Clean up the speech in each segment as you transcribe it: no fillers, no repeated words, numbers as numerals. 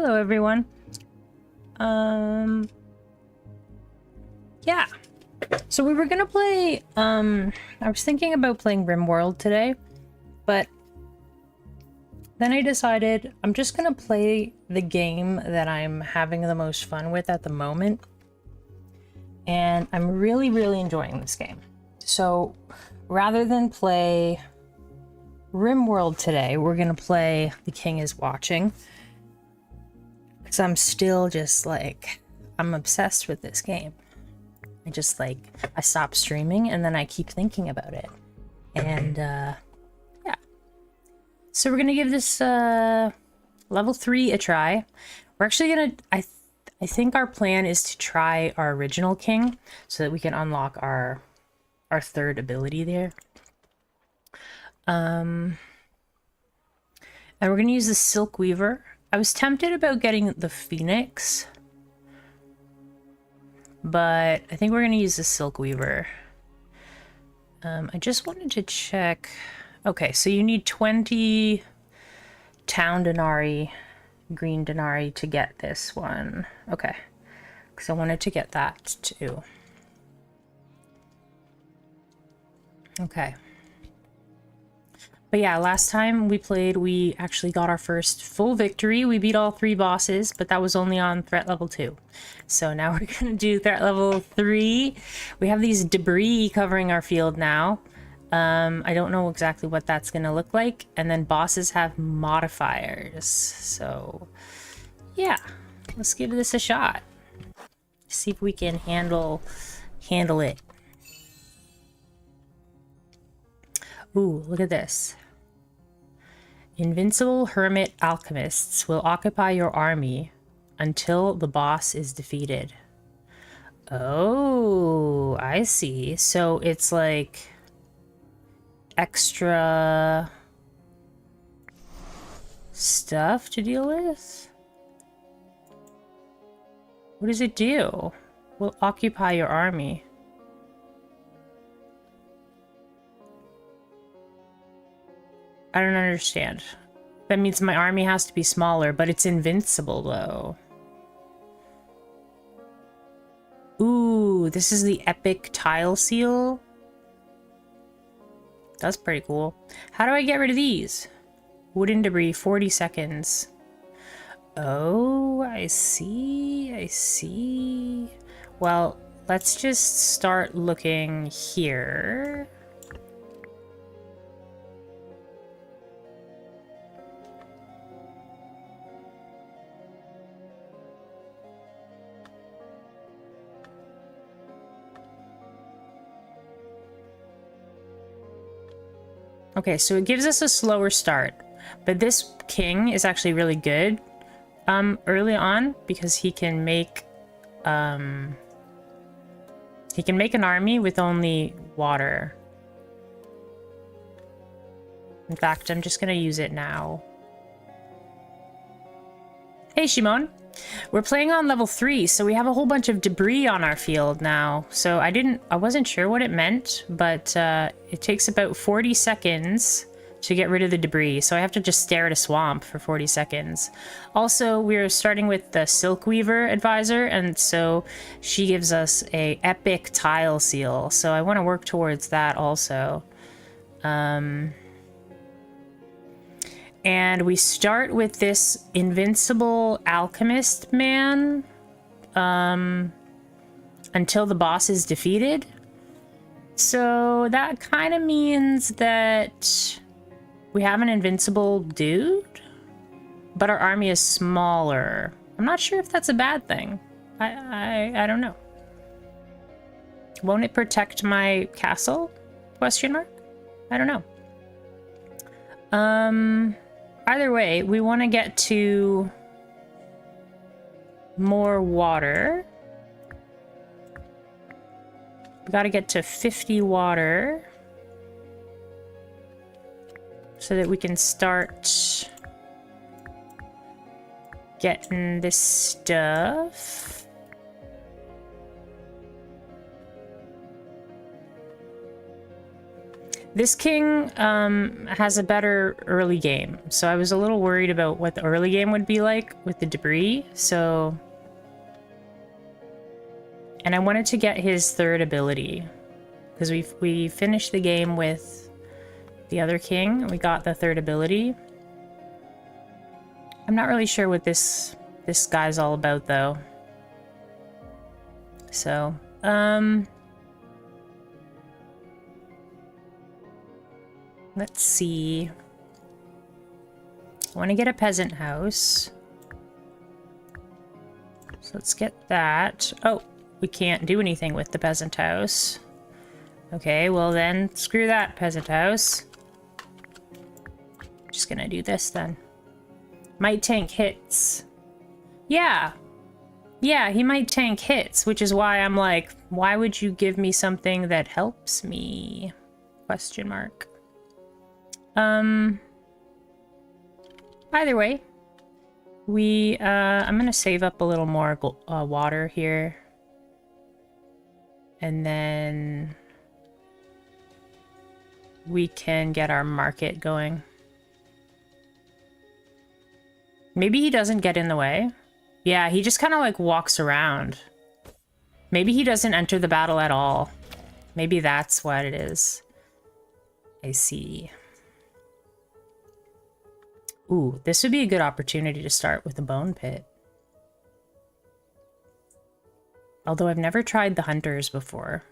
Hello, everyone. Yeah. So we were gonna play, I was thinking about playing RimWorld today, but then I decided I'm just gonna play the game that I'm having the most fun with at the moment. And I'm really, really enjoying this game. So rather than play RimWorld today, we're gonna play The King is Watching. Because I'm still just like, I'm obsessed with this game. I stop streaming and then I keep thinking about it. And yeah. So we're gonna give this level 3 a try. We're actually gonna, I think our plan is to try our original king so that we can unlock our third ability there. And we're gonna use the Silk Weaver. I was tempted about getting the Phoenix, but I think we're gonna use the Silk Weaver. I just wanted to check. Okay, so you need 20 town denarii, green denarii to get this one. Okay, because I wanted to get that too. Okay. But yeah, last time we played, we actually got our first full victory. We beat all 3 bosses, but that was only on threat level 2. So now we're gonna do threat level 3. We have these debris covering our field now. I don't know exactly what that's gonna look like. And then bosses have modifiers. So yeah, let's give this a shot. See if we can handle it. Ooh, look at this. Invincible Hermit Alchemists will occupy your army until the boss is defeated. Oh, I see. So it's like extra stuff to deal with? What does it do? Will occupy your army. I don't understand. That means my army has to be smaller, but it's invincible though. Ooh, this is the epic tile seal. That's pretty cool. How do I get rid of these? Wooden debris, 40 seconds. Oh, I see. I see. Well, let's just start looking here. Okay, so it gives us a slower start, but this king is actually really good early on because he can make an army with only water. In fact, I'm just gonna use it now. Hey, Shimon. We're playing on level 3, so we have a whole bunch of debris on our field now. So I wasn't sure what it meant, but it takes about 40 seconds to get rid of the debris. So I have to just stare at a swamp for 40 seconds. Also, we're starting with the Silk Weaver advisor, and so she gives us a epic tile seal. So I want to work towards that also. And we start with this invincible alchemist man until the boss is defeated. So that kind of means that we have an invincible dude, but our army is smaller. I'm not sure if that's a bad thing. I don't know. Won't it protect my castle? Question mark? I don't know. Either way, we want to get to more water. We got to get to 50 water so that we can start getting this stuff. This king has a better early game, so I was a little worried about what the early game would be like with the debris, so... And I wanted to get his third ability, because we finished the game with the other king, and we got the third ability. I'm not really sure what this guy's all about, though. So, let's see. I want to get a peasant house. So let's get that. Oh, we can't do anything with the peasant house. Okay, well then, screw that peasant house. Just gonna do this then. Might tank hits. Yeah. Yeah, he might tank hits, which is why I'm like, why would you give me something that helps me? Question mark. Either way, I'm gonna save up a little more water here. And then we can get our market going. Maybe he doesn't get in the way. Yeah, he just kind of like walks around. Maybe he doesn't enter the battle at all. Maybe that's what it is. I see. Ooh, this would be a good opportunity to start with a bone pit. Although I've never tried the hunters before.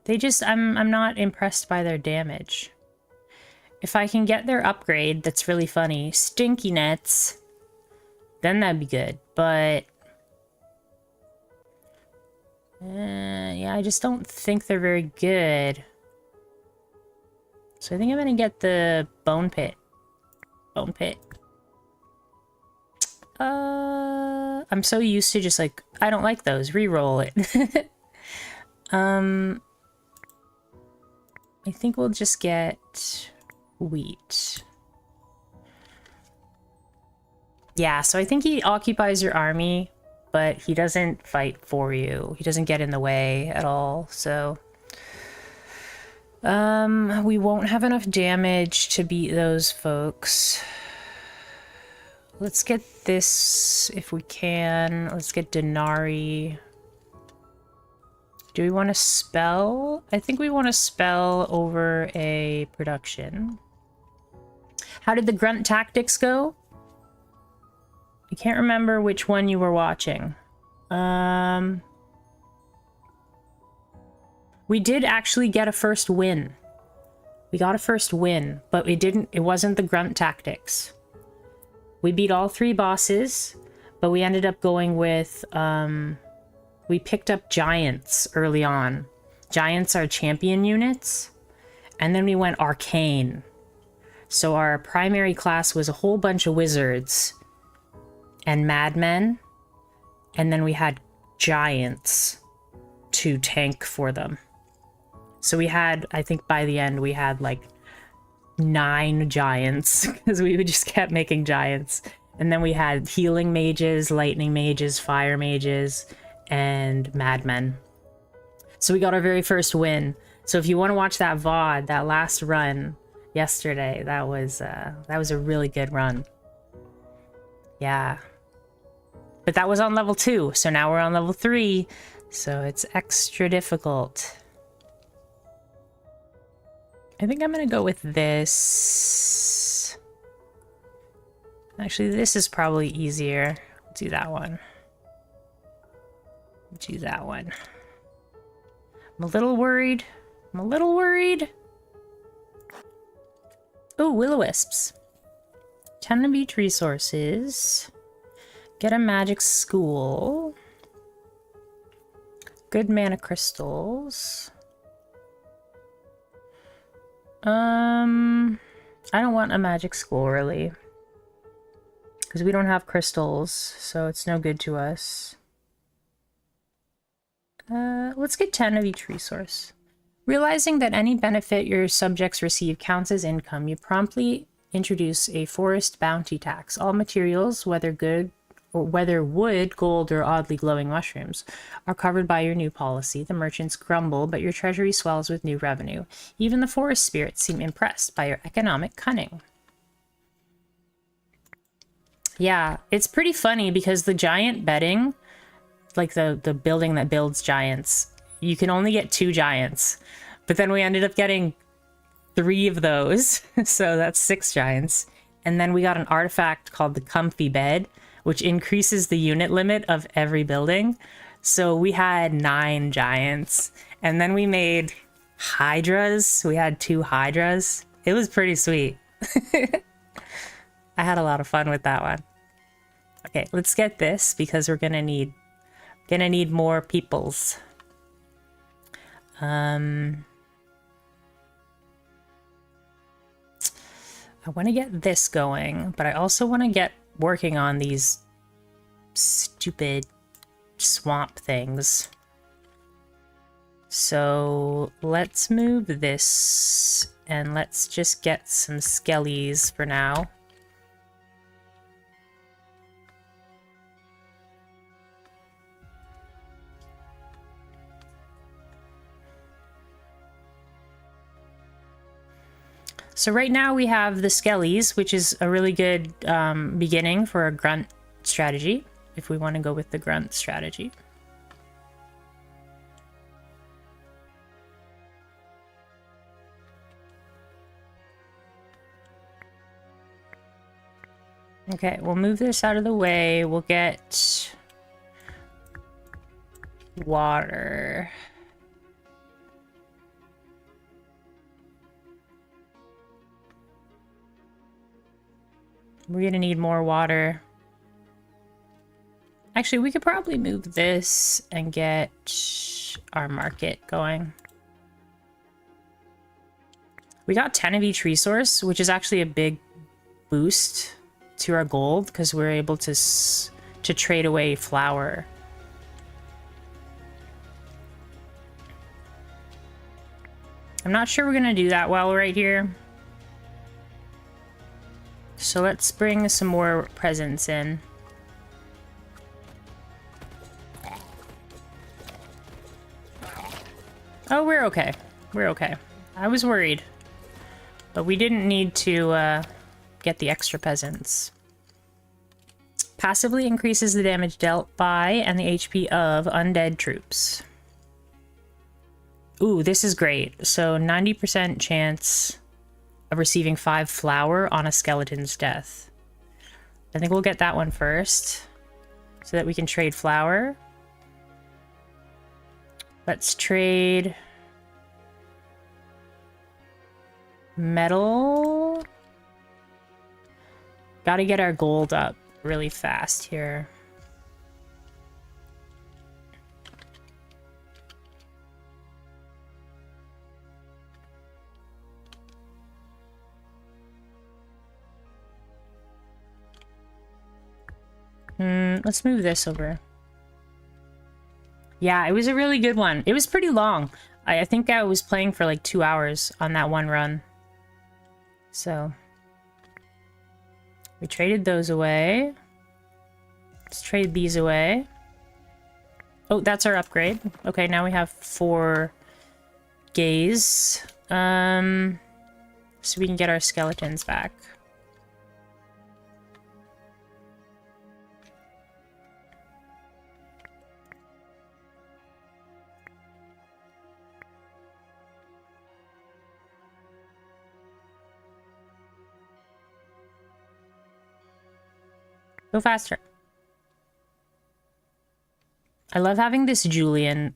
They just, I'm not impressed by their damage. If I can get their upgrade, that's really funny. Stinky nets. Then that'd be good, but... yeah, I just don't think they're very good. So I think I'm gonna get the bone pit. Bone pit. I'm so used to just like, I don't like those. Reroll it. I think we'll just get wheat. Yeah, so I think he occupies your army, but he doesn't fight for you. He doesn't get in the way at all, so... we won't have enough damage to beat those folks. Let's get this, if we can. Let's get Denari. Do we want to spell? I think we want to spell over a production. How did the grunt tactics go? I can't remember which one you were watching. We did actually get a first win. We got a first win, but it wasn't the grunt tactics. We beat all 3 bosses, but we ended up going with, we picked up giants early on. Giants are champion units, and then we went arcane. So our primary class was a whole bunch of wizards and madmen, and then we had giants to tank for them. So we had, I think by the end, we had like 9 giants because we just kept making giants. And then we had healing mages, lightning mages, fire mages, and madmen. So we got our very first win. So if you want to watch that VOD, that last run yesterday, that was a really good run. Yeah. But that was on level 2, so now we're on level 3, so it's extra difficult. I think I'm gonna go with this. Actually, this is probably easier. Do that one. Do that one. I'm a little worried. I'm a little worried. Oh, will-o-wisps. 10 of each resources. Get a magic school. Good mana crystals. I don't want a magic school, really. Because we don't have crystals, so it's no good to us. Let's get 10 of each resource. Realizing that any benefit your subjects receive counts as income, you promptly introduce a forest bounty tax. All materials, whether good or whether wood, gold, or oddly glowing mushrooms are covered by your new policy. The merchants grumble, but your treasury swells with new revenue. Even the forest spirits seem impressed by your economic cunning. Yeah, it's pretty funny because the giant bedding, like the building that builds giants, you can only get 2 giants. But then we ended up getting 3 of those, so that's 6 giants. And then we got an artifact called the Comfy Bed, which increases the unit limit of every building. So we had 9 giants. And then we made hydras. We had 2 hydras. It was pretty sweet. I had a lot of fun with that one. Okay, let's get this because we're gonna need more peoples. I want to get this going, but I also want to get working on these stupid swamp things. So let's move this and let's just get some skellies for now. So right now we have the skellies, which is a really good beginning for a grunt strategy, if we want to go with the grunt strategy. Okay, we'll move this out of the way. We'll get water. We're gonna need more water. Actually, we could probably move this and get our market going. We got 10 of each resource, which is actually a big boost to our gold because we're able to trade away flour. I'm not sure we're gonna do that well right here. So let's bring some more presents in. Oh, we're okay. We're okay. I was worried. But we didn't need to get the extra peasants. Passively increases the damage dealt by and the HP of undead troops. Ooh, this is great. So 90% chance of receiving 5 flour on a skeleton's death. I think we'll get that one first so that we can trade flour. Let's trade metal. Gotta get our gold up really fast here. Let's move this over. Yeah, it was a really good one. It was pretty long. I think I was playing for like 2 hours on that one run. So we traded those away. Let's trade these away. Oh, that's our upgrade. Okay, now we have 4 gaze. So we can get our skeletons back. Go faster. I love having this Julian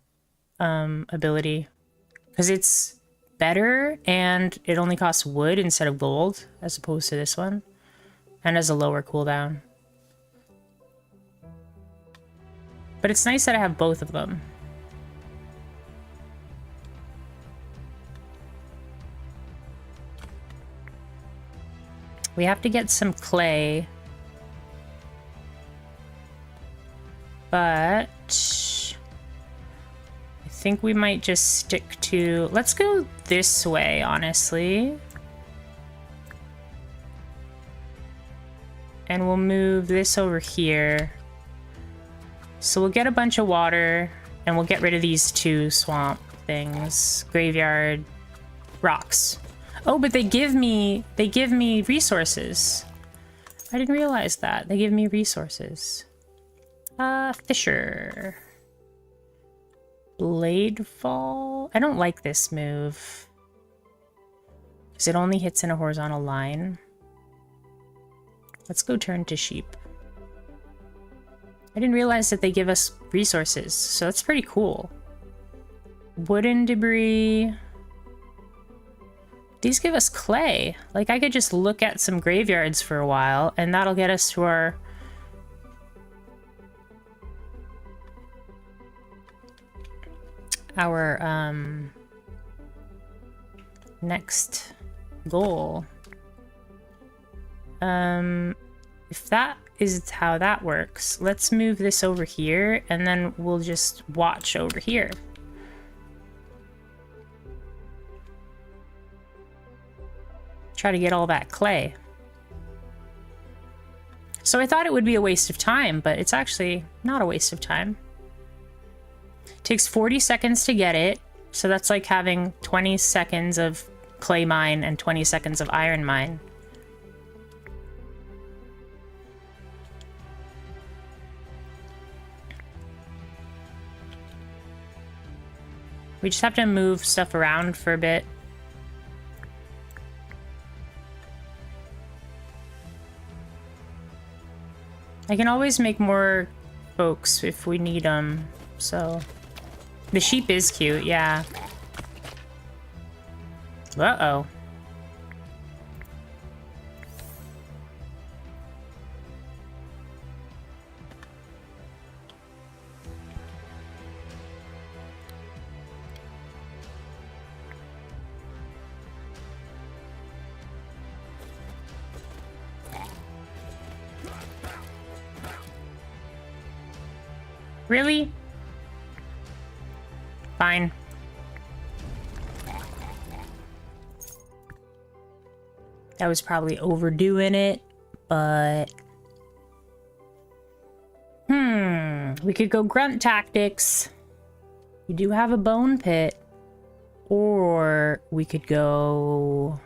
ability because it's better and it only costs wood instead of gold as opposed to this one, and has a lower cooldown. But it's nice that I have both of them. We have to get some clay. But I think we might just stick to... Let's go this way, honestly. And we'll move this over here. So we'll get a bunch of water and we'll get rid of these two swamp things. Graveyard rocks. Oh, but they give me resources. I didn't realize that. They give me resources. Fisher. Blade fall. I don't like this move. Because it only hits in a horizontal line. Let's go turn to sheep. I didn't realize that they give us resources, so that's pretty cool. Wooden debris. These give us clay. Like, I could just look at some graveyards for a while, and that'll get us to our next goal. If that is how that works, let's move this over here, and then we'll just watch over here. Try to get all that clay. So I thought it would be a waste of time, but it's actually not a waste of time. It takes 40 seconds to get it, so that's like having 20 seconds of clay mine and 20 seconds of iron mine. We just have to move stuff around for a bit. I can always make more folks if we need them, so... The sheep is cute, yeah. Uh-oh. Really? Fine. That was probably overdoing it, but... We could go grunt tactics. We do have a bone pit. Or we could go...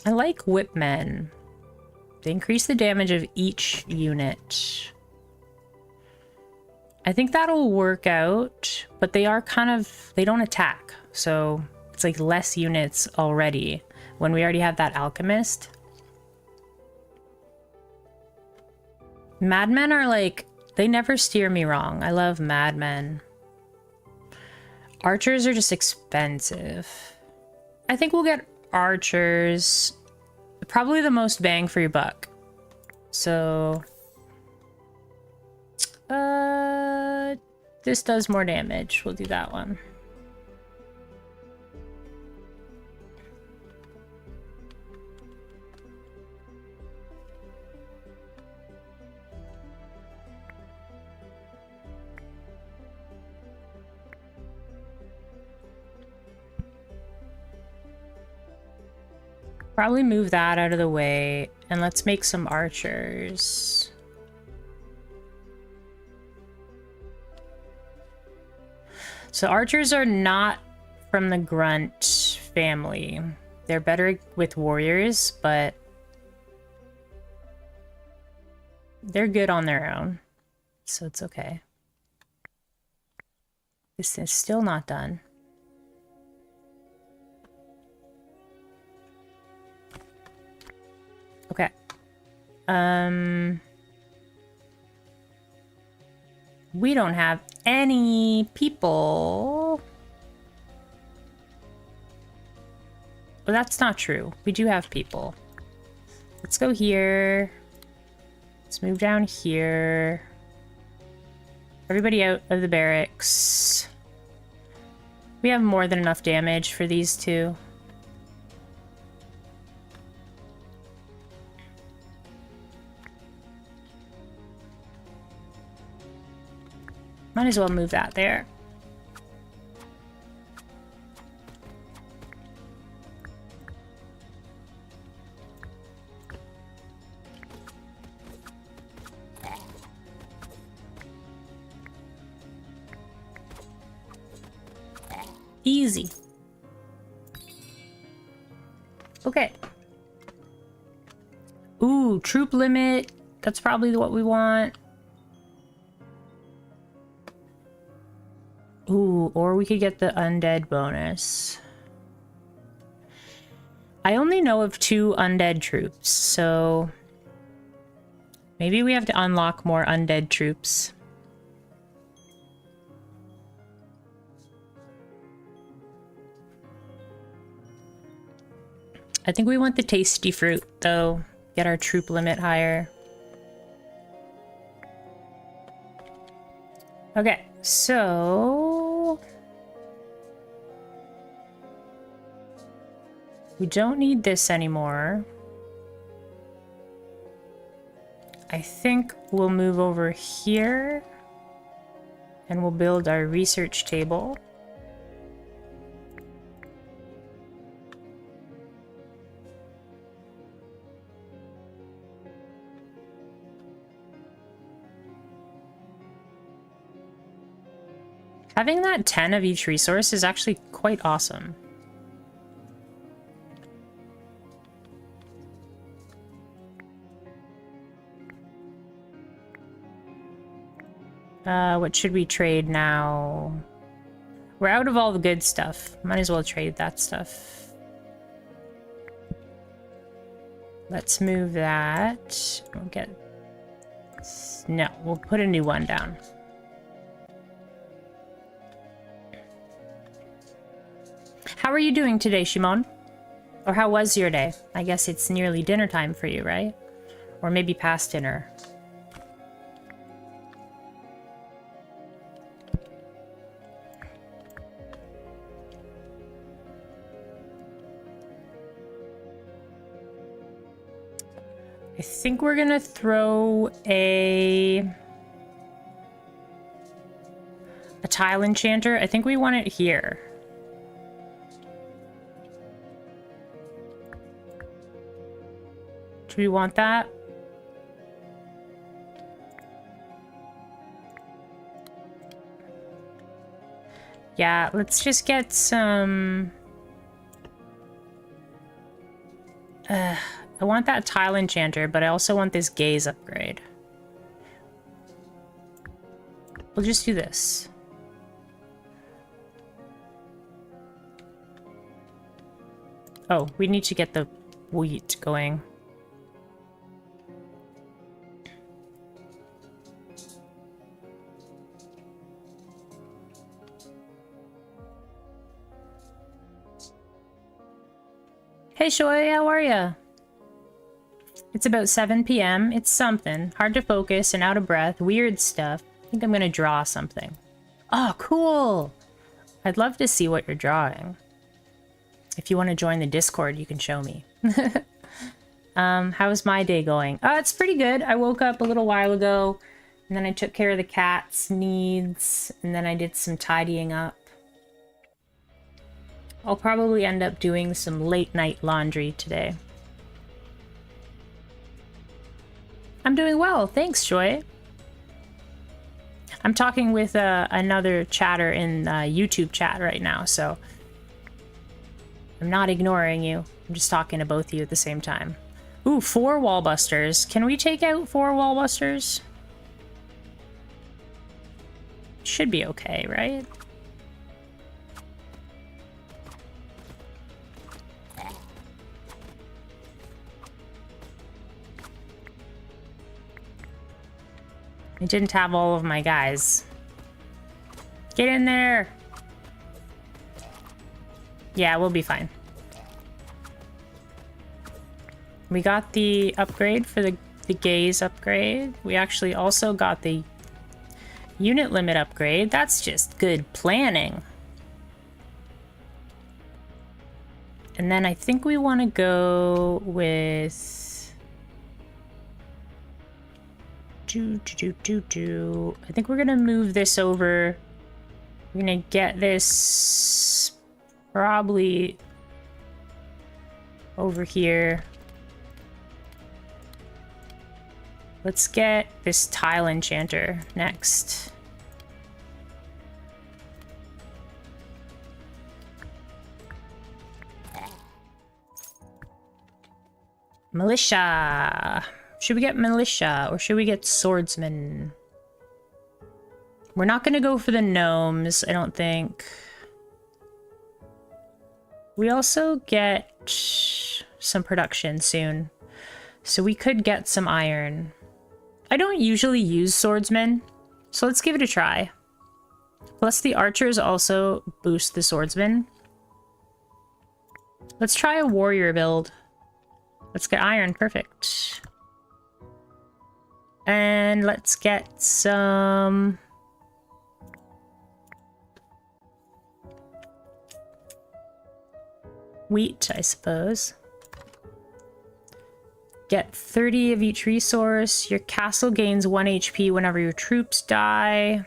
I like whipmen. They increase the damage of each unit. I think that'll work out, but they are kind of... They don't attack, so it's like less units already when we already have that alchemist. Madmen are like... They never steer me wrong. I love madmen. Archers are just expensive. I think we'll get archers... Probably the most bang for your buck. So... this does more damage. We'll do that one. Probably move that out of the way, and let's make some archers. So archers are not from the grunt family. They're better with warriors, but they're good on their own, so it's okay. This is still not done. Okay. We don't have any people. Well, that's not true. We do have people. Let's go here. Let's move down here. Everybody out of the barracks. We have more than enough damage for these two. Might as well move that there. Easy. Okay. Ooh, troop limit. That's probably what we want. Ooh, or we could get the undead bonus. I only know of 2 undead troops, so maybe we have to unlock more undead troops. I think we want the tasty fruit, though. Get our troop limit higher. Okay, so we don't need this anymore. I think we'll move over here and we'll build our research table. Having that 10 of each resource is actually quite awesome. What should we trade now? We're out of all the good stuff. Might as well trade that stuff. Let's move that. We'll get... No, we'll put a new one down. How are you doing today, Shimon? Or how was your day? I guess it's nearly dinner time for you, right? Or maybe past dinner. I think we're gonna throw a tile enchanter. I think we want it here. Do we want that? Yeah, let's just get some... I want that tile enchanter, but I also want this gaze upgrade. We'll just do this. Oh, we need to get the wheat going. Hey Shoy, how are ya? It's about 7 p.m. It's something. Hard to focus and out of breath. Weird stuff. I think I'm gonna draw something. Oh, cool! I'd love to see what you're drawing. If you want to join the Discord, you can show me. How's my day going? It's pretty good. I woke up a little while ago, and then I took care of the cat's needs, and then I did some tidying up. I'll probably end up doing some late night laundry today. I'm doing well, thanks, Joy. I'm talking with another chatter in YouTube chat right now, so I'm not ignoring you. I'm just talking to both of you at the same time. Ooh, 4 wall busters. Can we take out 4 wall busters? Should be okay, right? I didn't have all of my guys. Get in there! Yeah, we'll be fine. We got the upgrade for the gaze upgrade. We actually also got the unit limit upgrade. That's just good planning. And then I think we want to go with... I think we're gonna move this over. We're gonna get this probably over here. Let's get this tile enchanter next. Militia. Should we get militia or should we get swordsman? We're not going to go for the gnomes, I don't think. We also get some production soon, so we could get some iron. I don't usually use swordsmen, so let's give it a try. Plus the archers also boost the swordsman. Let's try a warrior build. Let's get iron, perfect. And let's get some... wheat, I suppose. Get 30 of each resource. Your castle gains 1 HP whenever your troops die.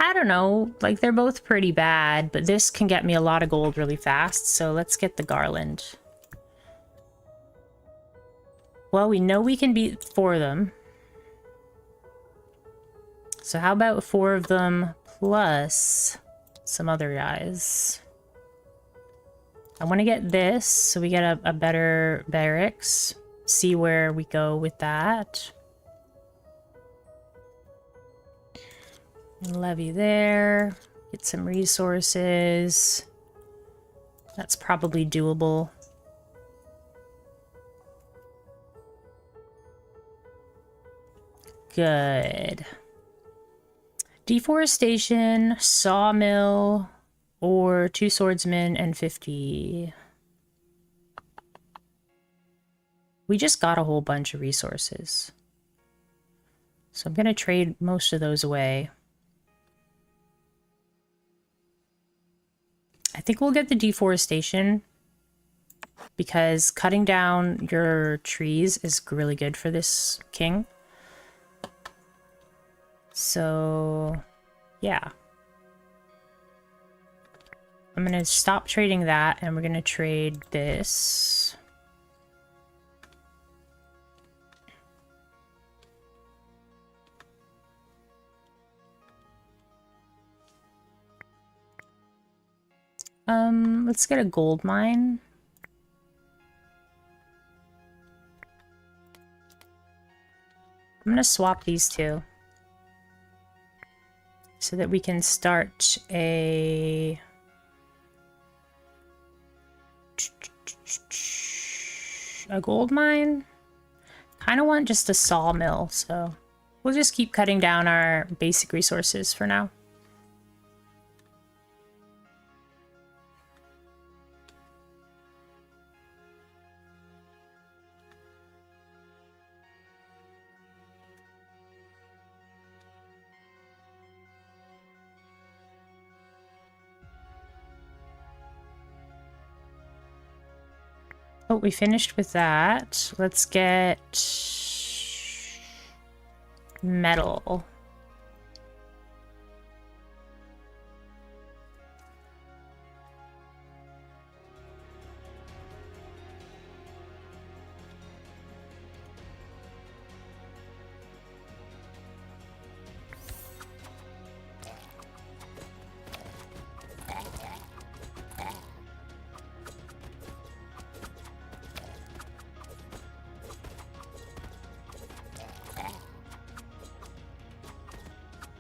I don't know, like they're both pretty bad, but this can get me a lot of gold really fast, so let's get the garland. Well, we know we can beat 4 of them. So how about 4 of them plus some other guys? I want to get this so we get a better barracks. See where we go with that. Levy there. Get some resources. That's probably doable. Good. Deforestation, sawmill, or 2 swordsmen and 50. We just got a whole bunch of resources. So I'm gonna trade most of those away. I think we'll get the deforestation because cutting down your trees is really good for this king. So, yeah. I'm gonna stop trading that and we're gonna trade this. Let's get a gold mine. I'm gonna swap these two so that we can start a gold mine. Kind of want just a sawmill, so we'll just keep cutting down our basic resources for now. Oh, we finished with that. Let's get metal.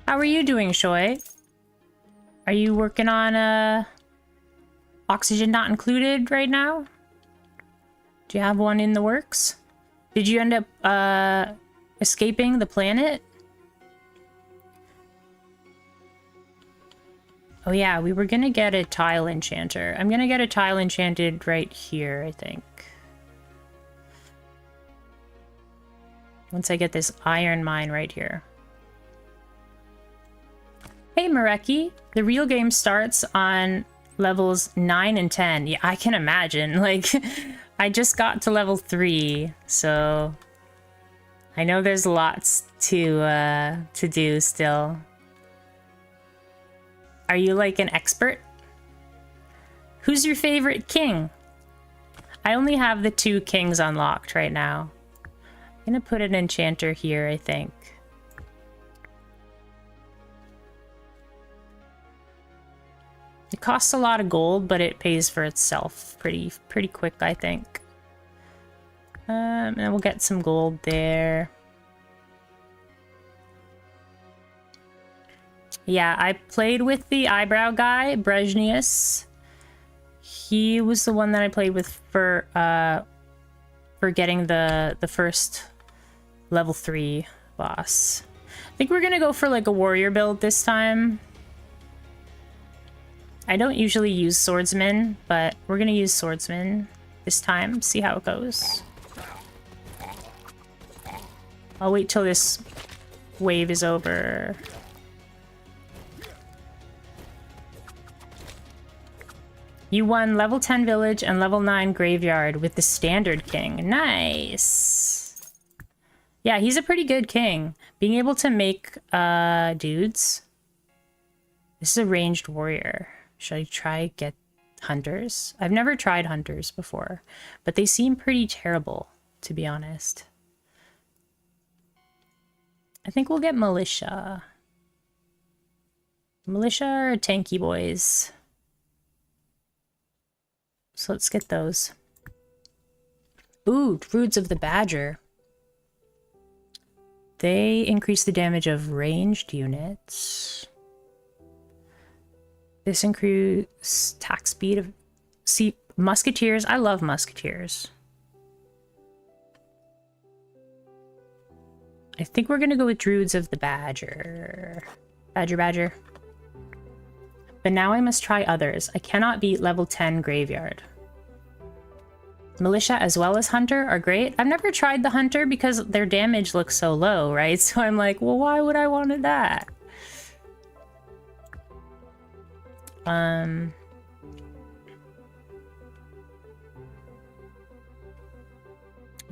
How are you doing, Shoy? Are you working on oxygen not included right now? Do you have one in the works? Did you end up escaping the planet? Oh yeah, we were gonna get a tile enchanter. I'm gonna get a tile enchanted right here, I think. Once I get this iron mine right here. Hey Mareki, the real game starts on levels 9 and 10. Yeah, I can imagine. Like, I just got to level 3, so I know there's lots to do still. Are you like an expert? Who's your favorite king? I only have the 2 kings unlocked right now. I'm gonna put an enchanter here, I think. It costs a lot of gold, but it pays for itself pretty quick, I think. And we'll get some gold there. Yeah, I played with the eyebrow guy, Brezhnius. He was the one that I played with for getting the first level 3 boss. I think we're gonna go for like a warrior build this time. I don't usually use swordsman, but we're gonna use swordsman this time, see how it goes. I'll wait till this wave is over. You won level 10 village and level 9 graveyard with the standard king. Nice. Yeah, he's a pretty good king. Being able to make dudes. This is a ranged warrior. Should I try get hunters? I've never tried hunters before, but they seem pretty terrible, to be honest. I think we'll get militia. Militia are tanky boys. So let's get those. Ooh, Roots of the Badger. They increase the damage of ranged units. This increases attack speed of... See, musketeers. I love musketeers. I think we're gonna go with Druids of the Badger. Badger. But now I must try others. I cannot beat level 10 Graveyard. Militia as well as Hunter are great. I've never tried the Hunter because their damage looks so low, right? So I'm like, well, why would I want that?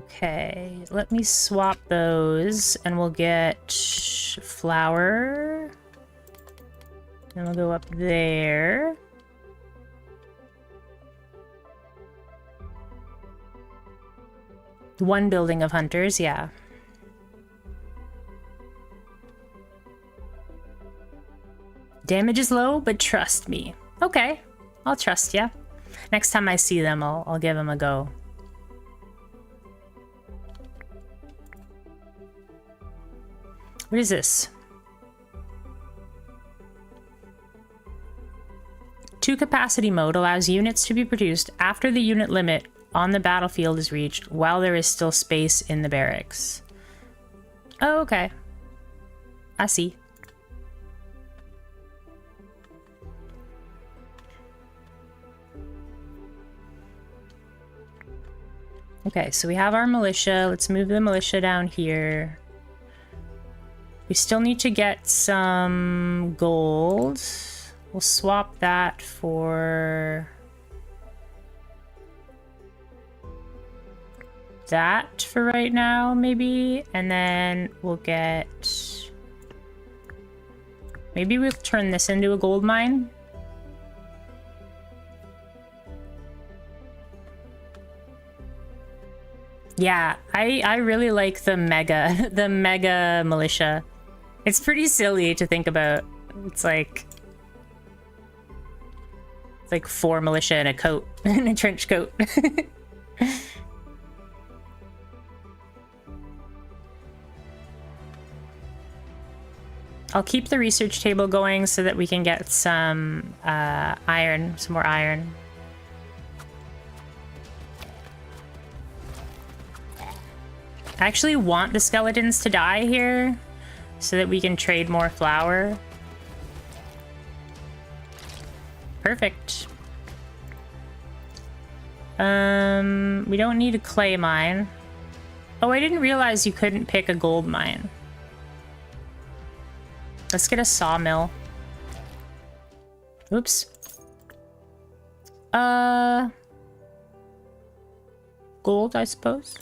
Okay, let me swap those and we'll get flour. And we'll go up there. One building of hunters, yeah. Damage is low, but trust me. Okay, I'll trust ya. Next time I see them, I'll give them a go. What is this? 2 capacity mode allows units to be produced after the unit limit on the battlefield is reached while there is still space in the barracks. Oh, okay. I see. Okay, so we have our militia. Let's move the militia down here. We still need to get some gold. We'll swap that for that for right now, maybe. And then we'll get... Maybe we'll turn this into a gold mine. Yeah, I really like the mega militia. It's pretty silly to think about. It's like 4 militia in a coat, in a trench coat. I'll keep the research table going so that we can get some iron, some more iron. I actually want the skeletons to die here so that we can trade more flour. Perfect. We don't need a clay mine. Oh, I didn't realize you couldn't pick a gold mine. Let's get a sawmill. Oops. Gold, I suppose.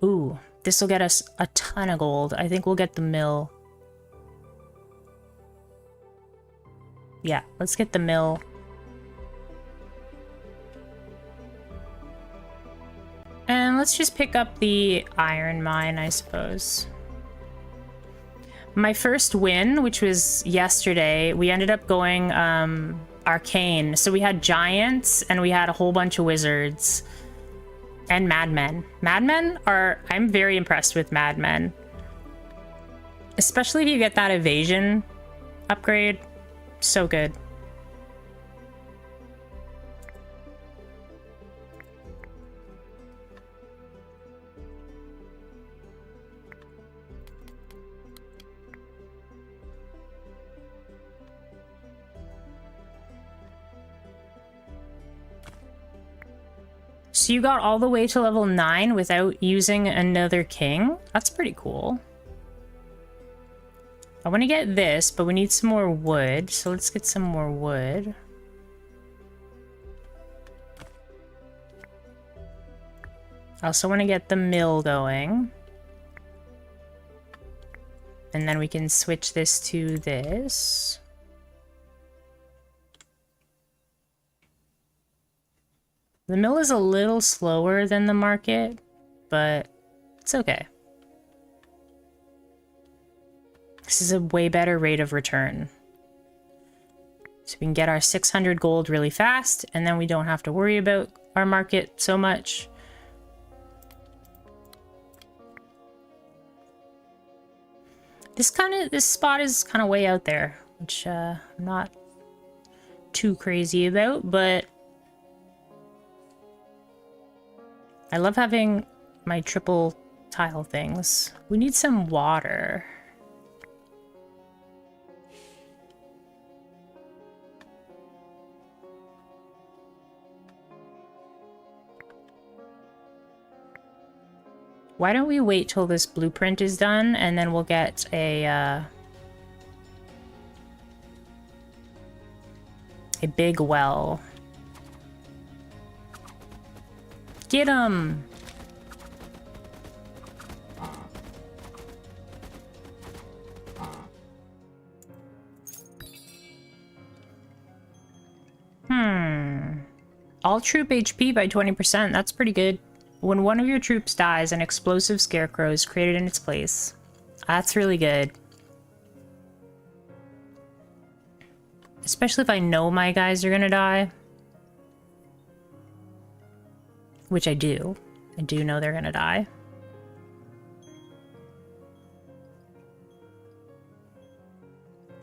Ooh, this will get us a ton of gold. I think we'll get the mill. Yeah, let's get the mill. And let's just pick up the iron mine, I suppose. My first win, which was yesterday, we ended up going arcane. So we had giants and we had a whole bunch of wizards. And Mad Men. Mad Men are... I'm very impressed with Mad Men. Especially if you get that evasion upgrade. So good. So you got all the way to level 9 without using another king? That's pretty cool. I want to get this, but we need some more wood. So let's get some more wood. I also want to get the mill going. And then we can switch this to this. The mill is a little slower than the market, but it's okay. This is a way better rate of return. So we can get our 600 gold really fast, and then we don't have to worry about our market so much. This spot is kind of way out there, which I'm not too crazy about, but I love having my triple tile things. We need some water. Why don't we wait till this blueprint is done, and then we'll get a big well. Get him! All troop HP by 20%. That's pretty good. When one of your troops dies, an explosive scarecrow is created in its place. That's really good. Especially if I know my guys are gonna die. Which I do. I do know they're gonna die.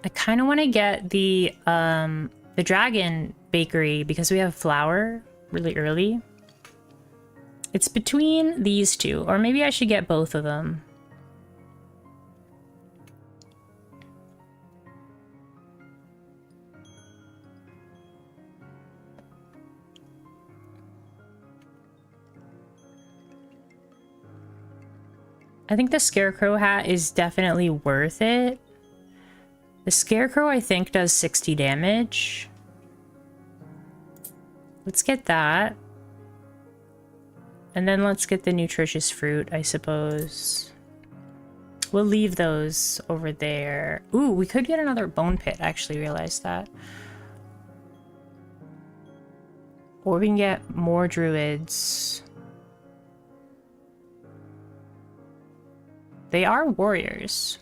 I kind of want to get the dragon bakery because we have flour really early. It's between these two, or maybe I should get both of them. I think the Scarecrow hat is definitely worth it. The Scarecrow, I think, does 60 damage. Let's get that. And then let's get the nutritious fruit, I suppose. We'll leave those over there. Ooh, we could get another bone pit, I actually realized that. Or we can get more druids. They are warriors.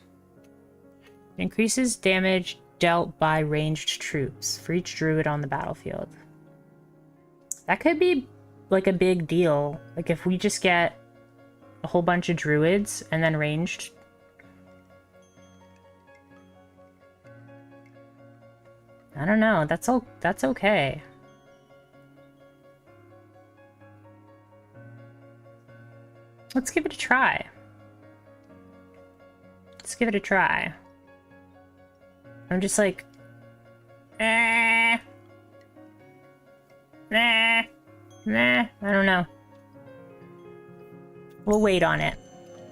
Increases damage dealt by ranged troops for each druid on the battlefield. That could be like a big deal. Like if we just get a whole bunch of druids and then ranged. I don't know. That's okay. Let's give it a try. Let's give it a try. I'm just like, nah, I don't know. We'll wait on it.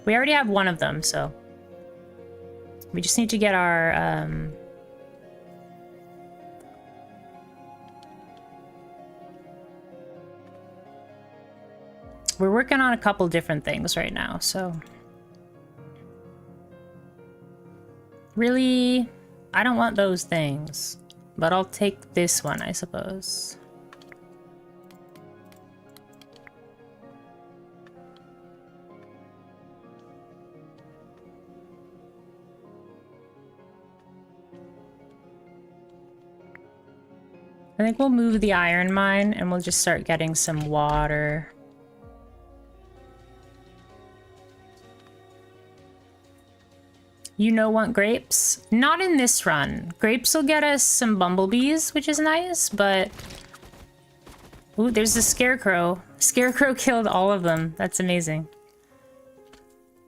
We already have one of them, so we just need to get our we're working on a couple different things right now, so really, I don't want those things, but I'll take this one, I suppose. I think we'll move the iron mine and we'll just start getting some water. You know, want grapes? Not in this run. Grapes will get us some bumblebees, which is nice, but... Ooh, there's a scarecrow. Scarecrow killed all of them. That's amazing.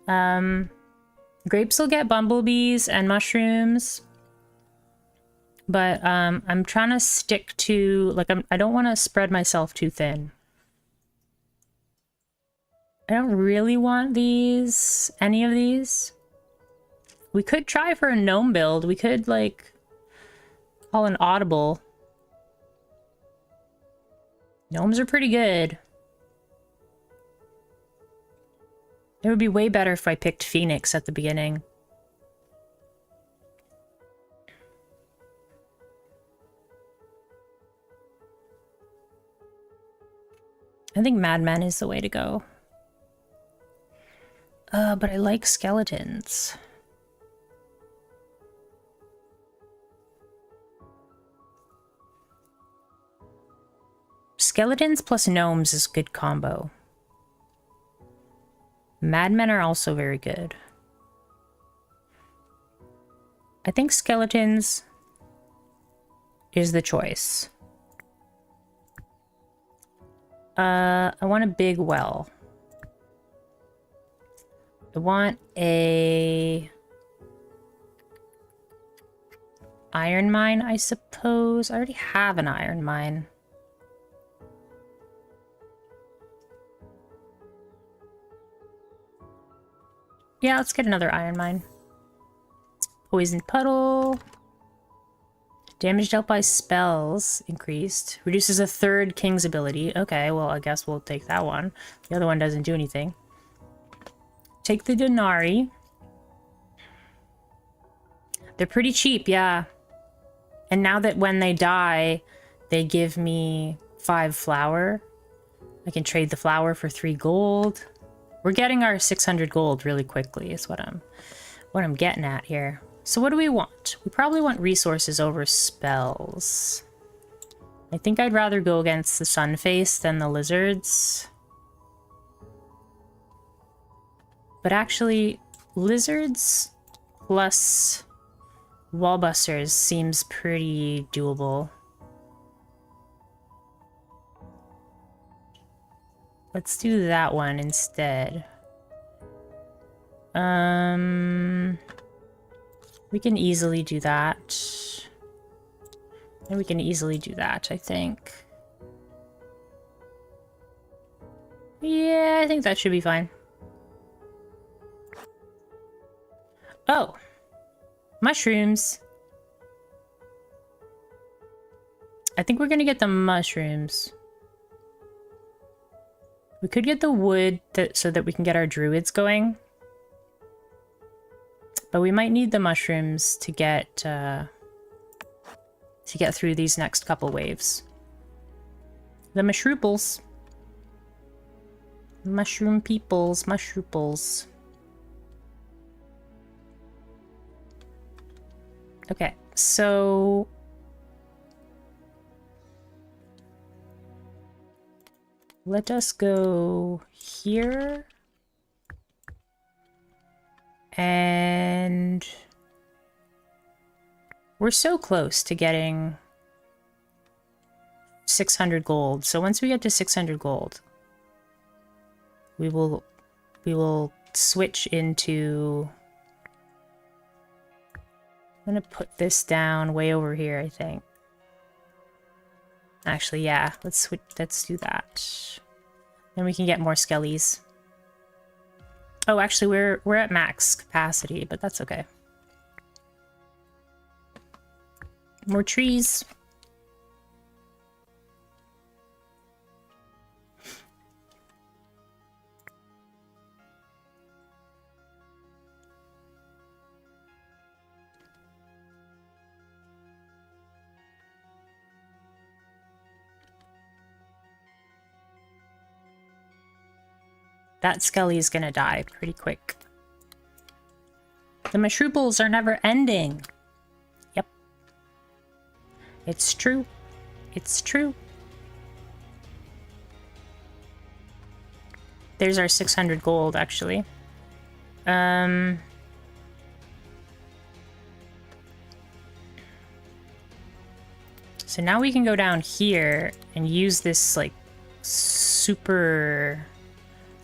Grapes will get bumblebees and mushrooms. But I'm trying to stick to... Like, I don't want to spread myself too thin. I don't really want these... Any of these. We could try for a gnome build. We could, like, call an audible. Gnomes are pretty good. It would be way better if I picked Phoenix at the beginning. I think Madman is the way to go. But I like skeletons. Skeletons plus gnomes is a good combo. Madmen are also very good. I think skeletons is the choice. I want a big well. I want a iron mine, I suppose. I already have an iron mine. Yeah, let's get another iron mine. Poison puddle. Damage dealt by spells increased. Reduces a third king's ability. Okay, well, I guess we'll take that one. The other one doesn't do anything. Take the Denari. They're pretty cheap, yeah. And now that when they die, they give me 5 flour. I can trade the flour for 3 gold. We're getting our 600 gold really quickly is what I'm getting at here. So what do we want? We probably want resources over spells. I think I'd rather go against the Sunface than the lizards. But actually, lizards plus wallbusters seems pretty doable. Let's do that one instead. We can easily do that. And we can easily do that, I think. Yeah, I think that should be fine. Oh! Mushrooms! I think we're gonna get the mushrooms. We could get the wood so that we can get our druids going. But we might need the mushrooms to get through these next couple waves. The mushrooples. Mushroom peoples, mushrooples. Okay, so... let us go here. And... we're so close to getting 600 gold. So once we get to 600 gold, we will switch into... I'm gonna put this down way over here, I think. Actually, yeah, let's do that. Then we can get more skellies. Oh, actually, we're at max capacity, but that's okay. More trees. That skelly is gonna die pretty quick. The mushrooples are never ending. Yep. It's true. It's true. There's our 600 gold, actually. So now we can go down here and use this like super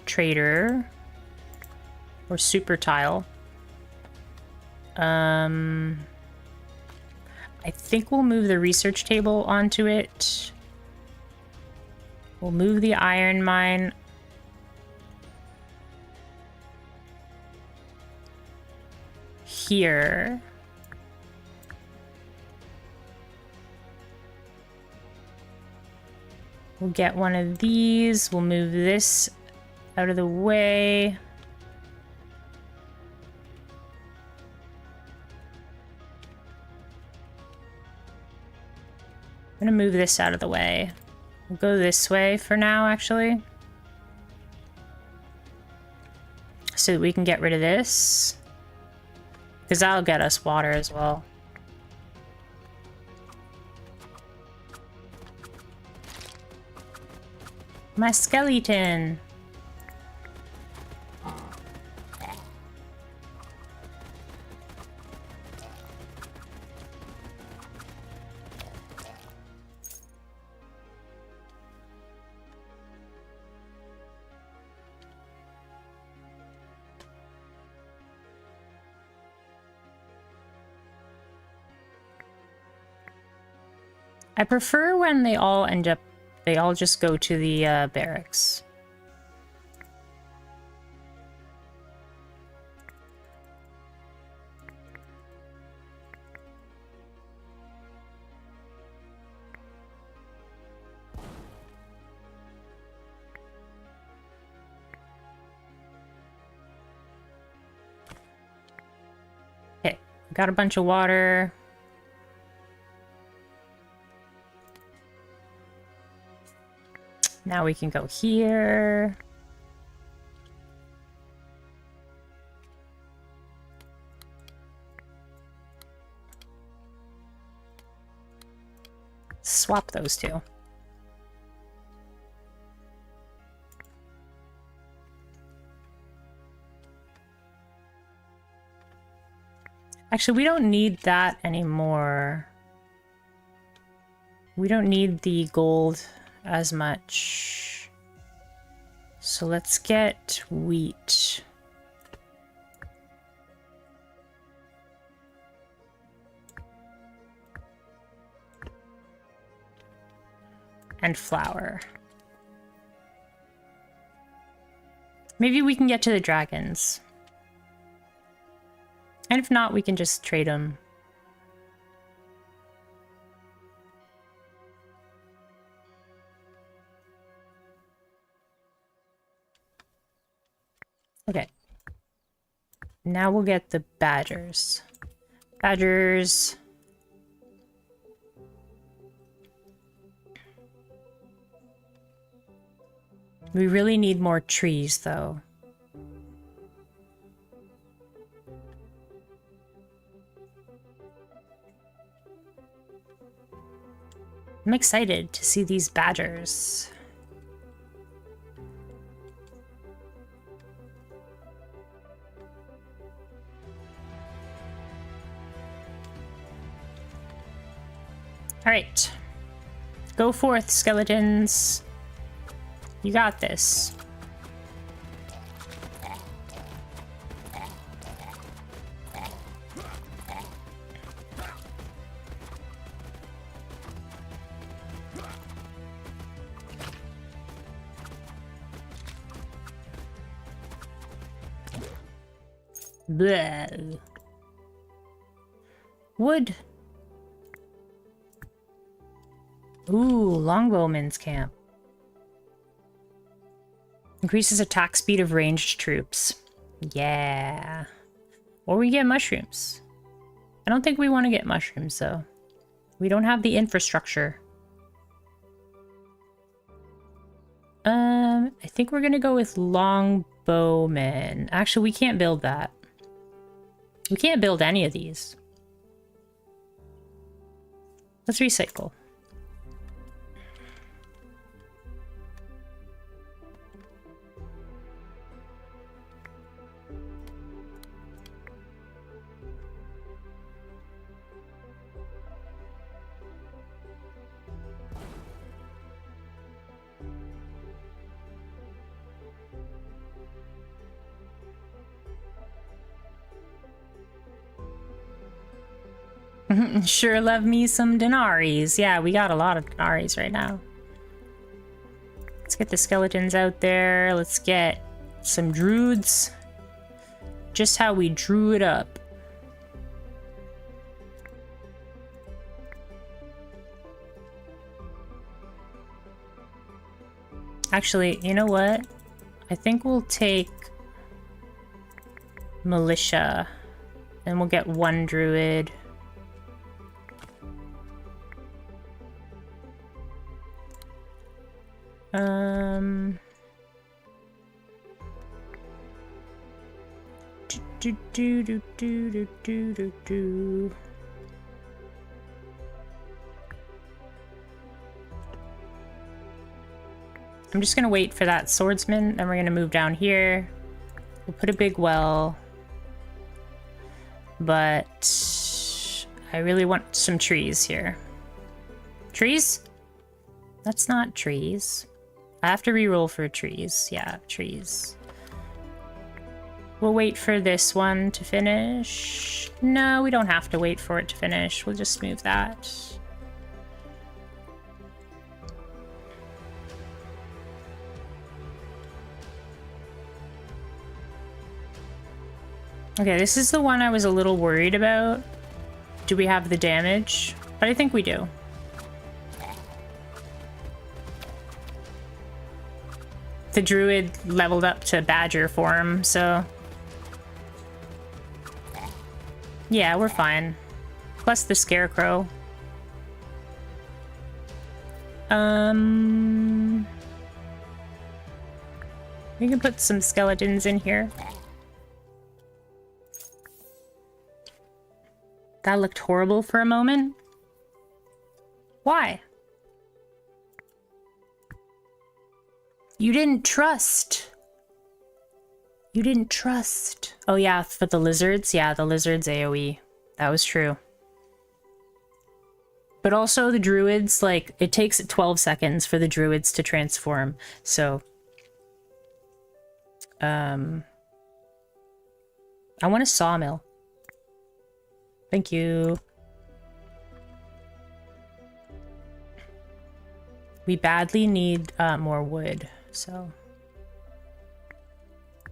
trader or super tile. I think we'll move the research table onto it. We'll move the iron mine. Here. We'll get one of these. We'll move this out of the way. I'm gonna move this out of the way. We'll go this way for now, actually. So that we can get rid of this. Because that'll get us water as well. My skeleton! I prefer when they all just go to the barracks. Okay, got a bunch of water. Now we can go here. Swap those two. Actually, we don't need that anymore. We don't need the gold as much. So let's get wheat. And flour. Maybe we can get to the dragons. And if not, we can just trade them. Okay. Now we'll get the badgers. Badgers. We really need more trees, though. I'm excited to see these badgers. All right. Go forth, skeletons. You got this. Bleh. Wood. Ooh, Longbowman's camp. Increases attack speed of ranged troops. Yeah. Or we get mushrooms. I don't think we want to get mushrooms, though. We don't have the infrastructure. I think we're gonna go with Longbowman. Actually, we can't build that. We can't build any of these. Let's recycle. Sure love me some Denaris. Yeah, we got a lot of Denaris right now. Let's get the skeletons out there. Let's get some druids. Just how we drew it up. Actually, you know what? I think we'll take militia and we'll get one druid. I'm just gonna wait for that swordsman, then we're gonna move down here. We'll put a big well. But I really want some trees here. Trees? That's not trees. I have to reroll for trees. Yeah, trees. We'll wait for this one to finish. No, we don't have to wait for it to finish. We'll just move that. Okay, this is the one I was a little worried about. Do we have the damage? But I think we do. The druid leveled up to badger form, so... yeah, we're fine. Plus the scarecrow. We can put some skeletons in here. That looked horrible for a moment. Why? You didn't trust. You didn't trust. Oh yeah, for the lizards. Yeah, the lizards AoE. That was true. But also the druids, like, it takes 12 seconds for the druids to transform. So, I want a sawmill. Thank you. We badly need more wood, so...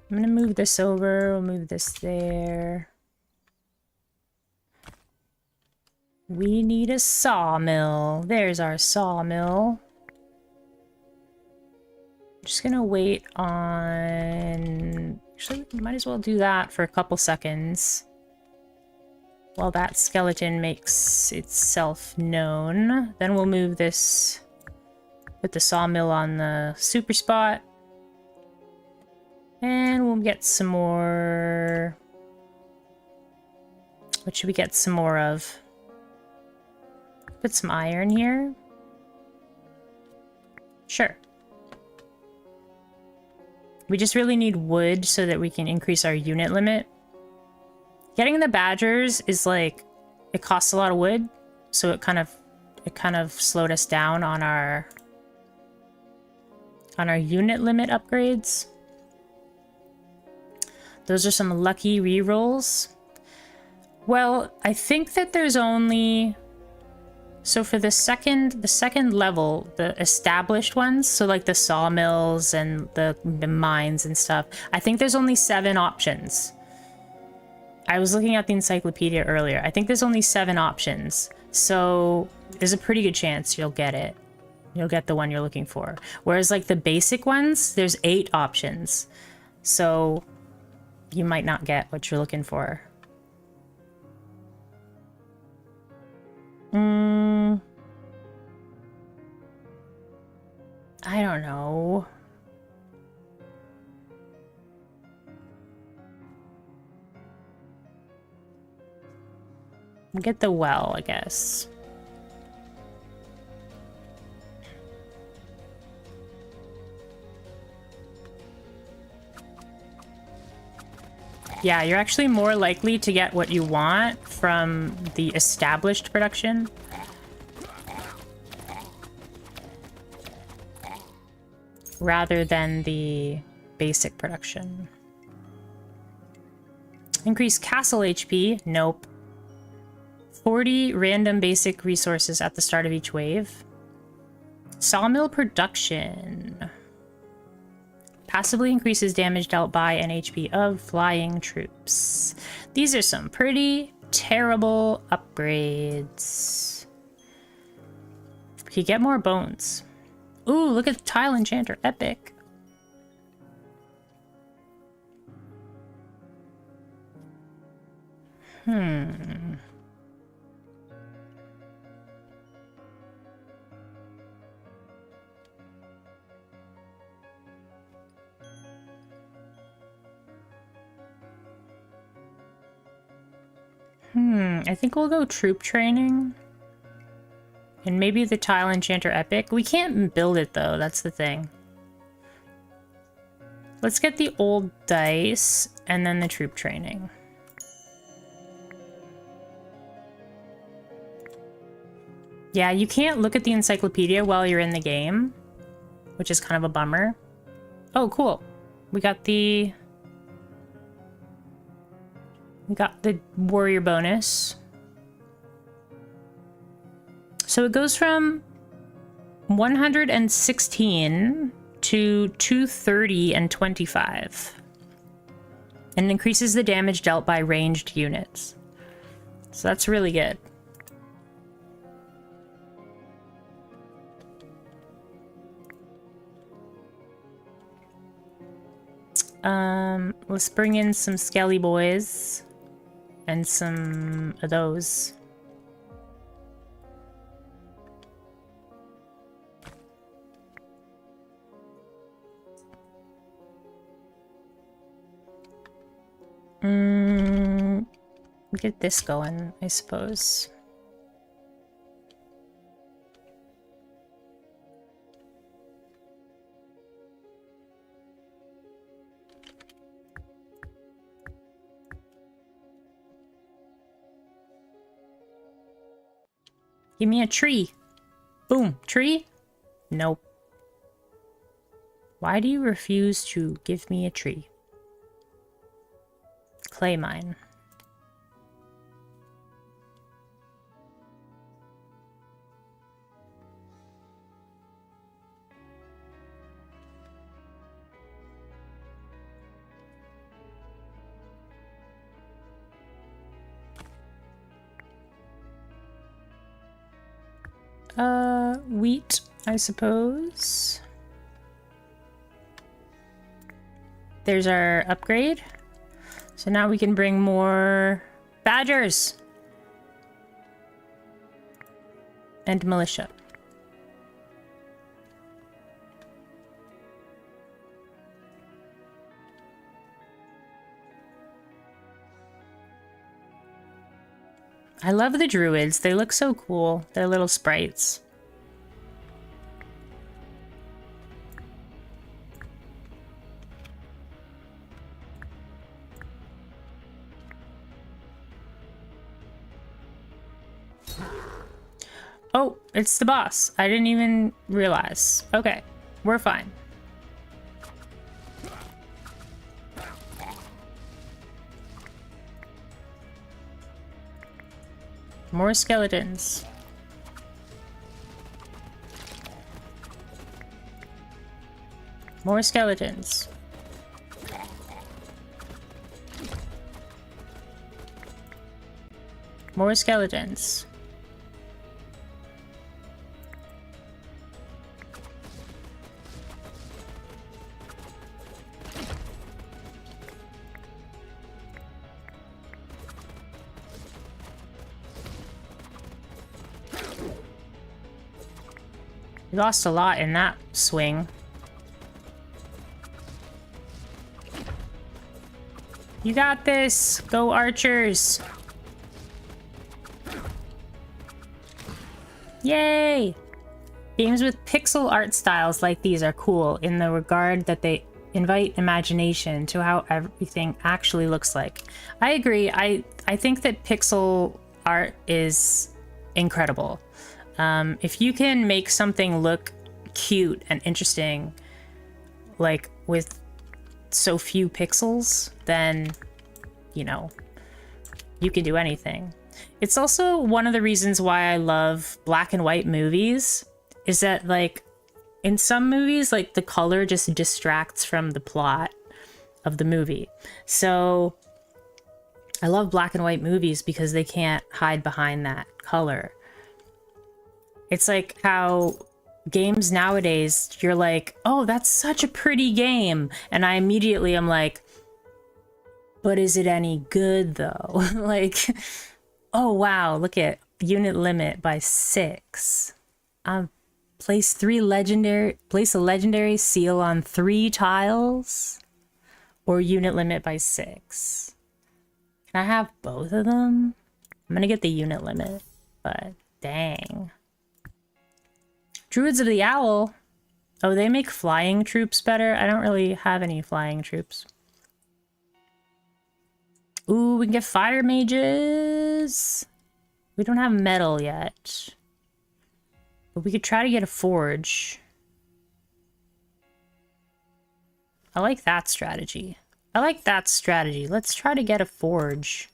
I'm gonna move this over, we'll move this there. We need a sawmill. There's our sawmill. Just gonna wait on... actually, we might as well do that for a couple seconds. While that skeleton makes itself known. Then we'll move this, put the sawmill on the super spot. And we'll get some more... what should we get some more of? Put some iron here. Sure. We just really need wood so that we can increase our unit limit. Getting the badgers is like, it costs a lot of wood, so it kind of slowed us down on our unit limit upgrades. Those are some lucky rerolls. Well, I think that there's only... so for the second level, the established ones, so like the sawmills and the mines and stuff, I think there's only 7 options. I was looking at the encyclopedia earlier. I think there's only 7 options. So there's a pretty good chance you'll get it. You'll get the one you're looking for. Whereas like the basic ones, there's 8 options. So you might not get what you're looking for. I don't know. Get the well, I guess. Yeah, you're actually more likely to get what you want from the established production. Rather than the basic production. Increase castle HP? Nope. 40 random basic resources at the start of each wave. Sawmill production. Passively increases damage dealt by and HP of flying troops. These are some pretty terrible upgrades. You get more bones. Ooh, look at the Tile Enchanter. Epic. I think we'll go troop training. And maybe the Tile Enchanter Epic. We can't build it though, that's the thing. Let's get the old dice and then the troop training. Yeah, you can't look at the encyclopedia while you're in the game, which is kind of a bummer. Oh, cool. We got the warrior bonus. So it goes from 116 to 230 and 25. And increases the damage dealt by ranged units. So that's really good. Let's bring in some skelly boys and some of those. Get this going, I suppose. Give me a tree. Boom. Tree? Nope. Why do you refuse to give me a tree? Clay mine. Wheat, I suppose. There's our upgrade. So now we can bring more badgers and militia. I love the druids. They look so cool. They're little sprites. Oh, it's the boss. I didn't even realize. Okay, we're fine. More skeletons. More skeletons. More skeletons. We lost a lot in that swing. You got this! Go archers! Yay! Games with pixel art styles like these are cool in the regard that they invite imagination to how everything actually looks like. I agree. I think that pixel art is incredible. If you can make something look cute and interesting, like with so few pixels, then, you know, you can do anything. It's also one of the reasons why I love black and white movies, is that like in some movies, like the color just distracts from the plot of the movie. So I love black and white movies because they can't hide behind that color. It's like how games nowadays, you're like, oh, that's such a pretty game. And I immediately am like, but is it any good though? Like, oh wow, look at unit limit by 6. Place a legendary seal on 3 tiles, or unit limit by 6. Can I have both of them? I'm gonna get the unit limit, but dang. Druids of the Owl. Oh, they make flying troops better? I don't really have any flying troops. Ooh, we can get fire mages. We don't have metal yet. But we could try to get a forge. I like that strategy. Let's try to get a forge.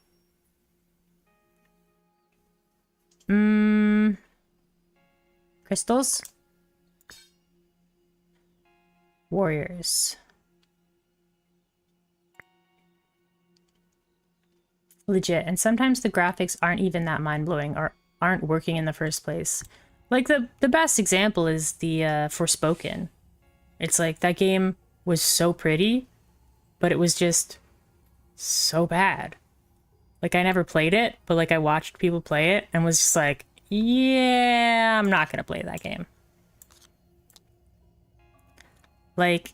Crystals? Warriors. Legit. And sometimes the graphics aren't even that mind-blowing or aren't working in the first place. Like the best example is the Forspoken. It's like that game was so pretty, but it was just so bad. Like I never played it, but like I watched people play it and was just like, yeah, I'm not gonna play that game. Like,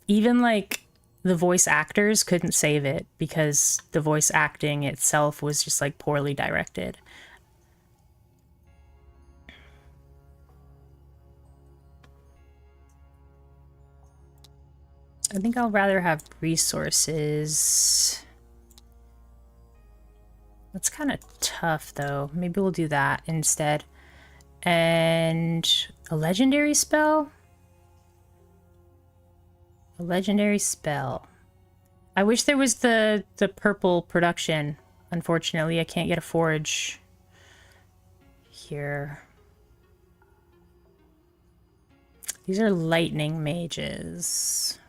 even like the voice actors couldn't save it because the voice acting itself was just like poorly directed. I think I'll rather have resources. That's kind of tough though. Maybe we'll do that instead. And a legendary spell? A legendary spell. I wish there was the purple production. Unfortunately, I can't get a forge here. These are lightning mages.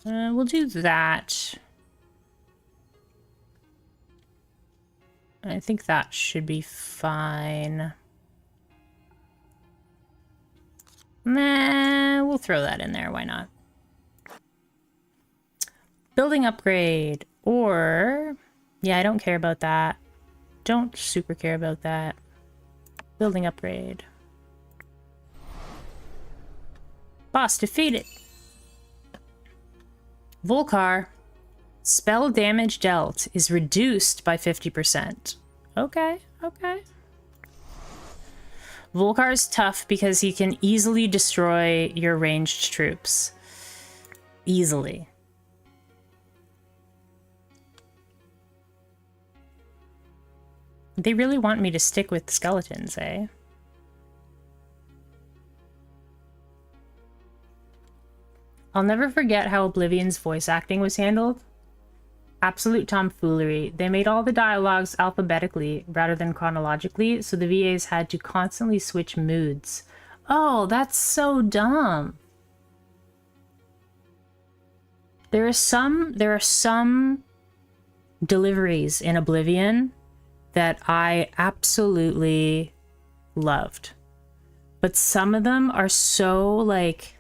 We'll do that. I think that should be fine. Nah, we'll throw that in there. Why not? Building upgrade. Or... yeah, I don't care about that. Don't super care about that. Building upgrade. Boss defeated. Volcar. Spell damage dealt is reduced by 50%. Okay, okay. Volcar's tough because he can easily destroy your ranged troops. Easily. They really want me to stick with skeletons, eh? I'll never forget how Oblivion's voice acting was handled. Absolute tomfoolery. They made all the dialogues alphabetically rather than chronologically, so the VAs had to constantly switch moods. Oh, that's so dumb. There are some deliveries in Oblivion that I absolutely loved. But some of them are so like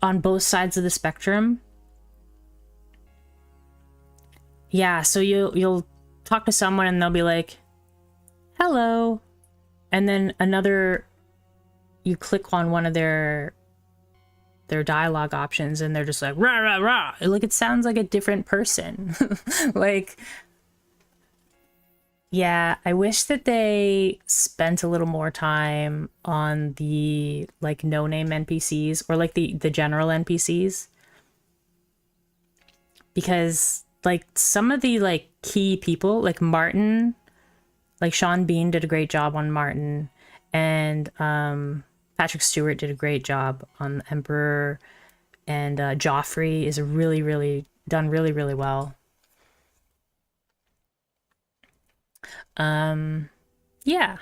on both sides of the spectrum. Yeah, so you'll talk to someone and they'll be like, hello. And then you click on one of their dialogue options and they're just like, rah, rah, rah. Like, it sounds like a different person. Like, yeah, I wish that they spent a little more time on the, like, no-name NPCs or, like, the general NPCs. Because, like, some of the, like, key people, like Martin, like, Sean Bean did a great job on Martin, and Patrick Stewart did a great job on Emperor, and Joffrey is really done really well. Yeah.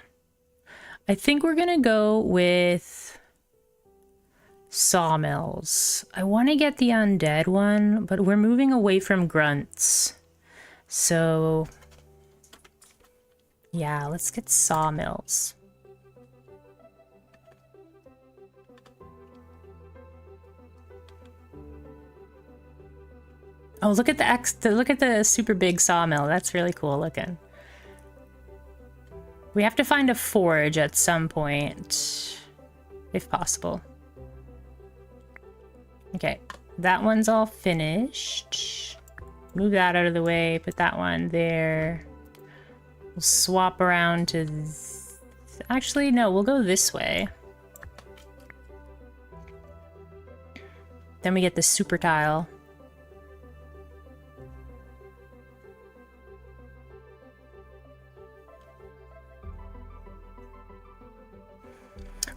I think we're gonna go with sawmills. I want to get the undead one, but we're moving away from grunts. So yeah, let's get sawmills. Oh, look at look at the super big sawmill. That's really cool looking. We have to find a forge at some point, if possible. Okay, that one's all finished. Move that out of the way, put that one there. We'll swap around to... Actually, no, we'll go this way. Then we get the super tile.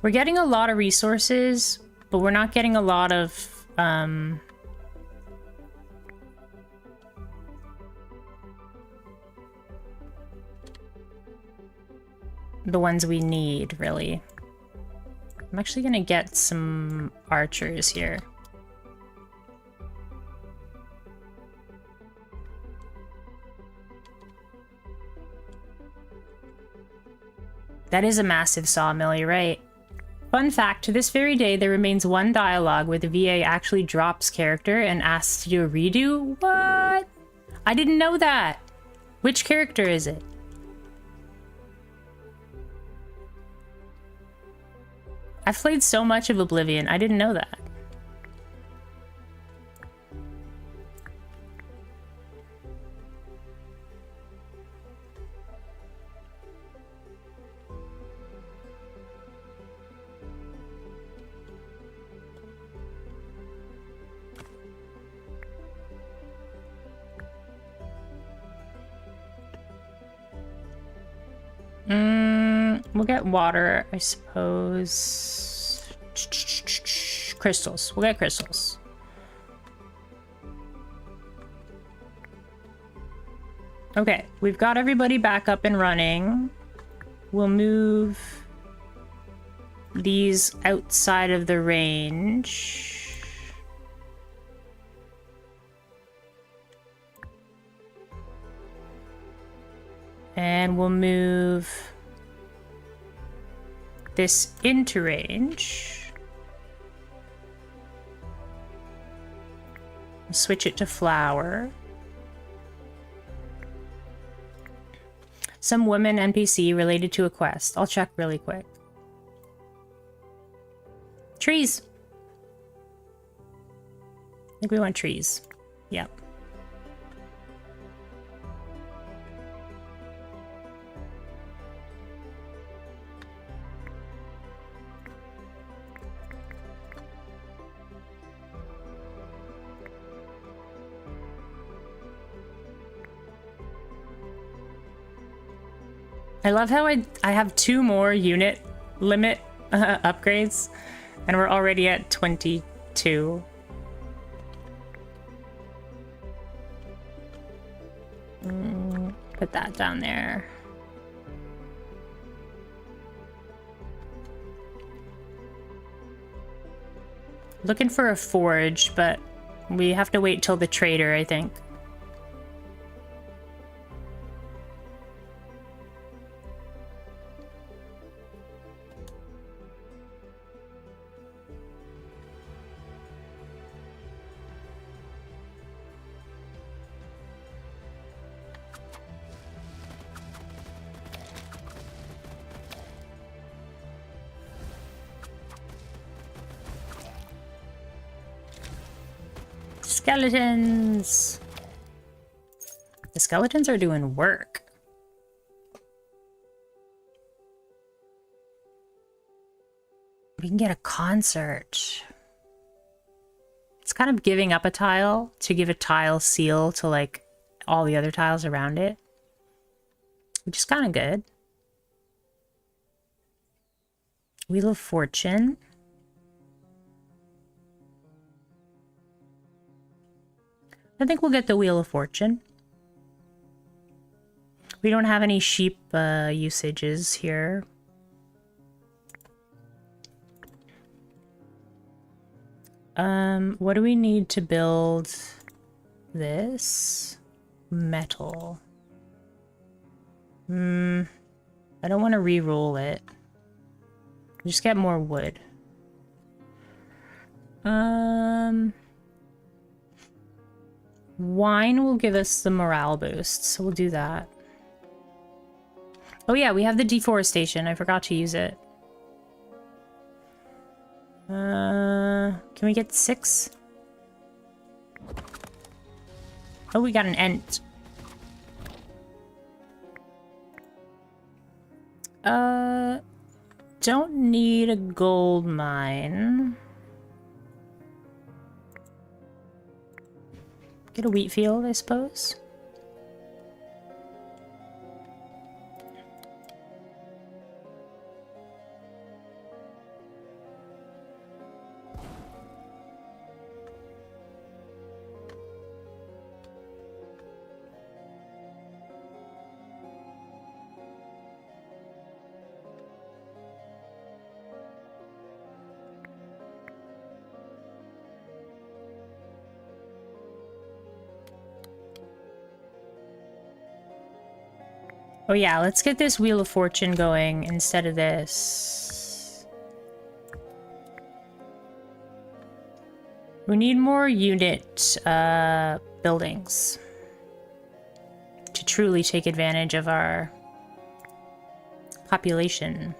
We're getting a lot of resources, but we're not getting a lot of the ones we need, really. I'm actually gonna get some archers here. That is a massive sawmill, you're right. Fun fact, to this very day, there remains one dialogue where the VA actually drops character and asks to do a redo. What? I didn't know that. Which character is it? I've played so much of Oblivion, I didn't know that. We'll get water, I suppose. Crystals. We'll get crystals. Okay, we've got everybody back up and running. We'll move these outside of the range. And we'll move this into range. Switch it to flower. Some women NPC related to a quest. I'll check really quick. Trees. I think we want trees. Yep. I love how I have 2 more unit limit upgrades, and we're already at 22. Put that down there. Looking for a forge, but we have to wait till the trader, I think. Skeletons! The skeletons are doing work. We can get a concert. It's kind of giving up a tile to give a tile seal to like all the other tiles around it, which is kind of good. Wheel of Fortune. I think we'll get the Wheel of Fortune. We don't have any sheep usages here. What do we need to build this? Metal. I don't want to re-roll it. Just get more wood. Wine will give us the morale boost, so we'll do that. Oh yeah, we have the deforestation. I forgot to use it. Can we get 6? Oh, we got an ent. Don't need a gold mine. Get a wheat field, I suppose. Oh yeah, let's get this Wheel of Fortune going instead of this. We need more unit buildings to truly take advantage of our population.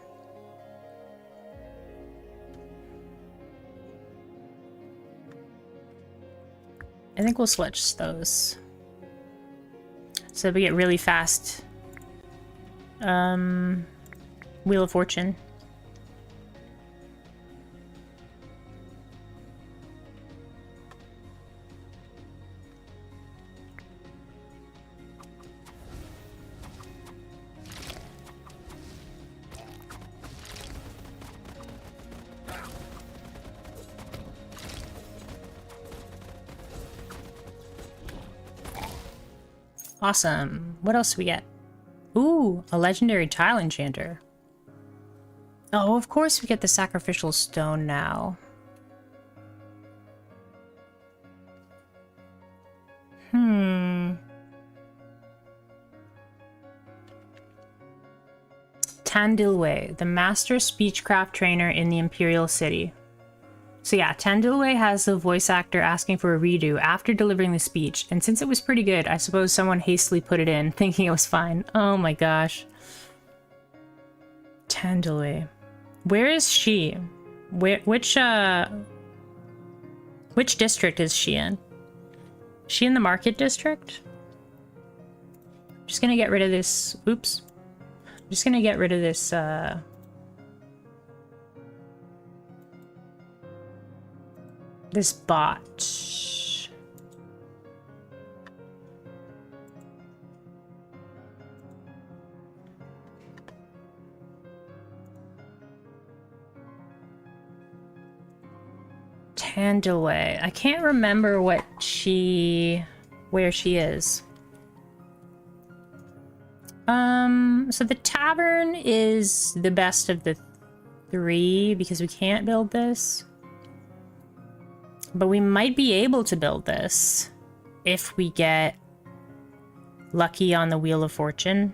I think we'll switch those so we get really fast Wheel of Fortune. Awesome. What else do we get? Ooh, a legendary tile enchanter. Oh, of course we get the sacrificial stone now. Tandilway, the master speechcraft trainer in the Imperial City. So yeah, Tandilway has the voice actor asking for a redo after delivering the speech, and since it was pretty good, I suppose someone hastily put it in, thinking it was fine. Oh my gosh. Tandilway. Where is she? Which district is she in? Is she in the market district? I'm just gonna get rid of this. Oops. I'm just gonna get rid of this, this bot. Tandilway. I can't remember where she is. So the tavern is the best of the 3 because we can't build this. But we might be able to build this if we get lucky on the Wheel of Fortune.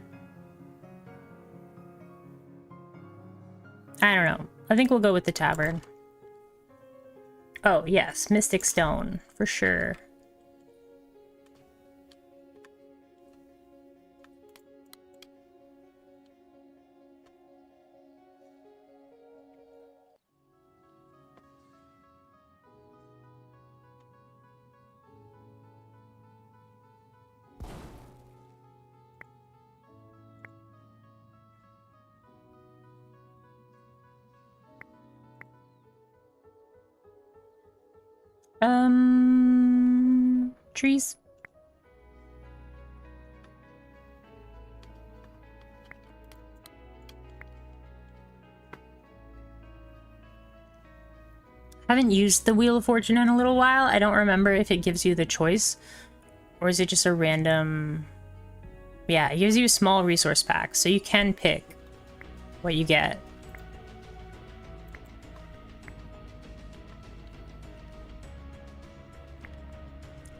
I don't know. I think we'll go with the tavern. Oh, yes. Mystic Stone. For sure. Trees. Haven't used the Wheel of Fortune in a little while. I don't remember if it gives you the choice Or is it just a random... Yeah, it gives you a small resource pack, so you can pick what you get.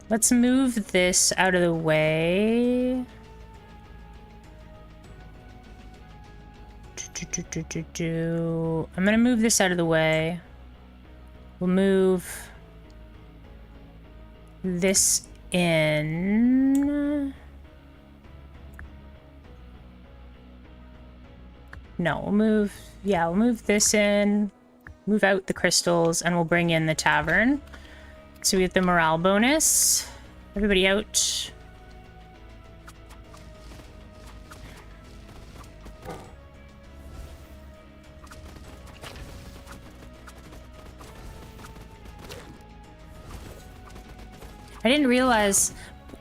Let's move this out of the way. I'm gonna move this out of the way. We'll move this in. No, we'll move, yeah, we'll move this in, move out the crystals, and we'll bring in the tavern. So we get the morale bonus. Everybody out. I didn't realize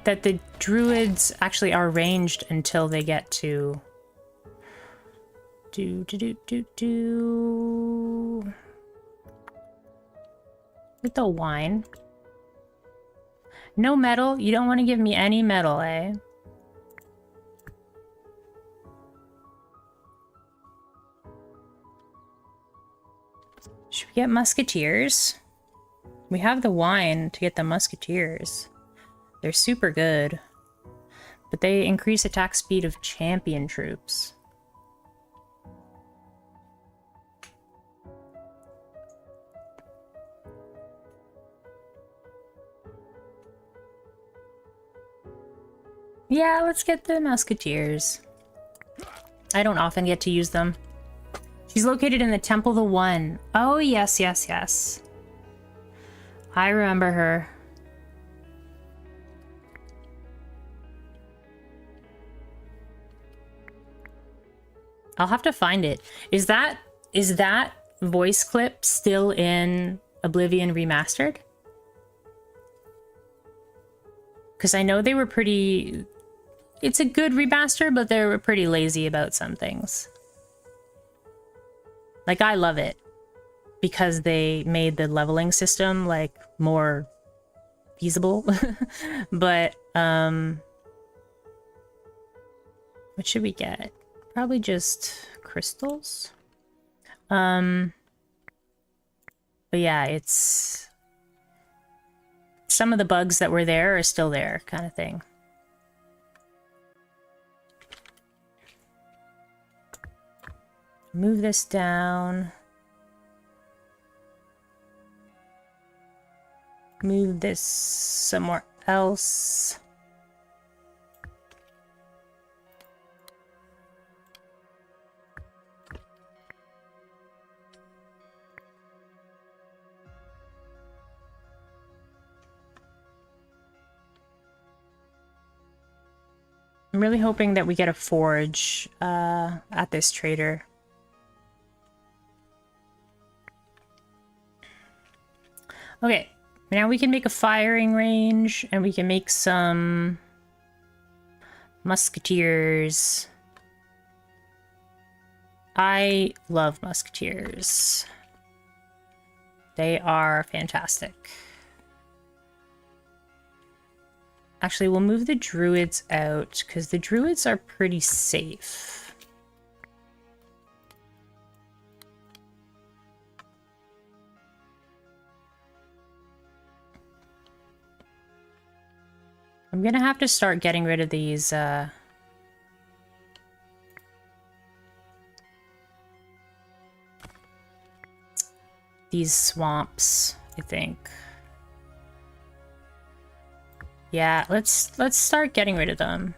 that the druids actually are ranged until they get to... With the wine. No metal? You don't want to give me any metal, eh? Should we get musketeers? We have the wine to get the musketeers. They're super good. But they increase attack speed of champion troops. Yeah, let's get the musketeers. I don't often get to use them. She's located in the Temple of the One. Oh, yes, yes, yes. I remember her. I'll have to find it. Is that voice clip still in Oblivion Remastered? Because I know they were pretty... It's a good remaster, but they were pretty lazy about some things. Like, I love it. Because they made the leveling system, like, more feasible. But, what should we get? Probably just crystals. But yeah, it's... Some of the bugs that were there are still there, kind of thing. Move this down. Move this somewhere else. I'm really hoping that we get a forge at this trader. Okay, now we can make a firing range, and we can make some musketeers. I love musketeers. They are fantastic. Actually, we'll move the druids out, because the druids are pretty safe. I'm gonna have to start getting rid of these swamps, I think. Yeah, let's start getting rid of them.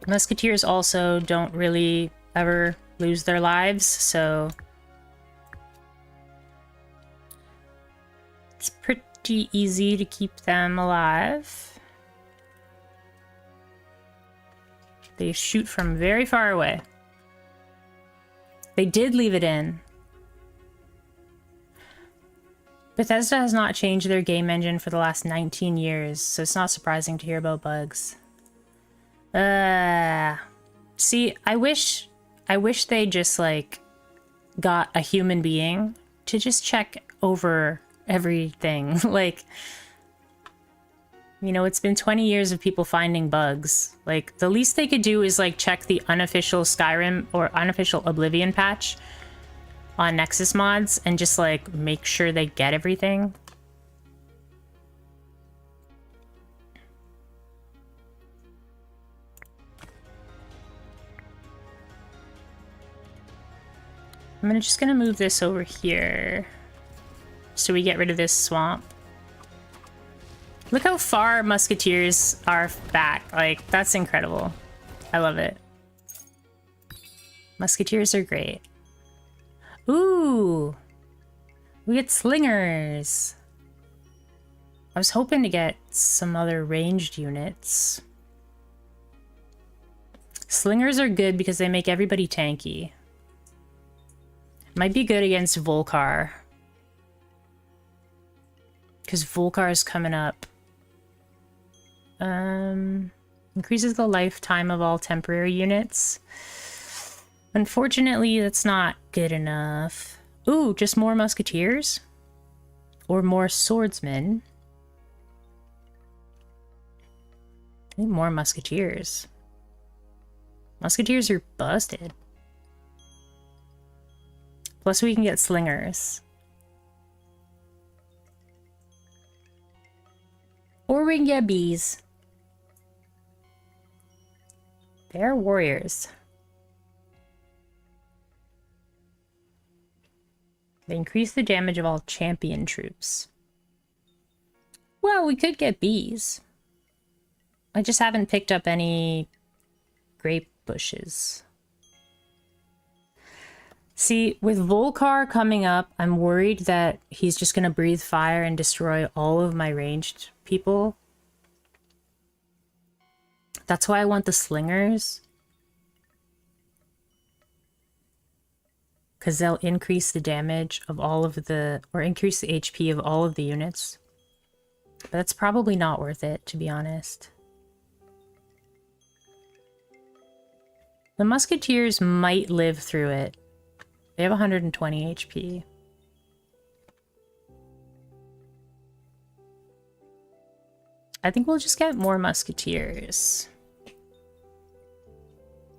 Musketeers also don't really ever lose their lives, so it's pretty easy to keep them alive. They shoot from very far away. They did leave it in. Bethesda has not changed their game engine for the last 19 years, so it's not surprising to hear about bugs. See, I wish they just, like, got a human being to just check over everything. Like, You know, it's been 20 years of people finding bugs. Like, the least they could do is, like, check the unofficial Skyrim or unofficial Oblivion patch on Nexus mods and just, like, make sure they get everything. I'm just gonna move this over here so we get rid of this swamp. Look how far musketeers are back. Like, that's incredible. I love it. Musketeers are great. Ooh! We get slingers. I was hoping to get some other ranged units. Slingers are good because they make everybody tanky. Might be good against Volkar. Because Volkar is coming up. Increases the lifetime of all temporary units. Unfortunately, that's not good enough. Ooh, just more musketeers? Or more swordsmen? I think more musketeers. Musketeers are busted. Plus we can get slingers. Or we can get bees. They're warriors. They increase the damage of all champion troops. Well, we could get bees. I just haven't picked up any grape bushes. See, with Volkar coming up, I'm worried that he's just going to breathe fire and destroy all of my ranged people. That's why I want the slingers. Because they'll increase the damage of all of the... or increase the HP of all of the units. But that's probably not worth it, to be honest. The musketeers might live through it. They have 120 HP. I think we'll just get more musketeers.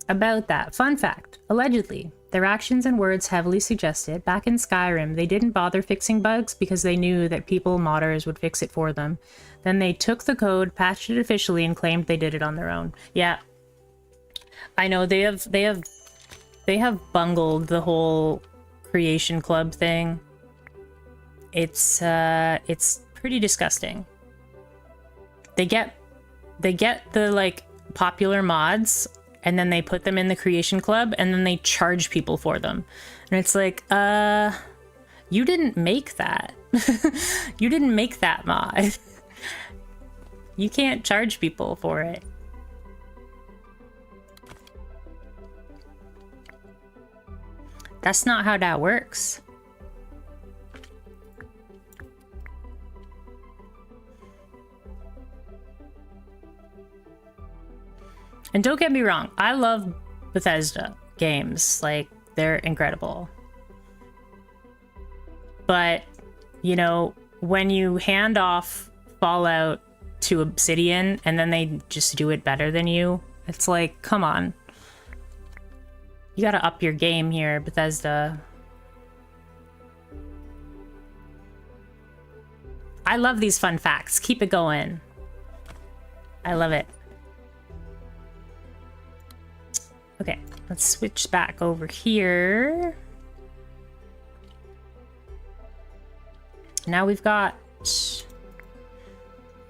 About that, fun fact. Allegedly, their actions and words heavily suggested back in Skyrim they didn't bother fixing bugs because they knew that people modders would fix it for them. Then they took the code, patched it officially, and claimed they did it on their own. Yeah. I know they have bungled the whole creation club thing. It's pretty disgusting. They get the like popular mods and then they put them in the creation club and then they charge people for them. And it's like, you didn't make that. You didn't make that mod. You can't charge people for it. That's not how that works. And don't get me wrong, I love Bethesda games. Like, they're incredible. But, you know, when you hand off Fallout to Obsidian and then they just do it better than you, it's like, come on. You gotta up your game here, Bethesda. I love these fun facts. Keep it going. I love it. Okay, let's switch back over here. Now we've got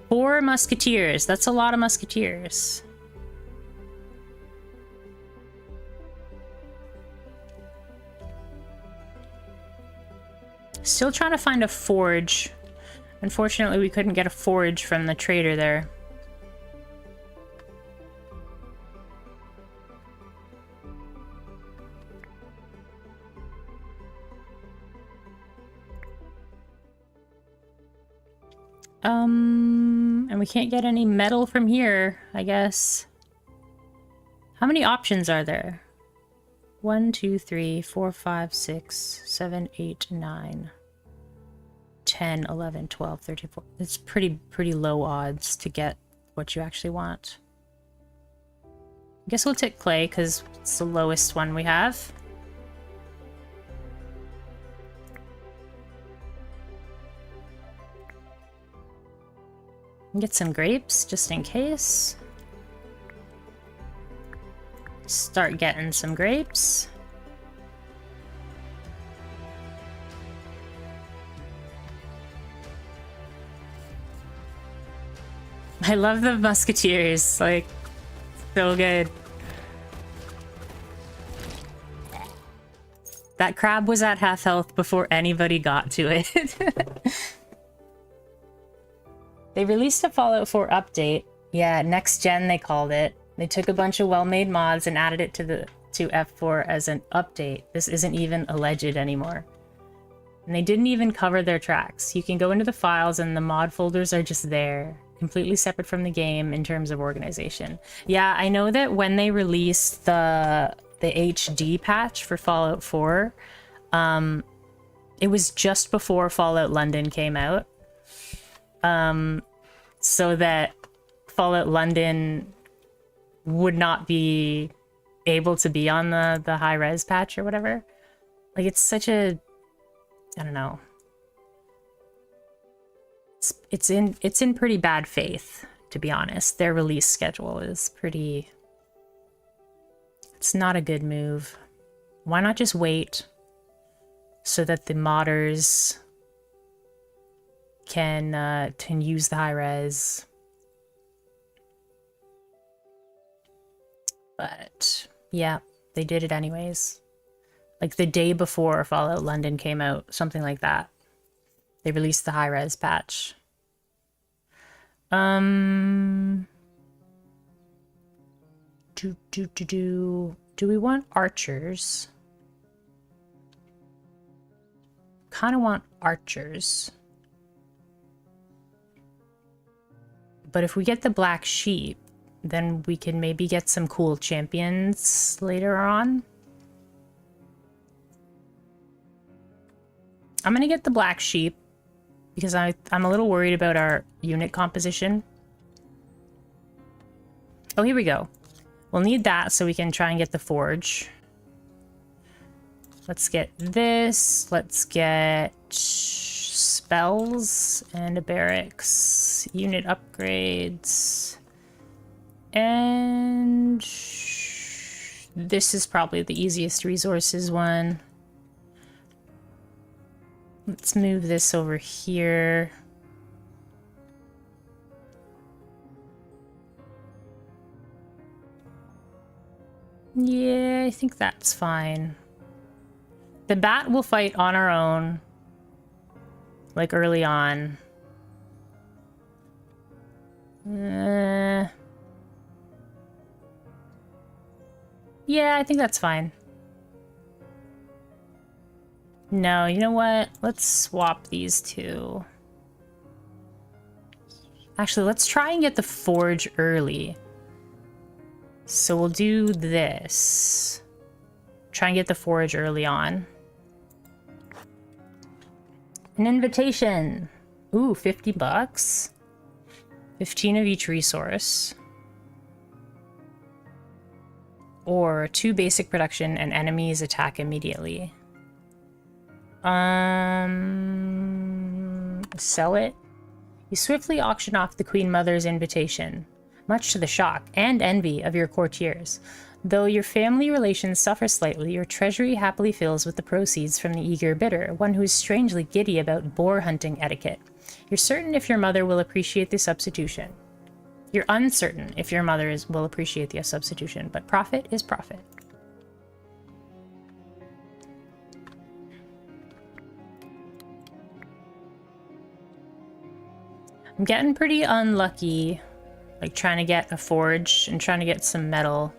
4 musketeers. That's a lot of musketeers. Still trying to find a forge. Unfortunately, we couldn't get a forge from the trader there. And we can't get any metal from here, I guess. How many options are there? 1, 2, 3, 4, 5, 6, 7, 8, 9. 10, 11, 12, 13, 14. It's pretty low odds to get what you actually want. I guess we'll take clay because it's the lowest one we have. Get some grapes just in case. Start getting some grapes. I love the musketeers, like, so good. That crab was at half health before anybody got to it. They released a Fallout 4 update. Yeah, next gen they called it. They took a bunch of well-made mods and added it to F4 as an update. This isn't even alleged anymore. And they didn't even cover their tracks. You can go into the files and the mod folders are just there, completely separate from the game in terms of organization. Yeah, I know that when they released the HD patch for Fallout 4, it was just before Fallout London came out. So that Fallout London would not be able to be on the high-res patch or whatever. Like, it's such a... I don't know. It's in pretty bad faith, to be honest. Their release schedule is pretty... It's not a good move. Why not just wait so that the modders can use the high res? But yeah, they did it anyways. Like the day before Fallout London came out, something like that. They released the high res patch. Do we want archers? Kind of want archers. But if we get the black sheep, then we can maybe get some cool champions later on. I'm gonna get the black sheep because I'm a little worried about our unit composition. Oh, here we go. We'll need that so we can try and get the forge. Let's get this. Let's get spells and a barracks. Unit upgrades. And this is probably the easiest resources one. Let's move this over here. Yeah, I think that's fine. The bat will fight on our own, like early on. Yeah, I think that's fine. No, you know what? Let's swap these two. Actually, let's try and get the forge early. So we'll do this. Try and get the forge early on. An invitation. Ooh, 50 bucks. 15 of each resource. Or 2 basic production and enemies attack immediately. Sell it. You swiftly auction off the Queen Mother's invitation, much to the shock and envy of your courtiers. Though your family relations suffer slightly, your treasury happily fills with the proceeds from the eager bidder, one who is strangely giddy about boar hunting etiquette. You're certain if your mother will appreciate the substitution. You're uncertain if your mother will appreciate the substitution, but profit is profit. I'm getting pretty unlucky, like trying to get a forge and trying to get some metal.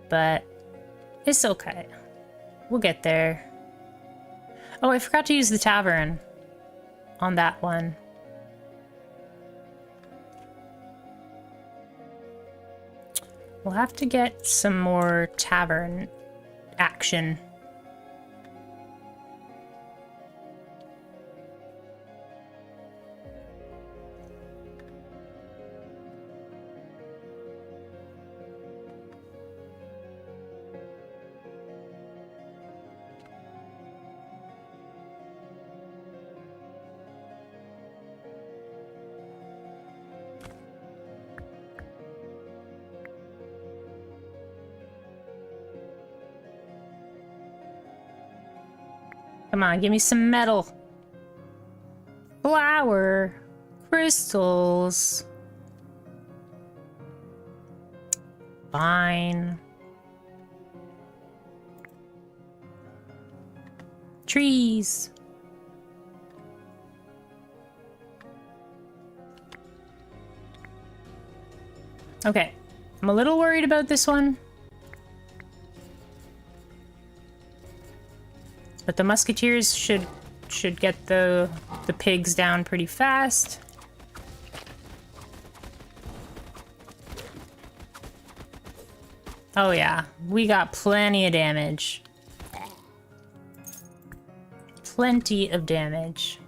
But it's okay. We'll get there. Oh, I forgot to use the tavern on that one. We'll have to get some more tavern action. Come on, give me some metal. Flour. Crystals. Fine. Trees. Okay. I'm a little worried about this one. But the musketeers should get the pigs down pretty fast. Oh yeah, we got plenty of damage. Plenty of damage.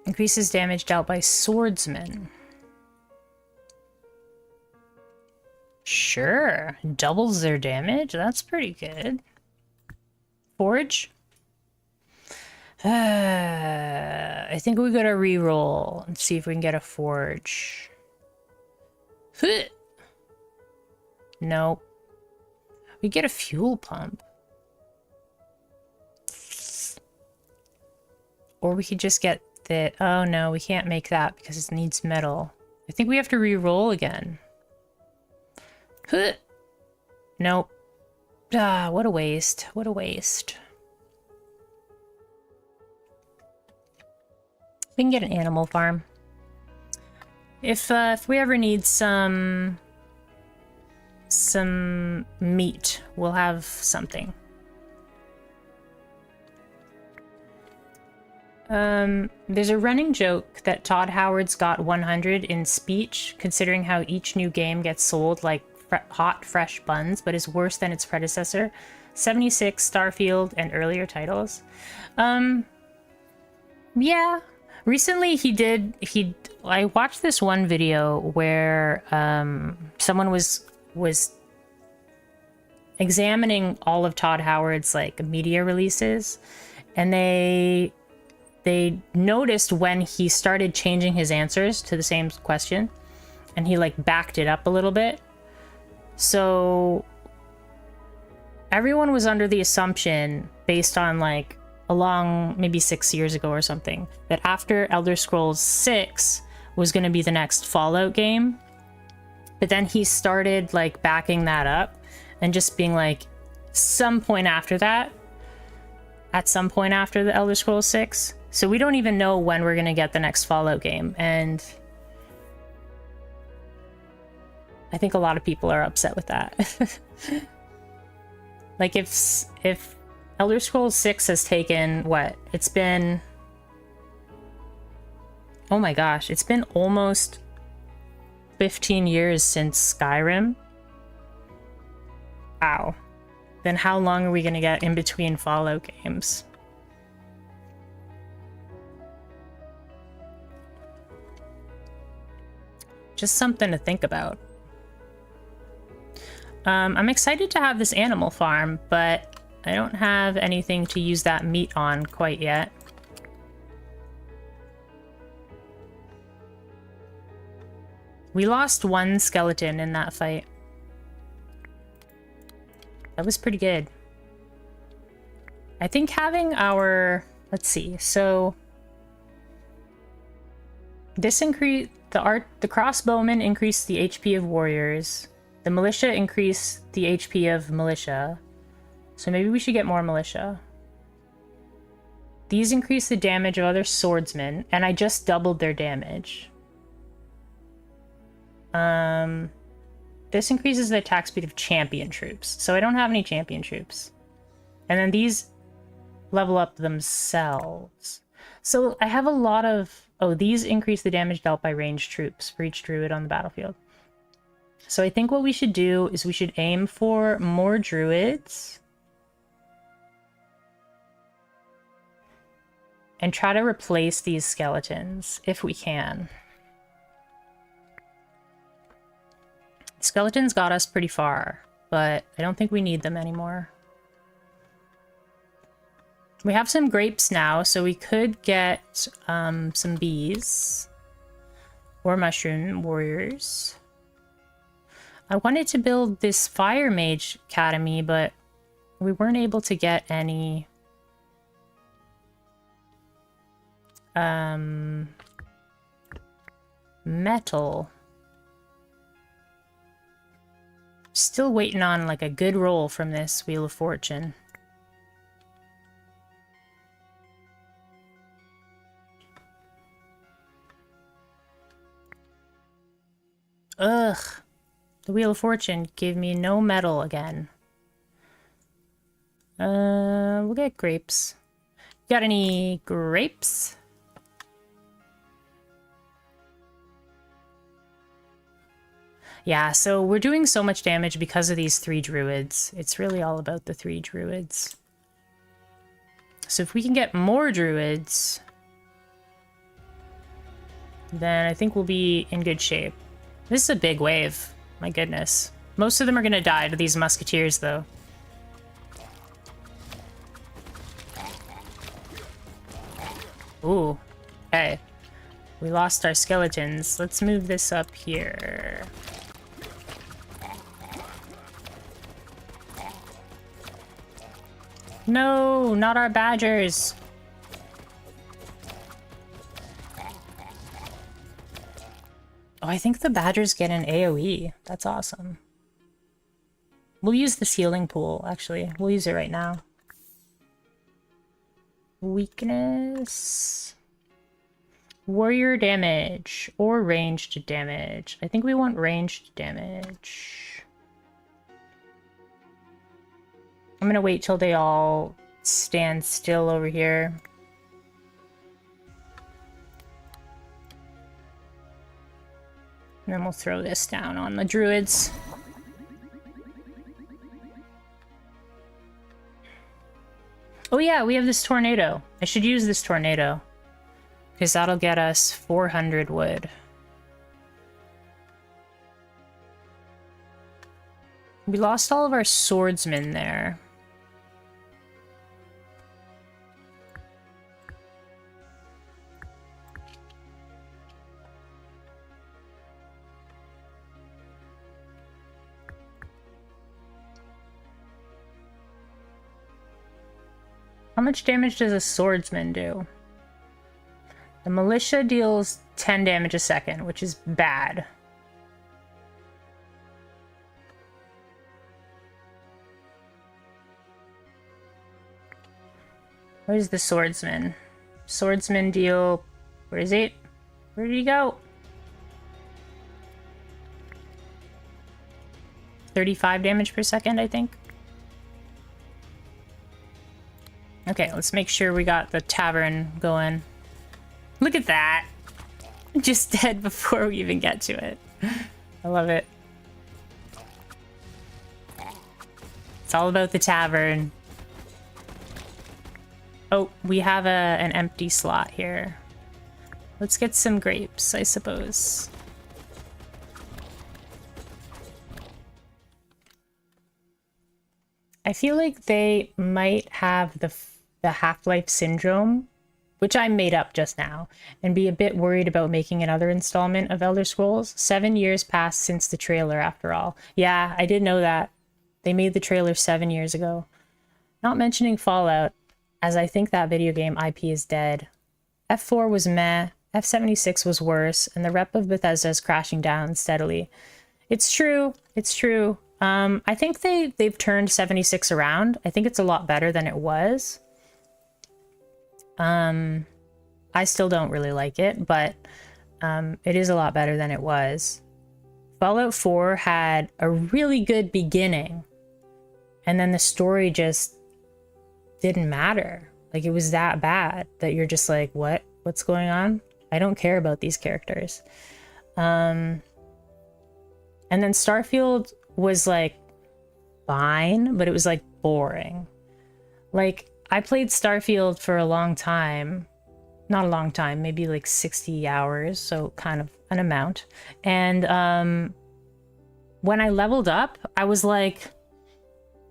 Increases damage dealt by swordsmen. Sure, doubles their damage. That's pretty good. Forge? I think we gotta re-roll and see if we can get a forge. Nope. We get a fuel pump. Or we could just get the... Oh no, we can't make that because it needs metal. I think we have to re-roll again. Nope. Ah, what a waste. What a waste. We can get an animal farm. If we ever need some meat, we'll have something. There's a running joke that Todd Howard's got 100 in speech, considering how each new game gets sold like hot, fresh buns, but is worse than its predecessor, 76, Starfield, and earlier titles. Yeah. Recently I watched this one video where someone was examining all of Todd Howard's like media releases, and they noticed when he started changing his answers to the same question, and he like backed it up a little bit. So everyone was under the assumption, based on like along maybe 6 years ago or something, that after Elder Scrolls 6 was going to be the next Fallout game. But then he started like backing that up and just being like, some point after that, at some point after the Elder Scrolls 6. So we don't even know when we're going to get the next Fallout game. And I think a lot of people are upset with that. Like if Elder Scrolls 6 has taken, what? It's been... Oh my gosh, it's been almost 15 years since Skyrim. Wow. Then how long are we going to get in between Fallout games? Just something to think about. I'm excited to have this animal farm, but I don't have anything to use that meat on quite yet. We lost one skeleton in that fight. That was pretty good. I think having our... Let's see. So... This increased... The crossbowmen increased the HP of warriors. The militia increased the HP of militia. So maybe we should get more militia. These increase the damage of other swordsmen, and I just doubled their damage. This increases the attack speed of champion troops. So I don't have any champion troops. And then these level up themselves. So I have a lot of... Oh, these increase the damage dealt by ranged troops for each druid on the battlefield. So I think what we should do is we should aim for more druids. And try to replace these skeletons, if we can. Skeletons got us pretty far, but I don't think we need them anymore. We have some grapes now, so we could get some bees. Or mushroom warriors. I wanted to build this Fire Mage Academy, but We weren't able to get any metal. Still waiting on like a good roll from this Wheel of Fortune. Ugh. The Wheel of Fortune gave me no metal again. We'll get grapes. Got any grapes? Yeah, so we're doing so much damage because of these 3 druids. It's really all about the 3 druids. So if we can get more druids, then I think we'll be in good shape. This is a big wave. My goodness. Most of them are going to die to these musketeers, though. Ooh. Okay. We lost our skeletons. Let's move this up here. No, not our badgers. Oh, I think the badgers get an AoE. That's awesome. We'll use this healing pool, actually. We'll use it right now. Weakness. Warrior damage or ranged damage. I think we want ranged damage. I'm gonna wait till they all stand still over here. And then we'll throw this down on the druids. Oh yeah, we have this tornado. I should use this tornado, because that'll get us 400 wood. We lost all of our swordsmen there. How much damage does a swordsman do? The militia deals 10 damage a second, which is bad. Where's the swordsman? Swordsman deal... Where is he? Where did he go? 35 damage per second, I think. Okay, let's make sure we got the tavern going. Look at that! Just dead before we even get to it. I love it. It's all about the tavern. Oh, we have an empty slot here. Let's get some grapes, I suppose. I feel like they might have the Half-Life syndrome, which I made up just now, and be a bit worried about making another installment of Elder Scrolls. 7 years passed since the trailer, after all. Yeah, I did know that. They made the trailer 7 years ago. Not mentioning Fallout, as I think that video game IP is dead. F4 was meh, F76 was worse, and the rep of Bethesda is crashing down steadily. It's true, it's true. I think they've turned 76 around. I think it's a lot better than it was. I still don't really like it, but it is a lot better than it was. Fallout 4 had a really good beginning, and then the story just didn't matter. Like, it was that bad that you're just like, what's going on? I don't care about these characters. And then Starfield was like fine, but it was like boring. Like, I played Starfield for a long time. Not a long time, maybe like 60 hours, so kind of an amount. And when I leveled up, I was like,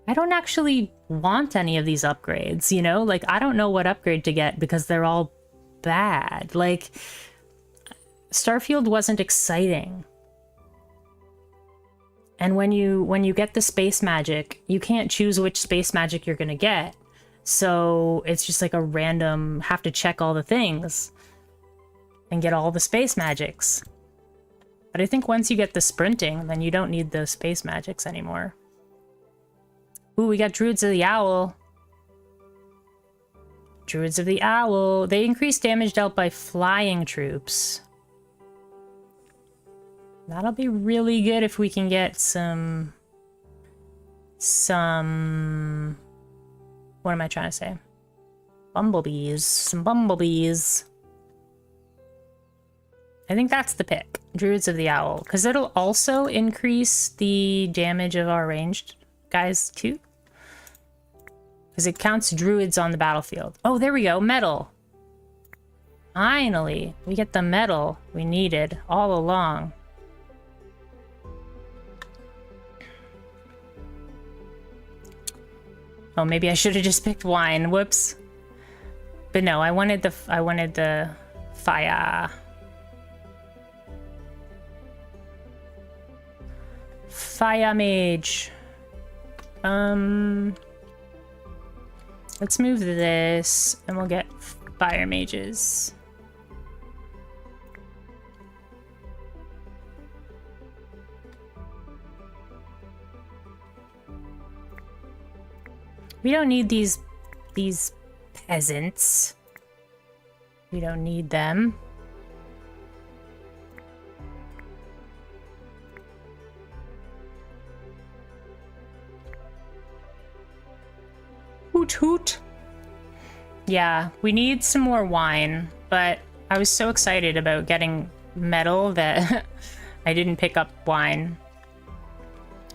I don't actually want any of these upgrades, you know? Like, I don't know what upgrade to get because they're all bad. Like, Starfield wasn't exciting. And when you get the space magic, you can't choose which space magic you're gonna get. So it's just like a random, have to check all the things and get all the space magics. But I think once you get the sprinting, then you don't need the space magics anymore. Ooh, we got Druids of the Owl. Druids of the Owl. They increase damage dealt by flying troops. That'll be really good if we can get some... What am I trying to say? Bumblebees. Some bumblebees. I think that's the pick. Druids of the Owl. Because it'll also increase the damage of our ranged guys too. Because it counts druids on the battlefield. Oh, there we go. Metal. Finally. We get the metal we needed all along. Oh, maybe I should have just picked wine. Whoops. But no, I wanted the fire. Fire mage. Let's move this and we'll get fire mages. We don't need these peasants. We don't need them. Hoot hoot. Yeah, we need some more wine, but I was so excited about getting metal that I didn't pick up wine.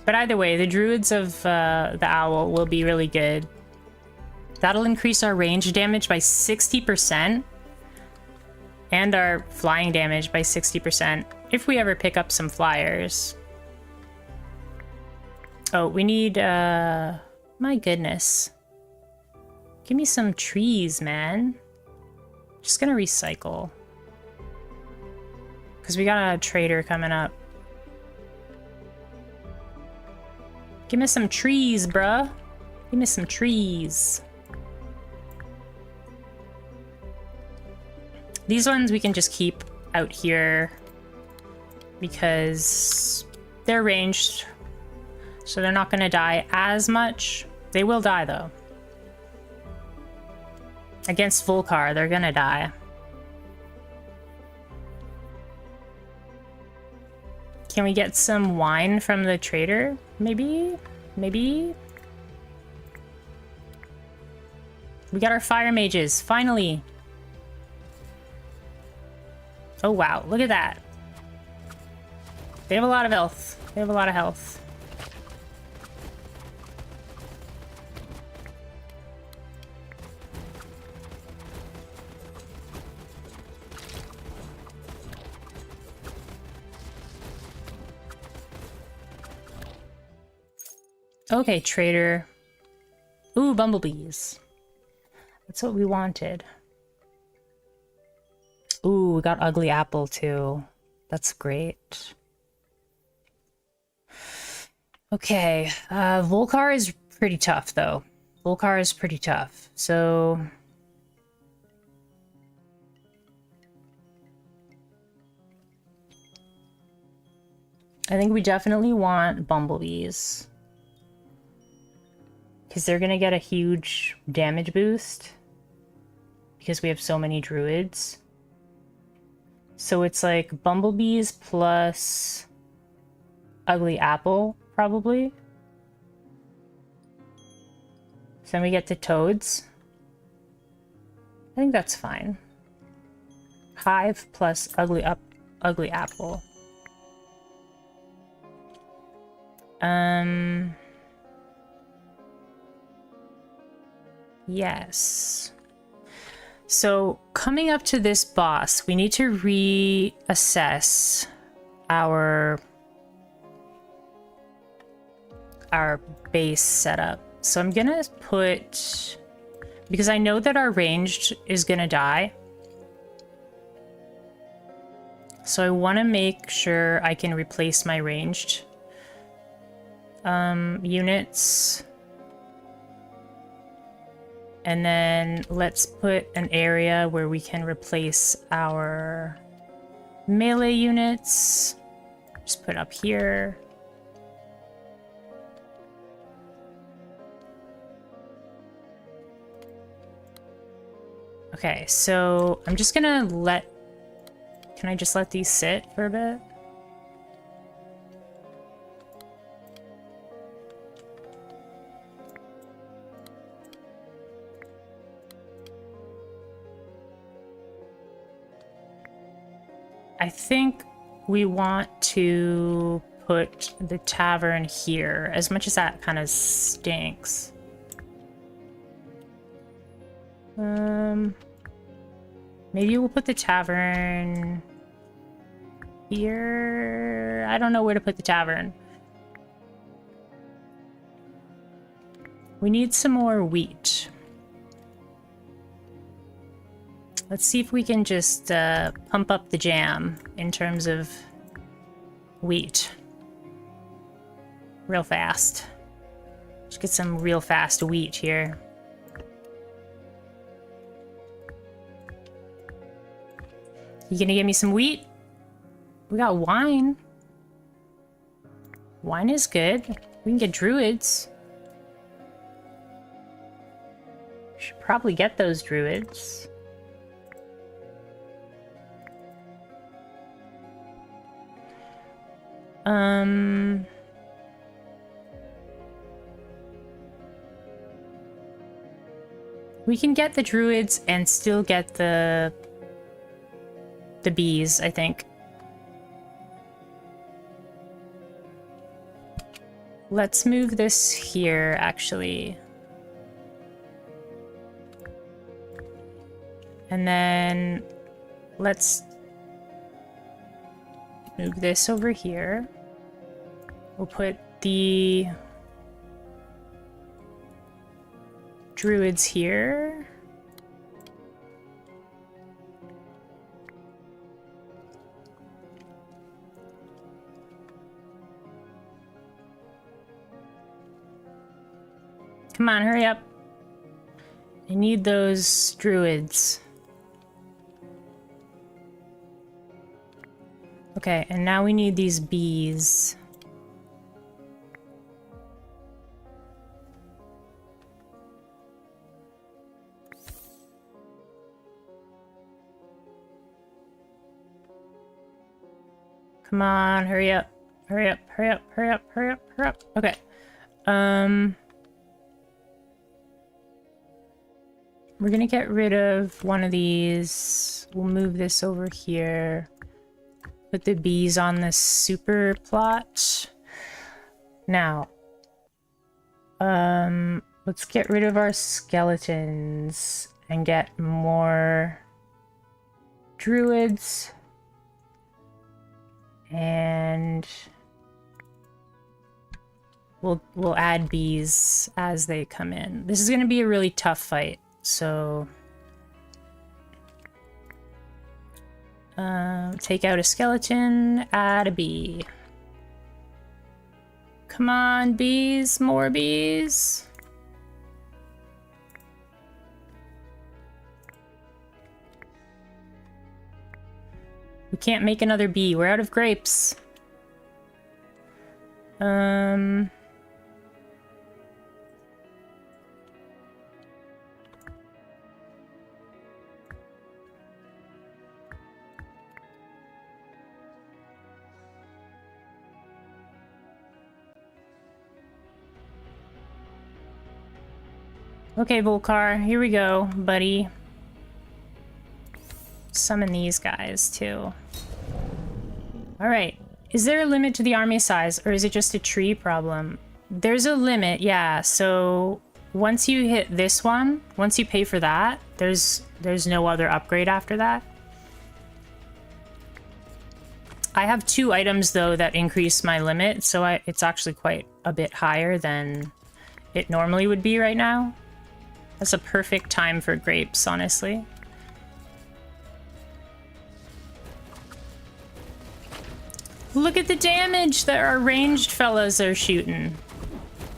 But either way, the Druids of the Owl will be really good. That'll increase our range damage by 60% and our flying damage by 60% if we ever pick up some flyers. Oh, we need, my goodness. Give me some trees, man. Just gonna recycle. Because we got a trader coming up. Give me some trees, bruh. Give me some trees. These ones we can just keep out here because they're ranged, so they're not gonna die as much. They will die though. Against Volcar, they're gonna die. Can we get some wine from the trader? Maybe? Maybe? We got our fire mages, finally! Oh wow, look at that. They have a lot of health. They have a lot of health. Okay, trader. Ooh, bumblebees. That's what we wanted. Ooh, we got ugly apple too. That's great. Okay, Volcar is pretty tough though. Volcar is pretty tough, so... I think we definitely want bumblebees. Because they're gonna get a huge damage boost. Because we have so many druids. So it's like bumblebees plus ugly apple, probably. So then we get to toads. I think that's fine. Hive plus ugly apple. Yes. So coming up to this boss, we need to reassess our base setup. So I'm gonna put, because I know that our ranged is gonna die. So I want to make sure I can replace my ranged units. And then let's put an area where we can replace our melee units. Just put up here. Okay, so I'm just gonna can I just let these sit for a bit? I think we want to put the tavern here, as much as that kind of stinks. Maybe we'll put the tavern here. I don't know where to put the tavern. We need some more wheat. Let's see if we can just pump up the jam in terms of wheat. Real fast. Let's get some real fast wheat here. You gonna give me some wheat? We got wine. Wine is good. We can get druids. Should probably get those druids. We can get the druids and still get the bees, I think. Let's move this here, actually. And then let's move this over here. We'll put the druids here. Come on, hurry up. I need those druids. Okay, and now we need these bees. Come on, hurry up. Hurry up, hurry up, hurry up, hurry up, hurry up. Okay. We're gonna get rid of one of these. We'll move this over here. Put the bees on the super plot. Now, let's get rid of our skeletons and get more druids. And we'll add bees as they come in. This is gonna be a really tough fight, so take out a skeleton, add a bee. Come on, bees, more bees. We can't make another bee. We're out of grapes. Okay, Volkar, here we go, buddy. Summon these guys, too. Alright. Is there a limit to the army size, or is it just a tree problem? There's a limit, yeah. So once you hit this one, once you pay for that, there's no other upgrade after that. I have 2 items, though, that increase my limit, so it's actually quite a bit higher than it normally would be right now. That's a perfect time for grapes, honestly. Look at the damage that our ranged fellas are shooting.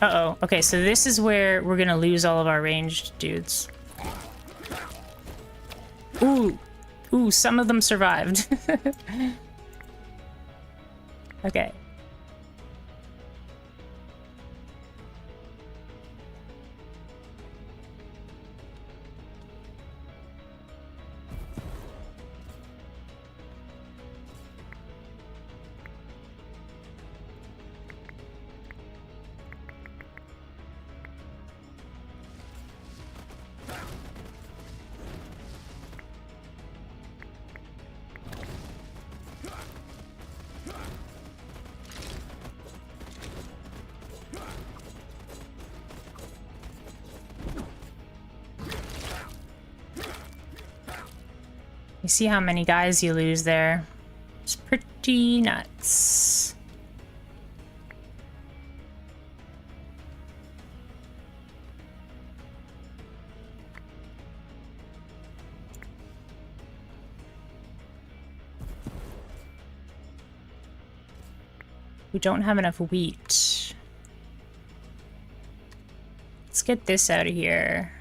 Uh-oh. Okay, so this is where we're gonna lose all of our ranged dudes. Ooh. Ooh, some of them survived. Okay. You see how many guys you lose there. It's pretty nuts. We don't have enough wheat. Let's get this out of here.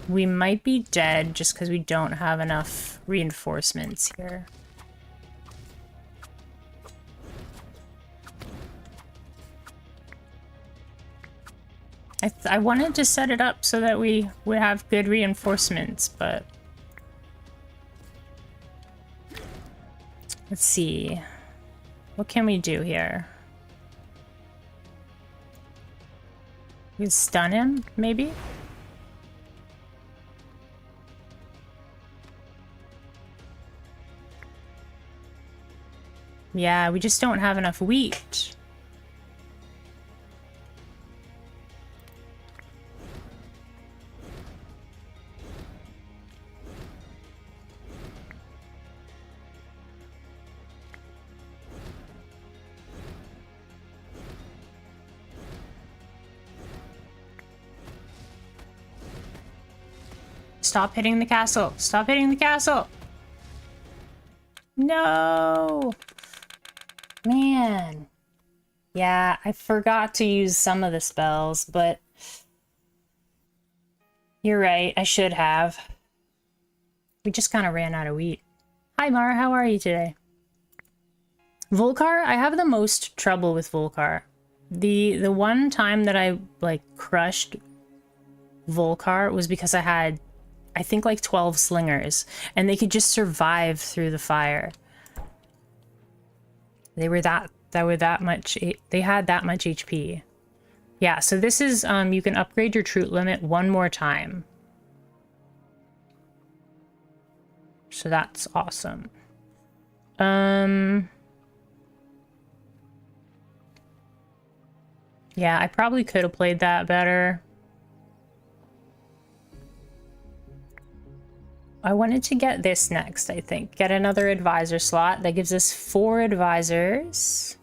We might be dead just because we don't have enough reinforcements here. I wanted to set it up so that we would have good reinforcements, but... Let's see. What can we do here? We can stun him, maybe? Yeah, we just don't have enough wheat. Stop hitting the castle. Stop hitting the castle. No. Man. Yeah, I forgot to use some of the spells, but you're right, I should have. We just kind of ran out of wheat. Hi, Mara, how are you today? Volcar? I have the most trouble with Volcar. The one time that I, like, crushed Volcar was because I had, I think, like 12 slingers, and they could just survive through the fire. They were that much, they had that much HP. Yeah, so this is, you can upgrade your troop limit one more time. So that's awesome. Yeah, I probably could have played that better. I wanted to get this next, I think. Get another advisor slot. That gives us 4 advisors.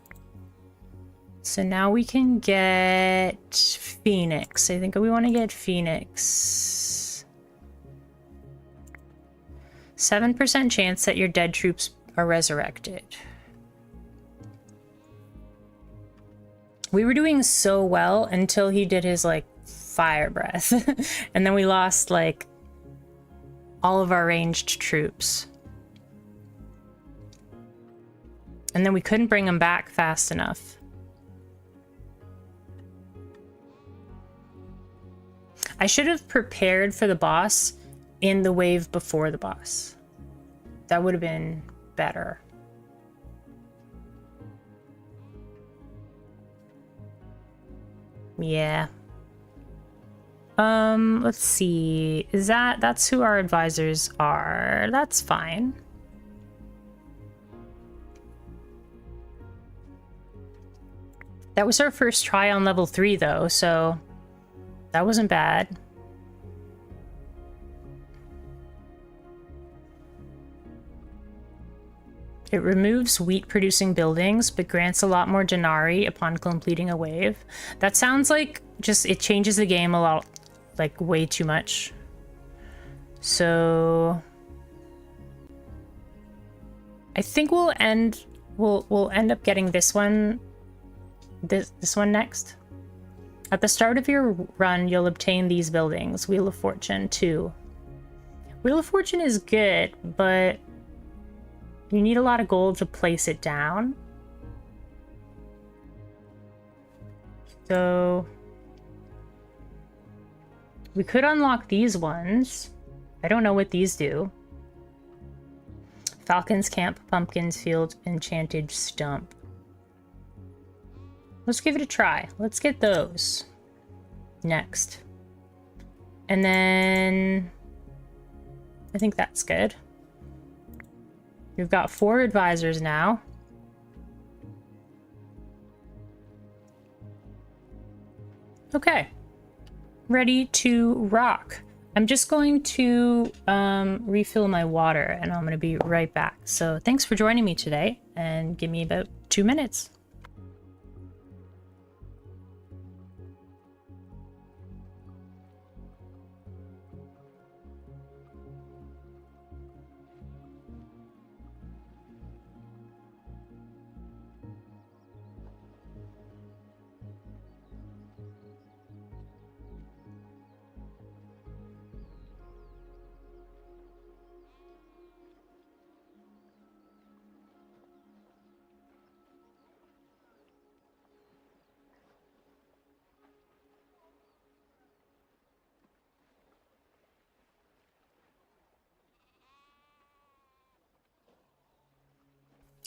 So now we can get Phoenix. I think we want to get Phoenix. 7% chance that your dead troops are resurrected. We were doing so well until he did his, like, fire breath. And then we lost, like, all of our ranged troops. And then we couldn't bring them back fast enough. I should have prepared for the boss in the wave before the boss. That would have been better. Yeah. Let's see. That's who our advisors are. That's fine. That was our first try on level 3 though, so that wasn't bad. It removes wheat-producing buildings, but grants a lot more denarii upon completing a wave. That sounds like just, it changes the game a lot, like way too much. So I think we'll end up getting this one next. At the start of your run, you'll obtain these buildings. Wheel of Fortune 2. Wheel of Fortune is good, but you need a lot of gold to place it down. So we could unlock these ones. I don't know what these do. Falcon's Camp, Pumpkin's Field, Enchanted Stump. Let's give it a try. Let's get those next. And then I think that's good. We've got 4 advisors now. Okay. Ready to rock. I'm just going to refill my water and I'm going to be right back. So thanks for joining me today and give me about 2 minutes.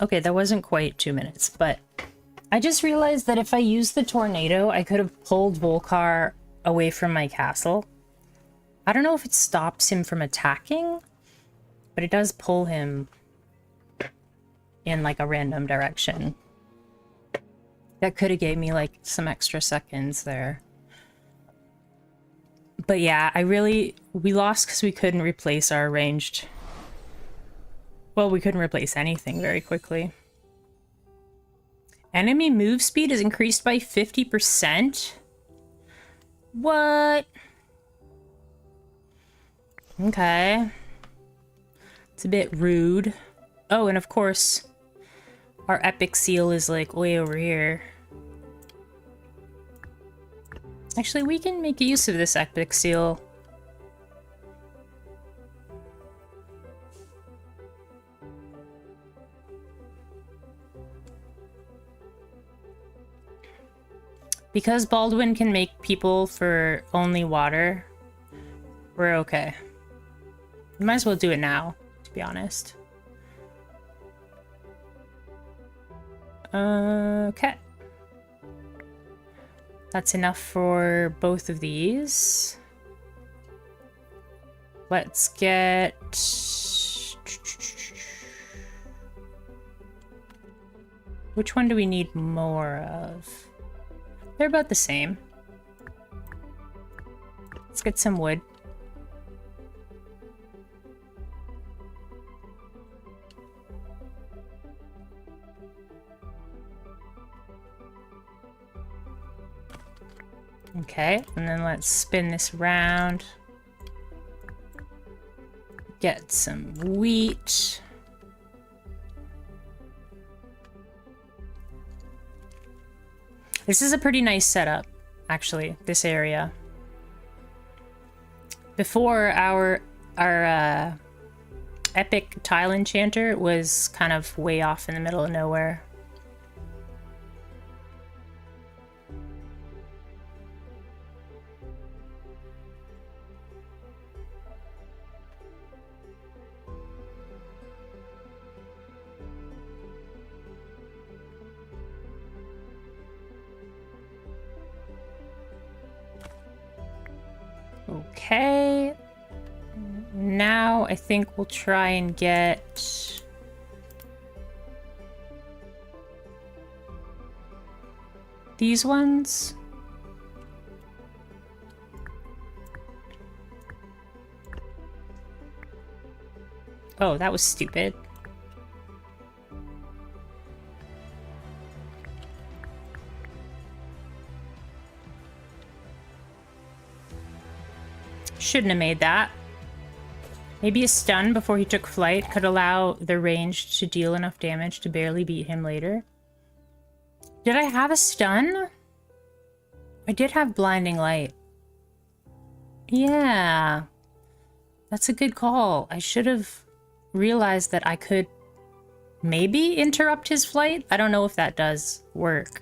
Okay, that wasn't quite 2 minutes, but I just realized that if I used the tornado, I could have pulled Volkar away from my castle. I don't know if it stops him from attacking, but it does pull him in like a random direction. That could have gave me like some extra seconds there. But yeah, we lost because we couldn't replace our ranged. Well, we couldn't replace anything very quickly. Enemy move speed is increased by 50%? What? Okay. It's a bit rude. Oh, and of course, our epic seal is like way over here. Actually, we can make use of this epic seal. Because Baldwin can make people for only water, we're okay. We might as well do it now, to be honest. Okay. That's enough for both of these. Let's get... Which one do we need more of? They're about the same. Let's get some wood. Okay, and then let's spin this around. Get some wheat. This is a pretty nice setup, actually, this area. Before, our epic tile enchanter was kind of way off in the middle of nowhere. Okay, now I think we'll try and get these ones. Oh, that was stupid. Shouldn't have made that. Maybe a stun before he took flight could allow the ranged to deal enough damage to barely beat him later. Did I have a stun? I did have blinding light. Yeah. That's a good call. I should have realized that I could maybe interrupt his flight. I don't know if that does work.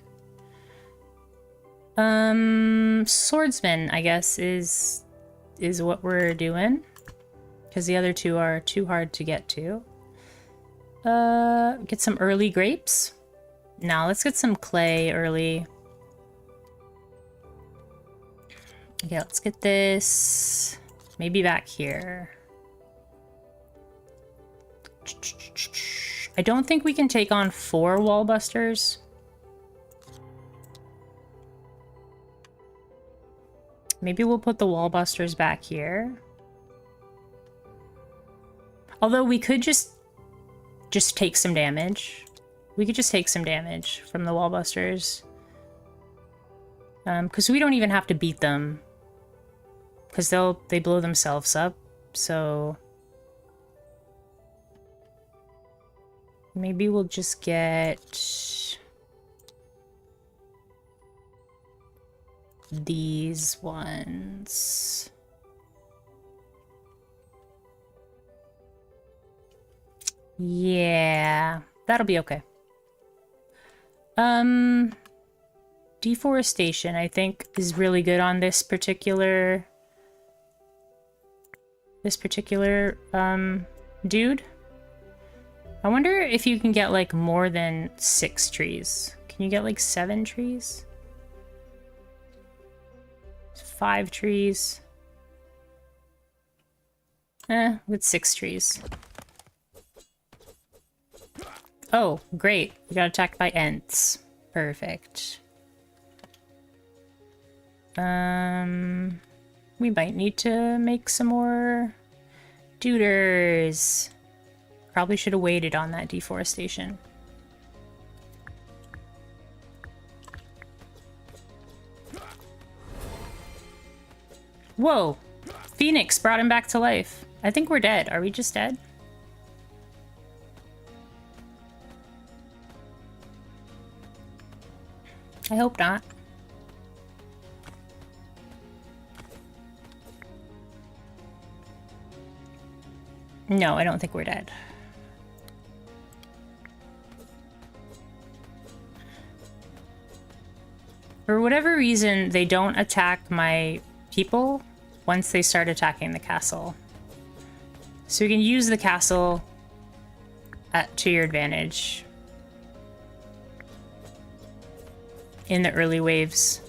Swordsman, I guess, is what we're doing. Because the other two are too hard to get to. Get some early grapes. Now let's get some clay early. Okay, let's get this maybe back here. I don't think we can take on 4 wallbusters. Maybe we'll put the wallbusters back here. Although we could just take some damage. We could just take some damage from the wallbusters. Because we don't even have to beat them. Because they blow themselves up, so... Maybe we'll just get... these ones. Yeah, that'll be okay. Deforestation, I think, is really good on this particular... dude. I wonder if you can get, like, more than 6 trees. Can you get, like, 7 trees? 5 trees. With 6 trees. Oh, great. We got attacked by Ents. Perfect. We might need to make some more duders. Probably should have waited on that deforestation. Whoa! Phoenix brought him back to life. I think we're dead. Are we just dead? I hope not. No, I don't think we're dead. For whatever reason, they don't attack my people once they start attacking the castle. So you can use the castle to your advantage in the early waves.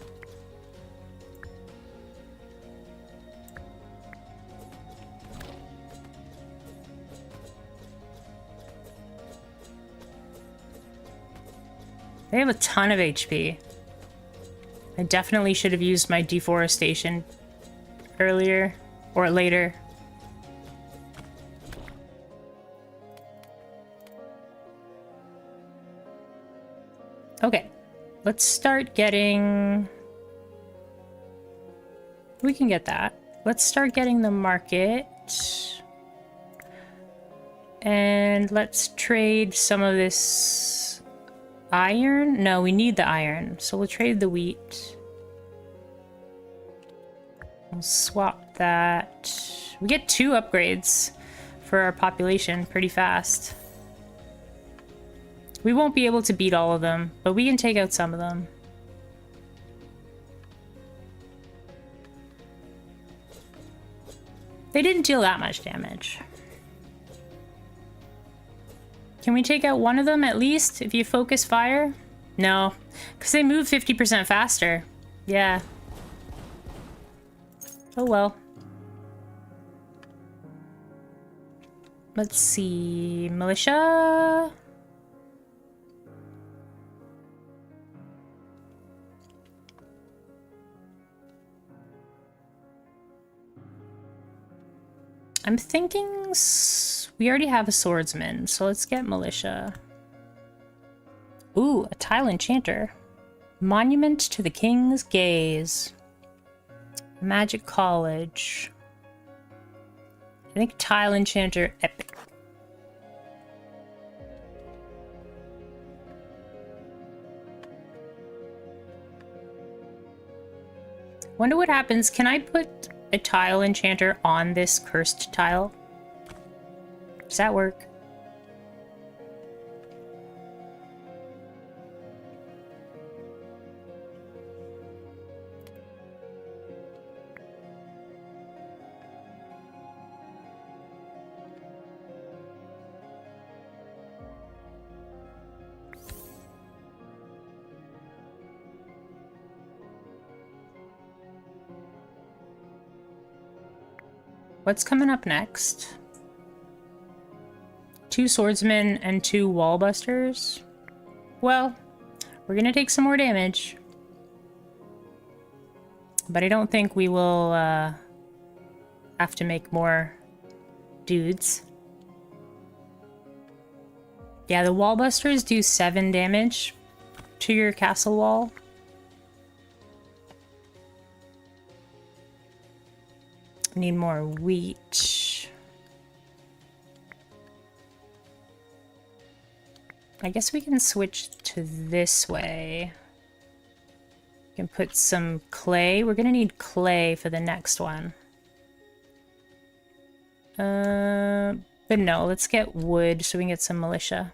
They have a ton of HP. I definitely should have used my deforestation earlier or later. Okay, let's start getting... We can get that. Let's start getting the market. And let's trade some of this... iron? No, we need the iron. So we'll trade the wheat. We'll swap that. We get 2 upgrades for our population pretty fast. We won't be able to beat all of them, but we can take out some of them. They didn't deal that much damage. Can we take out one of them at least if you focus fire? No, because they move 50% faster. Yeah. Oh well. Let's see. Militia. I'm thinking we already have a swordsman, so let's get militia. Ooh, a tile enchanter. Monument to the King's Gaze. Magic College. I think Tile Enchanter Epic. Wonder what happens. Can I put a Tile Enchanter on this cursed tile? Does that work? What's coming up next? 2 swordsmen and 2 wallbusters? Well, we're gonna take some more damage. But I don't think we will have to make more dudes. Yeah, the wallbusters do 7 damage to your castle wall. Need more wheat. I guess we can switch to this way. We can put some clay. We're gonna need clay for the next one. But no, let's get wood so we can get some militia.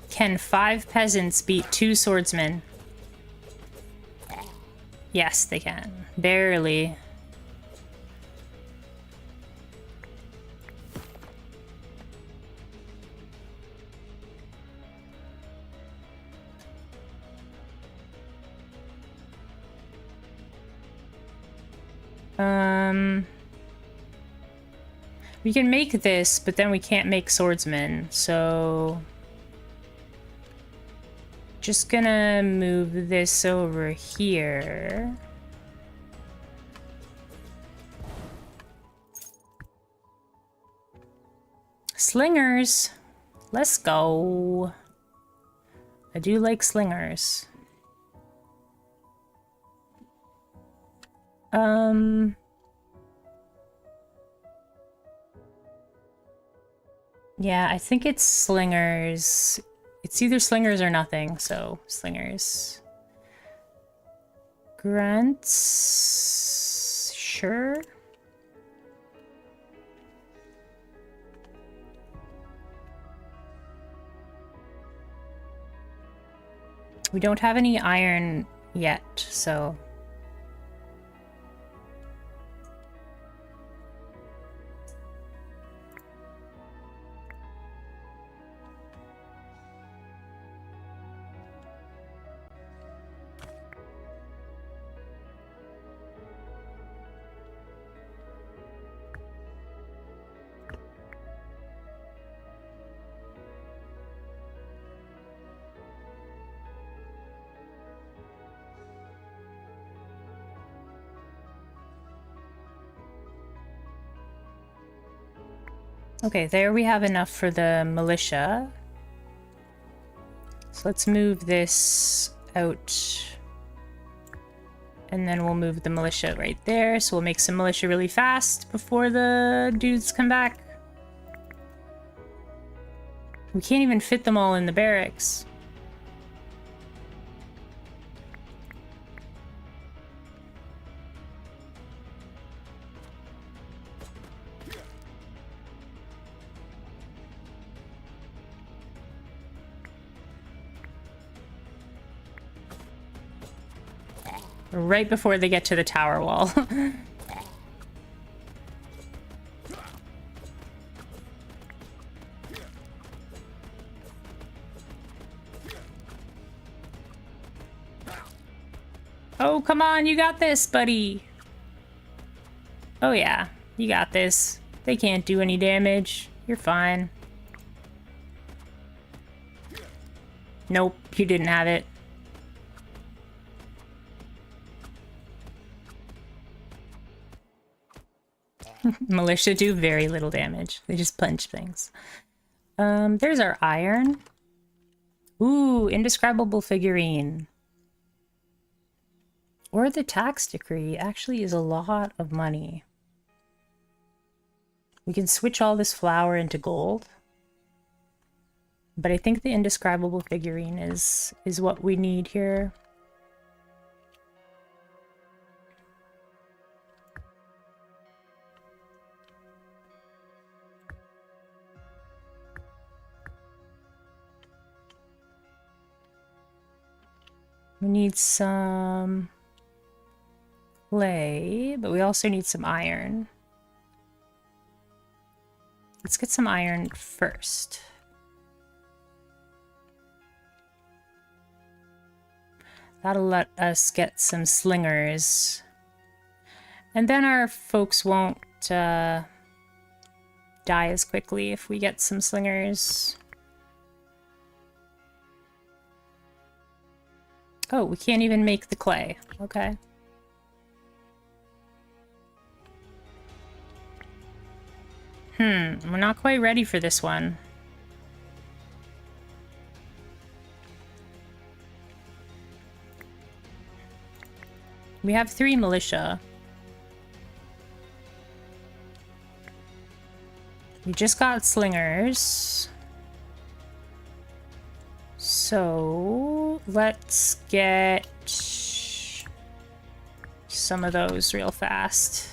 Can 5 peasants beat 2 swordsmen? Yes, they can. Barely. We can make this, but then we can't make swordsmen, so... Just gonna move this over here. Slingers! Let's go! I do like slingers. Yeah, I think it's slingers. It's either slingers or nothing, so slingers. Grants... Sure. We don't have any iron yet, so... Okay, there we have enough for the militia. So let's move this out. And then we'll move the militia right there. So we'll make some militia really fast before the dudes come back. We can't even fit them all in the barracks. Right before they get to the tower wall. Oh, come on, you got this, buddy. Oh yeah, you got this. They can't do any damage. You're fine. Nope, you didn't have it. Militia do very little damage. They just punch things. There's our iron. Ooh, indescribable figurine. Or the tax decree actually is a lot of money. We can switch all this flour into gold. But I think the indescribable figurine is what we need here. We need some clay, but we also need some iron. Let's get some iron first. That'll let us get some slingers. And then our folks won't die as quickly if we get some slingers. Oh, we can't even make the clay. Okay. We're not quite ready for this one. We have 3 militia. We just got slingers. So let's get some of those real fast.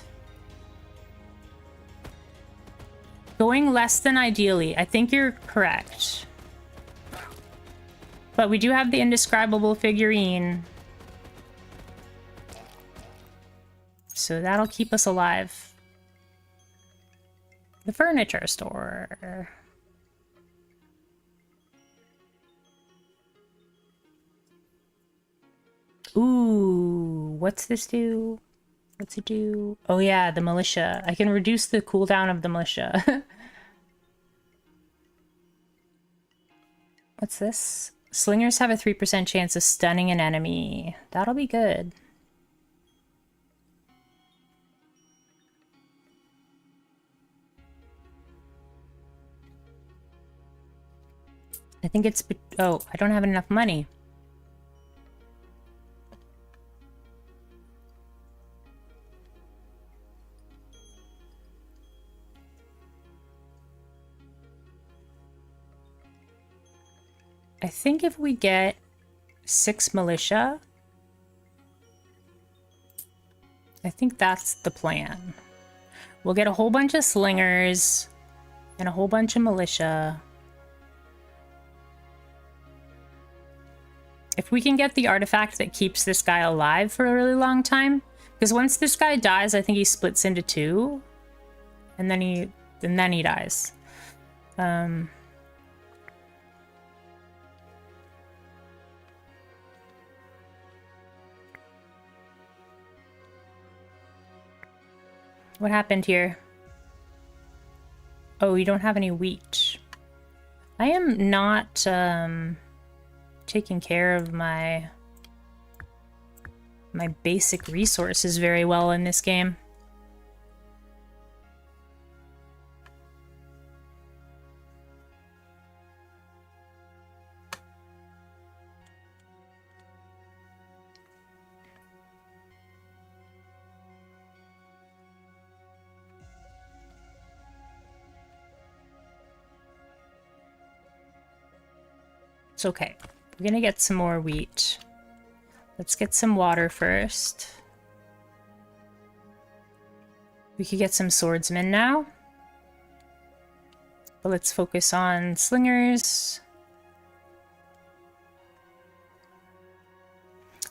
Going less than ideally. I think you're correct. But we do have the indescribable figurine. So that'll keep us alive. The furniture store. Ooh, what's this do? What's it do? Oh yeah, the militia. I can reduce the cooldown of the militia. What's this? Slingers have a 3% chance of stunning an enemy. That'll be good. I think it's... Oh, I don't have enough money. I think if we get 6 militia, I think that's the plan. We'll get a whole bunch of slingers and a whole bunch of militia. If we can get the artifact that keeps this guy alive for a really long time, because once this guy dies, I think he splits into 2, and then he dies. What happened here? Oh, you don't have any wheat. I am not taking care of my basic resources very well in this game. It's okay. We're gonna get some more wheat. Let's get some water first. We could get some swordsmen now. But let's focus on slingers.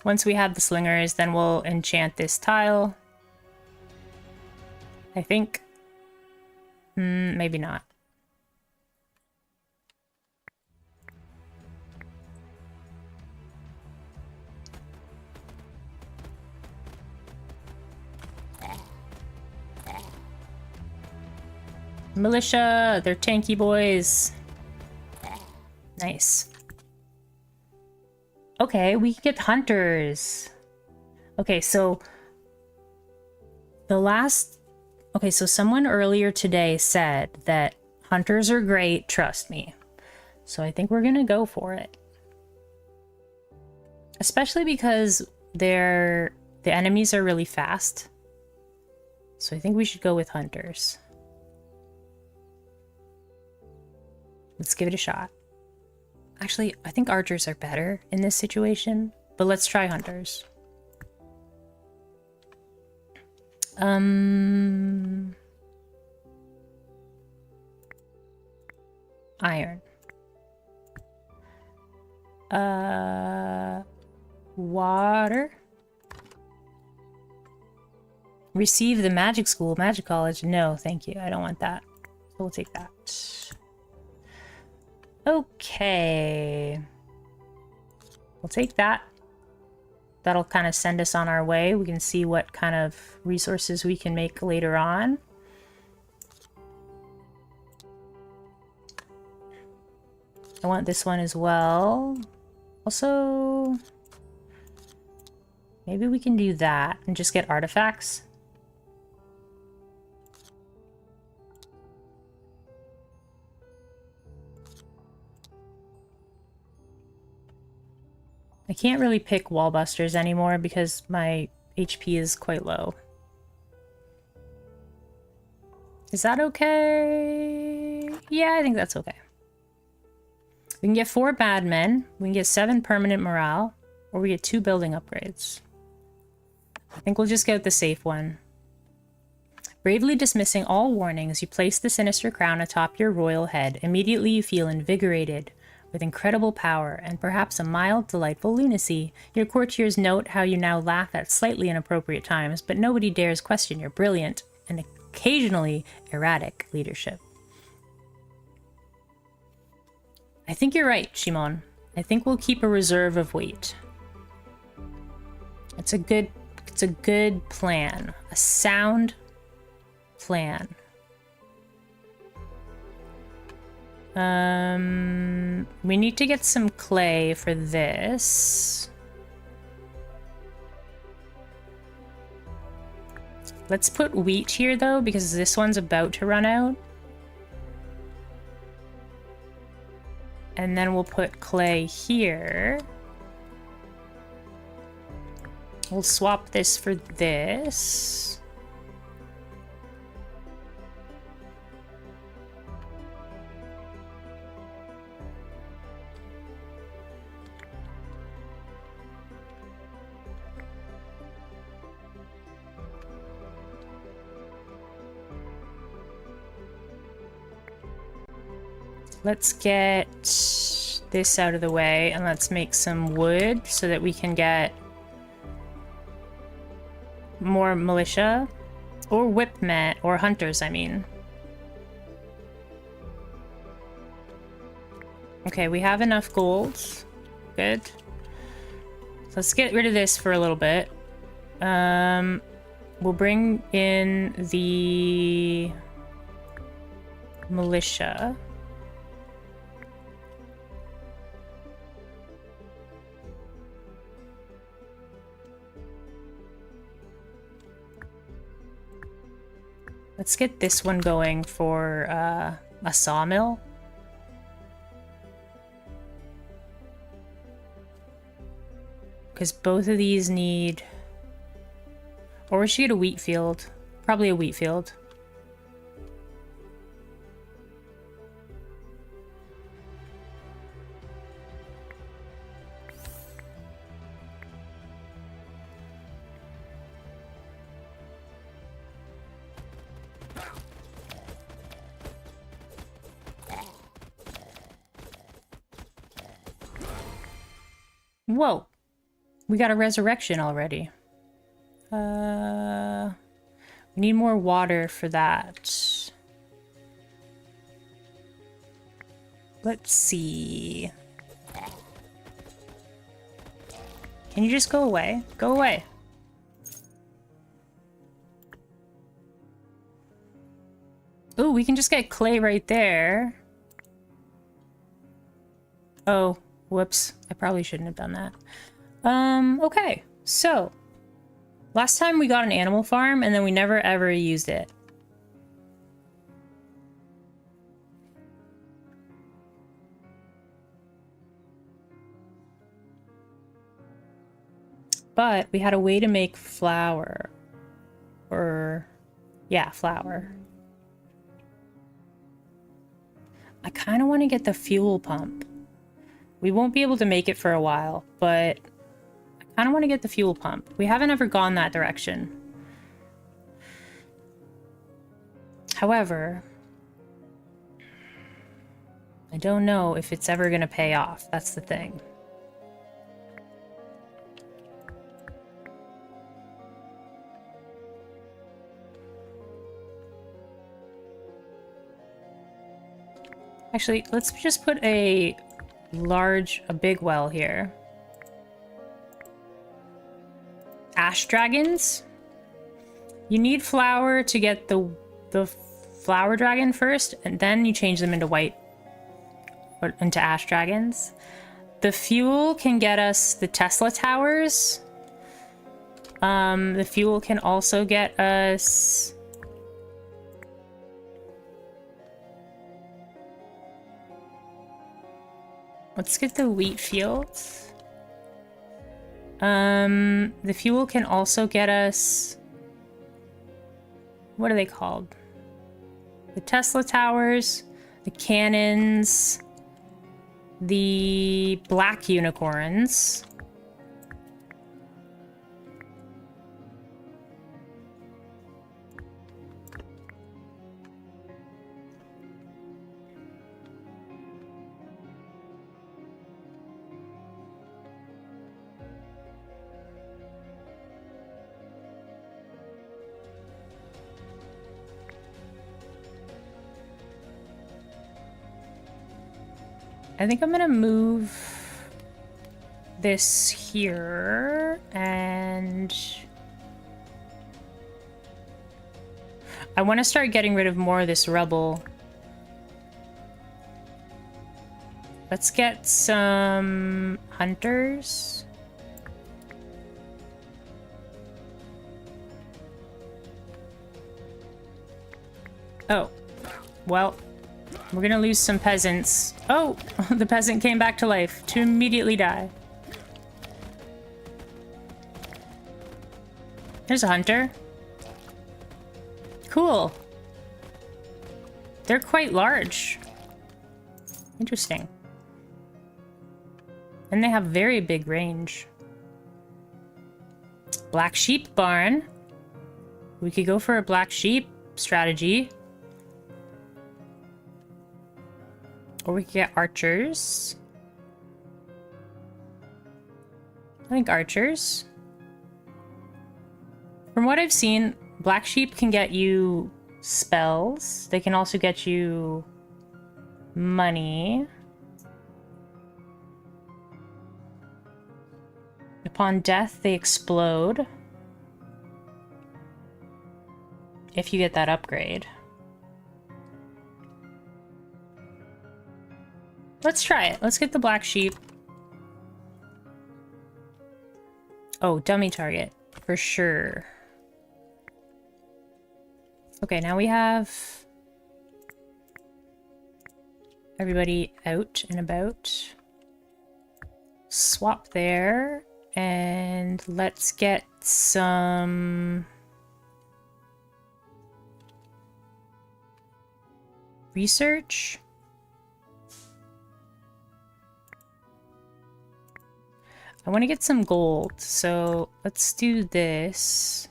Once we have the slingers, then we'll enchant this tile. I think. Maybe not. Militia, they're tanky boys. Nice. Okay, we can get hunters. Okay, so so someone earlier today said that hunters are great, trust me. So I think we're gonna go for it. Especially because they're The enemies are really fast. So I think we should go with hunters. Let's give it a shot. Actually, I think archers are better in this situation, but let's try hunters. Iron. Water. Receive the magic school, magic college. No, thank you. I don't want that. So we'll take that. Okay. We'll take that. That'll kind of send us on our way. We can see what kind of resources we can make later on. I want this one as well. Also, maybe we can do that and just get artifacts. I can't really pick wall busters anymore because my HP is quite low. Is that okay? Yeah, I think that's okay. We can get 4 bad men, we can get 7 permanent morale, or we get 2 building upgrades. I think we'll just get the safe one. Bravely dismissing all warnings, you place the sinister crown atop your royal head. Immediately you feel invigorated, with incredible power, and perhaps a mild, delightful lunacy. Your courtiers note how you now laugh at slightly inappropriate times, but nobody dares question your brilliant and occasionally erratic leadership. I think you're right, Shimon. I think we'll keep a reserve of weight. It's a good plan. A sound plan. We need to get some clay for this. Let's put wheat here though, because this one's about to run out. And then we'll put clay here. We'll swap this for this. Let's get this out of the way and let's make some wood so that we can get more militia or whipmen or hunters, I mean. Okay, we have enough gold. Good. So let's get rid of this for a little bit. We'll bring in the militia. Let's get this one going for a sawmill. Because both of these need... Or we should get a wheat field. Probably a wheat field. Whoa. We got a resurrection already. We need more water for that. Let's see. Can you just go away? Go away. Ooh, we can just get clay right there. Oh, whoops. I probably shouldn't have done that. Okay. So, last time we got an animal farm and then we never ever used it. but we had a way to make flour. Or, yeah, flour. I kind of want to get the fuel pump. We won't be able to make it for a while, but I kind of want to get the fuel pump. We haven't ever gone that direction. However, I don't know if it's ever going to pay off. That's the thing. Actually, let's just put a big well here. Ash dragons? You need flour to get the flower dragon first, and then you change them into white, or into ash dragons. The fuel can get us the Tesla towers. The fuel can also get us... Let's get the wheat fields. The fuel can also get us... What are they called? The Tesla towers, the cannons, the black unicorns. I think I'm gonna move this here, and I want to start getting rid of more of this rubble. Let's get some hunters. Oh, well. We're gonna lose some peasants. Oh, the peasant came back to life to immediately die. There's a hunter. Cool. They're quite large. Interesting. And they have very big range. Black sheep barn. We could go for a black sheep strategy. Or we could get archers. I think archers. From what I've seen, black sheep can get you spells. They can also get you money. Upon death, they explode. If you get that upgrade. Let's try it. Let's get the black sheep. Oh, dummy target. For sure. Okay, now we have everybody out and about. Swap there. And let's get some research. I want to get some gold, so let's do this.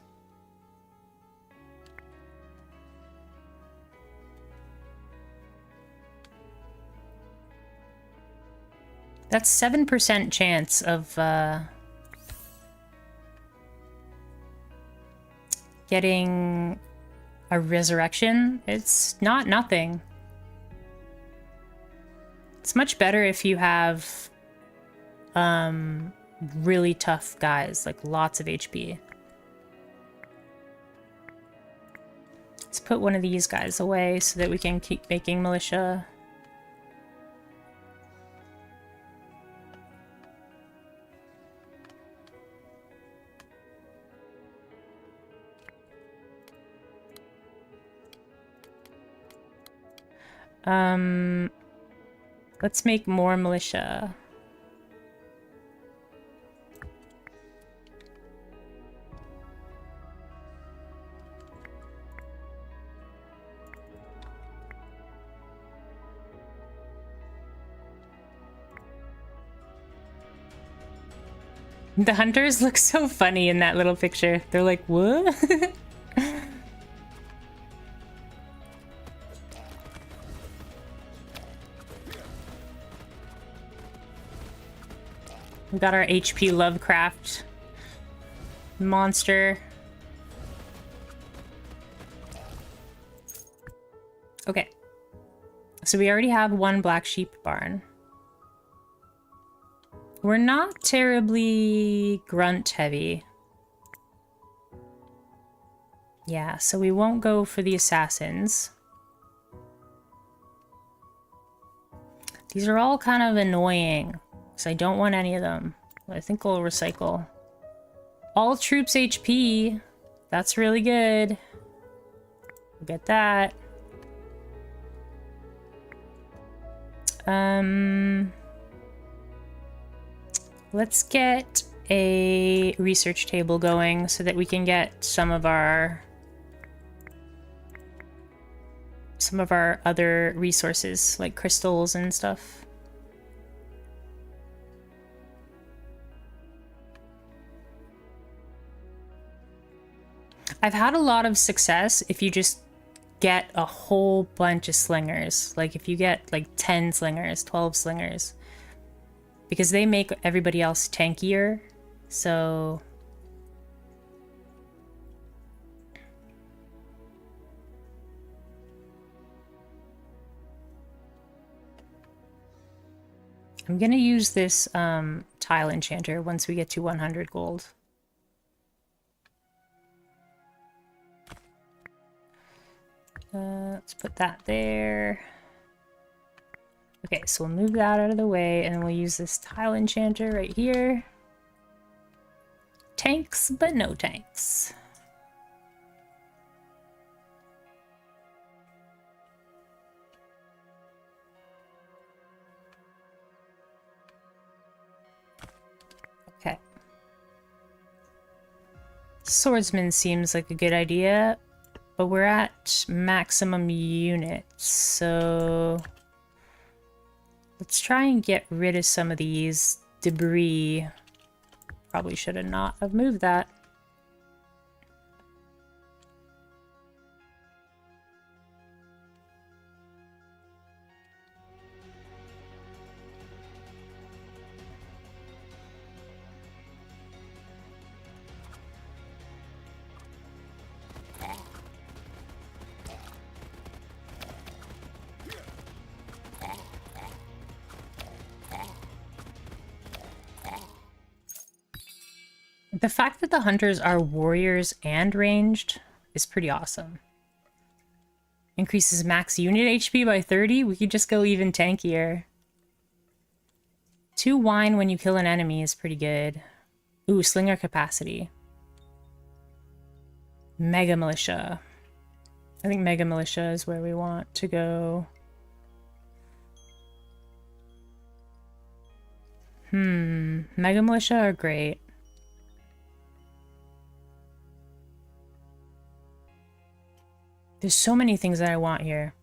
That's 7% chance of getting a resurrection. It's not nothing. It's much better if you have really tough guys, like lots of HP. Let's put one of these guys away so that we can keep making militia. Let's make more militia. The hunters look so funny in that little picture. They're like, what? We got our HP Lovecraft monster. Okay. So we already have one black sheep barn. We're not terribly grunt heavy. Yeah, so we won't go for the assassins. These are all kind of annoying, because I don't want any of them. I think we'll recycle. All troops HP. That's really good. We'll get that. Let's get a research table going so that we can get some of our other resources, like crystals and stuff. I've had a lot of success if you just get a whole bunch of slingers. Like if you get like 10 slingers, 12 slingers. Because they make everybody else tankier, so... I'm gonna use this tile enchanter once we get to 100 gold. Let's put that there. Okay, so we'll move that out of the way, and we'll use this tile enchanter right here. Tanks, but no tanks. Okay. Swordsman seems like a good idea, but we're at maximum units, so... let's try and get rid of some of these debris. Probably should have not have moved that. The fact that the hunters are warriors and ranged is pretty awesome. Increases max unit HP by 30. We could just go even tankier. 2 wine when you kill an enemy is pretty good. Ooh, slinger capacity. Mega Militia. I think Mega Militia is where we want to go. Mega Militia are great. There's so many things that I want here.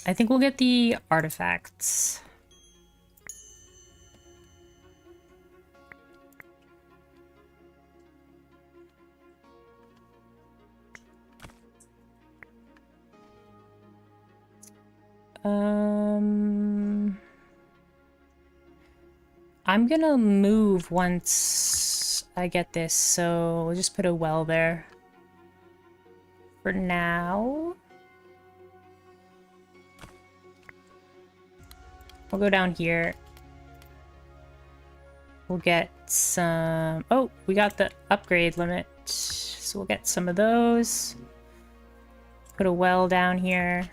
I think we'll get the artifacts. I'm gonna move once I get this, so we'll just put a well there for now. We'll go down here. We'll get some... oh, we got the upgrade limit, so we'll get some of those. Put a well down here.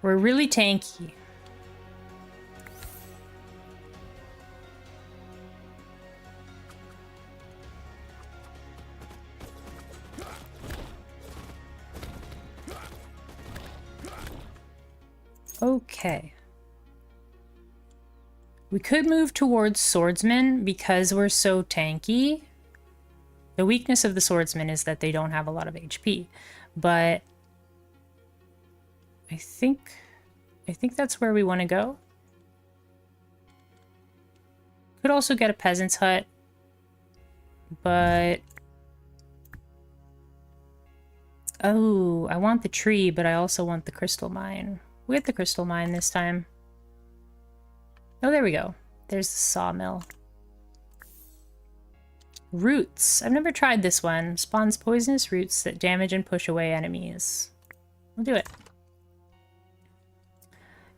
We're really tanky. Okay. We could move towards swordsman because we're so tanky. The weakness of the swordsman is that they don't have a lot of HP, but I think that's where we want to go. Could also get a peasant's hut, but oh, I want the tree, but I also want the crystal mine. We get the crystal mine this time. Oh, there we go. There's the sawmill. Roots. I've never tried this one. Spawns poisonous roots that damage and push away enemies. We'll do it.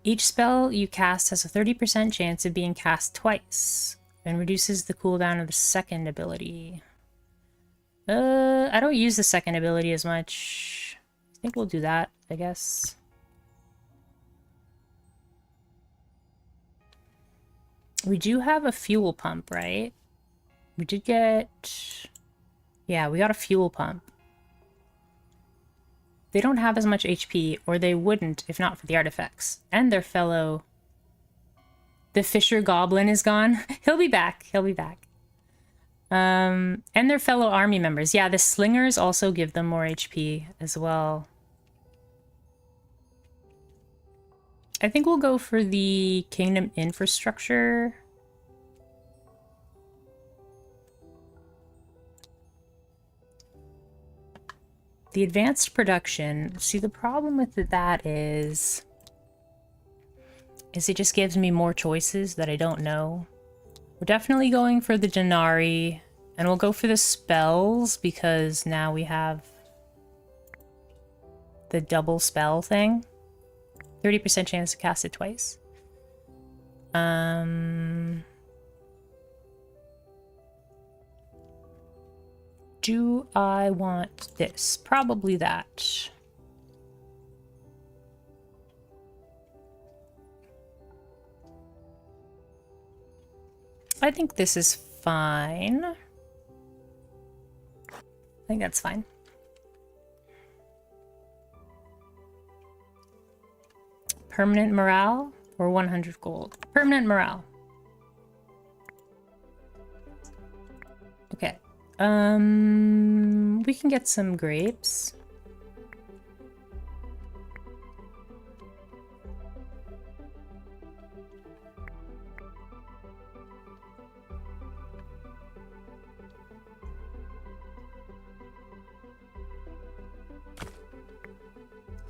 Each spell you cast has a 30% chance of being cast twice and reduces the cooldown of the second ability. I don't use the second ability as much. I think we'll do that, I guess. We do have a fuel pump, right? We did get... Yeah, we got a fuel pump. They don't have as much HP, or they wouldn't if not for the artifacts. And their fellow... The Fisher Goblin is gone. He'll be back. He'll be back. And their fellow army members. Yeah, the slingers also give them more HP as well. I think we'll go for the kingdom infrastructure. The advanced production. See, the problem with that is it just gives me more choices that I don't know. We're definitely going for the Denari, and we'll go for the spells because now we have the double spell thing. 30% chance to cast it twice. Do I want this? Probably that. I think this is fine. I think that's fine. Permanent morale or 100 gold? Permanent morale. Okay. We can get some grapes.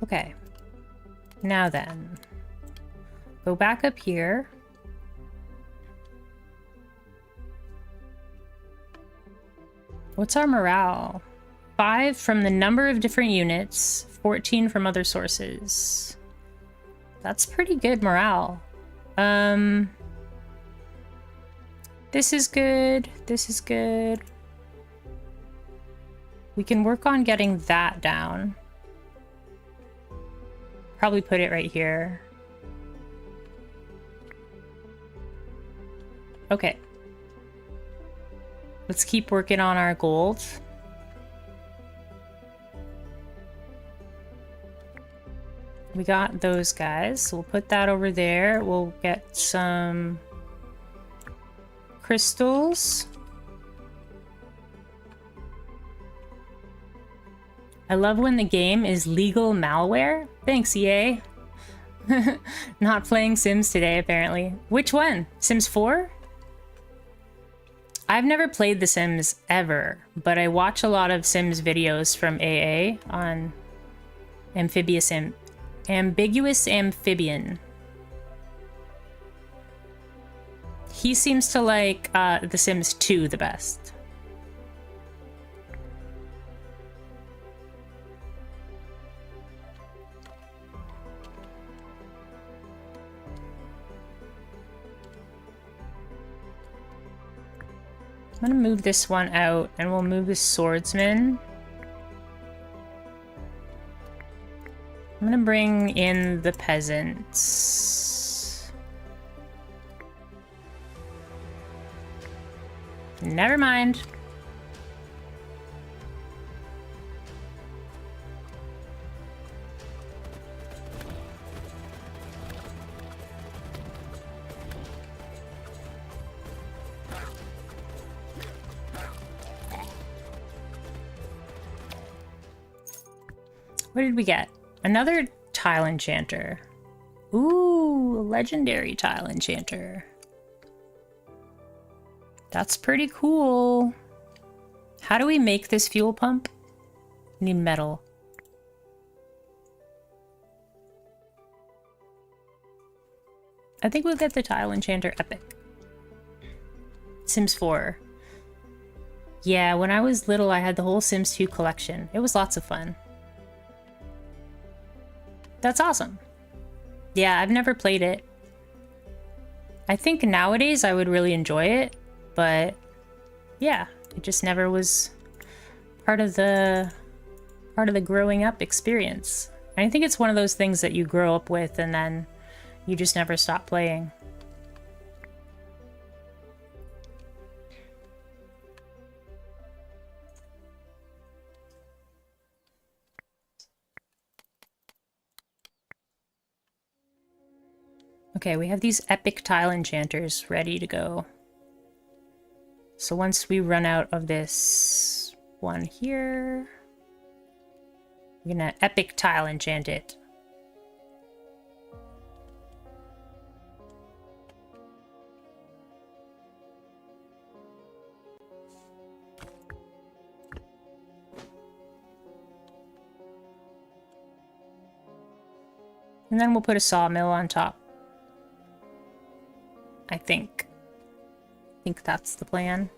Okay. Now then, go back up here. What's our morale? 5 from the number of different units, 14 from other sources. That's pretty good morale. This is good. This is good. We can work on getting that down. Probably put it right here. Okay. Let's keep working on our gold. We got those guys. So we'll put that over there. We'll get some crystals. I love when the game is legal malware. Thanks, EA. Not playing Sims today, apparently. Which one? Sims 4? I've never played The Sims ever, but I watch a lot of Sims videos from AA on Ambiguous Amphibian. He seems to like The Sims 2 the best. I'm gonna move this one out, and we'll move the swordsman. I'm gonna bring in the peasants. Never mind. What did we get? Another tile enchanter. Ooh, legendary tile enchanter. That's pretty cool. How do we make this fuel pump? We need metal. I think we'll get the tile enchanter epic. Sims 4. Yeah, when I was little, I had the whole Sims 2 collection. It was lots of fun. That's awesome. Yeah, I've never played it. I think nowadays I would really enjoy it, but yeah, it just never was part of the growing up experience. And I think it's one of those things that you grow up with and then you just never stop playing. Okay, we have these epic tile enchanters ready to go. So once we run out of this one here, we're gonna epic tile enchant it. And then we'll put a sawmill on top. I think that's the plan.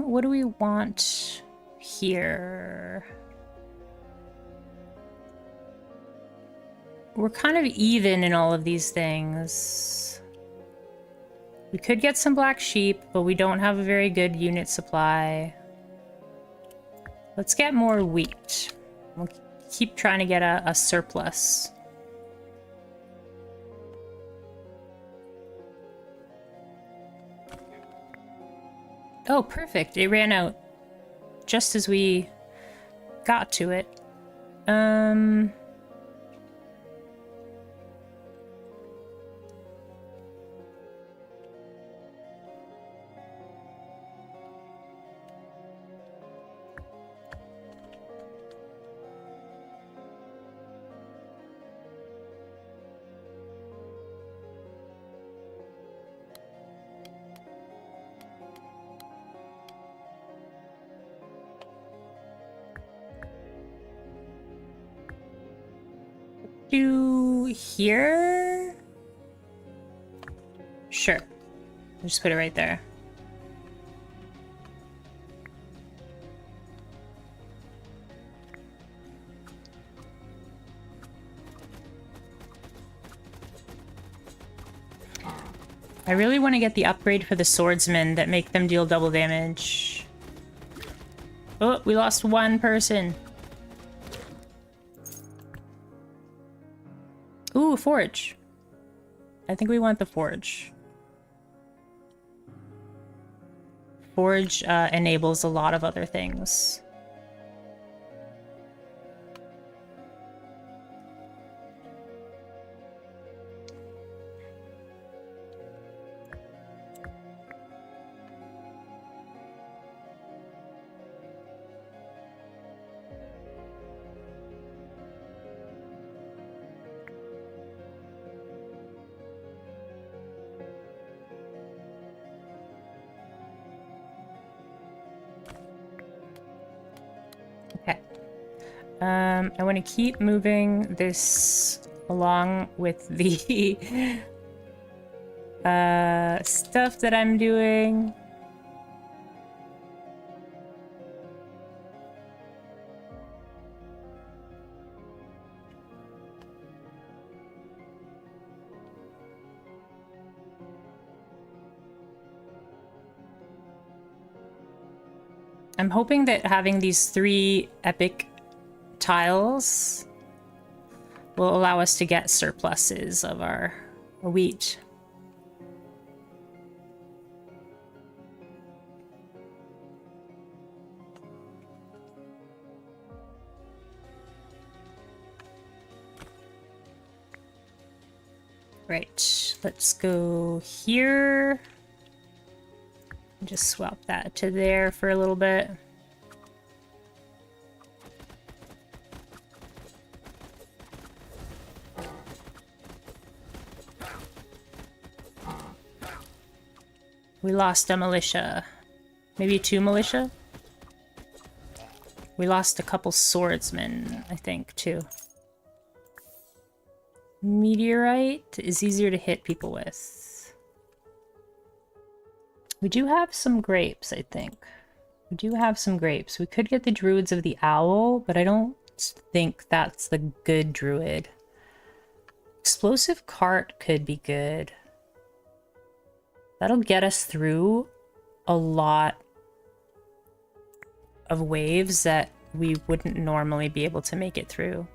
What do we want here? We're kind of even in all of these things. We could get some black sheep, but we don't have a very good unit supply. Let's get more wheat. We'll keep trying to get a surplus. Oh, perfect. It ran out just as we got to it. To here? Sure. I'll just put it right there. I really want to get the upgrade for the swordsmen that make them deal double damage. Oh, we lost one person. Ooh, forge. I think we want the forge. Forge enables a lot of other things. I want to keep moving this along with the stuff that I'm doing. I'm hoping that having these 3 epic tiles will allow us to get surpluses of our wheat. Right, let's go here. Just swap that to there for a little bit. We lost a militia. Maybe 2 militia? We lost a couple swordsmen, I think, too. Meteorite is easier to hit people with. We do have some grapes, I think. We do have some grapes. We could get the Druids of the Owl, but I don't think that's the good druid. Explosive Cart could be good. That'll get us through a lot of waves that we wouldn't normally be able to make it through.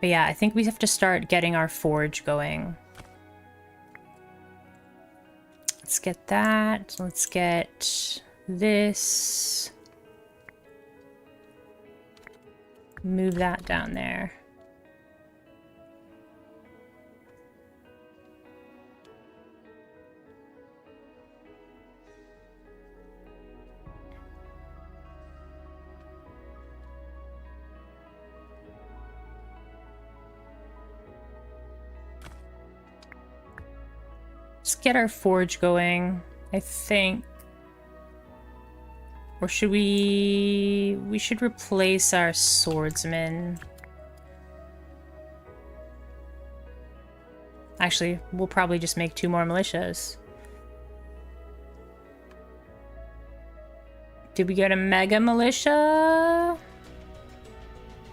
But yeah, I think we have to start getting our forge going. Let's get that. Let's get this. Move that down there. Let's get our forge going, I think. Or should we... We should replace our swordsman. Actually, we'll probably just make 2 more militias. Did we get a mega militia?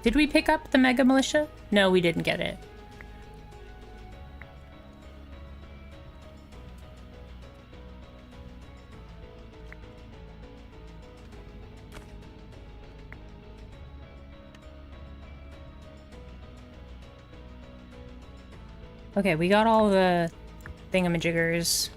Did we pick up the mega militia? No, we didn't get it. Okay, we got all the thingamajiggers.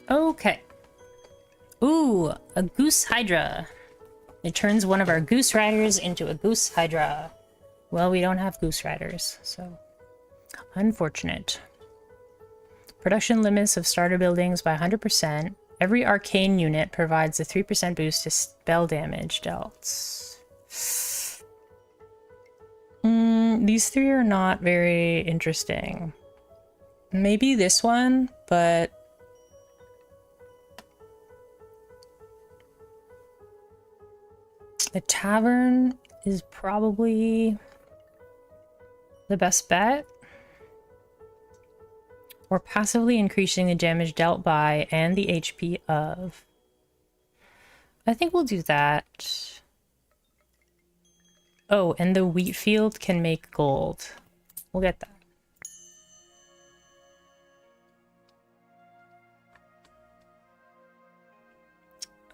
Okay. Ooh, a goose hydra. It turns one of our goose riders into a goose hydra. Well, we don't have goose riders, so unfortunate. Production limits of starter buildings by 100%. Every arcane unit provides a 3% boost to spell damage dealt. These 3 are not very interesting. Maybe this one, but... The tavern is probably the best bet. Or passively increasing the damage dealt by and the HP of. I think we'll do that. Oh, and the wheat field can make gold. We'll get that.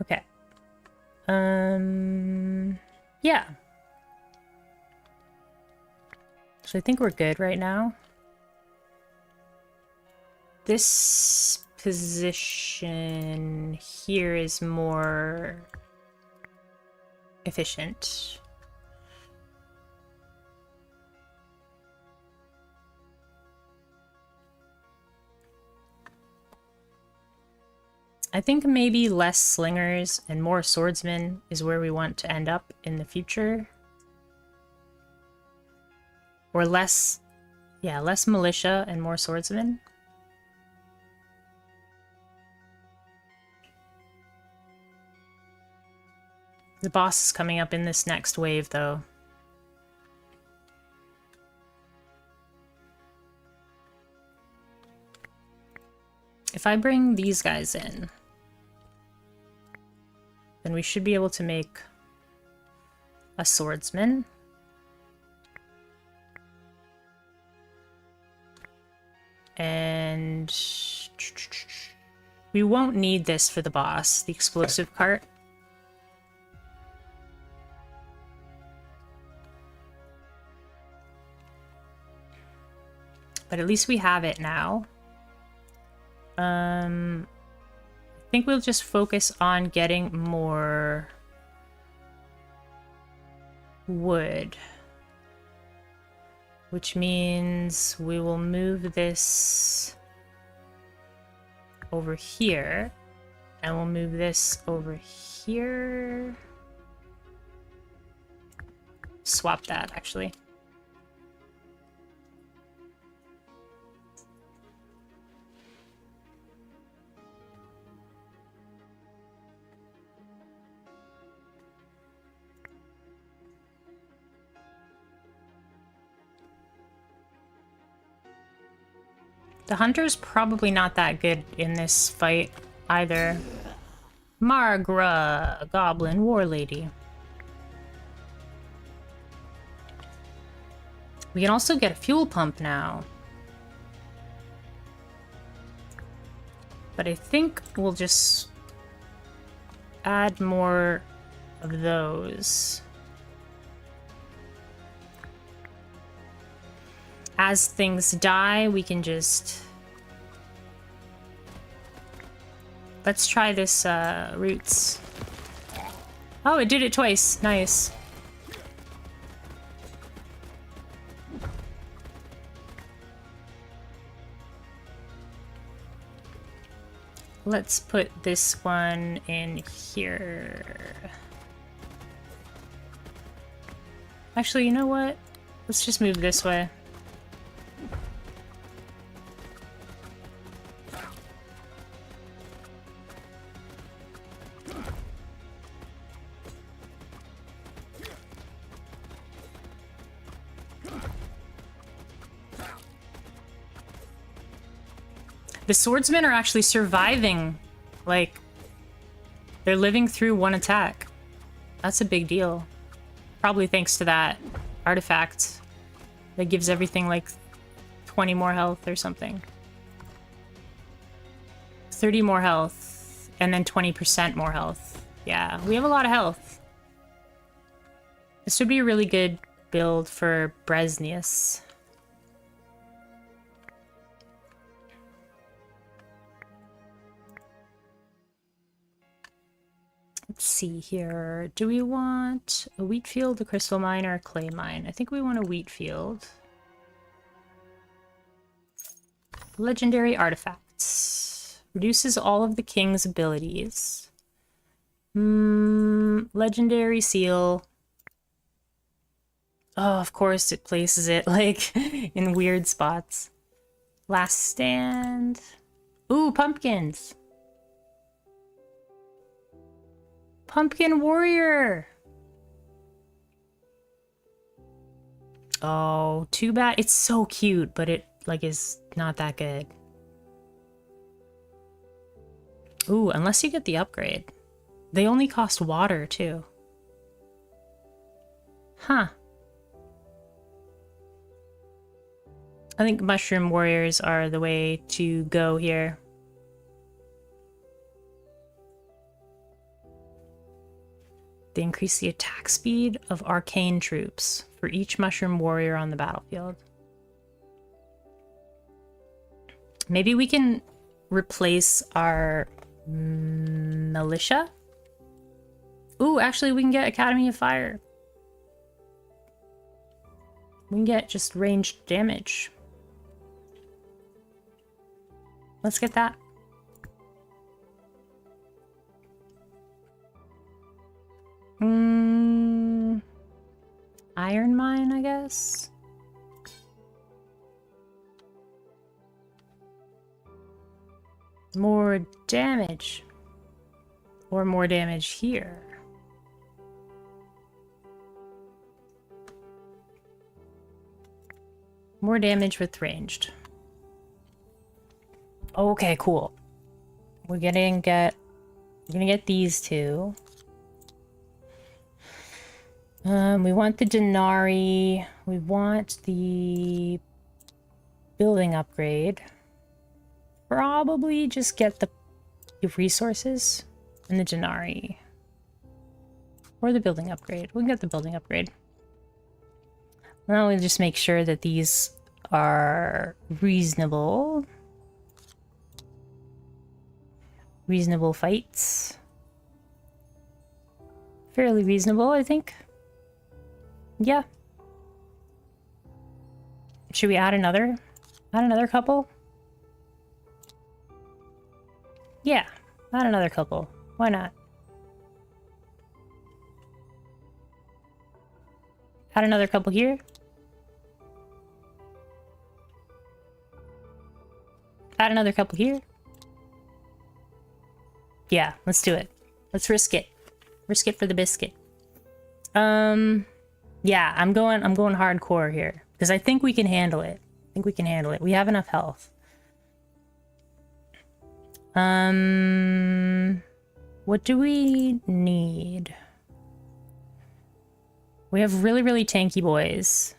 Okay. Yeah. So I think we're good right now. This position here is more efficient. I think maybe less slingers and more swordsmen is where we want to end up in the future. Or less, yeah, less militia and more swordsmen. The boss is coming up in this next wave, though. If I bring these guys in, then we should be able to make a swordsman. And we won't need this for the boss, the explosive cart. But at least we have it now. I think we'll just focus on getting more wood. Which means we will move this over here. And we'll move this over here. Swap that, actually. The hunter's probably not that good in this fight either. Margra, goblin war lady. We can also get a fuel pump now. But I think we'll just add more of those. As things die, we can just... Let's try this, roots. Oh, it did it twice. Nice. Let's put this one in here. Actually, you know what? Let's just move this way. The swordsmen are actually surviving. Like, they're living through one attack. That's a big deal. Probably thanks to that artifact that gives everything like 20 more health or something. 30 more health, and then 20% more health. Yeah, we have a lot of health. This would be a really good build for Bresnius. Let's see here. Do we want a wheat field, a crystal mine, or a clay mine? I think we want a wheat field. Legendary artifacts. Reduces all of the king's abilities. Legendary seal. Oh, of course it places it, like, in weird spots. Last stand. Ooh, pumpkins! Pumpkin warrior! Oh, too bad. It's so cute, but it, like, is not that good. Ooh, unless you get the upgrade. They only cost water, too. Huh. I think mushroom warriors are the way to go here. They increase the attack speed of arcane troops for each mushroom warrior on the battlefield. Maybe we can replace our militia? Ooh, actually we can get Academy of Fire. We can get just ranged damage. Let's get that. Iron mine, I guess? More damage. Or more damage here. More damage with ranged. Okay, cool. We're gonna get these two. We want the Denari. We want the building upgrade. probably just get the resources and the Denarii. Or the building upgrade. We can get the building upgrade. Now we'll just make sure that these are reasonable. Reasonable fights. Fairly reasonable, I think. Yeah. Should we add another? Add another couple? Yeah, add another couple. Why not? Add another couple here. Add another couple here. Yeah, let's do it. Let's risk it. Risk it for the biscuit. Yeah, I'm going hardcore here because I think we can handle it. I think we can handle it. We have enough health. What do we need? We have really, really tanky boys.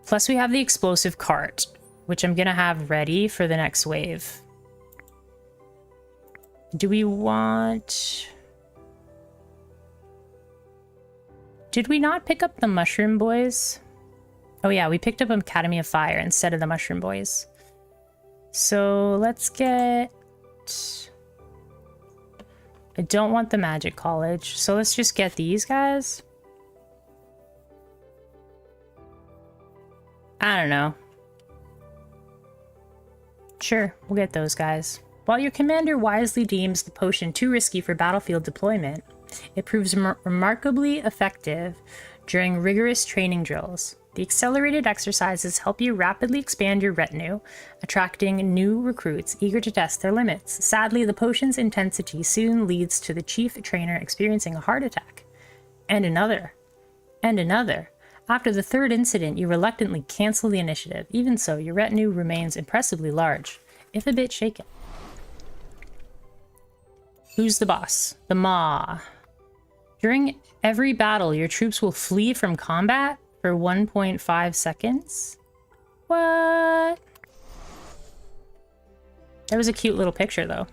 Plus we have the explosive cart, which I'm gonna have ready for the next wave. Do we want... Did we not pick up the mushroom boys? Oh yeah, we picked up Academy of Fire instead of the mushroom boys. So let's get... I don't want the magic college, so let's just get these guys. I don't know. Sure, we'll get those guys. While your commander wisely deems the potion too risky for battlefield deployment, it proves remarkably effective during rigorous training drills. The accelerated exercises help you rapidly expand your retinue, attracting new recruits eager to test their limits. Sadly, the potion's intensity soon leads to the chief trainer experiencing a heart attack. And another. And another. After the third incident, you reluctantly cancel the initiative. Even so, your retinue remains impressively large, if a bit shaken. Who's the boss? The Maw. During every battle, your troops will flee from combat for 1.5 seconds. What? That was a cute little picture, though.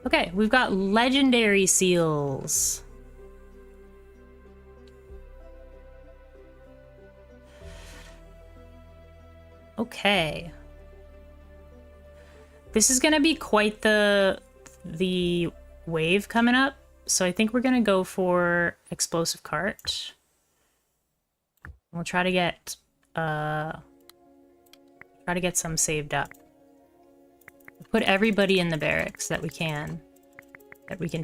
Okay, we've got legendary seals. Okay. This is gonna be quite the wave coming up, so I think we're gonna go for explosive cart. We'll try to get some saved up. Put everybody in the barracks that we can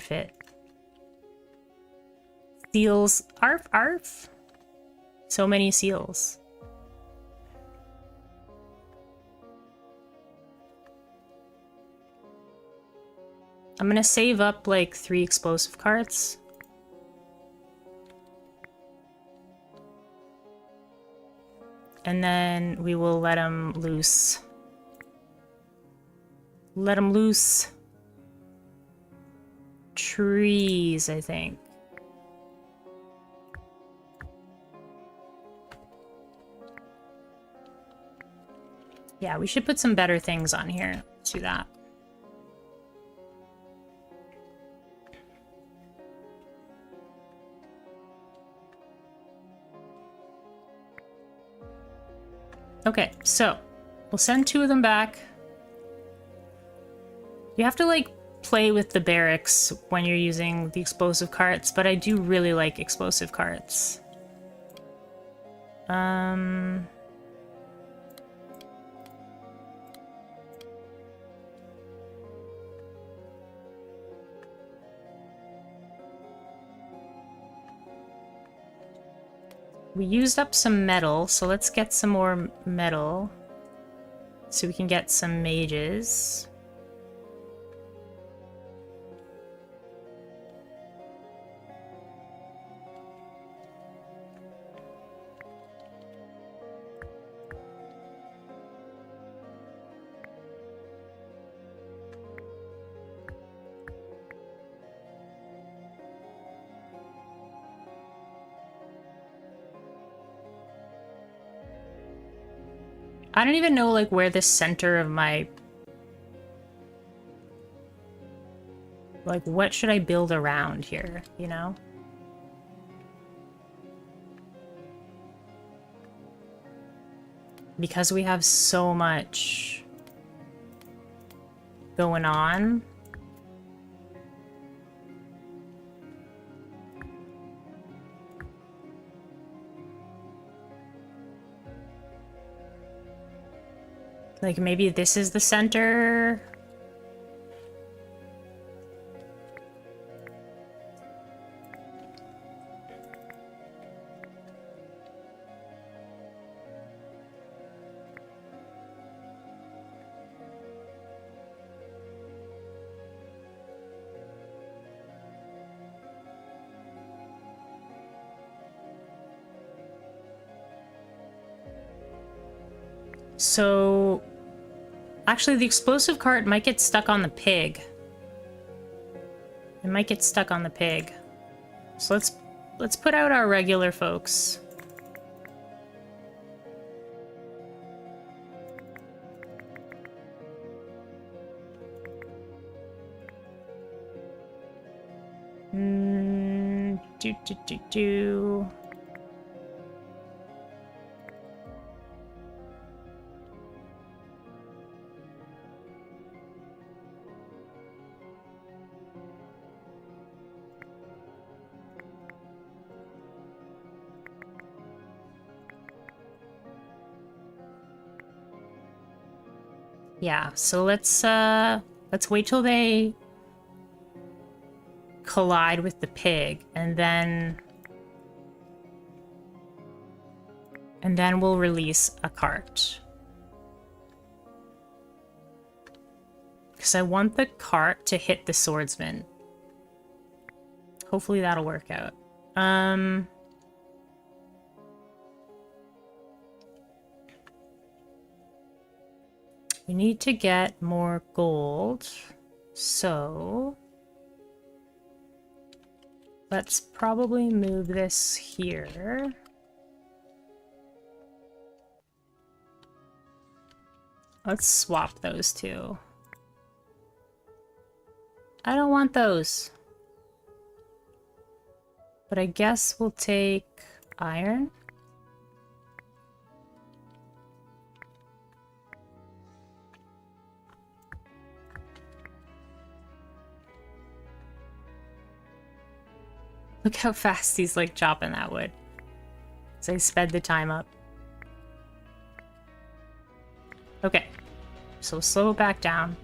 fit. Seals, arf arf. So many seals. I'm gonna save up like 3 explosive carts. And then we will let them loose. Let them loose. Trees, I think. Yeah, we should put some better things on here. Let's do that. Okay, so we'll send 2 of them back. You have to like play with the barracks when you're using the explosive carts, but I do really like explosive carts. We used up some metal, so let's get some more metal so we can get some mages. I don't even know like where the center of my... Like, what should I build around here, you know? Because we have so much going on. Like, maybe this is the center. So, actually, the explosive cart might get stuck on the pig. It might get stuck on the pig. So let's put out our regular folks. Do. Yeah, so let's wait till they collide with the pig, and then we'll release a cart. Because I want the cart to hit the swordsman. Hopefully that'll work out. We need to get more gold, so let's probably move this here. Let's swap those two. I don't want those. But I guess we'll take iron. Look how fast he's like chopping that wood. So I sped the time up. Okay, so slow it back down.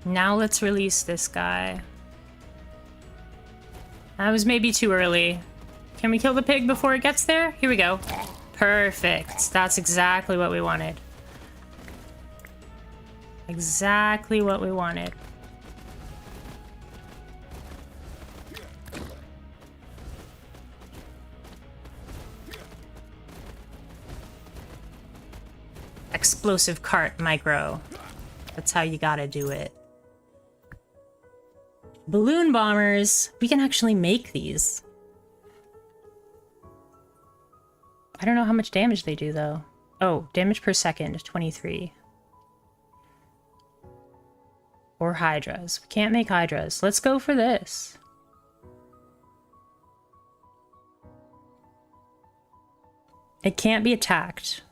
Now let's release this guy. That was maybe too early. Can we kill the pig before it gets there? Here we go. Perfect. That's exactly what we wanted. Exactly what we wanted. Explosive cart micro. That's how you gotta do it. Balloon bombers. We can actually make these. I don't know how much damage they do though. Oh, damage per second, 23. Or hydras. We can't make hydras. Let's go for this. It can't be attacked,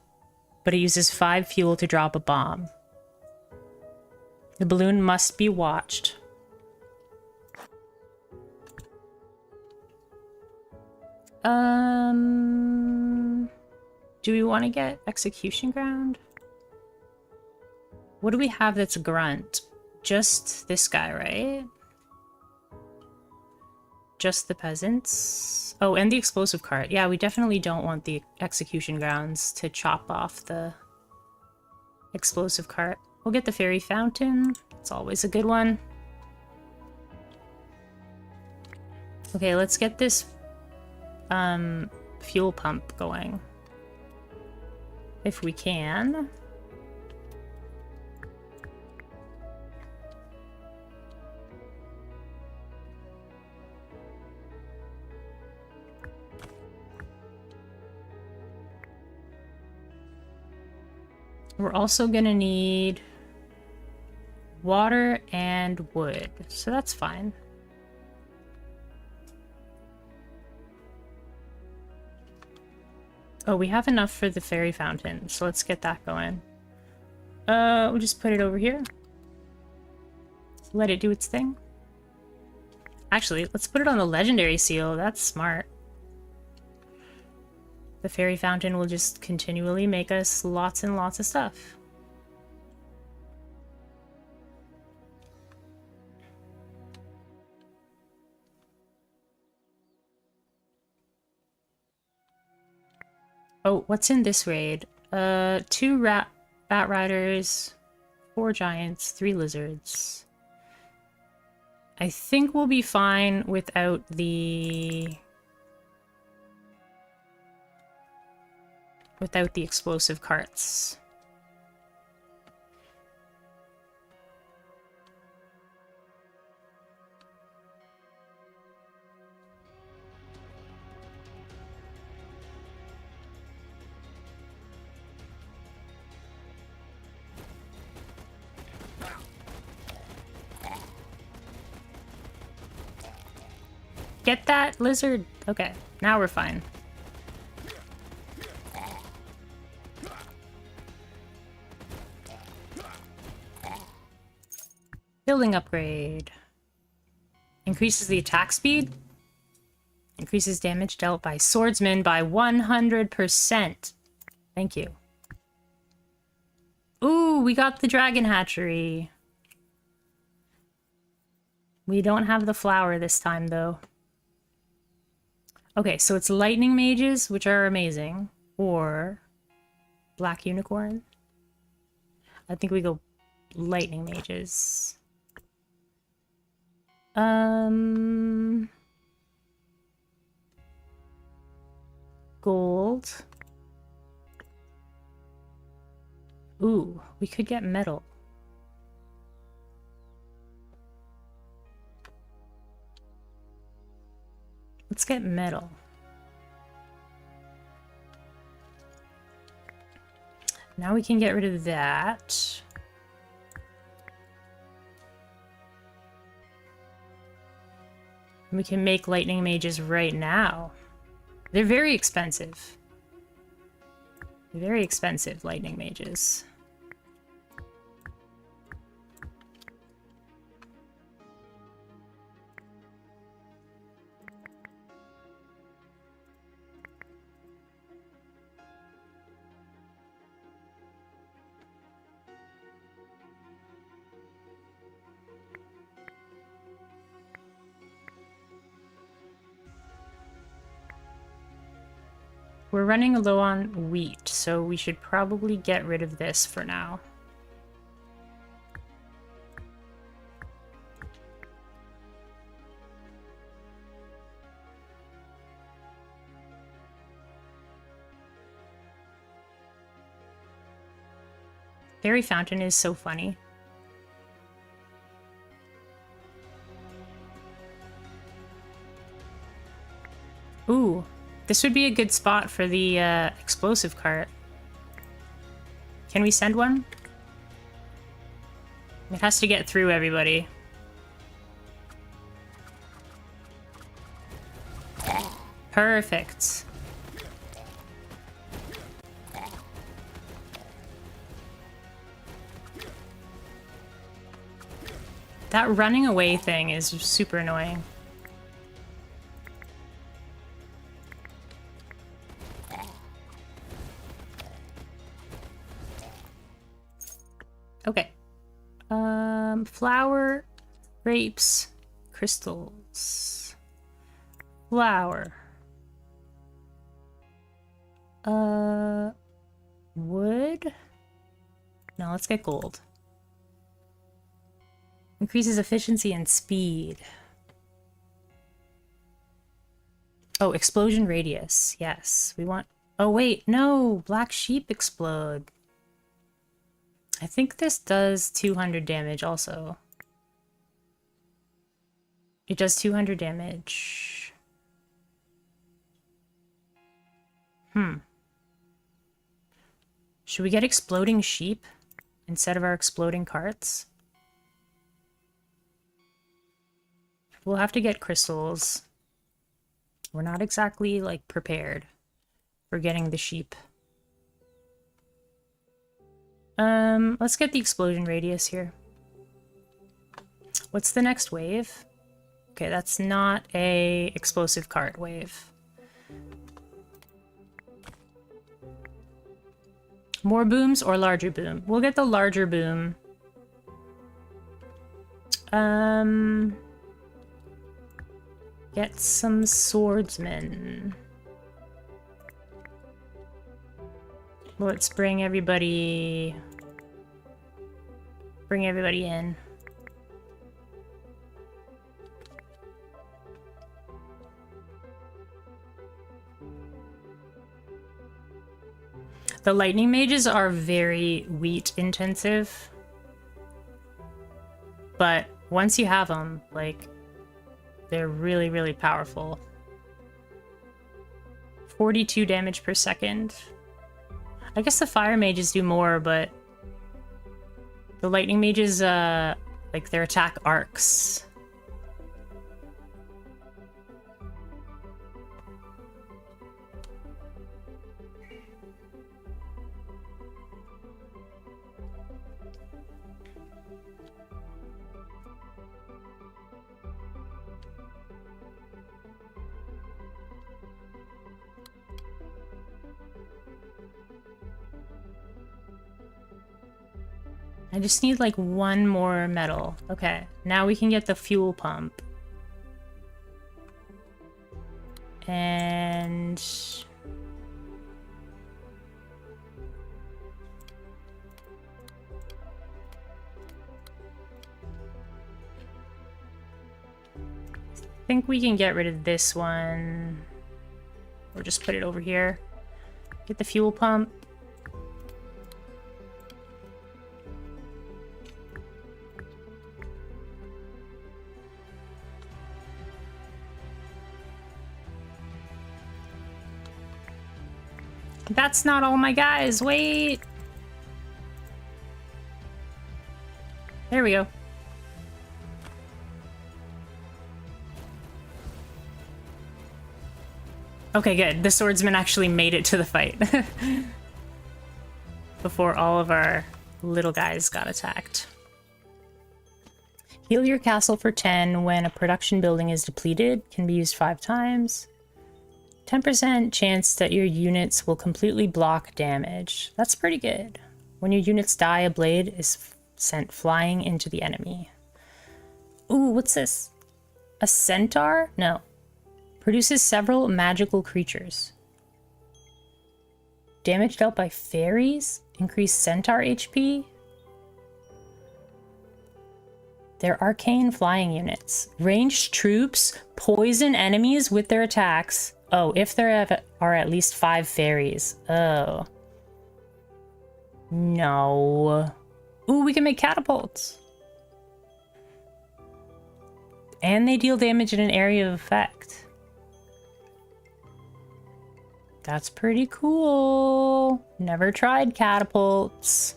but it uses 5 fuel to drop a bomb. The balloon must be watched. Do we want to get execution ground? What do we have that's grunt? Just this guy, right? Just the peasants? Oh, and the explosive cart. Yeah, we definitely don't want the execution grounds to chop off the explosive cart. We'll get the fairy fountain. It's always a good one. Okay, let's get this fuel pump going. If we can. We're also gonna need water and wood, so that's fine. Oh, we have enough for the fairy fountain, so let's get that going. We'll just put it over here. Let it do its thing. Actually, let's put it on the legendary seal. That's smart. The fairy fountain will just continually make us lots and lots of stuff. Oh, what's in this raid? 2 bat riders, 4 giants, 3 lizards. I think we'll be fine without the explosive carts. Get that, lizard? Okay, now we're fine. Building upgrade. Increases the attack speed. Increases damage dealt by swordsmen by 100%. Thank you. Ooh, we got the dragon hatchery. We don't have the flower this time, though. Okay, so it's lightning mages, which are amazing, or black unicorn. I think we go lightning mages. Gold. Ooh, we could get metal. Let's get metal. Now we can get rid of that. We can make lightning mages right now. They're very expensive. Very expensive lightning mages. We're running low on wheat, so we should probably get rid of this for now. Fairy Fountain is so funny. Ooh. This would be a good spot for the explosive cart. Can we send one? It has to get through everybody. Perfect. That running away thing is super annoying. Okay. Flour, grapes, crystals. Flour. Wood? No, let's get gold. Increases efficiency and speed. Oh, explosion radius. Yes, we want... Oh, wait, no! Black sheep explode. I think this does 200 damage also. It does 200 damage. Should we get exploding sheep instead of our exploding carts? We'll have to get crystals. We're not exactly, like, prepared for getting the sheep. Let's get the explosion radius here. What's the next wave? Okay, that's not a explosive cart wave. More booms or larger boom? We'll get the larger boom. Get some swordsmen. Let's bring everybody in. The lightning mages are very wheat intensive, but once you have them, like, they're really, really powerful. 42 damage per second. I guess the fire mages do more, but the lightning mages, like, their attack arcs. I just need like one more metal. Okay, now we can get the fuel pump. And I think we can get rid of this one, or just put it over here. Get the fuel pump. That's not all my guys, wait! There we go. Okay, good. The swordsman actually made it to the fight. Before all of our little guys got attacked. Heal your castle for 10 when a production building is depleted. Can be used 5 times. 10% chance that your units will completely block damage. That's pretty good. When your units die, a blade is sent flying into the enemy. Ooh, what's this? A centaur? No. Produces several magical creatures. Damage dealt by fairies? Increased centaur HP? They're arcane flying units. Ranged troops poison enemies with their attacks. Oh, if there are at least 5 fairies. Oh. No. Ooh, we can make catapults. And they deal damage in an area of effect. That's pretty cool. Never tried catapults.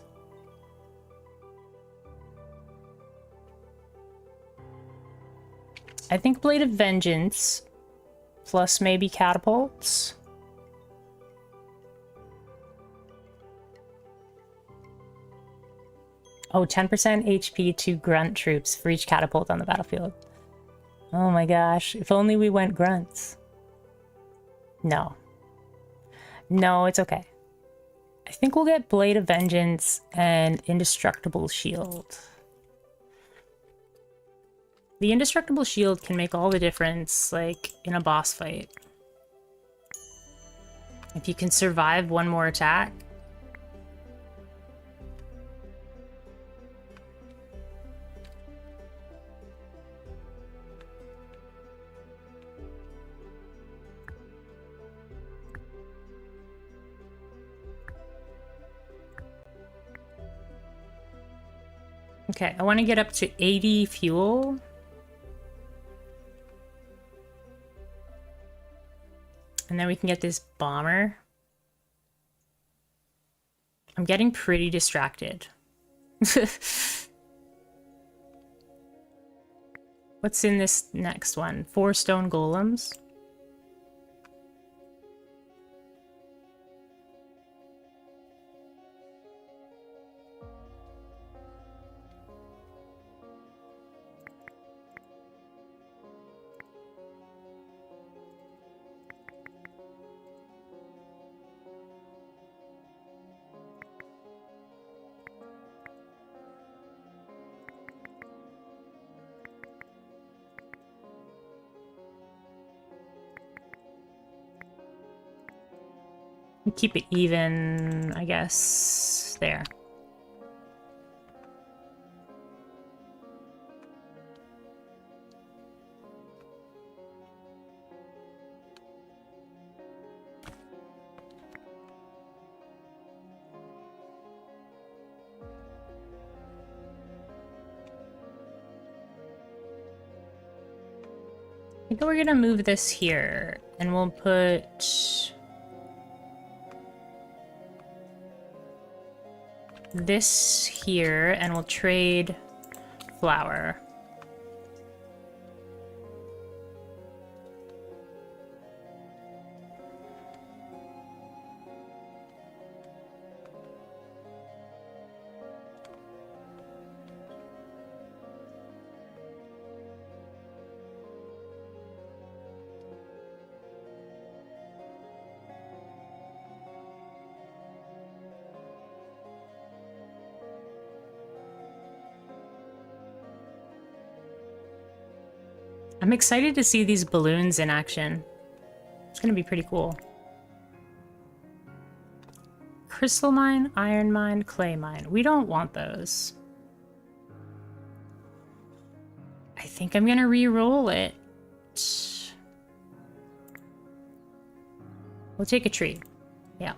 I think Blade of Vengeance plus maybe catapults. Oh, 10% HP to grunt troops for each catapult on the battlefield. Oh my gosh, if only we went grunts. No. No, it's okay. I think we'll get Blade of Vengeance and Indestructible Shield. The Indestructible Shield can make all the difference, like, in a boss fight. If you can survive one more attack. Okay, I want to get up to 80 fuel. And then we can get this bomber. I'm getting pretty distracted. What's in this next one? 4 stone golems. Keep it even, I guess. There. I think we're gonna move this here, and we'll put this here, and we'll trade flour. I'm excited to see these balloons in action. It's gonna be pretty cool. Crystal mine, iron mine, clay mine. We don't want those. I think I'm gonna re-roll it. We'll take a tree. Yeah.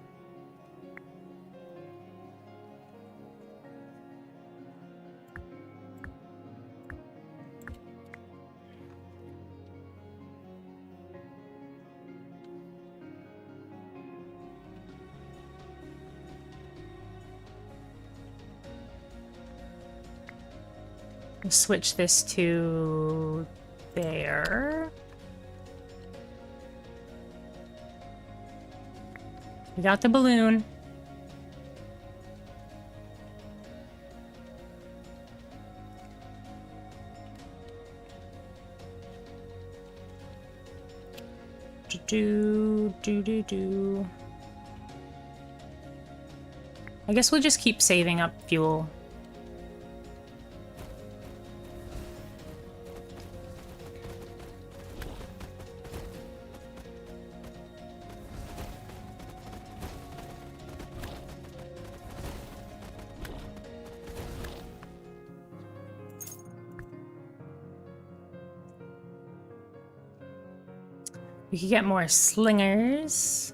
We'll switch this to there. We got the balloon. Do. I guess we'll just keep saving up fuel. We could get more slingers.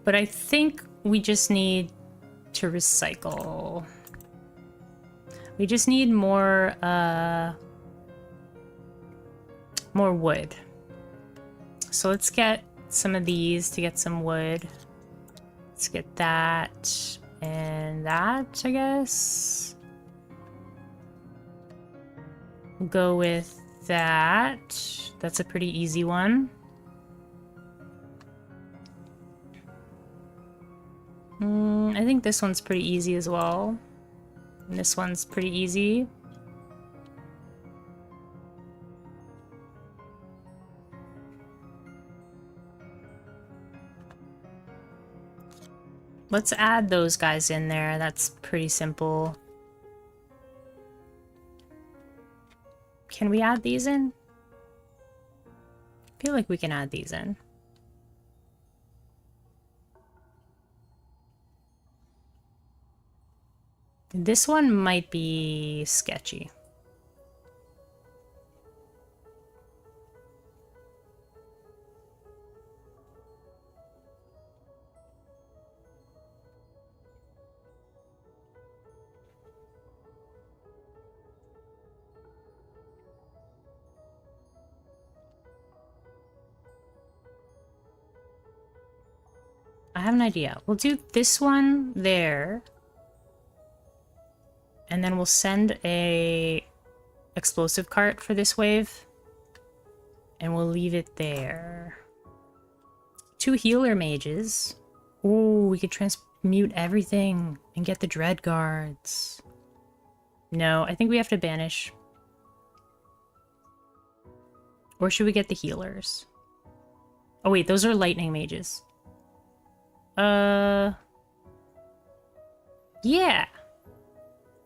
But I think we just need to recycle. We just need more wood. So let's get some of these to get some wood. Let's get that and that, I guess. We'll go with that. That's a pretty easy one. I think this one's pretty easy as well. And this one's pretty easy. Let's add those guys in there. That's pretty simple. Can we add these in? I feel like we can add these in. This one might be sketchy. I have an idea. We'll do this one there. And then we'll send a explosive cart for this wave. And we'll leave it there. 2 healer mages. Ooh, we could transmute everything and get the dread guards. No, I think we have to banish. Or should we get the healers? Oh wait, those are lightning mages. Yeah.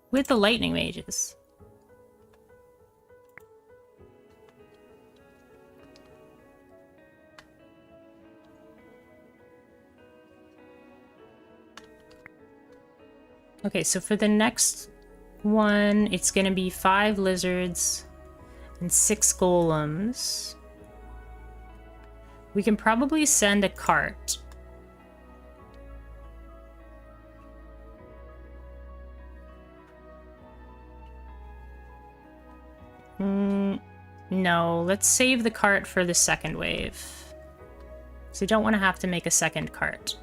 With the lightning mages. Okay, so for the next one, it's gonna be 5 lizards and 6 golems. We can probably send a cart. No, let's save the cart for the second wave. So you don't want to have to make a second cart.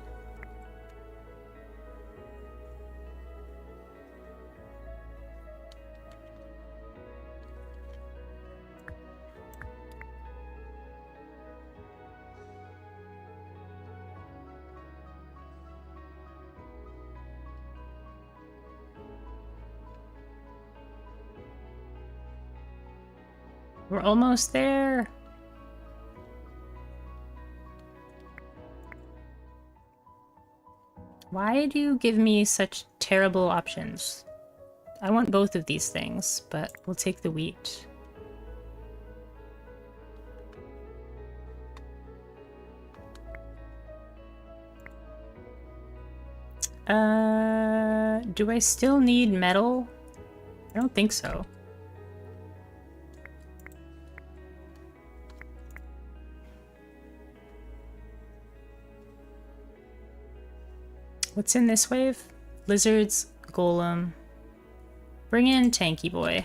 We're almost there. Why do you give me such terrible options? I want both of these things, but we'll take the wheat. Do I still need metal? I don't think so. What's in this wave? Lizards, golem. Bring in Tanky Boy.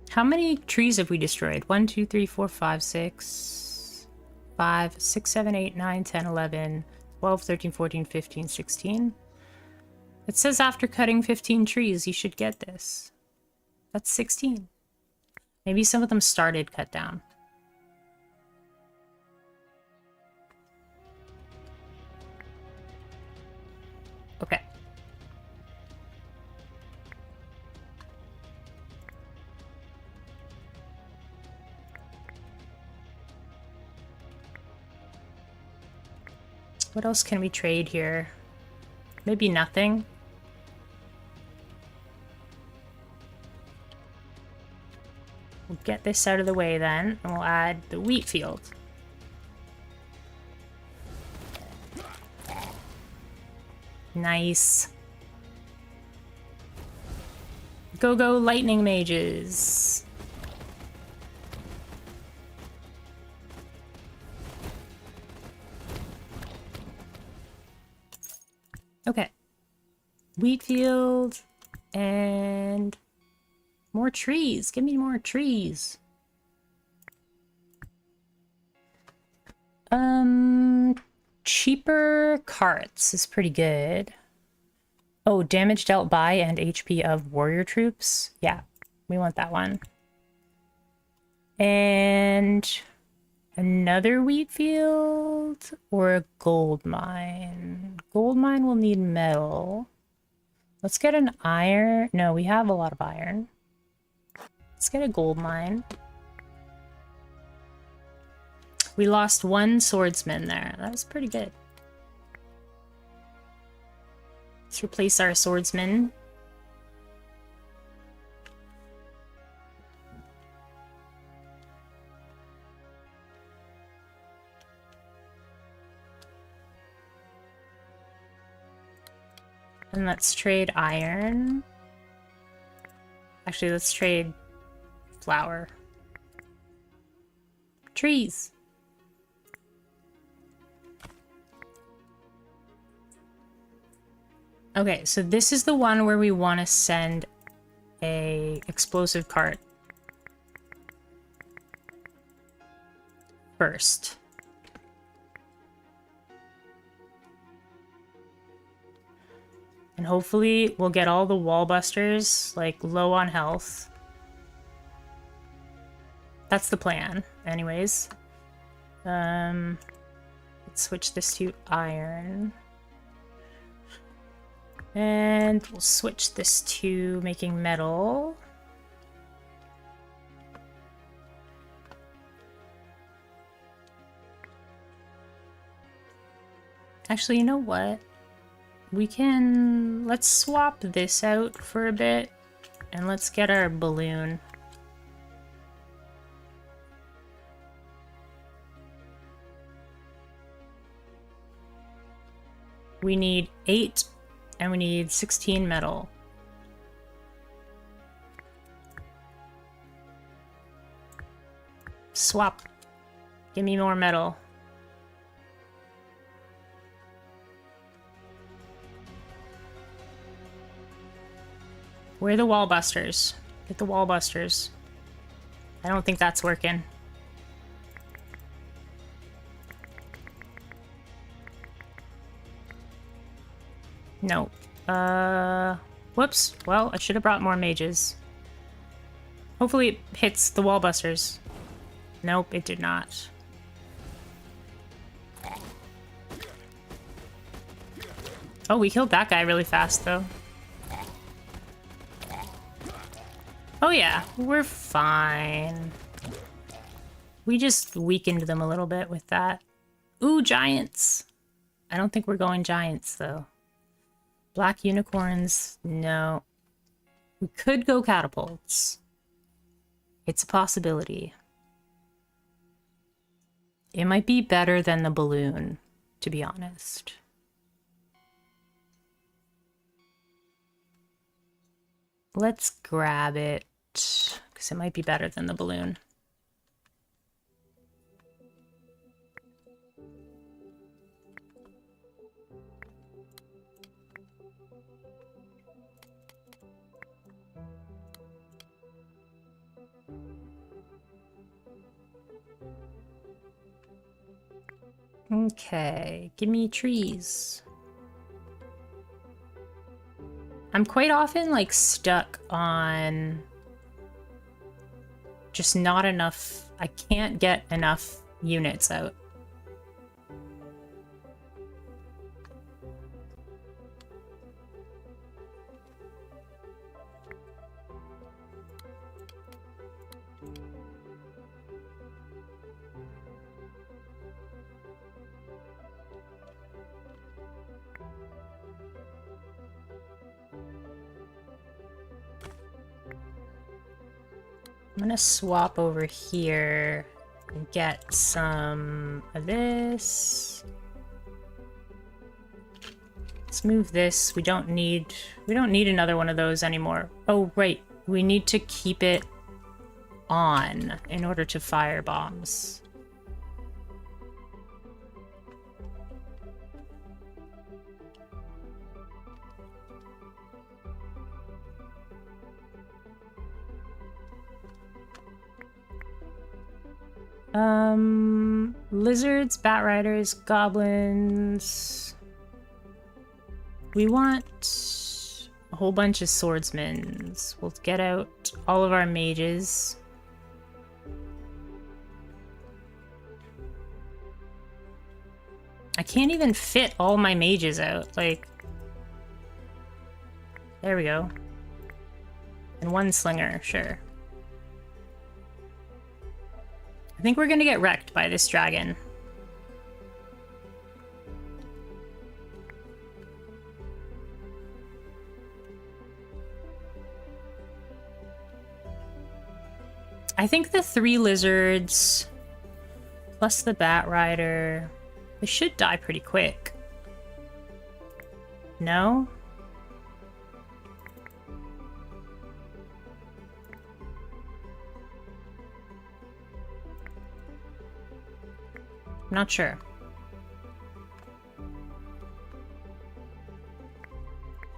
How many trees have we destroyed? 1, 2, 3, 4, 5, 6, 5, 6, 7, 8, 9, 10, 11, 12, 13, 14, 15, 16. It says after cutting 15 trees, you should get this. That's 16. Maybe some of them started cut down. Okay. What else can we trade here? Maybe nothing. We'll get this out of the way then, and we'll add the wheat field. Nice. Go go lightning mages. Okay. Wheat field and more trees. Give me more trees. Cheaper carts is pretty good. Oh, damage dealt by and HP of warrior troops. Yeah, we want that one. And another wheat field or a gold mine. Gold mine will need metal. Let's get an iron. No, we have a lot of iron. Let's get a gold mine. We lost 1 swordsman there. That was pretty good. Let's replace our swordsman. And let's trade iron. Actually, let's trade flour. Trees. Okay, so this is the one where we want to send a explosive cart first. And hopefully we'll get all the wall busters, like, low on health. That's the plan, anyways. Let's switch this to iron. And we'll switch this to making metal. Actually, you know what? Let's swap this out for a bit, and let's get our balloon. We need 8, and we need 16 metal. Swap. Give me more metal. Where are the wall busters? Get the wall busters. I don't think that's working. Nope. Whoops. Well, I should have brought more mages. Hopefully it hits the wall busters. Nope, it did not. Oh, we killed that guy really fast, though. Oh yeah, we're fine. We just weakened them a little bit with that. Ooh, giants! I don't think we're going giants, though. Black unicorns, no. We could go catapults. It's a possibility. It might be better than the balloon, to be honest. Let's grab it, because it might be better than the balloon. Okay, give me trees. I'm quite often, like, stuck on just not enough. I can't get enough units out. I'm gonna swap over here and get some of this. Let's move this. We don't need another one of those anymore. Oh, right. We need to keep it on in order to fire bombs. Lizards, bat riders, goblins. We want a whole bunch of swordsmen. We'll get out all of our mages. I can't even fit all my mages out, like... There we go. And one slinger, sure. I think we're gonna get wrecked by this dragon. I think the 3 lizards plus the bat rider, they should die pretty quick. No? I'm not sure.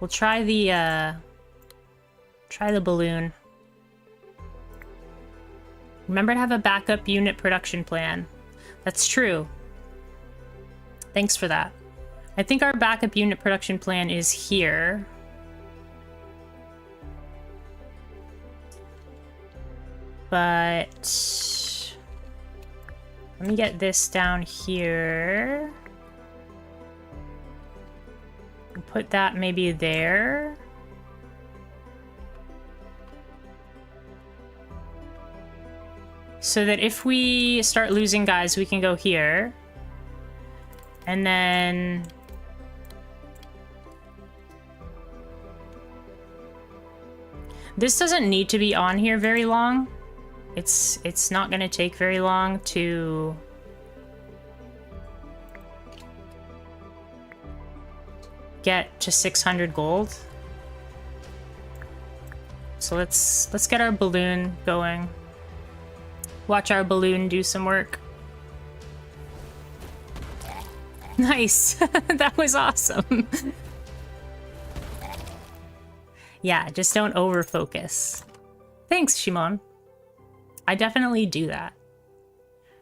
We'll try the balloon. Remember to have a backup unit production plan. That's true. Thanks for that. I think our backup unit production plan is here. But let me get this down here. And put that maybe there. So that if we start losing guys, we can go here. And then... this doesn't need to be on here very long. It's not gonna take very long to... get to 600 gold. So let's get our balloon going. Watch our balloon do some work. Nice! That was awesome. Yeah, just don't over-focus. Thanks, Shimon. I definitely do that.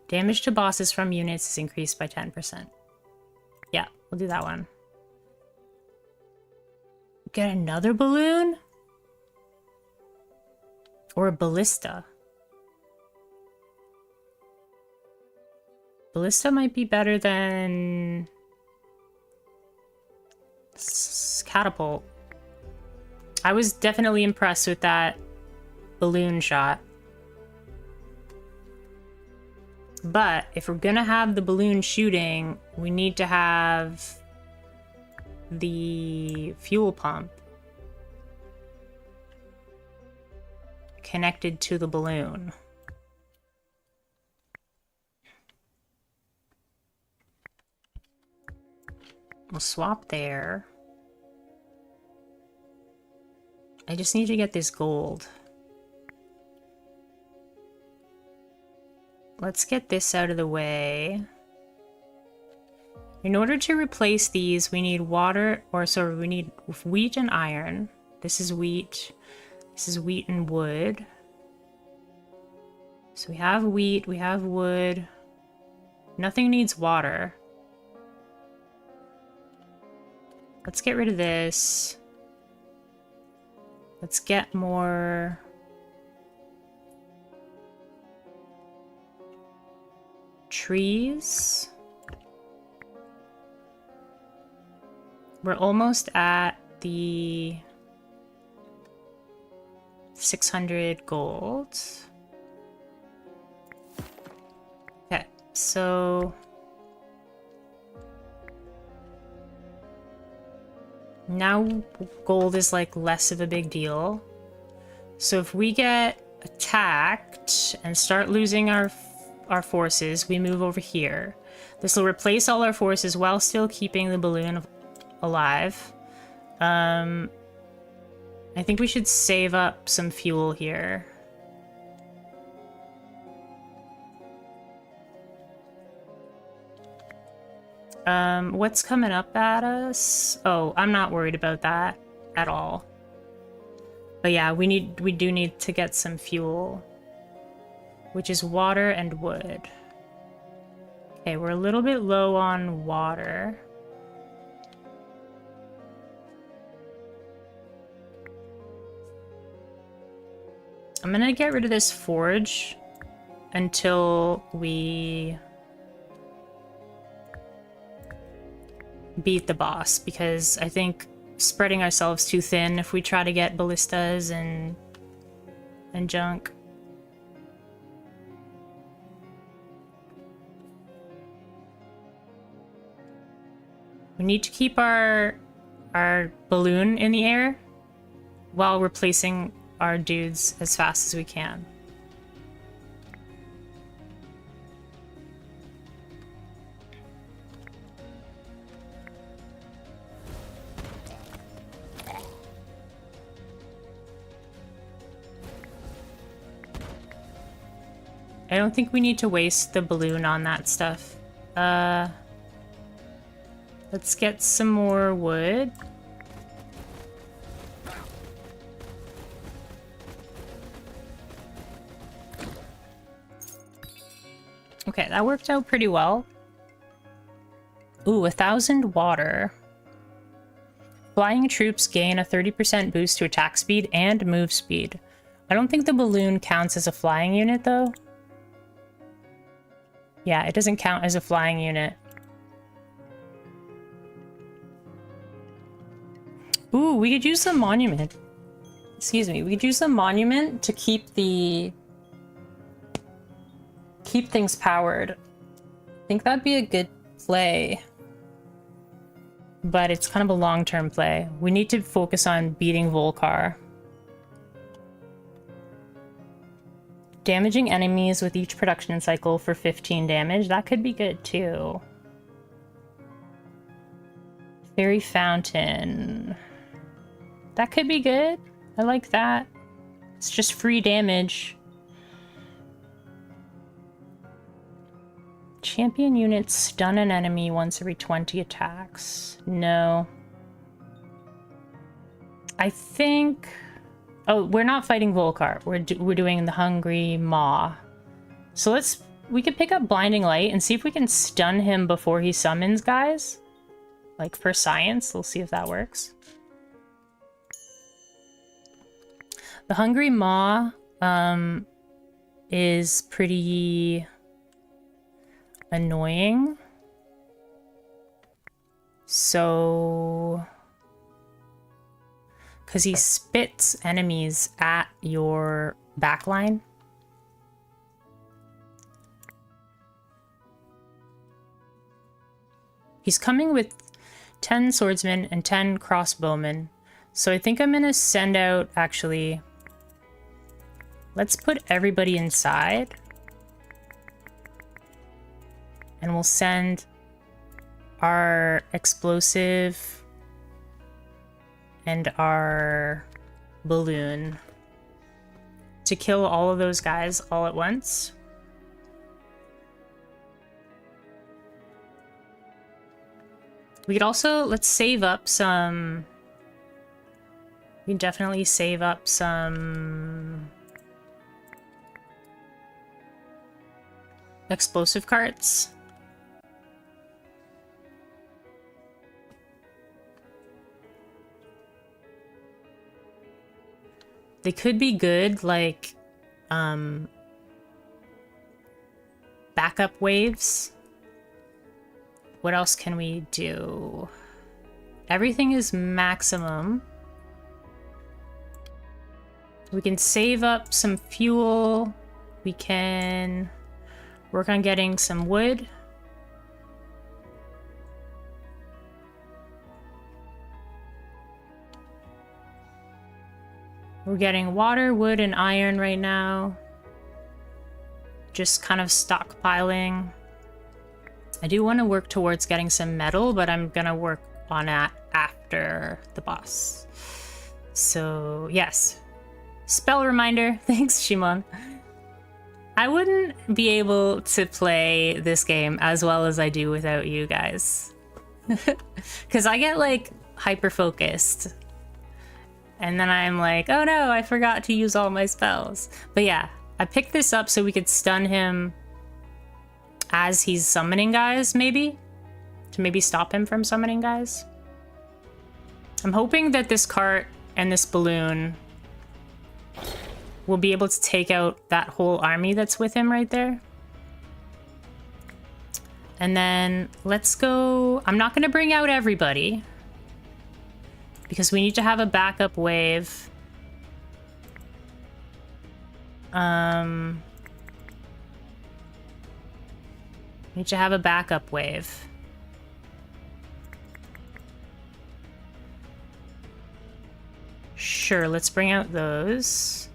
Damage to bosses from units is increased by 10%. Yeah, we'll do that one. Get another balloon? Or a ballista? Ballista might be better than... catapult. I was definitely impressed with that balloon shot. But if we're gonna have the balloon shooting, we need to have the fuel pump connected to the balloon. We'll swap there. I just need to get this gold. Let's get this out of the way. In order to replace these, we need water, or sorry, we need wheat and iron. This is wheat. This is wheat and wood. So we have wheat, we have wood. Nothing needs water. Let's get rid of this. Let's get more... trees. We're almost at the 600 gold. Okay, so now gold is like less of a big deal. So if we get attacked and start losing our forces, we move over here. This will replace all our forces while still keeping the balloon alive. I think we should save up some fuel here. What's coming up at us? Oh, I'm not worried about that at all. But yeah, we do need to get some fuel, which is water and wood. Okay, we're a little bit low on water. I'm gonna get rid of this forge until we beat the boss, because I think spreading ourselves too thin if we try to get ballistas and junk. We need to keep our balloon in the air while replacing our dudes as fast as we can. I don't think we need to waste the balloon on that stuff. Let's get some more wood. Okay, that worked out pretty well. Ooh, 1,000 water. Flying troops gain a 30% boost to attack speed and move speed. I don't think the balloon counts as a flying unit, though. Yeah, it doesn't count as a flying unit. Ooh, we could use the monument. Excuse me, we could use the monument to keep things powered. I think that'd be a good play. But it's kind of a long-term play. We need to focus on beating Volcar. Damaging enemies with each production cycle for 15 damage. That could be good too. Fairy Fountain. That could be good. I like that. It's just free damage. Champion units stun an enemy once every 20 attacks. No. I think... Oh, we're not fighting Volcar. We're doing the Hungry Maw. So we could pick up Blinding Light and see if we can stun him before he summons guys. Like for science, we'll see if that works. The Hungry Maw is pretty annoying. So... because he spits enemies at your backline. He's coming with 10 swordsmen and 10 crossbowmen. So I think I'm gonna send out, actually... Let's put everybody inside. And we'll send our explosive and our balloon to kill all of those guys all at once. We could also, let's save up some... We can definitely save up some... explosive carts. They could be good, like, backup waves. What else can we do? Everything is maximum. We can save up some fuel. We can work on getting some wood. We're getting water, wood, and iron right now. Just kind of stockpiling. I do want to work towards getting some metal, but I'm gonna work on that after the boss. So, yes. Spell reminder. Thanks, Shimon. I wouldn't be able to play this game as well as I do without you guys. Because I get, like, hyper-focused. And then I'm like, oh no, I forgot to use all my spells. But yeah, I picked this up so we could stun him as he's summoning guys, maybe? To maybe stop him from summoning guys. I'm hoping that this cart and this balloon will be able to take out that whole army that's with him right there. And then let's go... I'm not going to bring out everybody, because we need to have a backup wave. Need to have a backup wave. Sure, let's bring out those.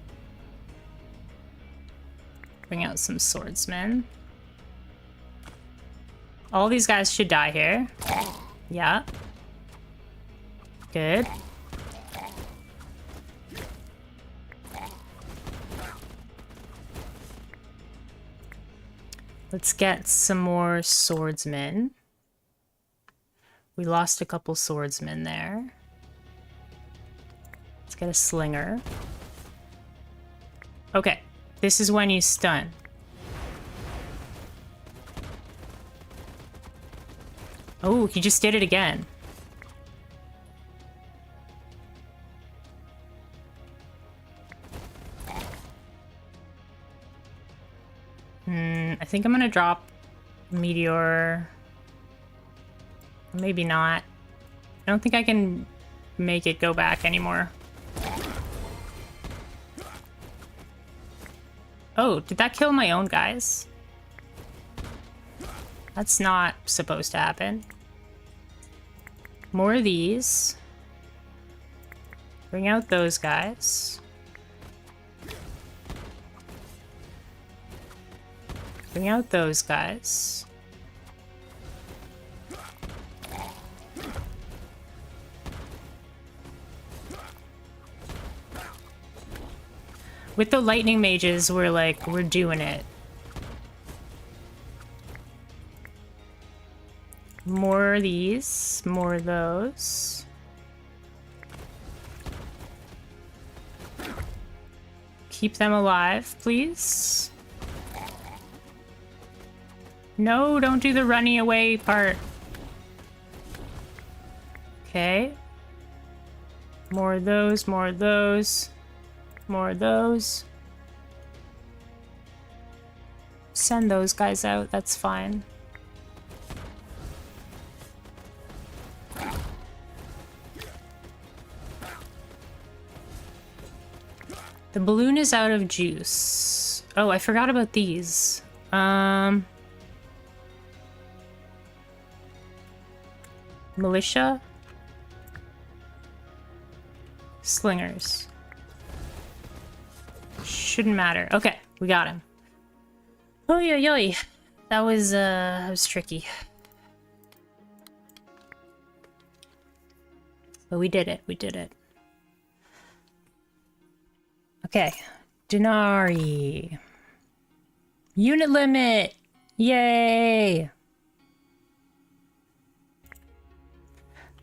Bring out some swordsmen. All these guys should die here. Yeah. Good. Let's get some more swordsmen. We lost a couple swordsmen there. Let's get a slinger. Okay, this is when you stun. Oh, he just did it again. I think I'm gonna drop Meteor. Maybe not. I don't think I can make it go back anymore. Oh, did that kill my own guys? That's not supposed to happen. More of these. Bring out those guys. Bring out those guys. With the lightning mages, we're doing it. More of these, more of those. Keep them alive, please. No, don't do the running away part. Okay. More of those, more of those. More of those. Send those guys out, that's fine. The balloon is out of juice. Oh, I forgot about these. Militia? Slingers. Shouldn't matter. Okay, we got him. Oh yeah, yoy. That was tricky. But we did it, we did it. Okay, Denari. Unit limit! Yay!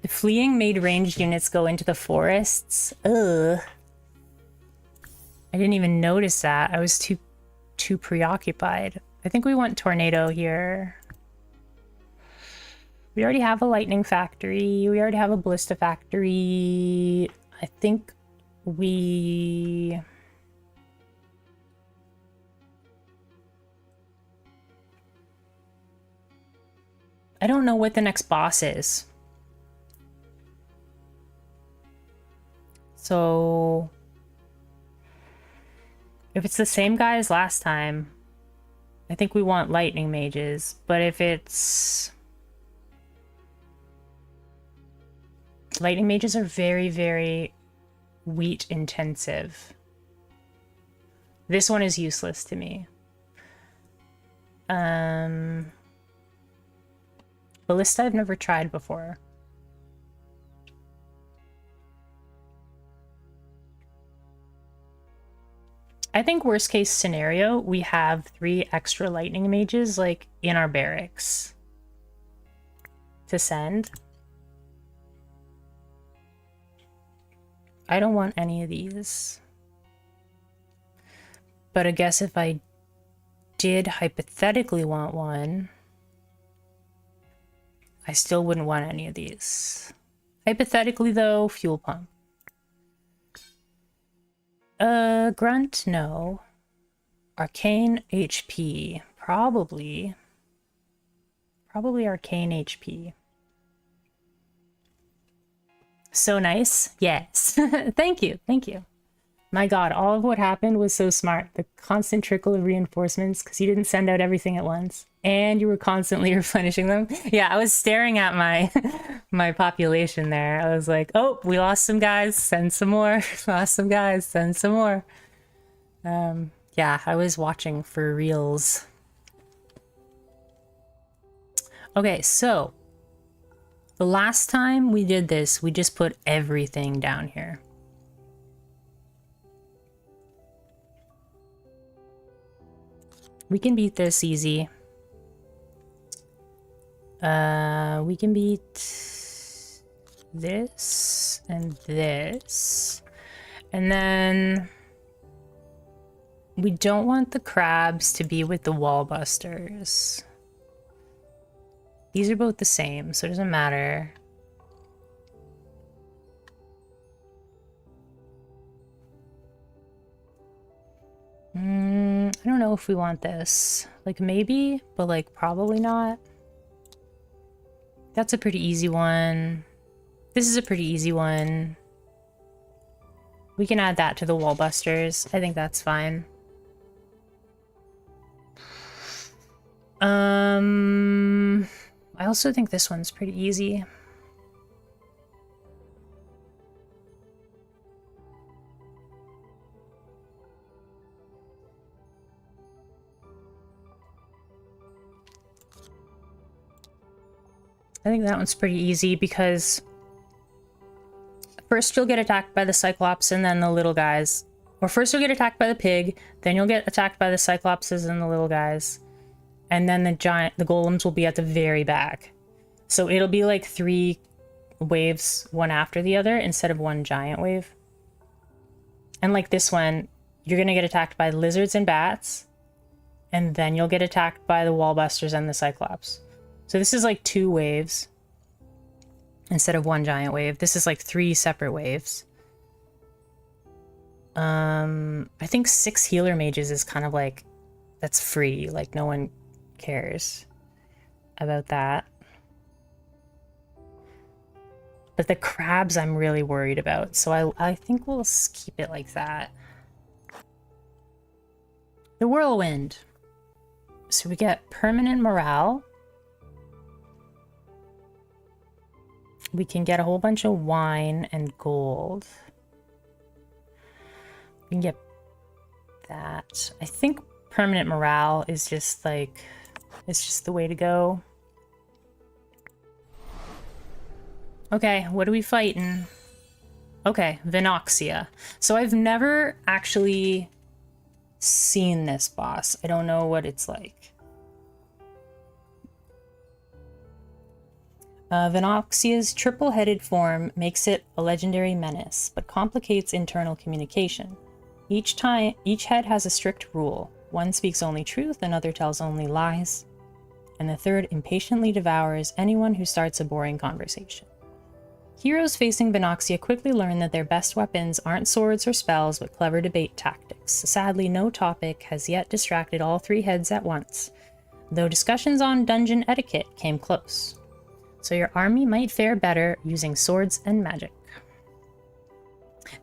The fleeing made ranged units go into the forests. Ugh. I didn't even notice that. I was too preoccupied. I think we want tornado here. We already have a lightning factory. We already have a ballista factory. I think we... I don't know what the next boss is. So... if it's the same guy as last time, I think we want lightning mages. But if it's... lightning mages are very, very wheat intensive. This one is useless to me. Ballista I've never tried before. I think worst case scenario, we have 3 extra lightning mages like in our barracks to send. I don't want any of these. But I guess if I did hypothetically want one, I still wouldn't want any of these. Hypothetically though, fuel pump. Grunt, no. Arcane HP, probably arcane HP. So nice. Yes. Thank you. Thank you. My god, all of what happened was so smart. The constant trickle of reinforcements because you didn't send out everything at once. And you were constantly replenishing them. Yeah, I was staring at my my population there. I was like, oh, we lost some guys, send some more. Lost some guys, send some more. Yeah, I was watching for reals. Okay, so the last time we did this, we just put everything down here. We can beat this easy. We can beat this and this. And then we don't want the crabs to be with the wall busters. These are both the same, so it doesn't matter. I don't know if we want this. Like, maybe, but like, probably not. That's a pretty easy one. This is a pretty easy one. We can add that to the wall busters. I think that's fine. I also think this one's pretty easy. I think that one's pretty easy because first you'll get attacked by the Cyclops and then the little guys. Or first you'll get attacked by the pig, then you'll get attacked by the Cyclopses and the little guys. And then the golems will be at the very back. So it'll be like 3 waves, one after the other, instead of one giant wave. And like this one, you're gonna get attacked by lizards and bats, and then you'll get attacked by the wallbusters and the Cyclops. So this is like 2 waves instead of one giant wave. This is like 3 separate waves. I think 6 healer mages is kind of like, that's free. Like no one cares about that. But the crabs I'm really worried about, so I think we'll keep it like that. The whirlwind. So we get permanent morale. We can get a whole bunch of wine and gold. We can get that. I think permanent morale is just like, it's just the way to go. Okay, what are we fighting? Okay, Venoxia. So I've never actually seen this boss. I don't know what it's like. Venoxia's triple-headed form makes it a legendary menace, but complicates internal communication. Each head has a strict rule. One speaks only truth, another tells only lies, and the third impatiently devours anyone who starts a boring conversation. Heroes facing Venoxia quickly learn that their best weapons aren't swords or spells, but clever debate tactics. Sadly, no topic has yet distracted all 3 heads at once, though discussions on dungeon etiquette came close. So your army might fare better using swords and magic.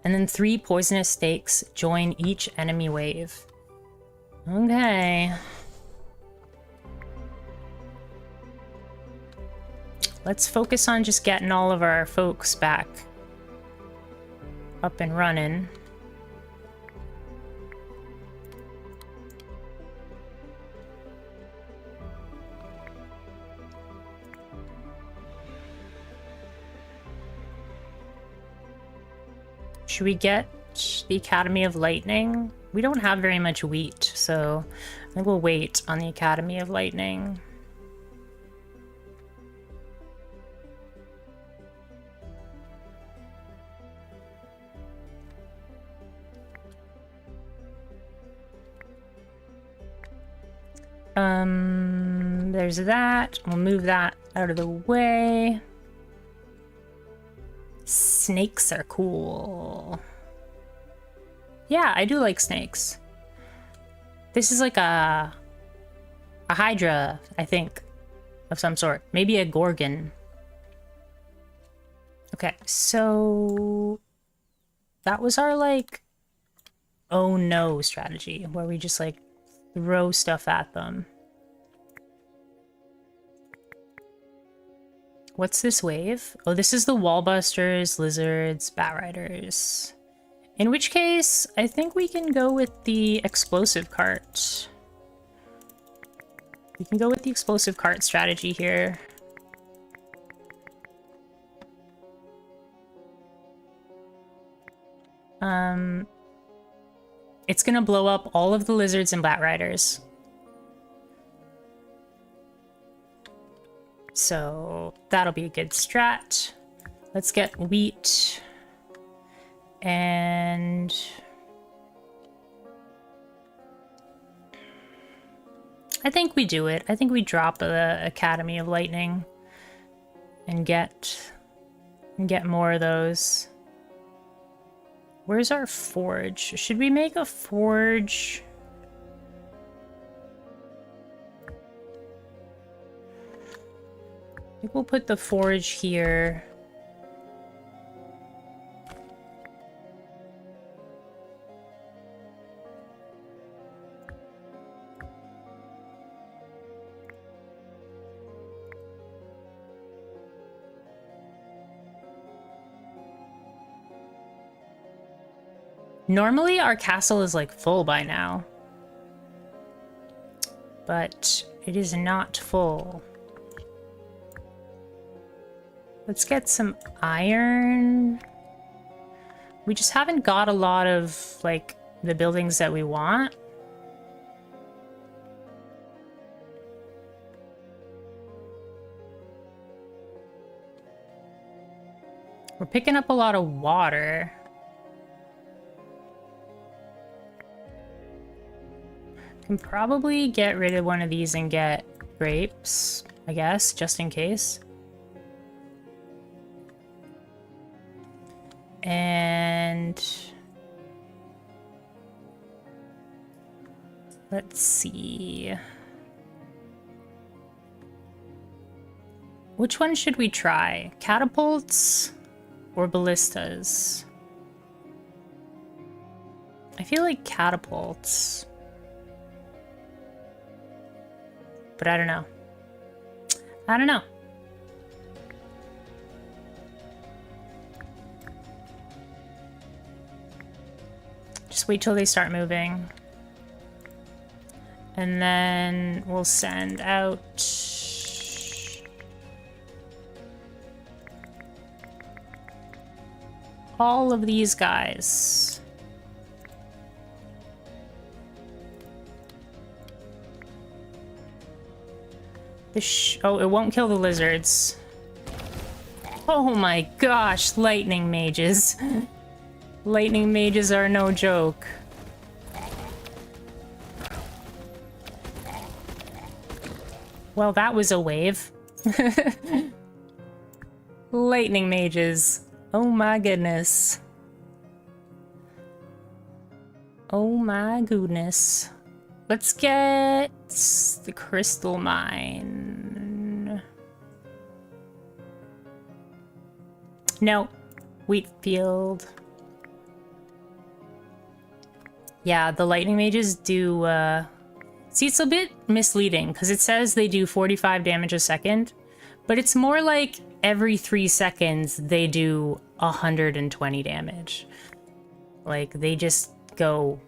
And then 3 poisonous stakes join each enemy wave. Okay. Let's focus on just getting all of our folks back up and running. Should we get the Academy of Lightning? We don't have very much wheat, so I think we'll wait on the Academy of Lightning. There's that. We'll move that out of the way. Snakes are cool. Yeah, I do like snakes. This is like a hydra, I think, of some sort. Maybe a gorgon. Okay, so that was our like oh no strategy, where we just like throw stuff at them. What's this wave? Oh, this is the wallbusters, lizards, bat riders. In which case, I think we can go with the explosive cart. We can go with the explosive cart strategy here. It's gonna blow up all of the lizards and bat riders. So that'll be a good strat. Let's get wheat. And I think we do it. I think we drop the Academy of Lightning and get more of those. Where's our forge? Should we make a forge? I think we'll put the forge here. Normally our castle is like full by now, but it is not full. Let's get some iron. We just haven't got a lot of like the buildings that we want. We're picking up a lot of water. Can probably get rid of one of these and get grapes, I guess, just in case. And let's see. Which one should we try? Catapults or ballistas? I feel like catapults. But I don't know. I don't know. Just wait till they start moving. And then we'll send out... all of these guys. Oh, it won't kill the lizards. Oh my gosh, lightning mages. Lightning mages are no joke. Well, that was a wave. Lightning mages. Oh my goodness. Oh my goodness. Let's get the crystal mine. No, wheat field. Yeah, the lightning mages do, see, it's a bit misleading because it says they do 45 damage a second, but it's more like every 3 seconds they do 120 damage. Like, they just go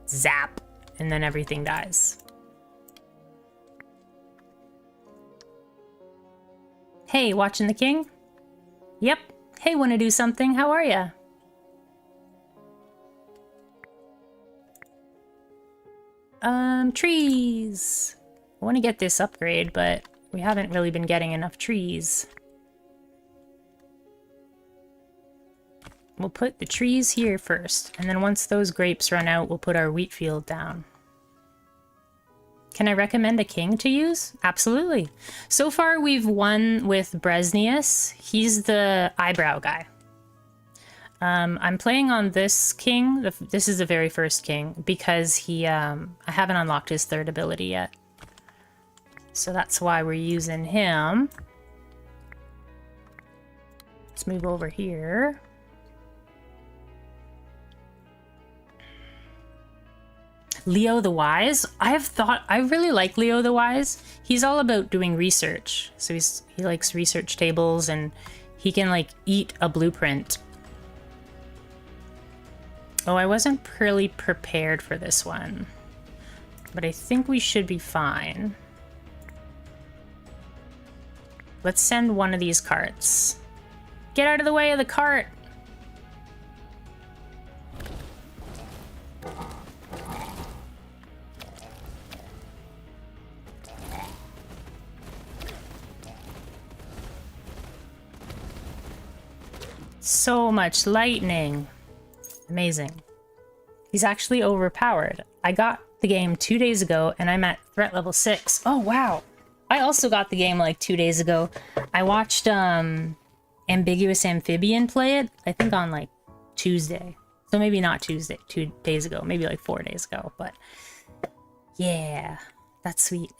zap and then everything dies. Hey, watching the king? Yep. Hey, wanna do something? How are ya? Trees. I want to get this upgrade, but we haven't really been getting enough trees. We'll put the trees here first, and then once those grapes run out, we'll put our wheat field down. Can I recommend a king to use? Absolutely. So far, we've won with Bresnius. He's the eyebrow guy. I'm playing on this king. This is the very first king because he, I haven't unlocked his third ability yet. So that's why we're using him. Let's move over here. Leo the Wise. I really like Leo the Wise. He's all about doing research. So he likes research tables and he can like eat a blueprint. Oh, I wasn't really prepared for this one, but I think we should be fine. Let's send one of these carts. Get out of the way of the cart! So much lightning. Amazing. He's actually overpowered. I got the game 2 days ago, and I'm at threat level 6. Oh, wow. I also got the game like 2 days ago. I watched Ambiguous Amphibian play it, I think on like Tuesday. So maybe not Tuesday, 2 days ago, maybe like 4 days ago, but yeah, that's sweet.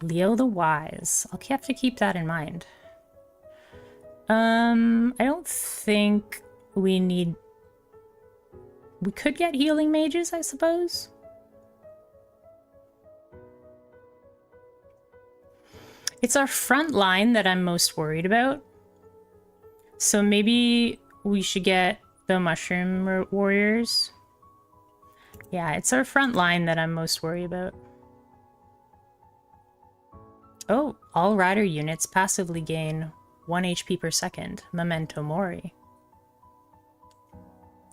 Leo the Wise. I'll have to keep that in mind. I don't think we need... We could get healing mages, I suppose. It's our front line that I'm most worried about. So maybe we should get the Mushroom Warriors. Yeah, it's our front line that I'm most worried about. Oh, all rider units passively gain 1 HP per second. Memento Mori.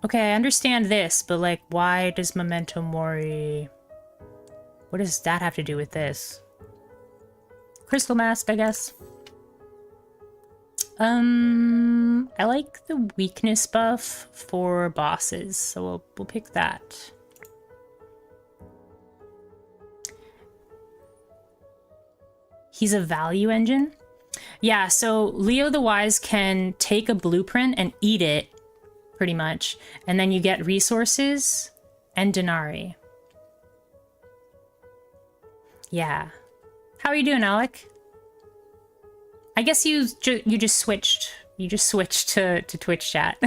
Okay, I understand this, but like, why does Memento Mori... What does that have to do with this? Crystal Mask, I guess. I like the weakness buff for bosses, so we'll pick that. He's a value engine? Yeah, so Leo the Wise can take a blueprint and eat it, pretty much, and then you get resources and denarii. Yeah. How are you doing, Alec? I guess you just switched. You just switched to Twitch chat.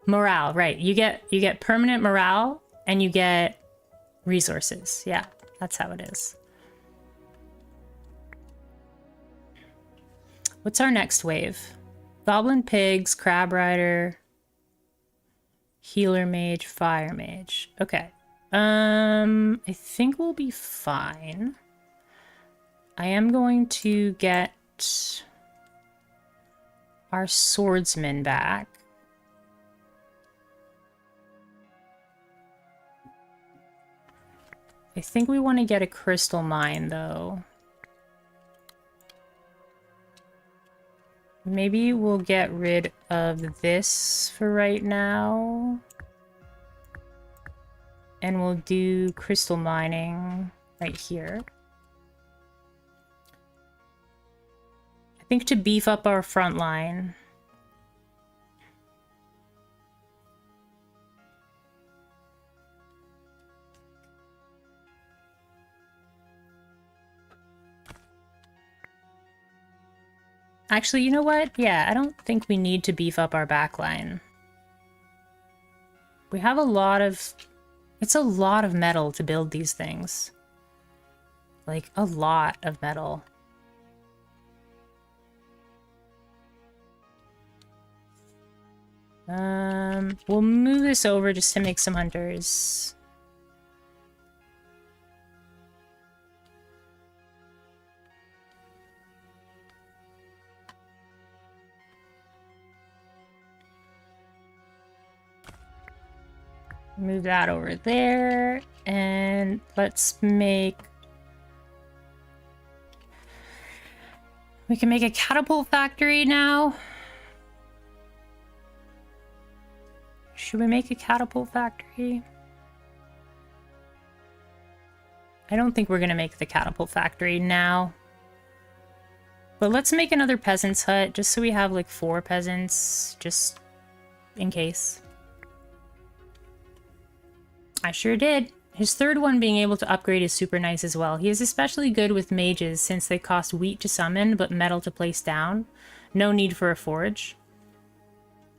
Morale, right? You get permanent morale and you get resources. Yeah, that's how it is. What's our next wave? Goblin Pigs, Crab Rider, Healer Mage, Fire Mage. Okay. I think we'll be fine. I am going to get our swordsman back. I think we want to get a crystal mine, though. Maybe we'll get rid of this for right now. And we'll do crystal mining right here. I think to beef up our front line. Actually, you know what? Yeah, I don't think we need to beef up our backline. We have a lot of... It's a lot of metal to build these things. Like, a lot of metal. We'll move this over just to make some hunters. Move that over there, and let's make... We can make a catapult factory now. Should we make a catapult factory? I don't think we're gonna make the catapult factory now. But let's make another peasant's hut, just so we have like 4 peasants, just in case. I sure did. His third one being able to upgrade is super nice as well. He is especially good with mages since they cost wheat to summon but metal to place down. No need for a forge.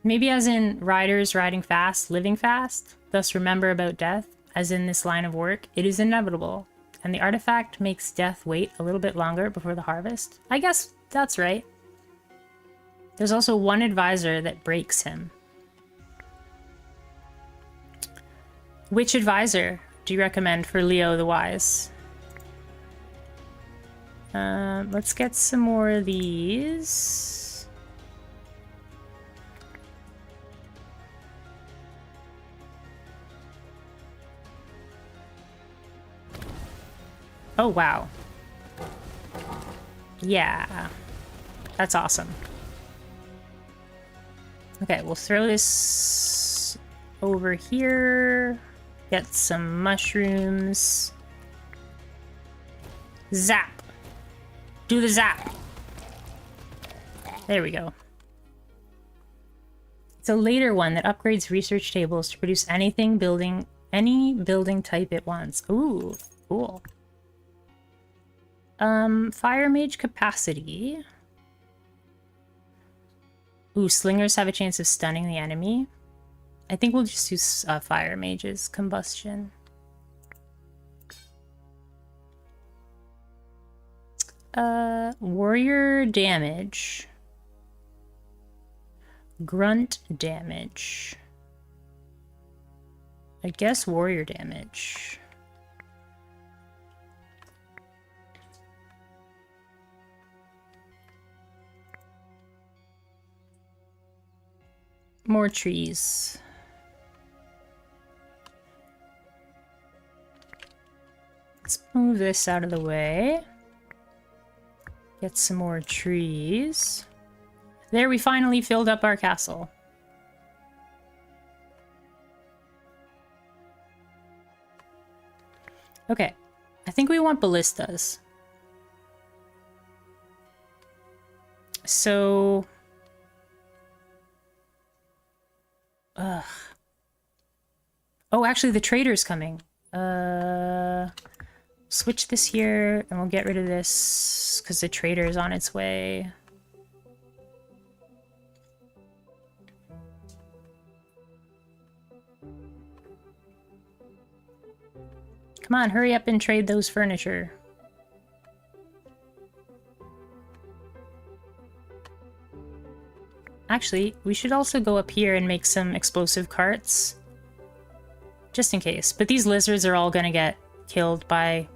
Maybe as in riders riding fast, living fast. Thus remember about death. As in this line of work, it is inevitable. And the artifact makes death wait a little bit longer before the harvest. I guess that's right. There's also one advisor that breaks him. Which advisor do you recommend for Leo the Wise? Let's get some more of these. Oh, wow. Yeah. That's awesome. Okay, we'll throw this over here. Get some mushrooms. Zap! Do the zap! There we go. It's a later one that upgrades research tables to produce any building type it wants. Ooh, cool. Fire mage capacity. Ooh, slingers have a chance of stunning the enemy. I think we'll just use fire mage's combustion. Warrior damage. Grunt damage. I guess warrior damage. More trees. Let's move this out of the way. Get some more trees. There, we finally filled up our castle. Okay, I think we want ballistas. So... Ugh. Oh, actually, the trader's coming. Switch this here, and we'll get rid of this, because the trader is on its way. Come on, hurry up and trade those furniture. Actually, we should also go up here and make some explosive carts. Just in case. But these lizards are all gonna get killed by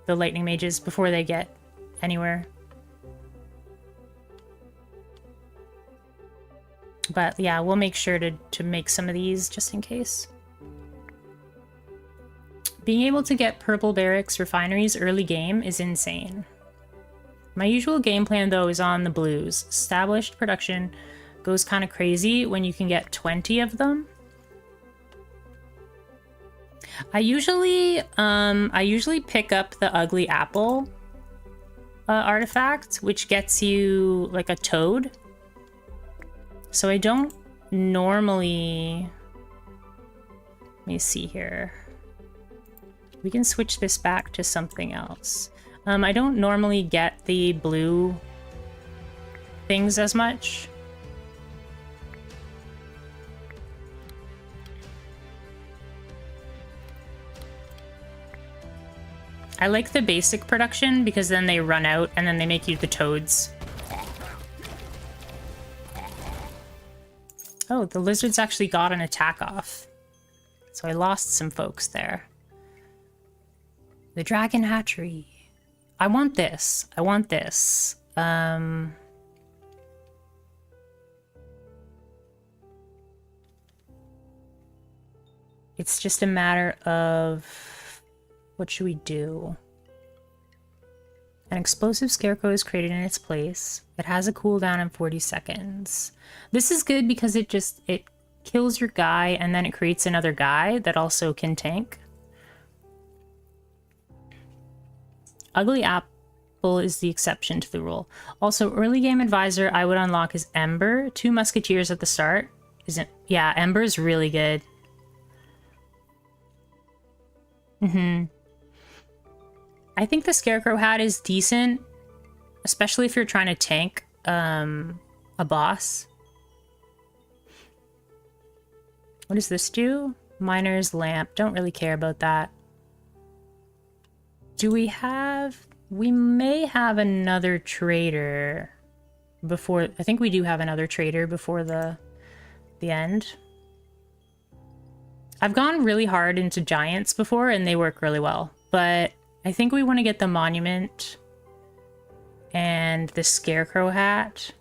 the lightning mages before they get anywhere. But yeah, we'll make sure to make some of these just in case. Being able to get purple barracks refineries early game is insane. My usual game plan though is on the blues. Established production goes kind of crazy when you can get 20 of them. I usually pick up the ugly apple artifact, which gets you like a toad. So I don't normally... Let me see here. We can switch this back to something else. I don't normally get the blue things as much. I like the basic production because then they run out and then they make you the toads. Oh, the lizards actually got an attack off. So I lost some folks there. The dragon hatchery. I want this. I want this. It's just a matter of... What should we do? An explosive scarecrow is created in its place. It has a cooldown in 40 seconds. This is good because it kills your guy and then it creates another guy that also can tank. Ugly Apple is the exception to the rule. Also, early game advisor I would unlock is Ember. 2 musketeers at the start. Yeah, Ember is really good. I think the Scarecrow hat is decent, especially if you're trying to tank a boss. What does this do? Miner's lamp. Don't really care about that. Do we have... We may have another trader before... I think we do have another trader before the end. I've gone really hard into giants before and they work really well, but I think we want to get the monument and the Scarecrow hat.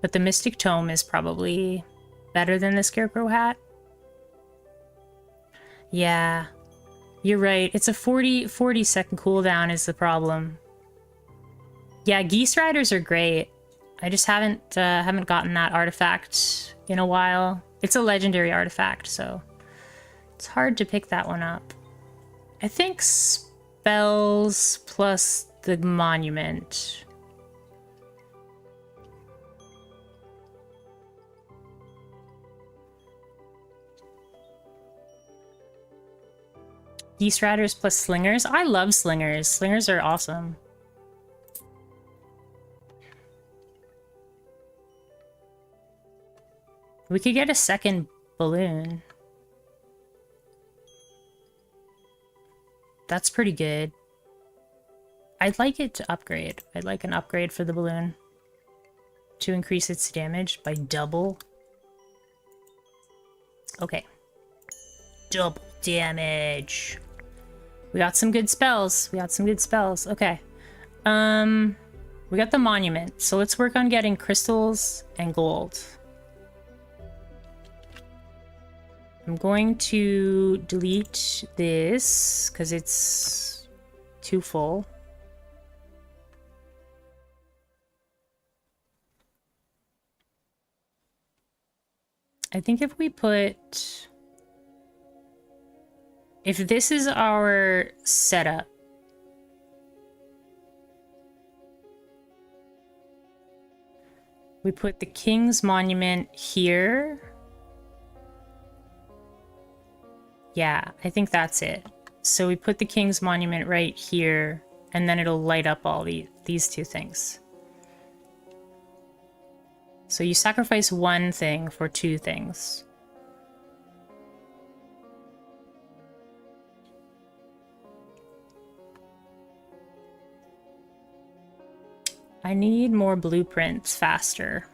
But the Mystic Tome is probably better than the Scarecrow hat. Yeah, you're right. It's a 40 second cooldown is the problem. Yeah, Geese Riders are great. I just haven't gotten that artifact in a while. It's a legendary artifact, so it's hard to pick that one up. I think spells plus the monument. Geese Riders plus Slingers. I love Slingers. Slingers are awesome. We could get a second balloon. That's pretty good. I'd like it to upgrade. I'd like an upgrade for the balloon to increase its damage by double. Okay. Double damage. We got some good spells. We got some good spells. Okay. We got the monument. So let's work on getting crystals and gold. I'm going to delete this because it's too full. I think if we put... If this is our setup, we put the King's Monument here. Yeah, I think that's it. So we put the King's Monument right here, and then it'll light up all these two things. So you sacrifice one thing for two things. I need more blueprints faster.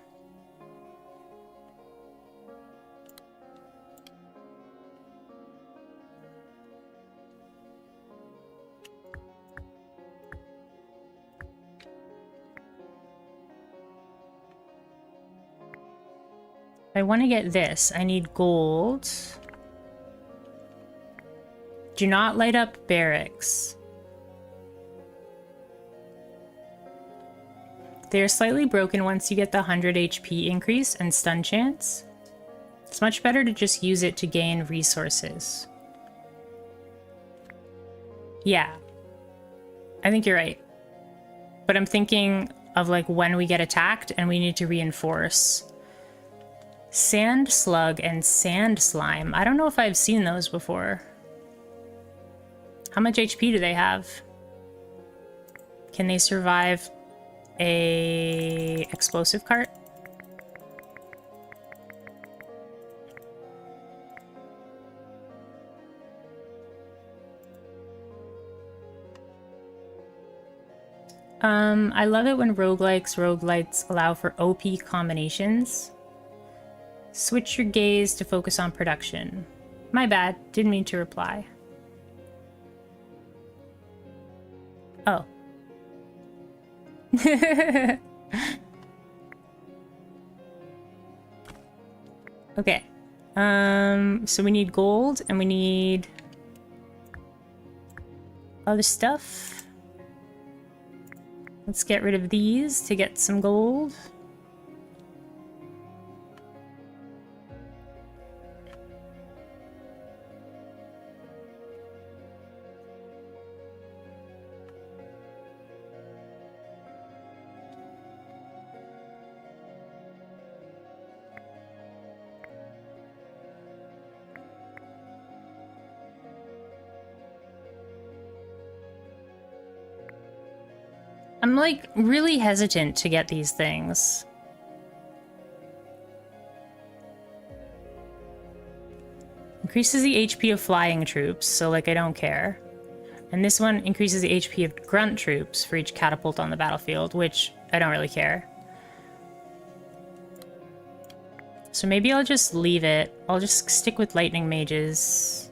I want to get this. I need gold. Do not light up barracks. They are slightly broken once you get the 100 HP increase and stun chance. It's much better to just use it to gain resources. Yeah. I think you're right. But I'm thinking of like when we get attacked and we need to reinforce. Sand Slug and Sand Slime. I don't know if I've seen those before. How much HP do they have? Can they survive a explosive cart? I love it when roguelites allow for OP combinations. Switch your gaze to focus on production. My bad, didn't mean to reply. Oh. Okay. So we need gold and we need other stuff. Let's get rid of these to get some gold. I'm like really hesitant to get these things. Increases the HP of flying troops, so like I don't care. And this one increases the HP of grunt troops for each catapult on the battlefield, which I don't really care. So maybe I'll just leave it. I'll just stick with lightning mages.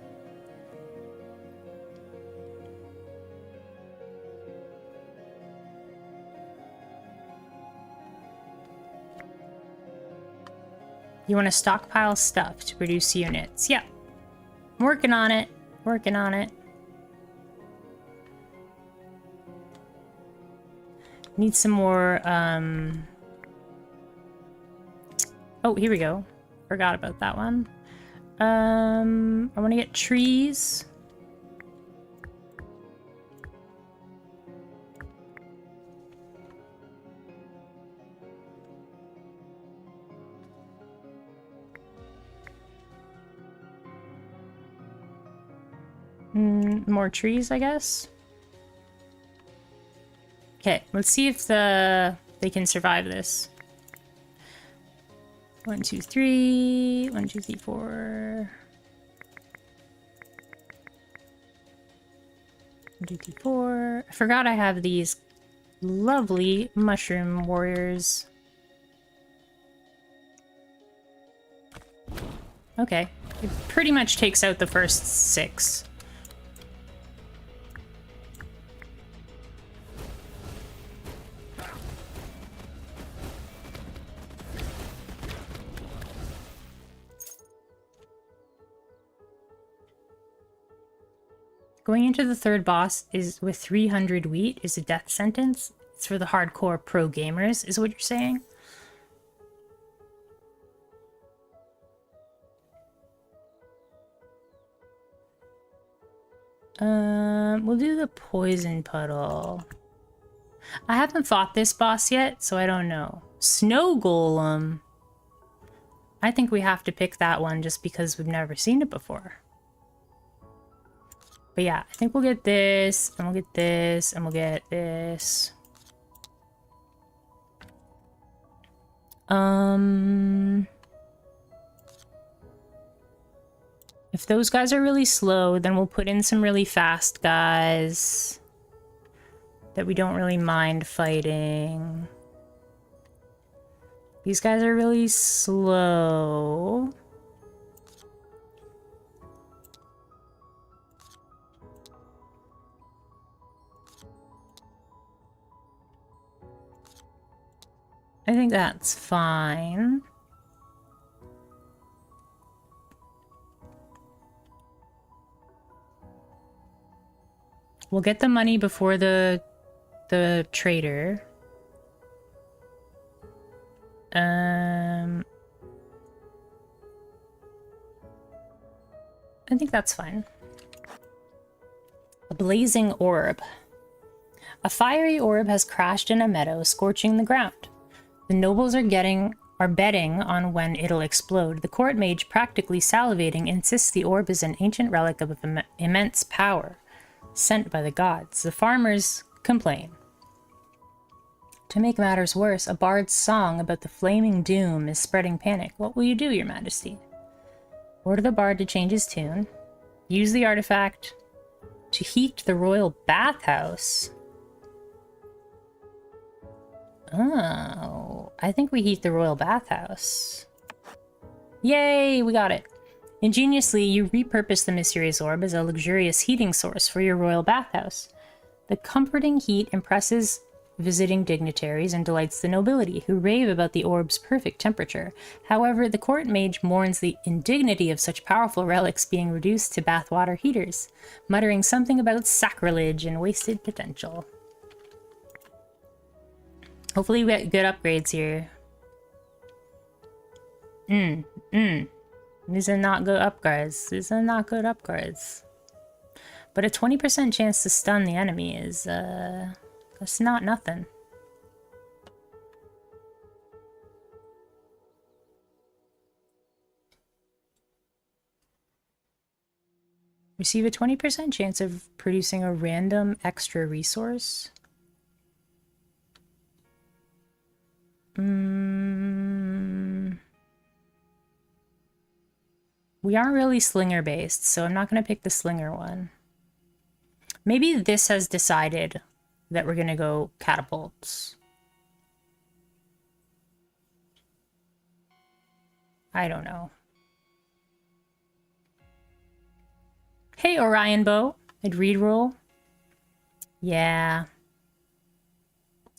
You want to stockpile stuff to produce units. Yeah. I'm working on it. Working on it. Need some more, Oh, here we go. Forgot about that one. I want to get trees. More trees, I guess. Okay, let's see if they can survive this. 1, 2, 3. 1, 2, 3, 4. 1, 2, 3, 4. I forgot I have these lovely mushroom warriors. Okay, it pretty much takes out the first 6. Going into the third boss is with 300 wheat is a death sentence. It's for the hardcore pro gamers, is what you're saying? We'll do the poison puddle. I haven't fought this boss yet, so I don't know. Snow golem. I think we have to pick that one just because we've never seen it before. But yeah, I think we'll get this, and we'll get this, and we'll get this. If those guys are really slow, then we'll put in some really fast guys that we don't really mind fighting. These guys are really slow. I think that's fine. We'll get the money before the trader. I think that's fine. A blazing orb. A fiery orb has crashed in a meadow, scorching the ground. The nobles are betting on when it'll explode. The court mage, practically salivating, insists the orb is an ancient relic of immense power, sent by the gods. The farmers complain. To make matters worse, a bard's song about the flaming doom is spreading panic. What will you do, your majesty? Order the bard to change his tune. Use the artifact to heat the royal bathhouse. Oh, I think we heat the royal bathhouse. Yay, we got it. Ingeniously, you repurpose the mysterious orb as a luxurious heating source for your royal bathhouse. The comforting heat impresses visiting dignitaries and delights the nobility, who rave about the orb's perfect temperature. However, the court mage mourns the indignity of such powerful relics being reduced to bathwater heaters, muttering something about sacrilege and wasted potential. Hopefully we get good upgrades here. These are not good upgrades. These are not good upgrades. But a 20% chance to stun the enemy is, that's not nothing. Receive a 20% chance of producing a random extra resource. We aren't really slinger based, so I'm not going to pick the slinger one. Maybe this has decided that we're going to go catapults. I don't know. Hey, Orion Bow. I'd reroll. Yeah.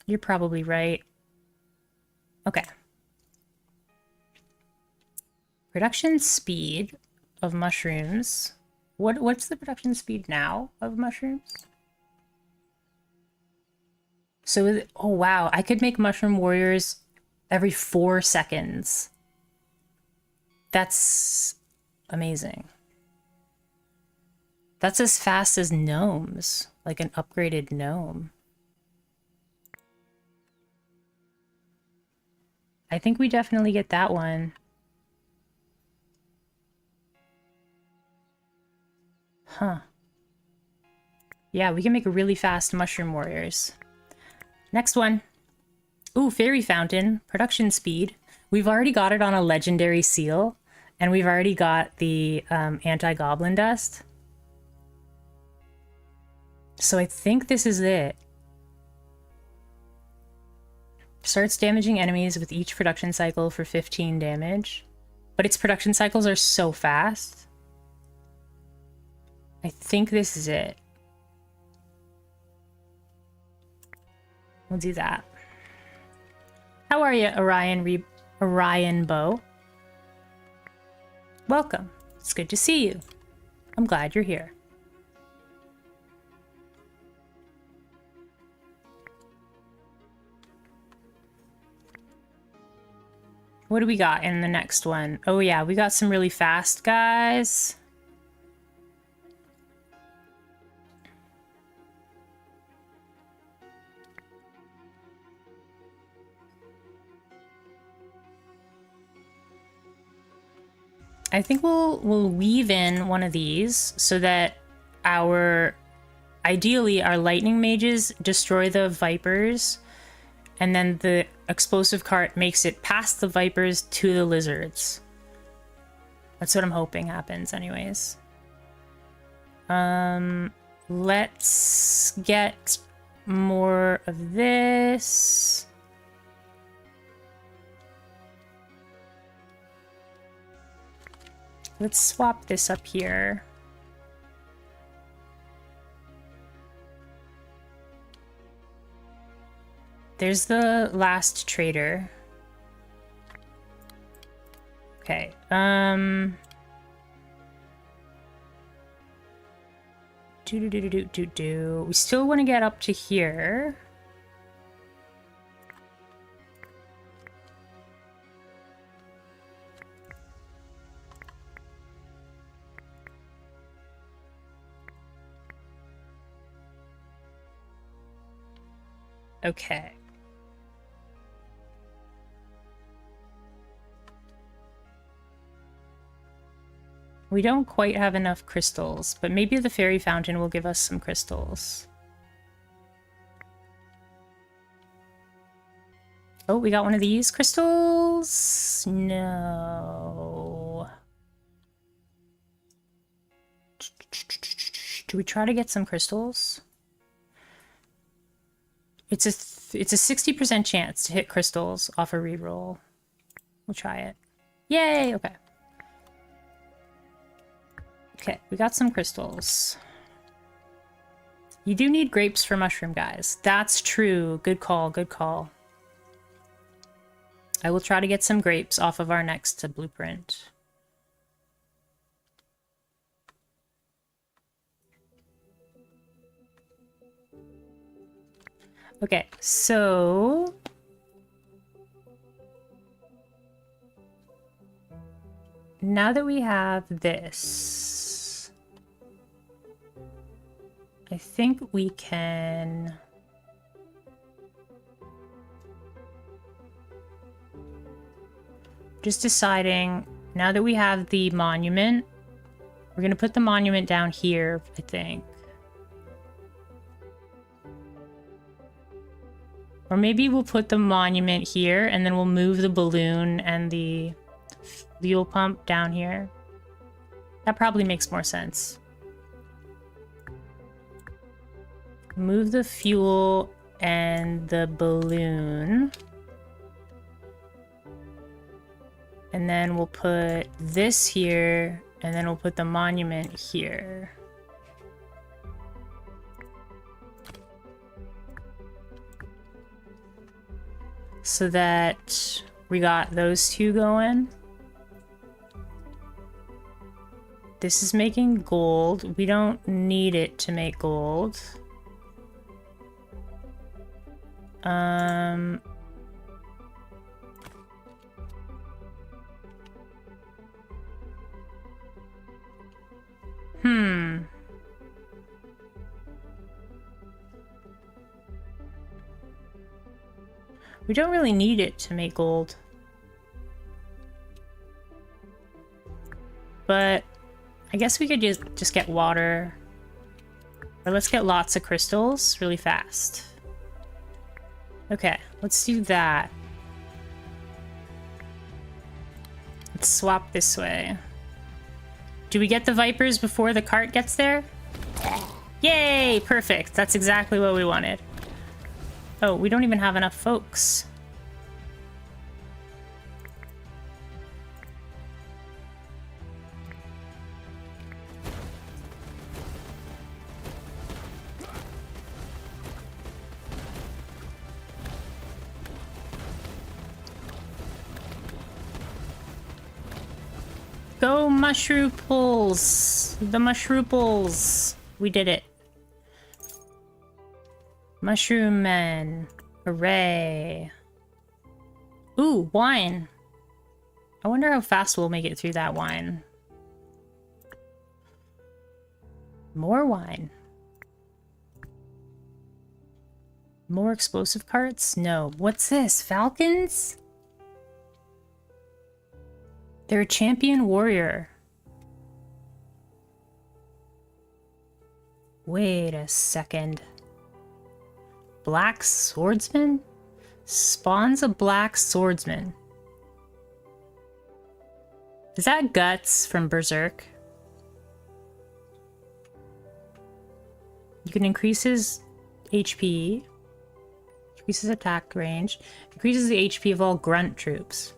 You're probably right. Okay. Production speed of mushrooms. What's the production speed now of mushrooms? So, oh wow, I could make mushroom warriors every 4 seconds. That's amazing. That's as fast as gnomes, like an upgraded gnome. I think we definitely get that one. Huh. Yeah, we can make really fast mushroom warriors. Next one. Ooh, fairy fountain, production speed. We've already got it on a legendary seal, and we've already got the anti-goblin dust. So I think this is it. Starts damaging enemies with each production cycle for 15 damage. But its production cycles are so fast. I think this is it. We'll do that. How are you, Orion Bow? Welcome. It's good to see you. I'm glad you're here. What do we got in the next one? Oh yeah, we got some really fast guys. I think we'll weave in one of these so that ideally our lightning mages destroy the vipers, and then the explosive cart makes it past the vipers to the lizards. That's what I'm hoping happens anyways. Let's get more of this. Let's swap this up here. There's the last trader. Okay, we still want to get up to here. Okay. We don't quite have enough crystals, but maybe the fairy fountain will give us some crystals. Oh, we got one of these crystals? No. Do we try to get some crystals? It's a 60% chance to hit crystals off a reroll. We'll try it. Yay! Okay. Okay, we got some crystals. You do need grapes for mushroom, guys. That's true. Good call, good call. I will try to get some grapes off of our next blueprint. Okay, so... now that we have this, I think we can... just deciding, now that we have the monument, we're gonna put the monument down here, I think. Or maybe we'll put the monument here, and then we'll move the balloon and the fuel pump down here. That probably makes more sense. Move the fuel and the balloon. And then we'll put this here, and then we'll put the monument here. So that we got those two going. This is making gold. We don't need it to make gold. Um... Hmm. We don't really need it to make gold. But I guess we could just get water. Or let's get lots of crystals really fast. Okay, let's do that. Let's swap this way. Do we get the vipers before the cart gets there? Yay! Perfect. That's exactly what we wanted. Oh, we don't even have enough folks. Go mushrooples! The mushrooples! We did it. Mushroom men. Hooray. Ooh, wine. I wonder how fast we'll make it through that wine. More wine. More explosive carts? No. What's this? Falcons? They're a champion warrior. Wait a second. Black swordsman? Spawns a black swordsman. Is that Guts from Berserk? You can increase his HP, increases attack range, increases the HP of all grunt troops.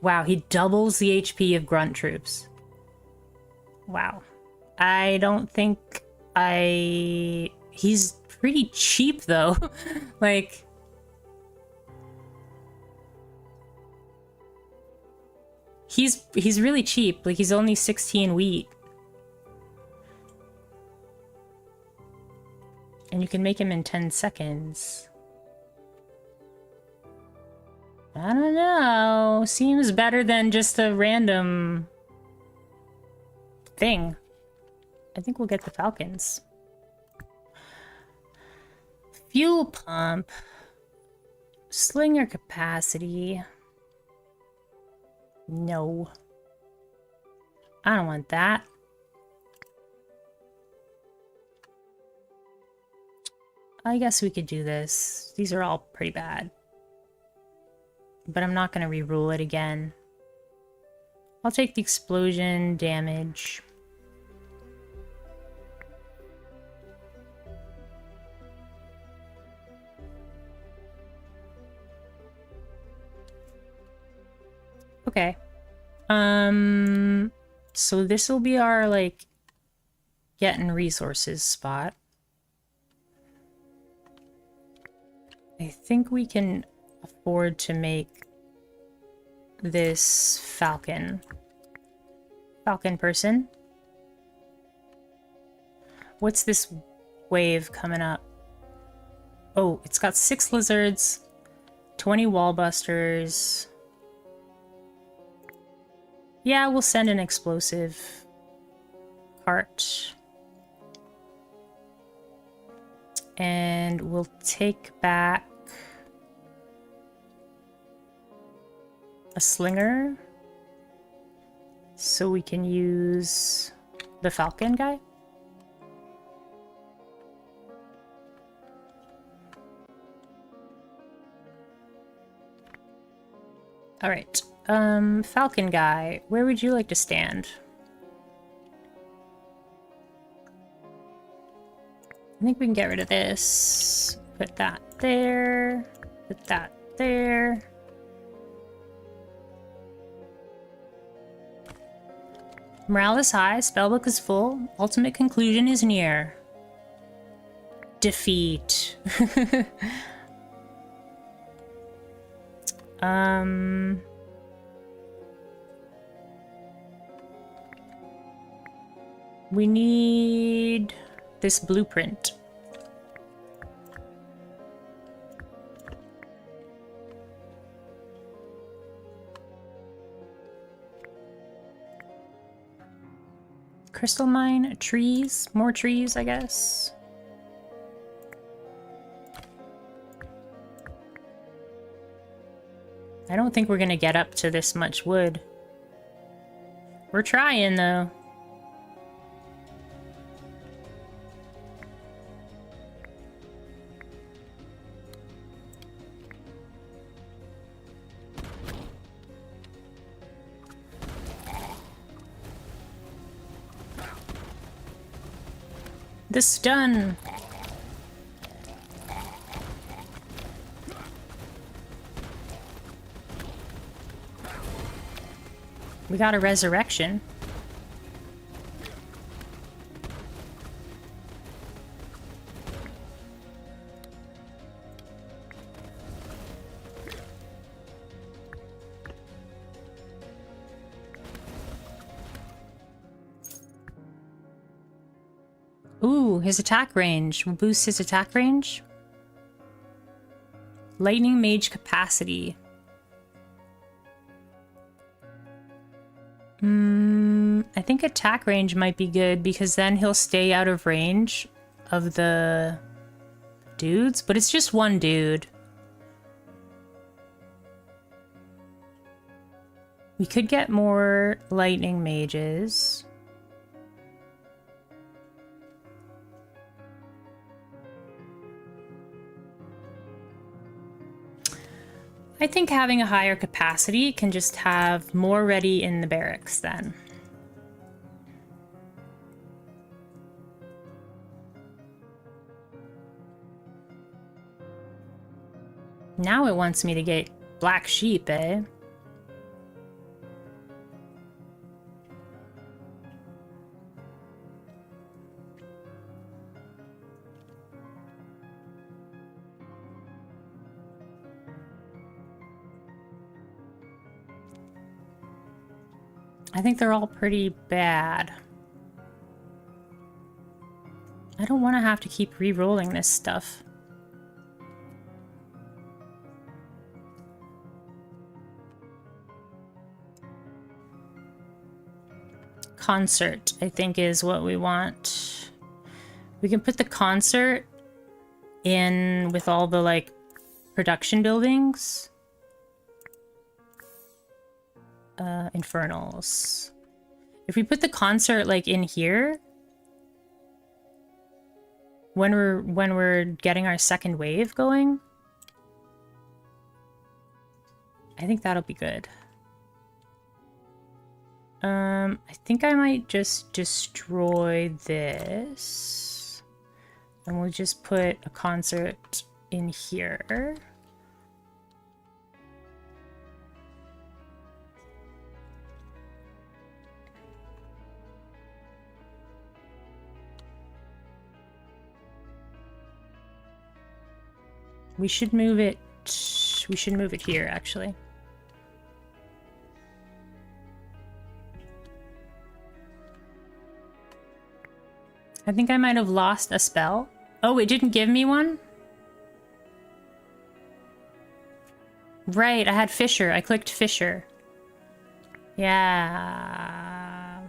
Wow, he doubles the HP of grunt troops. Wow. I don't think He's pretty cheap, though. Like... He's really cheap. Like, he's only 16 wheat. And you can make him in 10 seconds. I don't know. Seems better than just a random thing. I think we'll get the Falcons. Fuel pump. Slinger capacity. No. I don't want that. I guess we could do this. These are all pretty bad. But I'm not going to re-rule it again. I'll take the explosion damage. Okay. So this will be our, like, getting resources spot. I think we can afford to make this falcon. Falcon person. What's this wave coming up? Oh, it's got 6 lizards, 20 wallbusters. Yeah, we'll send an explosive cart. And we'll take back a slinger so we can use the falcon guy. All right. Falcon guy, where would you like to stand? I think we can get rid of this. Put that there. Put that there. Morale is high, spellbook is full, ultimate conclusion is near. Defeat. We need this blueprint. crystal mine, trees, more trees, I guess. I don't think we're gonna get up to this much wood. We're trying, though. The stun! We got a resurrection. Ooh, his attack range. Will boost his attack range. Lightning Mage capacity. I think attack range might be good because then he'll stay out of range of the dudes, but it's just one dude. We could get more lightning mages. I think having a higher capacity can just have more ready in the barracks then. Now it wants me to get black sheep, eh? I think they're all pretty bad. I don't want to have to keep re-rolling this stuff. Concert, I think, is what we want. We can put the concert in with all the, like, production buildings. Infernals. If we put the concert, like, in here, when we're getting our second wave going, I think that'll be good. I think I might just destroy this. And we'll just put a concert in here. We should move it here, actually. I think I might have lost a spell. Oh, it didn't give me one? Right, I had Fisher. I clicked Fisher. Yeah.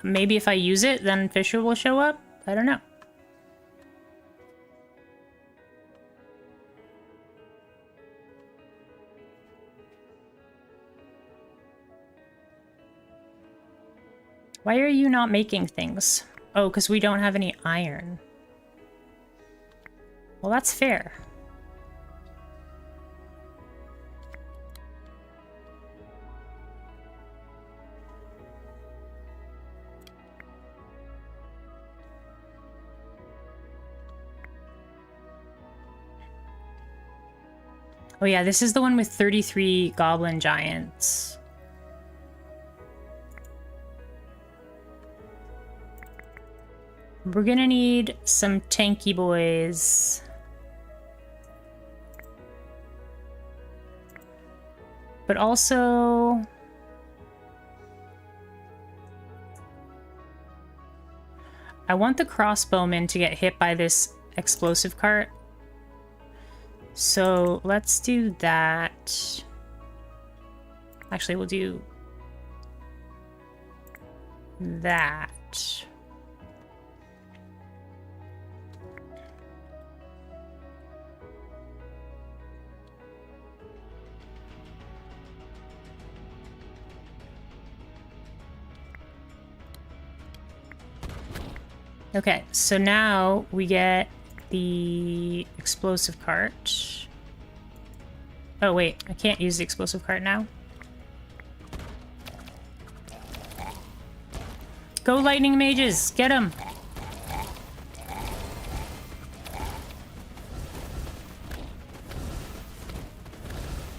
Maybe if I use it, then Fisher will show up? I don't know. Why are you not making things? Oh, because we don't have any iron. Well, that's fair. Oh yeah, this is the one with 33 goblin giants. We're gonna need some tanky boys. But also... I want the crossbowmen to get hit by this explosive cart. So let's do that. Actually, we'll do that. Okay, so now we get the explosive cart. Oh wait, I can't use the explosive cart now. Go lightning mages, get them!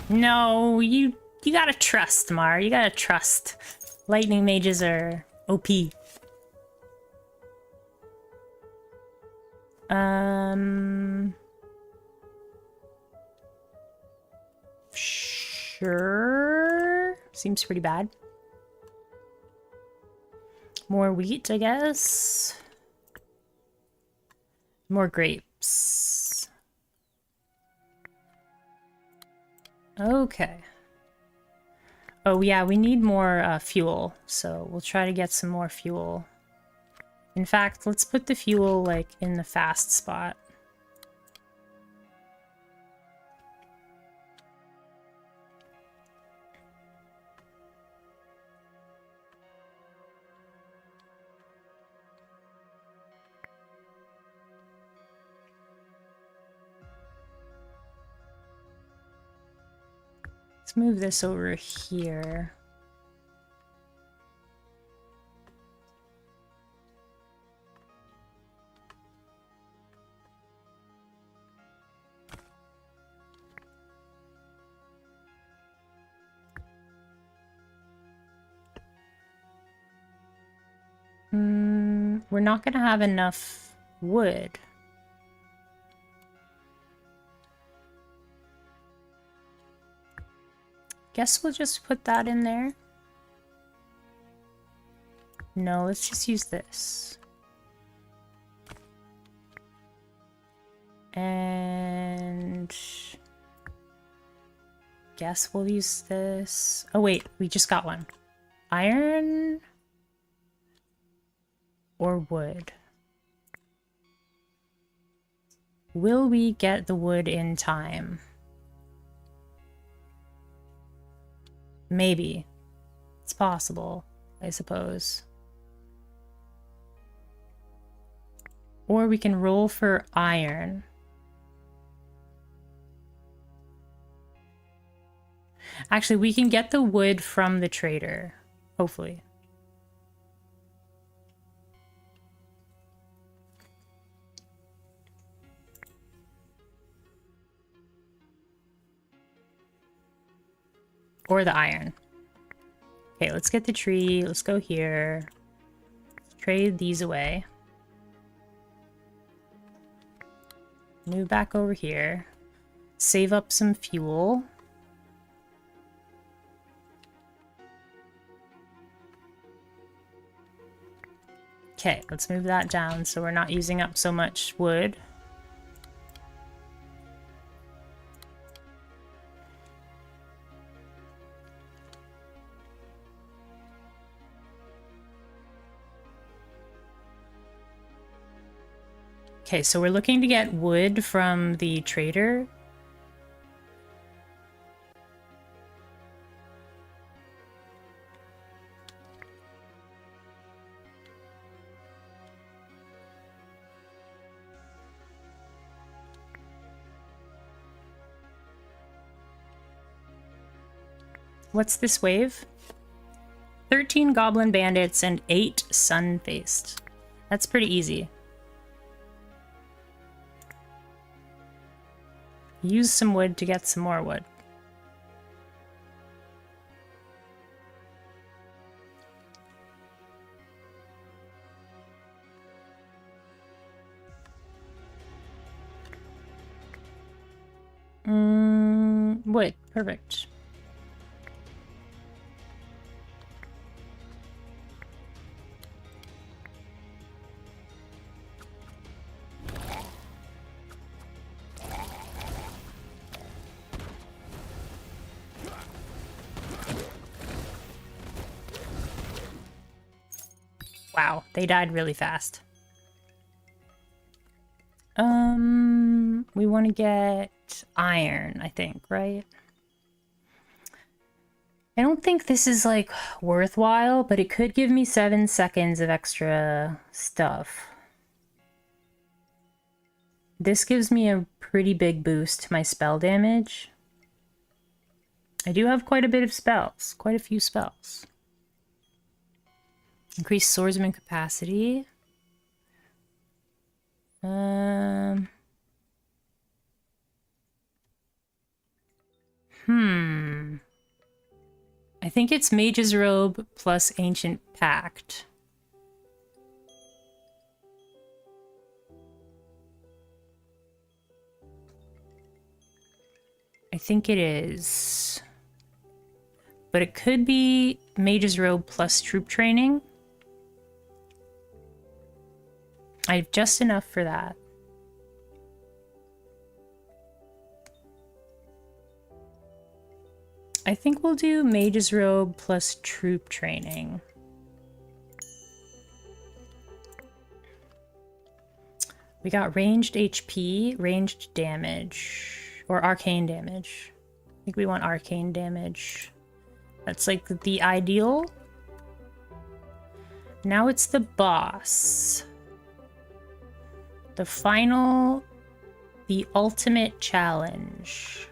No, you gotta trust, Mar. You gotta trust. Lightning mages are OP. Sure. Seems pretty bad. More wheat, I guess. More grapes. Okay. Oh yeah, we need more fuel, so we'll try to get some more fuel. In fact, let's put the fuel, like, in the fast spot. Let's move this over here. We're not gonna have enough wood. Guess we'll just put that in there. No, let's just use this. And guess we'll use this. Oh wait, we just got one. Iron or wood? Will we get the wood in time? Maybe. It's possible, I suppose. Or we can roll for iron. Actually, we can get the wood from the trader, hopefully. Or the iron. Okay, let's get the tree. Let's go here. Trade these away. Move back over here. Save up some fuel. Okay, let's move that down so we're not using up so much wood. Okay, so we're looking to get wood from the trader. What's this wave? 13 goblin bandits and 8 sun-faced. That's pretty easy. Use some wood to get some more wood. Wood. Perfect. Wow, they died really fast. We want to get iron, I think, right? I don't think this is, like, worthwhile, but it could give me 7 seconds of extra stuff. This gives me a pretty big boost to my spell damage. I do have quite a bit of spells, quite a few spells. Increase swordsman capacity. I think it's Mage's Robe plus Ancient Pact. I think it is. But it could be Mage's Robe plus Troop Training. I have just enough for that. I think we'll do Mage's Robe plus Troop Training. We got ranged HP, ranged damage, or arcane damage. I think we want arcane damage. That's like the ideal. Now it's the boss. The final, the ultimate challenge.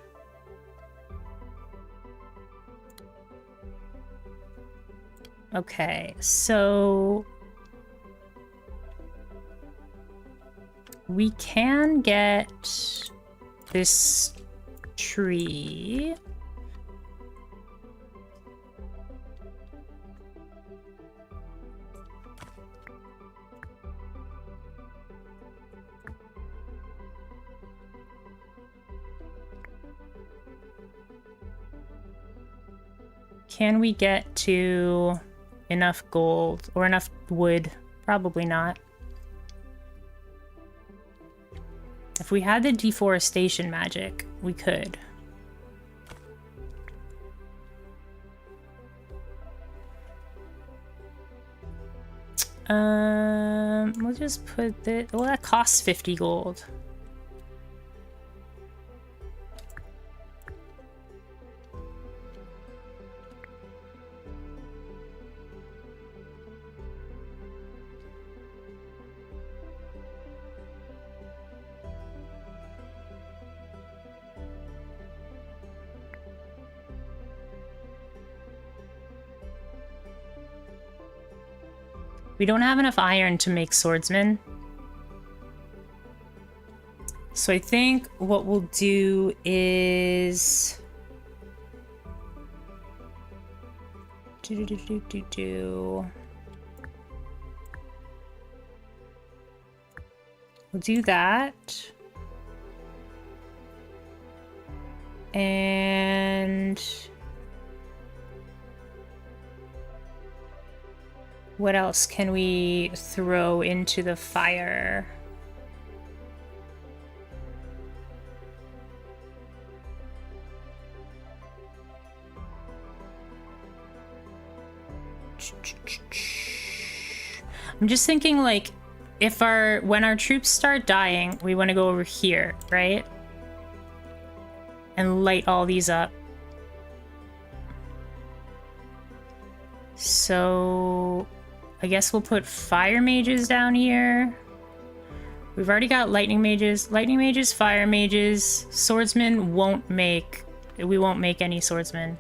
Okay, so we can get this tree. Can we get to enough gold or enough wood? Probably not. If we had the deforestation magic, we could. We'll just put the, well, that costs 50 gold. We don't have enough iron to make swordsmen. So I think what we'll do is... We'll do that. And... what else can we throw into the fire? I'm just thinking, like, if when our troops start dying, we want to go over here, right? And light all these up. So I guess we'll put fire mages down here. We've already got lightning mages. Lightning mages, fire mages. Swordsmen won't make... we won't make any swordsmen.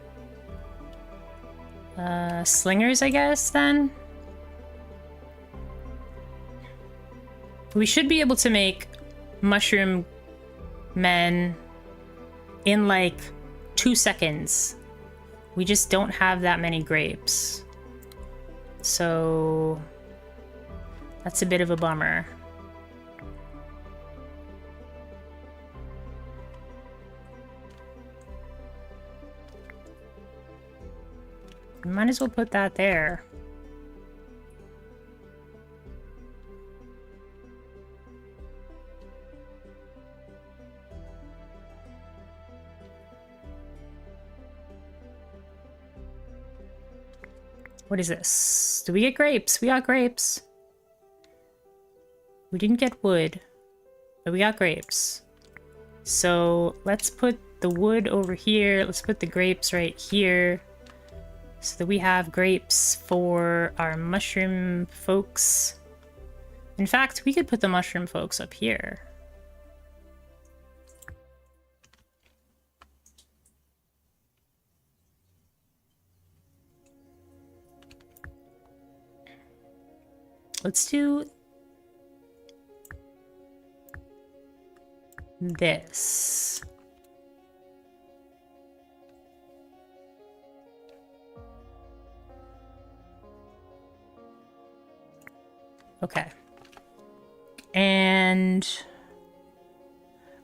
Slingers, I guess, then? We should be able to make mushroom men in, like, 2 seconds. We just don't have that many grapes. So that's a bit of a bummer. We might as well put that there. What is this? Do we get grapes? We got grapes. We didn't get wood, but we got grapes. So let's put the wood over here. Let's put the grapes right here so that we have grapes for our mushroom folks. In fact, we could put the mushroom folks up here. Let's do this. Okay. And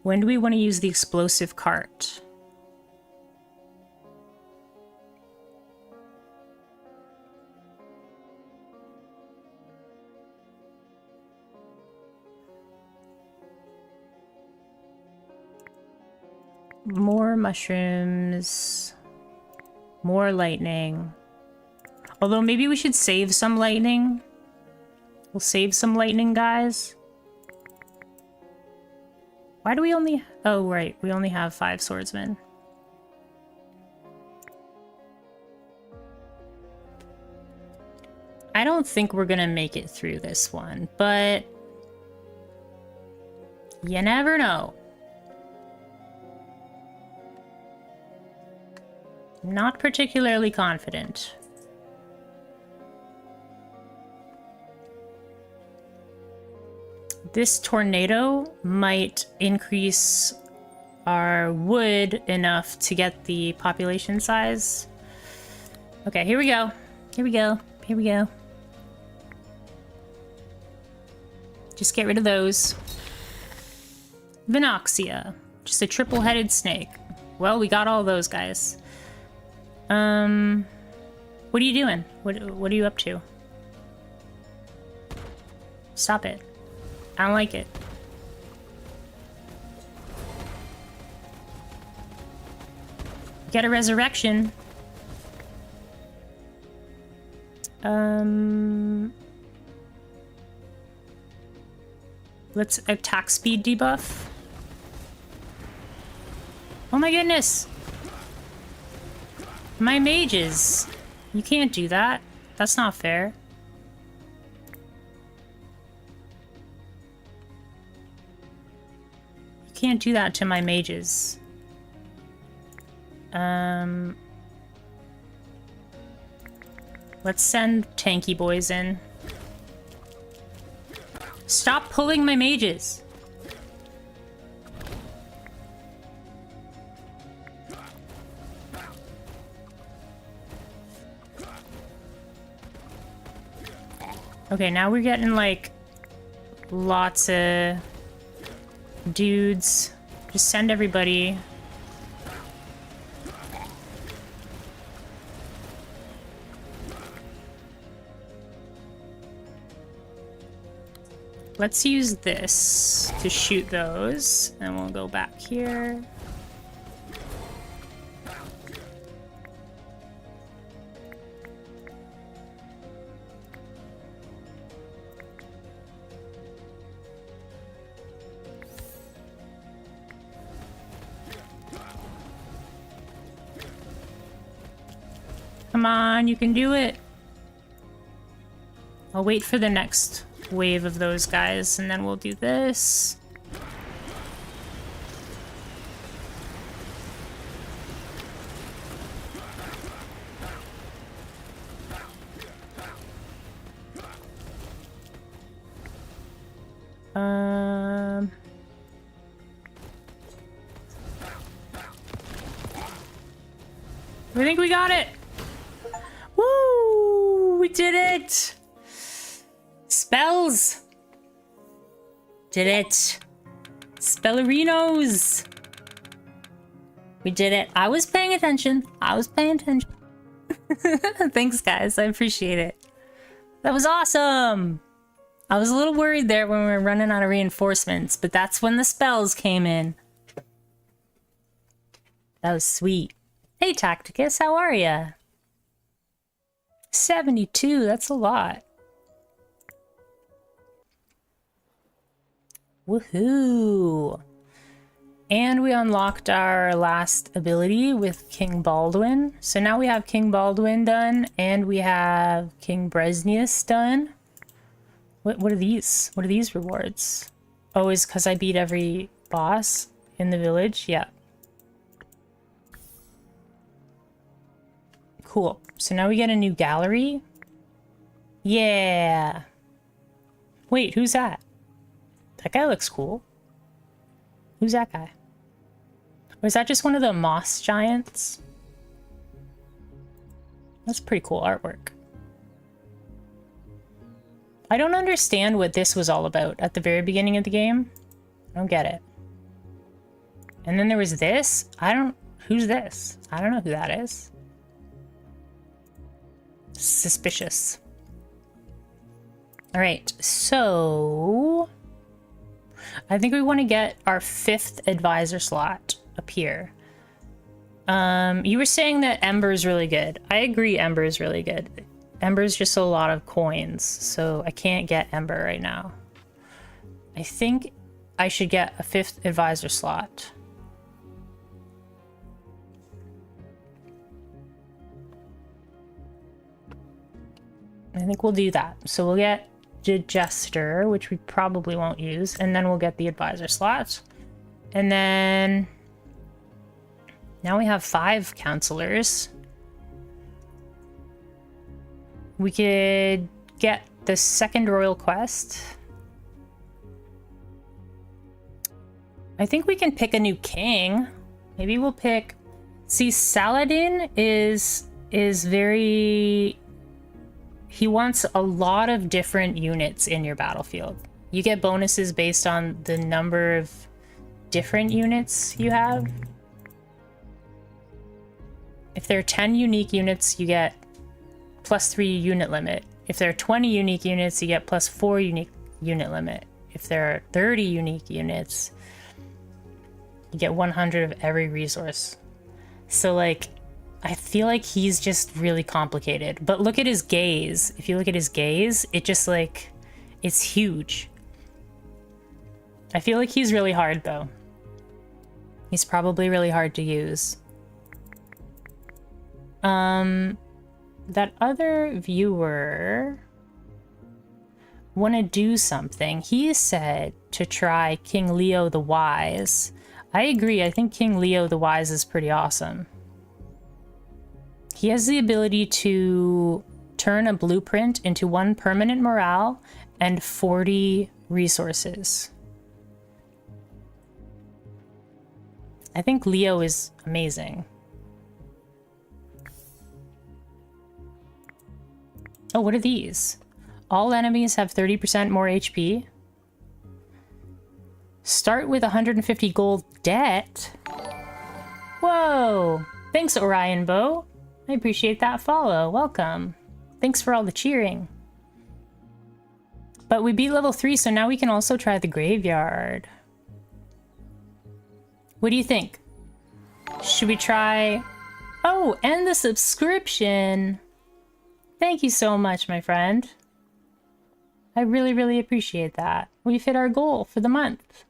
when do we want to use the explosive cart? More mushrooms, more lightning. Although maybe we should save some lightning. We'll save some lightning, guys. Why do we only... Oh, right. We only have 5 swordsmen. I don't think we're gonna make it through this one, but... you never know. Not particularly confident. This tornado might increase our wood enough to get the population size. Okay, here we go. Here we go. Here we go. Just get rid of those. Vinoxia. Just a triple-headed snake. Well, we got all those guys. What are you doing? What are you up to? Stop it. I don't like it. Get a resurrection. Let's attack speed debuff. Oh my goodness! My mages! You can't do that. That's not fair. You can't do that to my mages. Let's send tanky boys in. Stop pulling my mages! Okay, now we're getting, like, lots of dudes. Just send everybody. Let's use this to shoot those, and we'll go back here. Come on, you can do it. I'll wait for the next wave of those guys, and then we'll do this. I think we got it. Woo! We did it! Spells! Did it. Spellerinos! We did it. I was paying attention. I was paying attention. Thanks, guys. I appreciate it. That was awesome! I was a little worried there when we were running out of reinforcements, but that's when the spells came in. That was sweet. Hey, Tacticus, how are ya? 72, that's a lot. Woohoo! And we unlocked our last ability with King Baldwin. So now we have King Baldwin done, and we have King Bresnius done. What are these? What are these rewards? Oh, is because I beat every boss in the village? Yeah. Cool. So now we get a new gallery. Yeah. Wait, who's that? That guy looks cool. Who's that guy? Or is that just one of the moss giants? That's pretty cool artwork. I don't understand what this was all about at the very beginning of the game. I don't get it. And then there was this. Who's this? I don't know who that is. Suspicious. All right, so I think we want to get our 5th advisor slot up here. You were saying that Ember is really good. I agree, Ember is really good. Ember's just a lot of coins, so I can't get Ember right now. I think I should get a 5th advisor slot. I think we'll do that. So we'll get the Jester, which we probably won't use, and then we'll get the advisor slot. And then now we have 5 counselors. We could get the 2nd royal quest. I think we can pick a new king. Maybe we'll pick... See, Saladin is very... He wants a lot of different units in your battlefield. You get bonuses based on the number of different units you have. If there are 10 unique units, you get +3 unit limit. If there are 20 unique units, you get +4 unique unit limit. If there are 30 unique units, you get 100 of every resource. So like, I feel like he's just really complicated. But look at his gaze. If you look at his gaze, it just like, it's huge. I feel like he's really hard though. He's probably really hard to use. That other viewer want to do something. He said to try King Leo the Wise. I agree. I think King Leo the Wise is pretty awesome. He has the ability to turn a blueprint into 1 permanent morale and 40 resources. I think Leo is amazing. Oh, what are these? All enemies have 30% more HP. Start with 150 gold debt. Whoa! Thanks, Orion Bow. I appreciate that follow. Welcome. Thanks for all the cheering. But we beat level 3, so now we can also try the graveyard. What do you think? Should we try... Oh, and the subscription! Thank you so much, my friend. I really, really appreciate that. We've hit our goal for the month.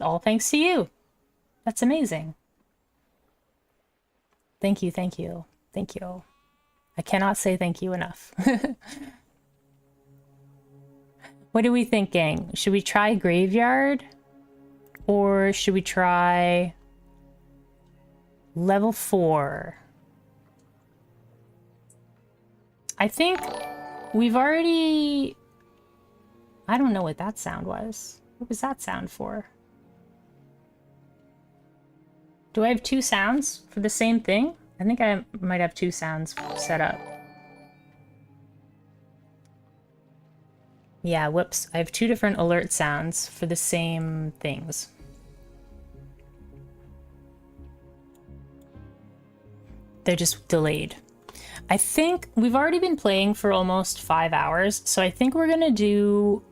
All thanks to you. That's amazing. Thank you, thank you, thank you. I cannot say thank you enough. What are we thinking? Should we try Graveyard? Or should we try level 4? I think we've already... I don't know what that sound was. What was that sound for? Do I have 2 sounds for the same thing? I think I might have 2 sounds set up. Yeah, whoops. I have 2 different alert sounds for the same things. They're just delayed. I think we've already been playing for almost 5 hours, so I think we're gonna do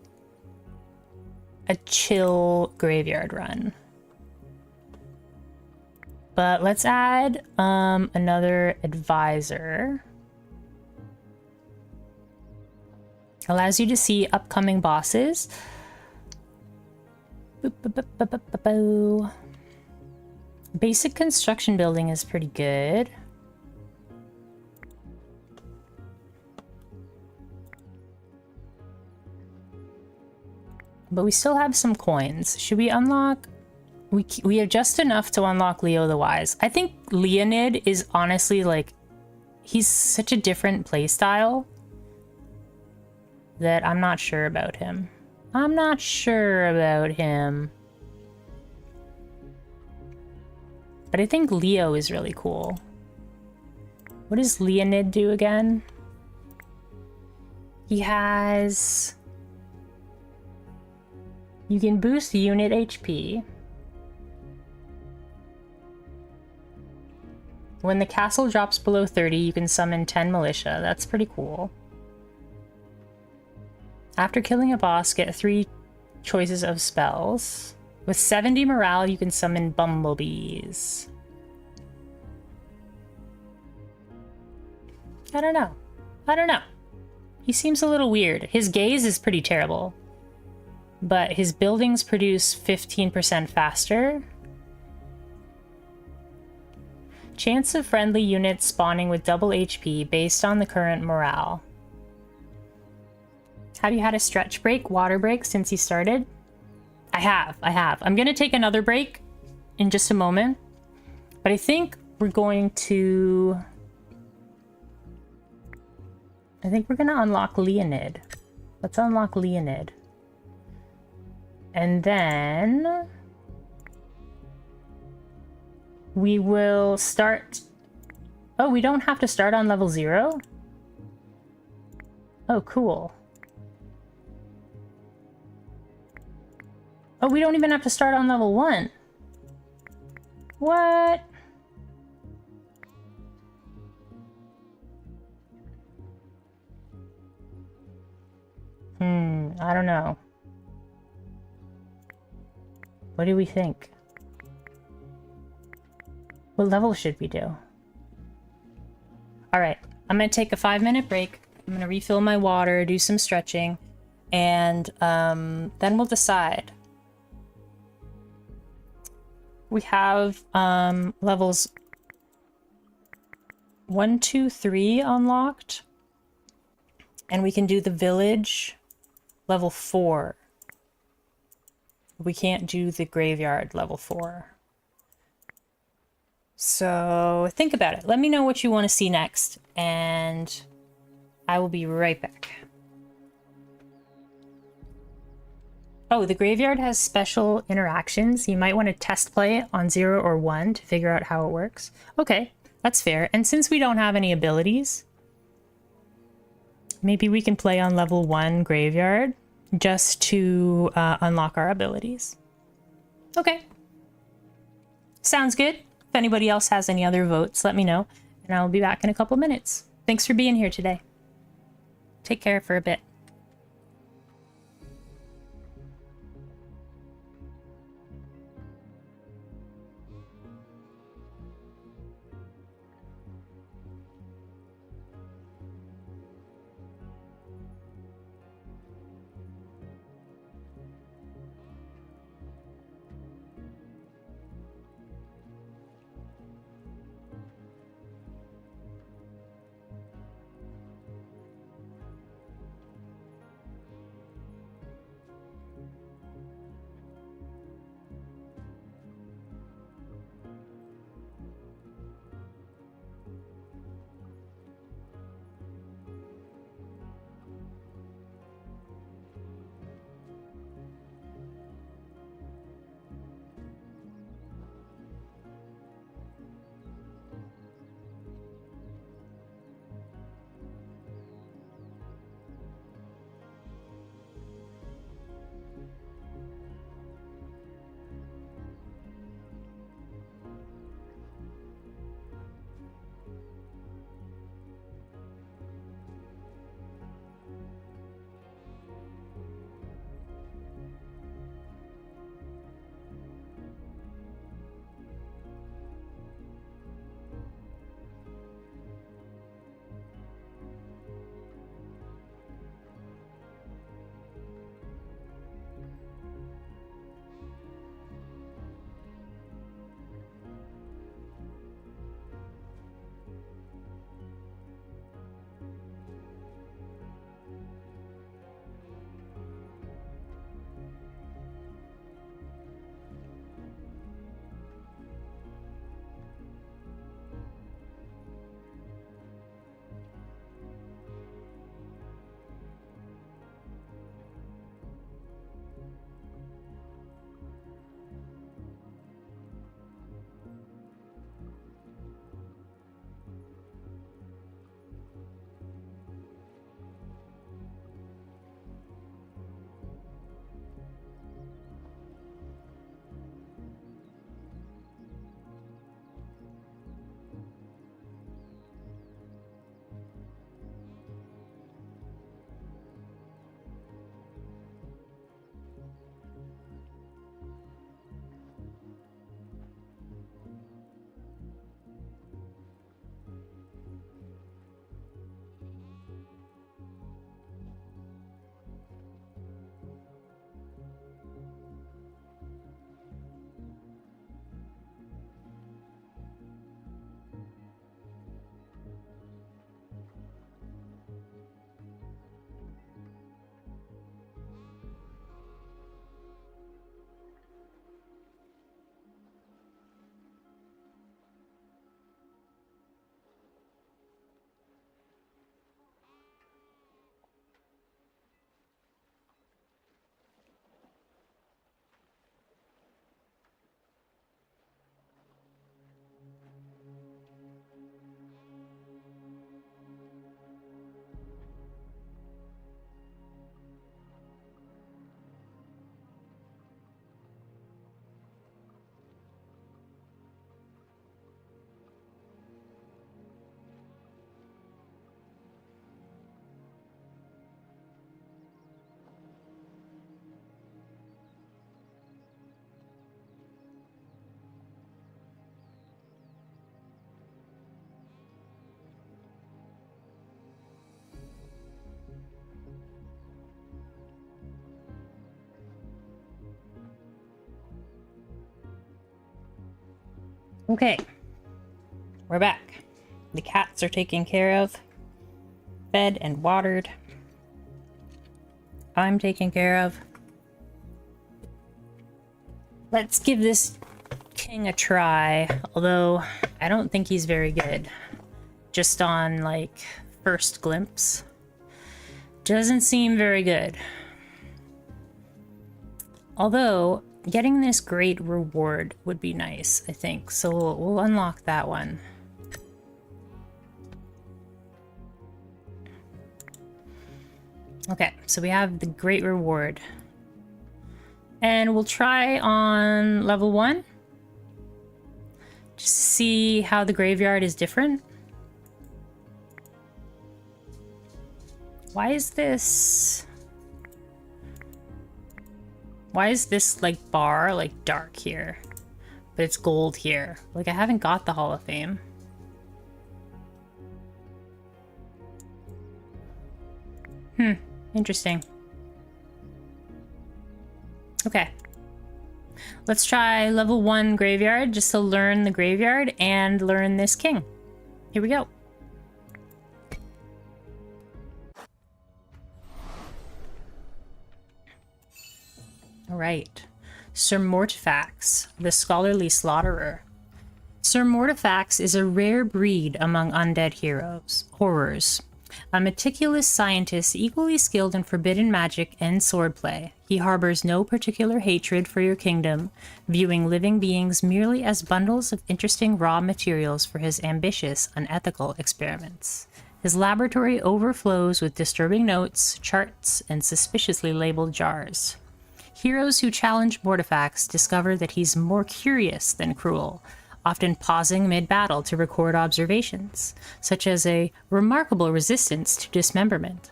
a chill graveyard run. But let's add another advisor. Allows you to see upcoming bosses. Boop, boop, boop, boop, boop, boop, boop. Basic construction building is pretty good. But we still have some coins. Should we unlock? We have just enough to unlock Leo the Wise. I think Leonid is honestly like, he's such a different playstyle that I'm not sure about him. I'm not sure about him. But I think Leo is really cool. What does Leonid do again? He has... You can boost unit HP. When the castle drops below 30, you can summon 10 militia. That's pretty cool. After killing a boss, get 3 choices of spells. With 70 morale, you can summon bumblebees. I don't know. I don't know. He seems a little weird. His gaze is pretty terrible. But his buildings produce 15% faster. Chance of friendly units spawning with double HP based on the current morale. Have you had a stretch break, water break, since you started? I have. I'm gonna take another break in just a moment. But I think we're going to... I think we're gonna unlock Leonid. Let's unlock Leonid. And then... we will start... Oh, we don't have to start on level 0? Oh, cool. Oh, we don't even have to start on level 1. What? I don't know. What do we think? What level should we do? Alright, I'm gonna take a 5-minute break. I'm gonna refill my water, do some stretching, and then we'll decide. We have levels 1, 2, 3 unlocked. And we can do the village level 4. We can't do the graveyard level 4. So think about it. Let me know what you want to see next, and I will be right back. Oh, the graveyard has special interactions. You might want to test play it on 0 or 1 to figure out how it works. Okay, that's fair. And since we don't have any abilities, maybe we can play on level 1 graveyard just to unlock our abilities. Okay. Sounds good. If anybody else has any other votes, let me know, and I'll be back in a couple minutes. Thanks for being here today. Take care for a bit. Okay, we're back. The cats are taken care of, fed and watered. I'm taken care of. Let's give this king a try, although I don't think he's very good. Just on, like, first glimpse. Doesn't seem very good. Although, getting this great reward would be nice, I think. So we'll unlock that one. Okay, so we have the great reward. And we'll try on level 1. Just to see how the graveyard is different. Why is this... Why is this, like, bar, like, dark here? But it's gold here. Like, I haven't got the Hall of Fame. Interesting. Okay. Let's try level 1 graveyard just to learn the graveyard and learn this king. Here we go. All right. Sir Mortifax, the Scholarly Slaughterer. Sir Mortifax is a rare breed among undead horrors. A meticulous scientist equally skilled in forbidden magic and swordplay, he harbors no particular hatred for your kingdom, viewing living beings merely as bundles of interesting raw materials for his ambitious, unethical experiments. His laboratory overflows with disturbing notes, charts, and suspiciously labeled jars. Heroes who challenge Mortifax discover that he's more curious than cruel, often pausing mid-battle to record observations, such as a remarkable resistance to dismemberment.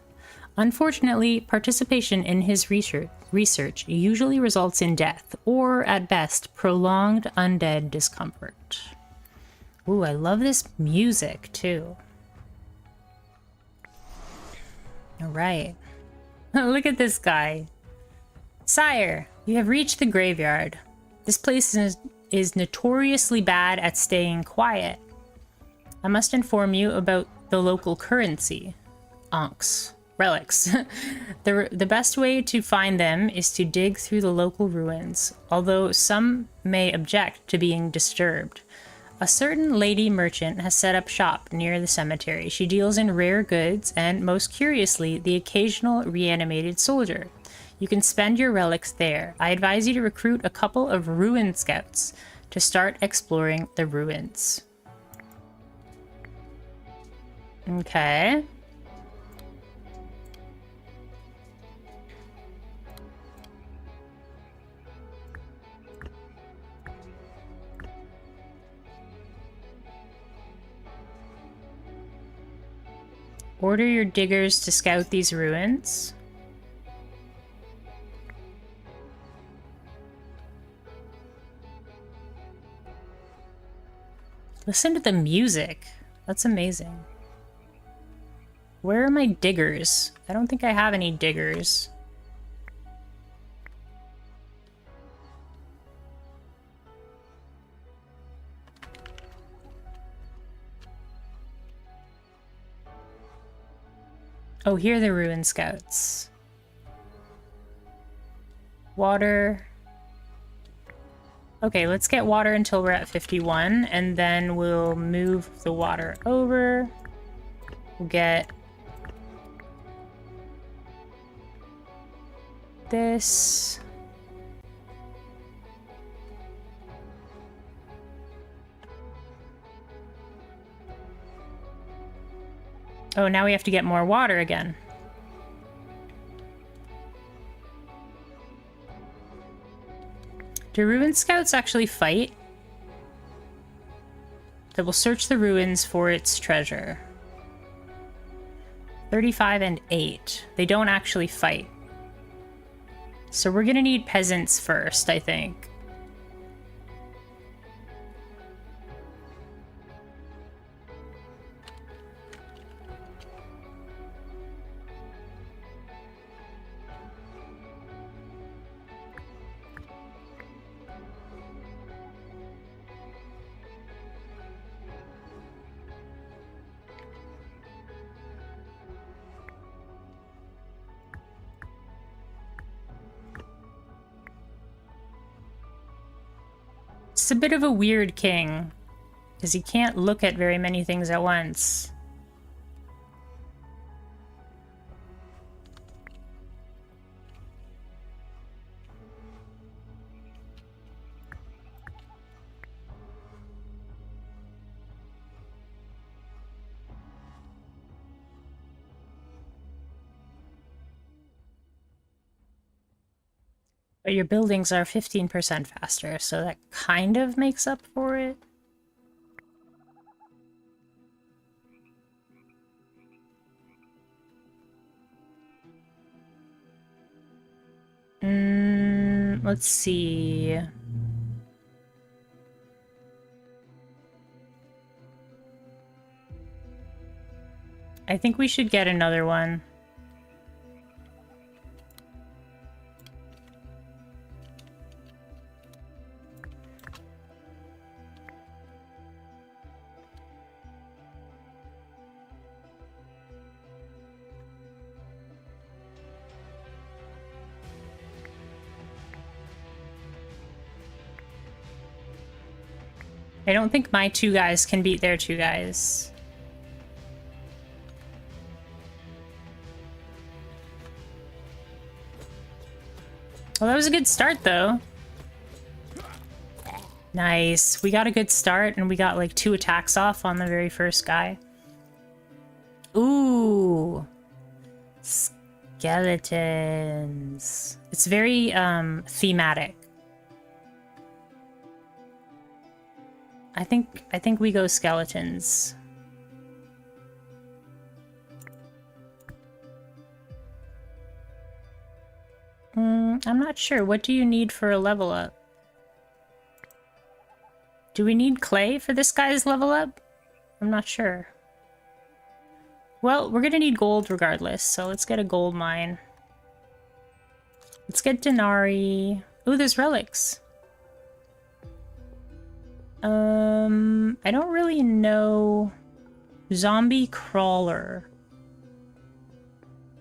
Unfortunately, participation in his research usually results in death, or at best, prolonged undead discomfort. Ooh, I love this music, too. All right. Look at this guy. Sire, you have reached the graveyard. This place is notoriously bad at staying quiet. I must inform you about the local currency. Ankhs. Relics. The best way to find them is to dig through the local ruins, although some may object to being disturbed. A certain lady merchant has set up shop near the cemetery. She deals in rare goods and, most curiously, the occasional reanimated soldier. You can spend your relics there. I advise you to recruit a couple of ruin scouts to start exploring the ruins. Okay. Order your diggers to scout these ruins. Listen to the music. That's amazing. Where are my diggers? I don't think I have any diggers. Oh, here are the ruin scouts. Water. Okay, let's get water until we're at 51, and then we'll move the water over. We'll get this. Oh, now we have to get more water again. Do ruin scouts actually fight? They will search the ruins for its treasure. 35 and 8. They don't actually fight. So we're gonna need peasants first, I think. It's a bit of a weird king, because he can't look at very many things at once. But your buildings are 15% faster, so that kind of makes up for it. Let's see. I think we should get another one. I don't think my 2 guys can beat their 2 guys. Well, that was a good start, though. Nice. We got a good start, and we got, like, 2 attacks off on the very first guy. Ooh. Skeletons. It's very, thematic. I think we go skeletons. I'm not sure. What do you need for a level up? Do we need clay for this guy's level up? I'm not sure. Well, we're gonna need gold regardless, so let's get a gold mine. Let's get Denari. Ooh, there's relics. I don't really know. Zombie crawler.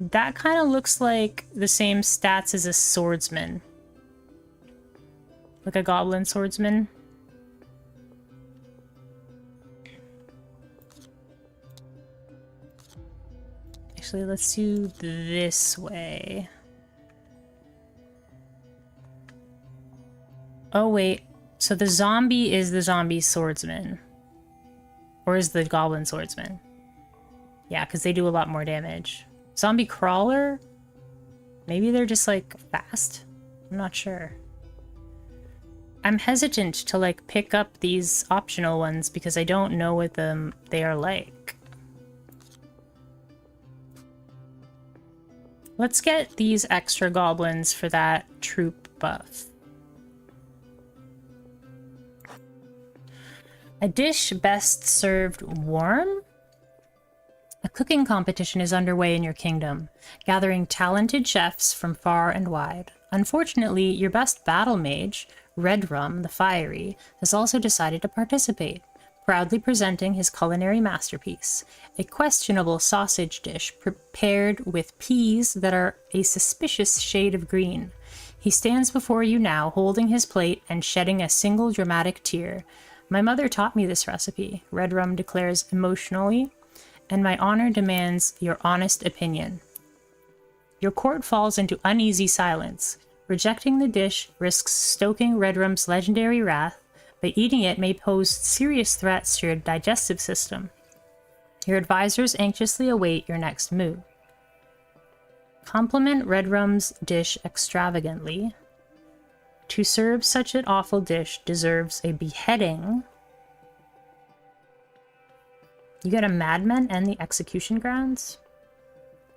That kind of looks like the same stats as a swordsman. Like a goblin swordsman. Actually, let's do this way. Oh, wait. So the zombie is the zombie swordsman. Or is the goblin swordsman? Yeah, because they do a lot more damage. Zombie crawler? Maybe they're just, like, fast? I'm not sure. I'm hesitant to, like, pick up these optional ones because I don't know what they are like. Let's get these extra goblins for that troop buff. A dish best served warm? A cooking competition is underway in your kingdom, gathering talented chefs from far and wide. Unfortunately, your best battle mage, Redrum the Fiery, has also decided to participate, proudly presenting his culinary masterpiece, a questionable sausage dish prepared with peas that are a suspicious shade of green. He stands before you now, holding his plate and shedding a single dramatic tear. My mother taught me this recipe, Redrum declares emotionally, and my honor demands your honest opinion. Your court falls into uneasy silence. Rejecting the dish risks stoking Redrum's legendary wrath, but eating it may pose serious threats to your digestive system. Your advisors anxiously await your next move. Compliment Redrum's dish extravagantly. To serve such an awful dish deserves a beheading. You get a madman and the execution grounds?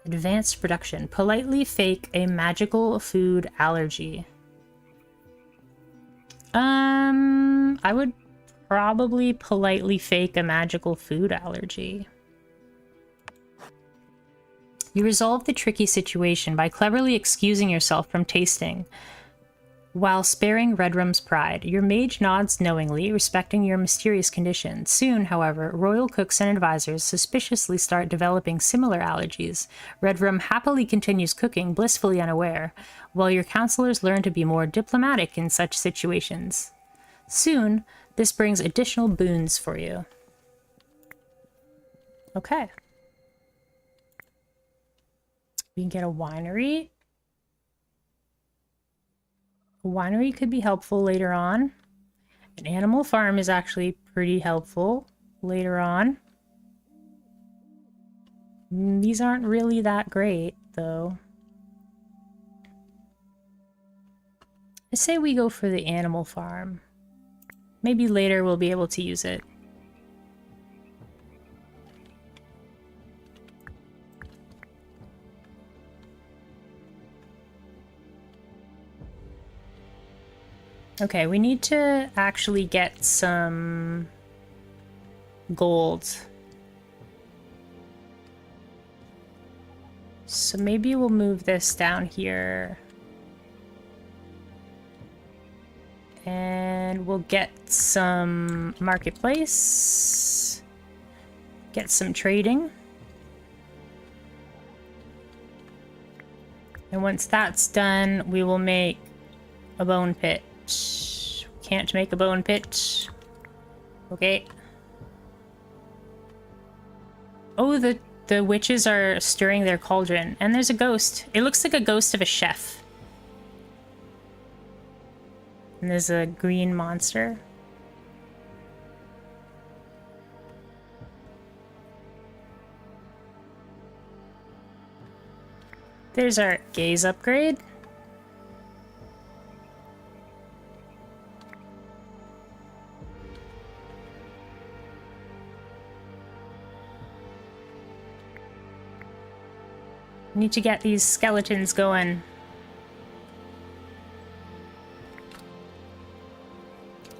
Advanced production. Politely fake a magical food allergy. I would probably politely fake a magical food allergy. You resolve the tricky situation by cleverly excusing yourself from tasting, while sparing Redrum's pride. Your mage nods knowingly, respecting your mysterious condition. Soon, however, royal cooks and advisors suspiciously start developing similar allergies. Redrum happily continues cooking, blissfully unaware, while your counselors learn to be more diplomatic in such situations. Soon, this brings additional boons for you. Okay. We can get a winery. A winery could be helpful later on. An animal farm is actually pretty helpful later on. These aren't really that great, though. I say we go for the animal farm. Maybe later we'll be able to use it. Okay, we need to actually get some gold. So maybe we'll move this down here. And we'll get some marketplace. Get some trading. And once that's done, we will make a bone pit. Can't make a bone pit. Okay. Oh, the witches are stirring their cauldron. And there's a ghost. It looks like a ghost of a chef. And there's a green monster. There's our gaze upgrade. Need to get these skeletons going.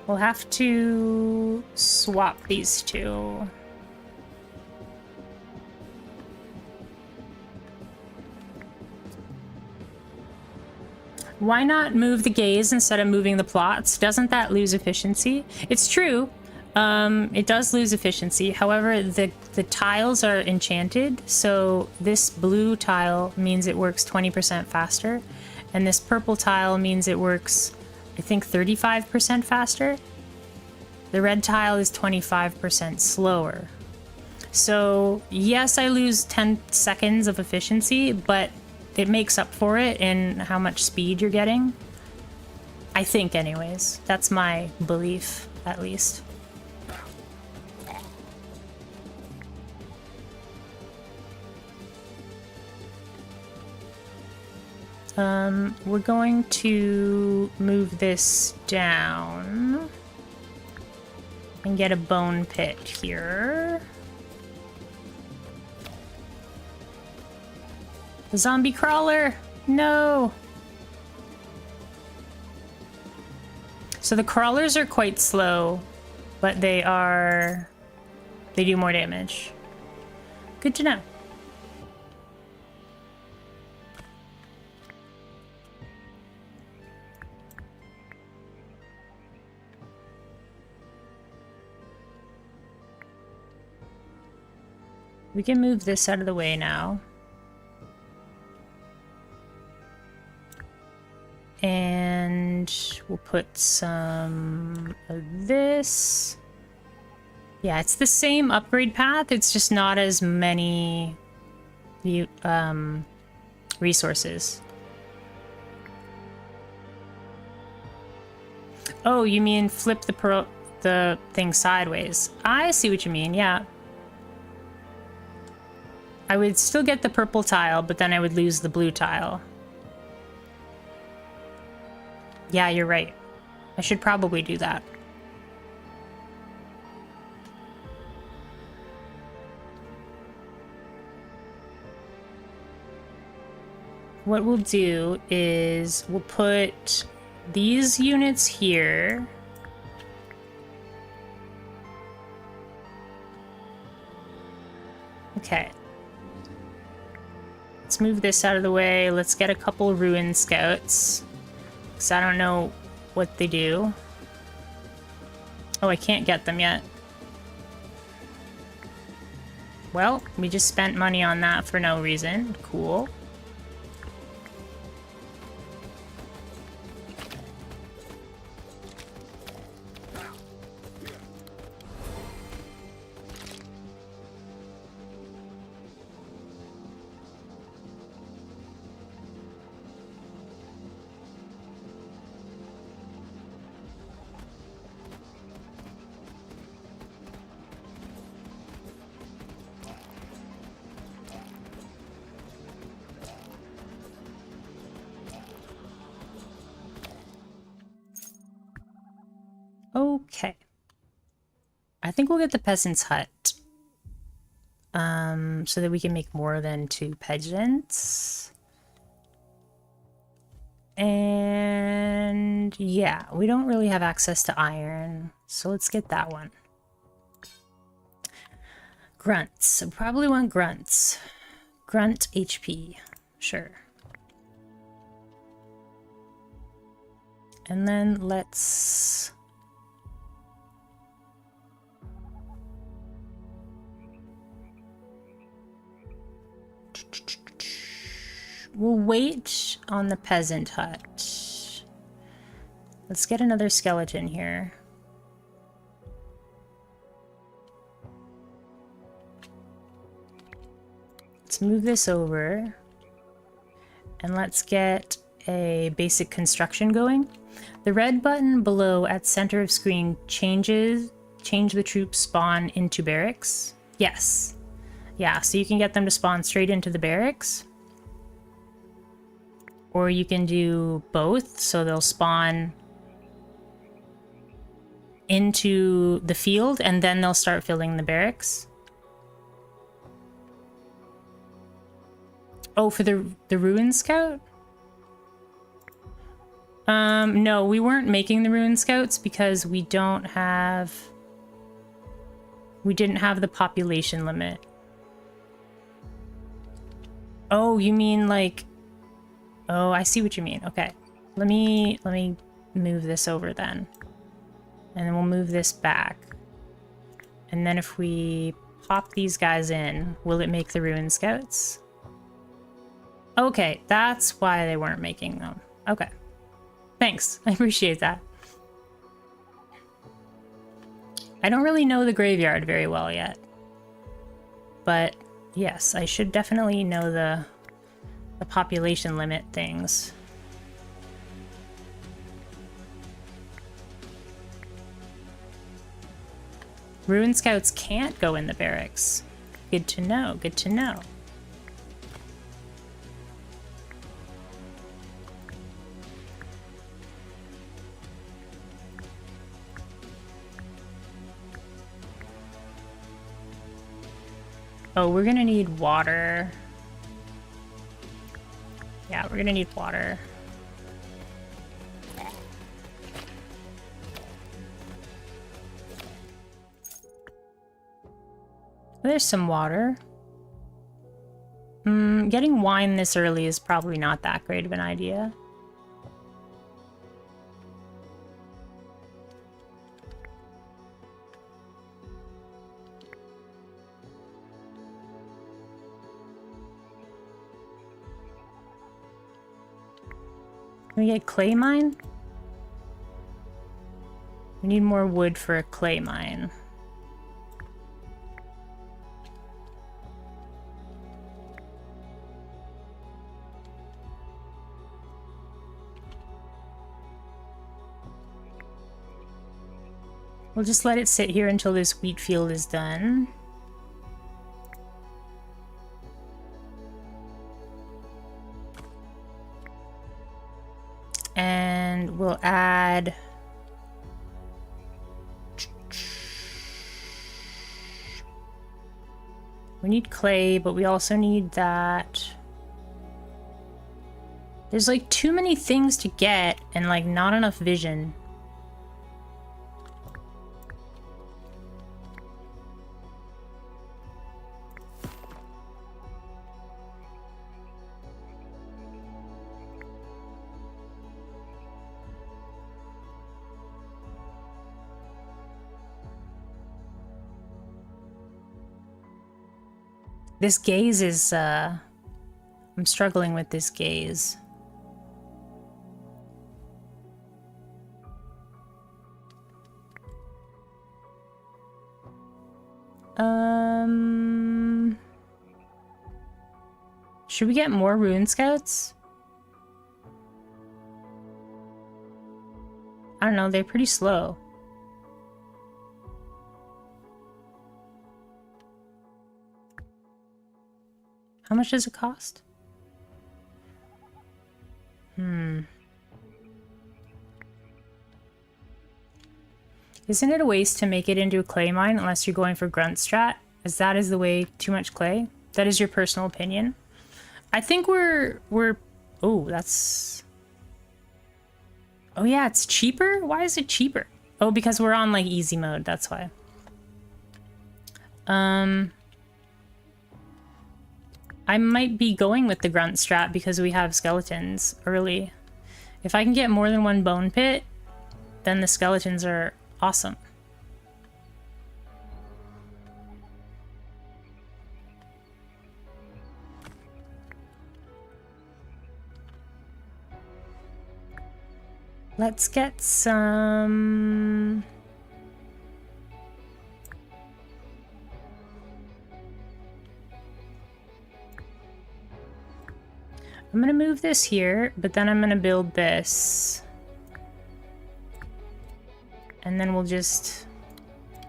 We'll have to swap these two. Why not move the gaze instead of moving the plots? Doesn't that lose efficiency? It's true. It does lose efficiency. However, the tiles are enchanted, so this blue tile means it works 20% faster, and this purple tile means it works, I think, 35% faster. The red tile is 25% slower. So, yes, I lose 10 seconds of efficiency, but it makes up for it in how much speed you're getting. I think, anyways. That's my belief, at least. We're going to move this down and get a bone pit here. The zombie crawler! No! So the crawlers are quite slow, but they do more damage. Good to know. We can move this out of the way now. And we'll put some of this. Yeah, it's the same upgrade path. It's just not as many resources. Oh, you mean flip the thing sideways? I see what you mean, yeah. I would still get the purple tile, but then I would lose the blue tile. Yeah, you're right. I should probably do that. What we'll do is we'll put these units here. Okay. Let's move this out of the way. Let's get a couple ruin scouts. Because I don't know what they do. Oh, I can't get them yet. Well, we just spent money on that for no reason. Cool. Okay. I think we'll get the peasant's hut. So that we can make more than 2 peasants. And yeah, we don't really have access to iron, so let's get that one. Grunts. So probably want grunts. Grunt HP. Sure. And then let's... We'll wait on the peasant hut. Let's get another skeleton here. Let's move this over. And let's get a basic construction going. The red button below at center of screen change the troops spawn into barracks. Yes. Yeah, so you can get them to spawn straight into the barracks. Or you can do both, so they'll spawn into the field and then they'll start filling the barracks. Oh, for the Ruin Scout? No, we weren't making the Ruin Scouts because we didn't have the population limit. Oh, you mean like... Oh, I see what you mean. Okay. Let me move this over then. And then we'll move this back. And then if we pop these guys in, will it make the Ruin Scouts? Okay, that's why they weren't making them. Okay. Thanks. I appreciate that. I don't really know the graveyard very well yet. But yes, I should definitely know the population limit things. Ruin Scouts can't go in the barracks. Good to know, good to know. Oh, we're gonna need water. Yeah, we're gonna need water. There's some water. Getting wine this early is probably not that great of an idea. Can we get clay mine? We need more wood for a clay mine. We'll just let it sit here until this wheat field is done. And we'll add... We need clay, but we also need that... There's like too many things to get and like not enough vision. This gaze is, I'm struggling with this gaze. Should we get more Ruin Scouts? I don't know, they're pretty slow. How much does it cost? Isn't it a waste to make it into a clay mine unless you're going for grunt strat? As that is the way, too much clay? That is your personal opinion. I think we're... Oh, that's... Oh yeah, it's cheaper? Why is it cheaper? Oh, because we're on like easy mode, that's why. I might be going with the grunt strat because we have skeletons early. If I can get more than one bone pit, then the skeletons are awesome. Let's get some... I'm gonna move this here, but then I'm gonna build this. And then we'll just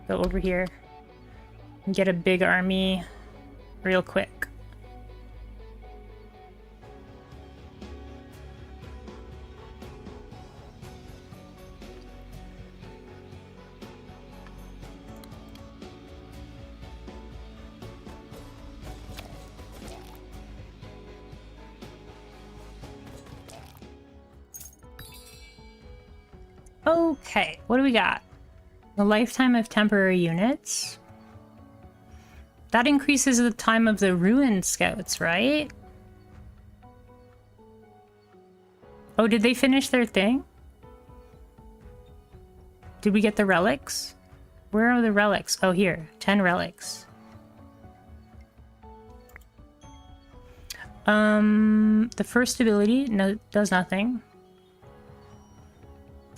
go over here and get a big army real quick. Okay, what do we got? The lifetime of temporary units. That increases the time of the ruined scouts, right? Oh, did they finish their thing? Did we get the relics? Where are the relics? Oh, here. 10 relics. The first ability does nothing.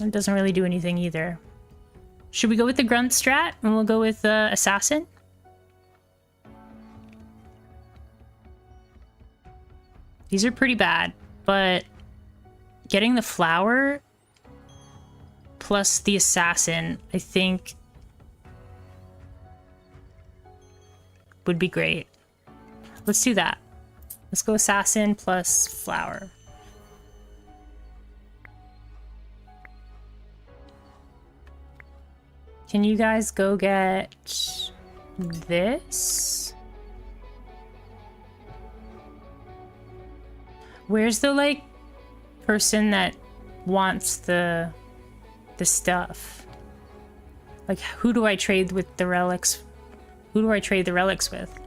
It doesn't really do anything either. Should we go with the grunt strat and we'll go with assassin? These are pretty bad, but getting the flower plus the assassin, I think, would be great. Let's do that. Let's go assassin plus flower. Can you guys go get this? Where's the, like, person that wants the stuff? Like, who do I trade with the relics? Who do I trade the relics with?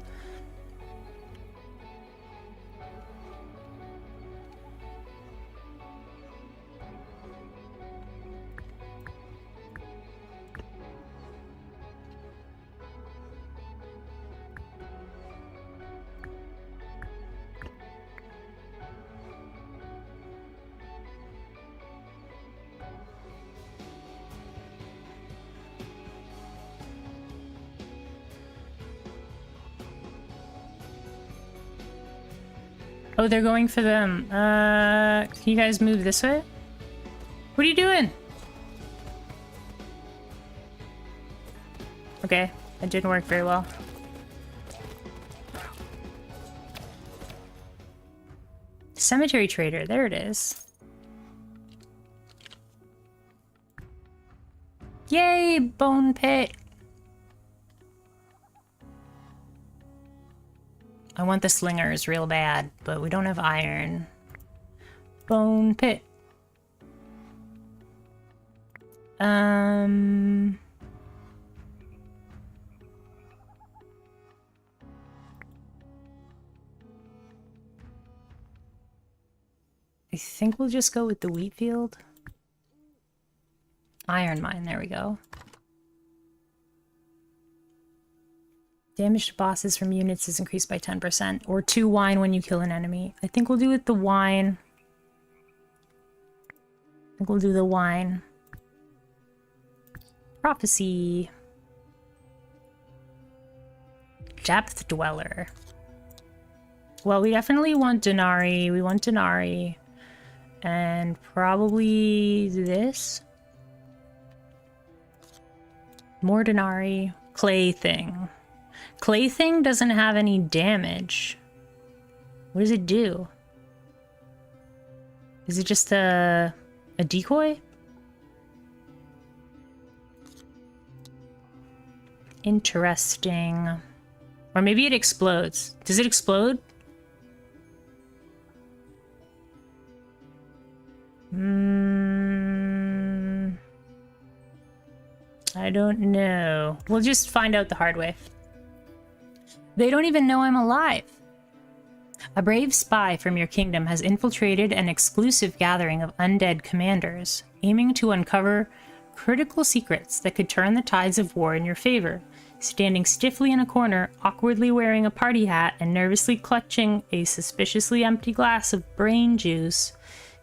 Oh, they're going for them. Can you guys move this way? What are you doing? Okay, that didn't work very well. Cemetery trader, there it is. Yay, bone pit. I want the slingers real bad, but we don't have iron. Bone pit. I think we'll just go with the wheat field. Iron mine, there we go. Damage to bosses from units is increased by 10%, or 2 wine when you kill an enemy. I think we'll do it the wine. I think we'll do the wine. Prophecy. Depth Dweller. Well, we definitely want Denari. We want Denari. And probably this. More Denari. Clay thing. Clay thing doesn't have any damage. What does it do? Is it just a decoy? Interesting. Or maybe it explodes. Does it explode? I don't know. We'll just find out the hard way. They don't even know I'm alive. A brave spy from your kingdom has infiltrated an exclusive gathering of undead commanders, aiming to uncover critical secrets that could turn the tides of war in your favor. Standing stiffly in a corner, awkwardly wearing a party hat and nervously clutching a suspiciously empty glass of brain juice,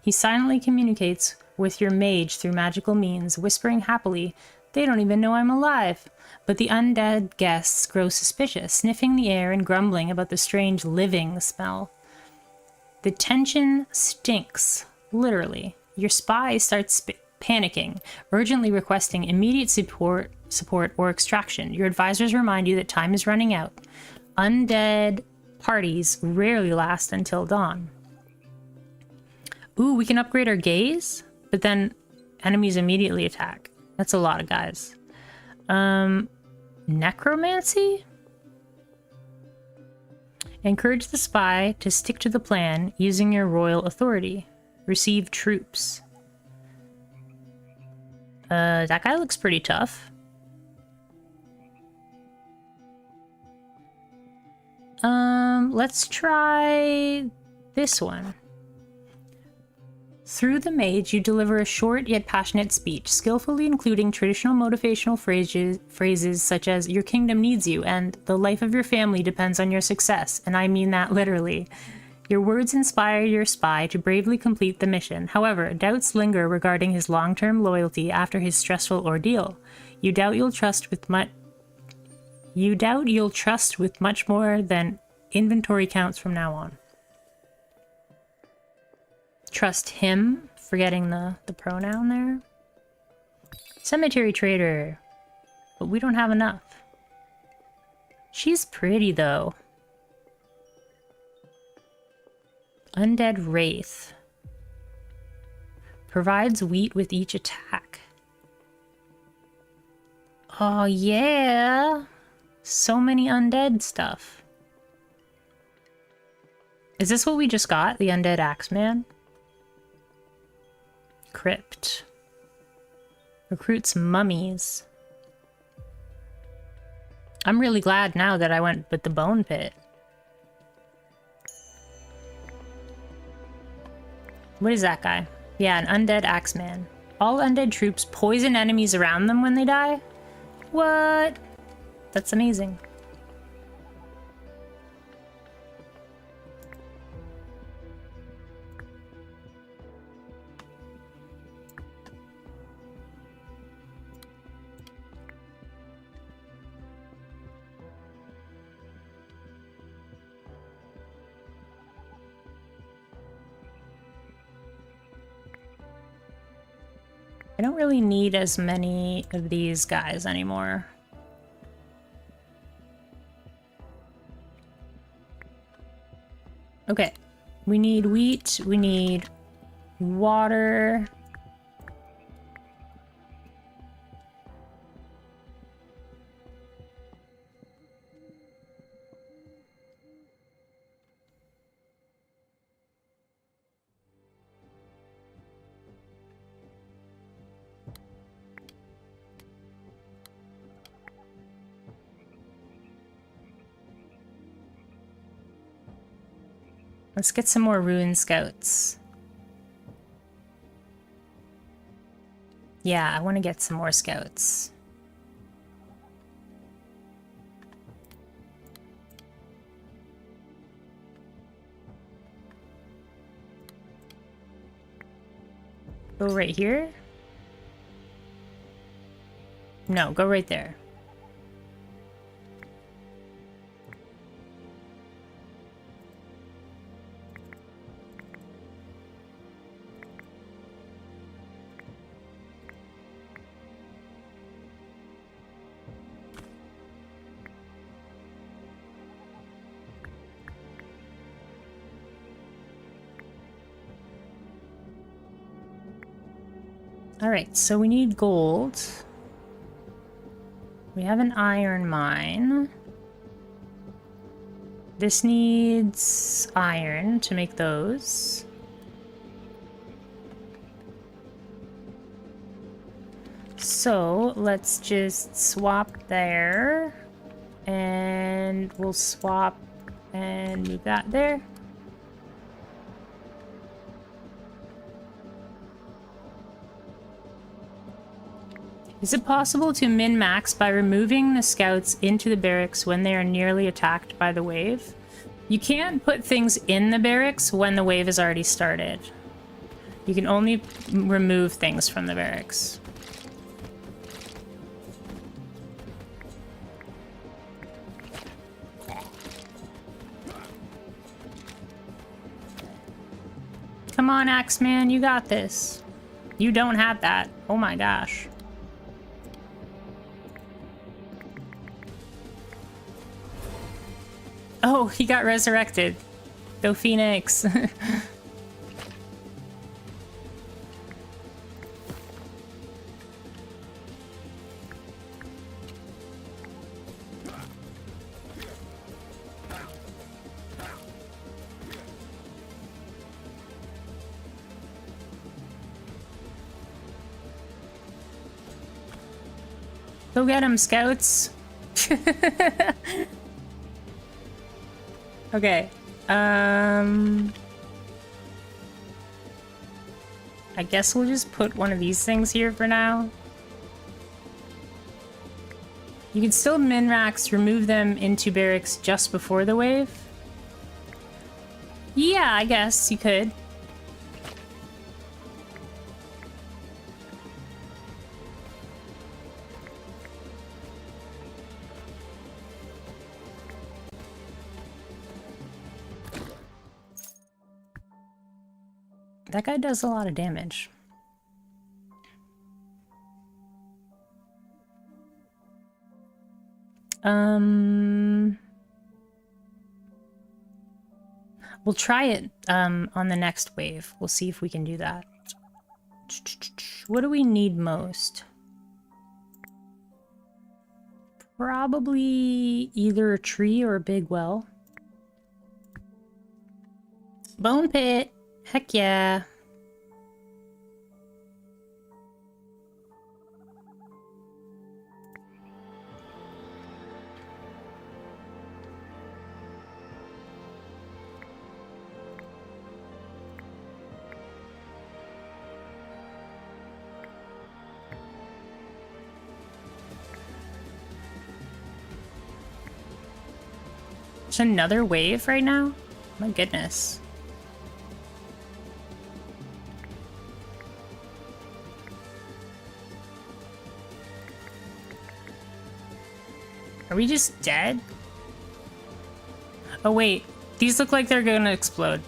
he silently communicates with your mage through magical means, whispering happily, "They don't even know I'm alive." But the undead guests grow suspicious, sniffing the air and grumbling about the strange living smell. The tension stinks, literally. Your spy starts panicking, urgently requesting immediate support or extraction. Your advisors remind you that time is running out. Undead parties rarely last until dawn. Ooh, we can upgrade our gaze, but then enemies immediately attack. That's a lot of guys. Necromancy? Encourage the spy to stick to the plan using your royal authority. Receive troops. That guy looks pretty tough. Let's try this one. Through the mage, you deliver a short yet passionate speech, skillfully including traditional motivational phrases such as, "Your kingdom needs you," and "The life of your family depends on your success," and I mean that literally. Your words inspire your spy to bravely complete the mission. However, doubts linger regarding his long-term loyalty after his stressful ordeal. You doubt you'll trust with much more than inventory counts from now on. Trust him, forgetting the pronoun there. Cemetery trader. But we don't have enough. She's pretty, though. Undead Wraith. Provides wheat with each attack. Oh, yeah. So many undead stuff. Is this what we just got? The Undead Axeman? Crypt. Recruits mummies. I'm really glad now that I went with the bone pit. What is that guy? Yeah, an undead axeman. All undead troops poison enemies around them when they die? What? That's amazing. I don't really need as many of these guys anymore. Okay, we need wheat, we need water. Let's get some more Ruin Scouts. Yeah, I want to get some more scouts. Go right here? No, go right there. Alright, so we need gold. We have an iron mine. This needs iron to make those. So let's just swap there. And we'll swap and move that there. Is it possible to min-max by removing the scouts into the barracks when they are nearly attacked by the wave? You can't put things in the barracks when the wave has already started. You can only remove things from the barracks. Come on, Axeman, you got this. You don't have that. Oh my gosh. Oh, he got resurrected. Go Phoenix. Go get him, scouts. Okay. I guess we'll just put one of these things here for now. You can still min-max remove them into barracks just before the wave. Yeah, I guess you could. That guy does a lot of damage. We'll try it on the next wave. We'll see if we can do that. What do we need most? Probably either a tree or a big well. Bone pit. Heck yeah. There's another wave right now? My goodness. Are we just dead? Oh wait, these look like they're gonna explode.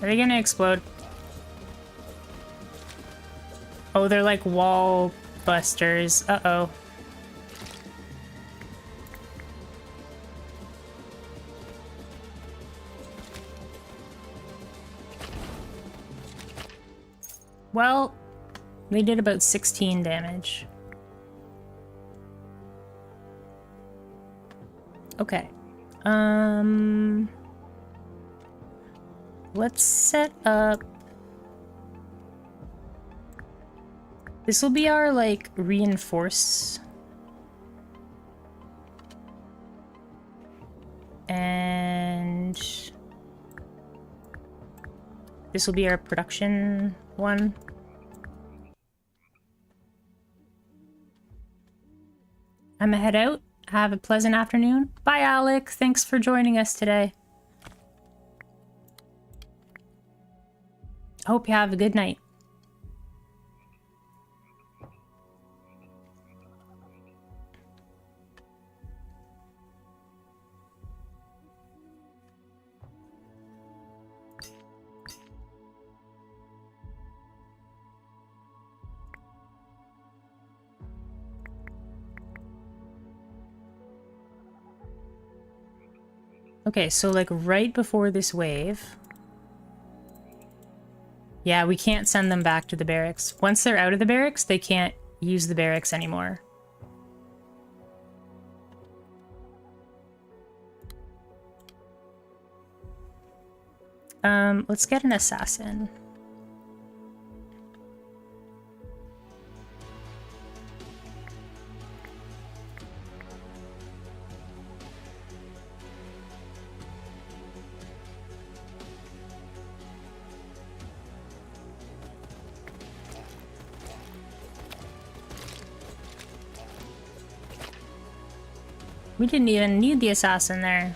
Are they gonna explode? Oh, they're like wall busters. Uh-oh. Well, they did about 16 damage. Okay. Let's set up... This will be our, like, reinforce. And... this will be our production one. I'm gonna head out. Have a pleasant afternoon. Bye, Alec. Thanks for joining us today. Hope you have a good night. Okay, so like right before this wave... Yeah, we can't send them back to the barracks. Once they're out of the barracks, they can't use the barracks anymore. Let's get an assassin. We didn't even need the assassin there.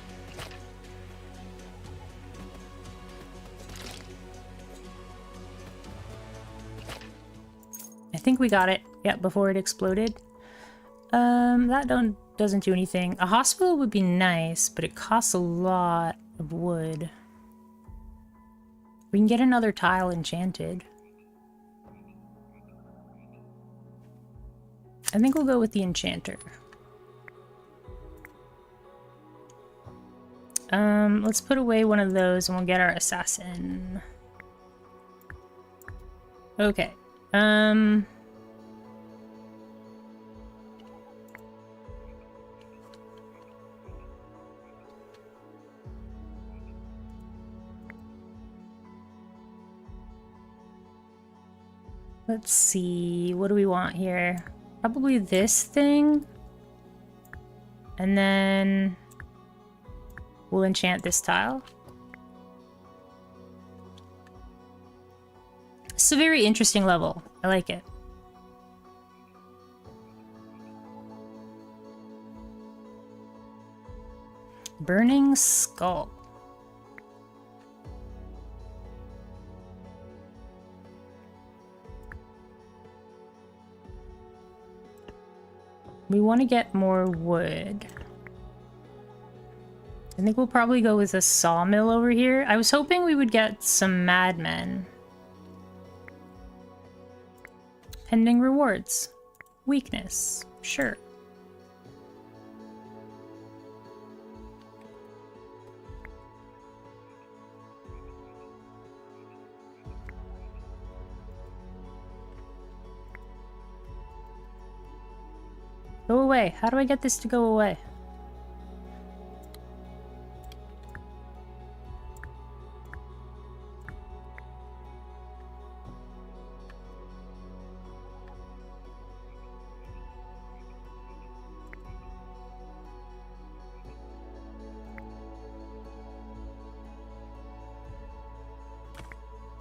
I think we got it. Yeah, before it exploded. That doesn't do anything. A hospital would be nice, but it costs a lot of wood. We can get another tile enchanted. I think we'll go with the enchanter. Let's put away one of those and we'll get our assassin. Okay. Let's see, what do we want here? Probably this thing. And then we'll enchant this tile. It's a very interesting level. I like it. Burning Skull. We want to get more wood. I think we'll probably go with a sawmill over here. I was hoping we would get some madmen. Pending rewards. Weakness. Sure. Go away. How do I get this to go away?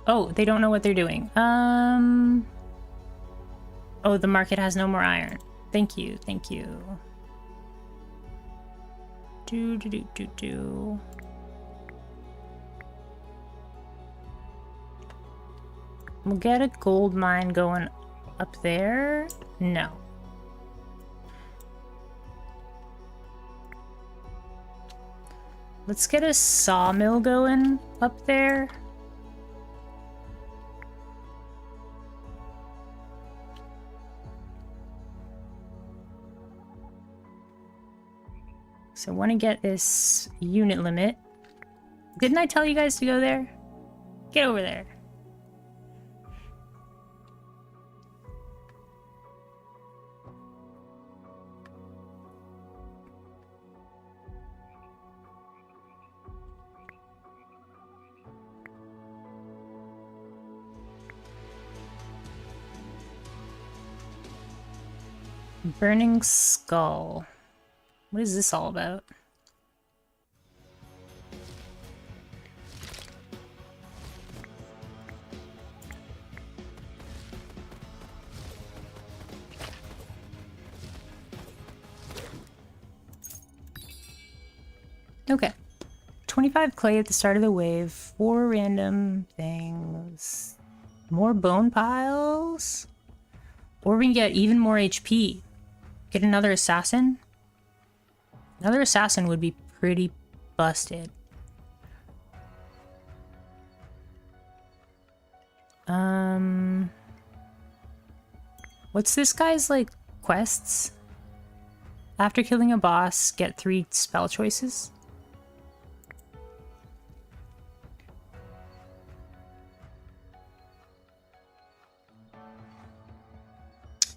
Oh, they don't know what they're doing. Oh, the market has no more iron. Thank you, thank you. Do. We'll get a gold mine going up there. No. Let's get a sawmill going up there. So I want to get this unit limit. Didn't I tell you guys to go there? Get over there. Burning Skull. What is this all about? Okay. 25 clay at the start of the wave. 4 random things. More bone piles? Or we can get even more HP. Get another assassin? Another assassin would be pretty busted. What's this guy's, like, quests? After killing a boss, get 3 spell choices?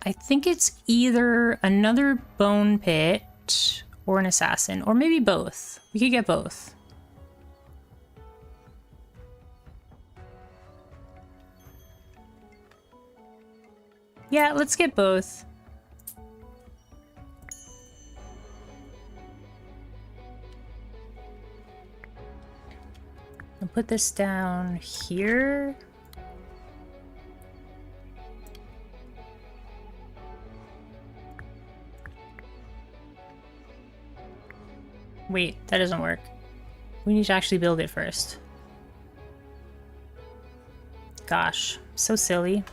I I think it's either another bone pit or an assassin, or maybe both. We could get both. Yeah, let's get both. I'll put this down here. Wait, that doesn't work. We need to actually build it first. Gosh, so silly.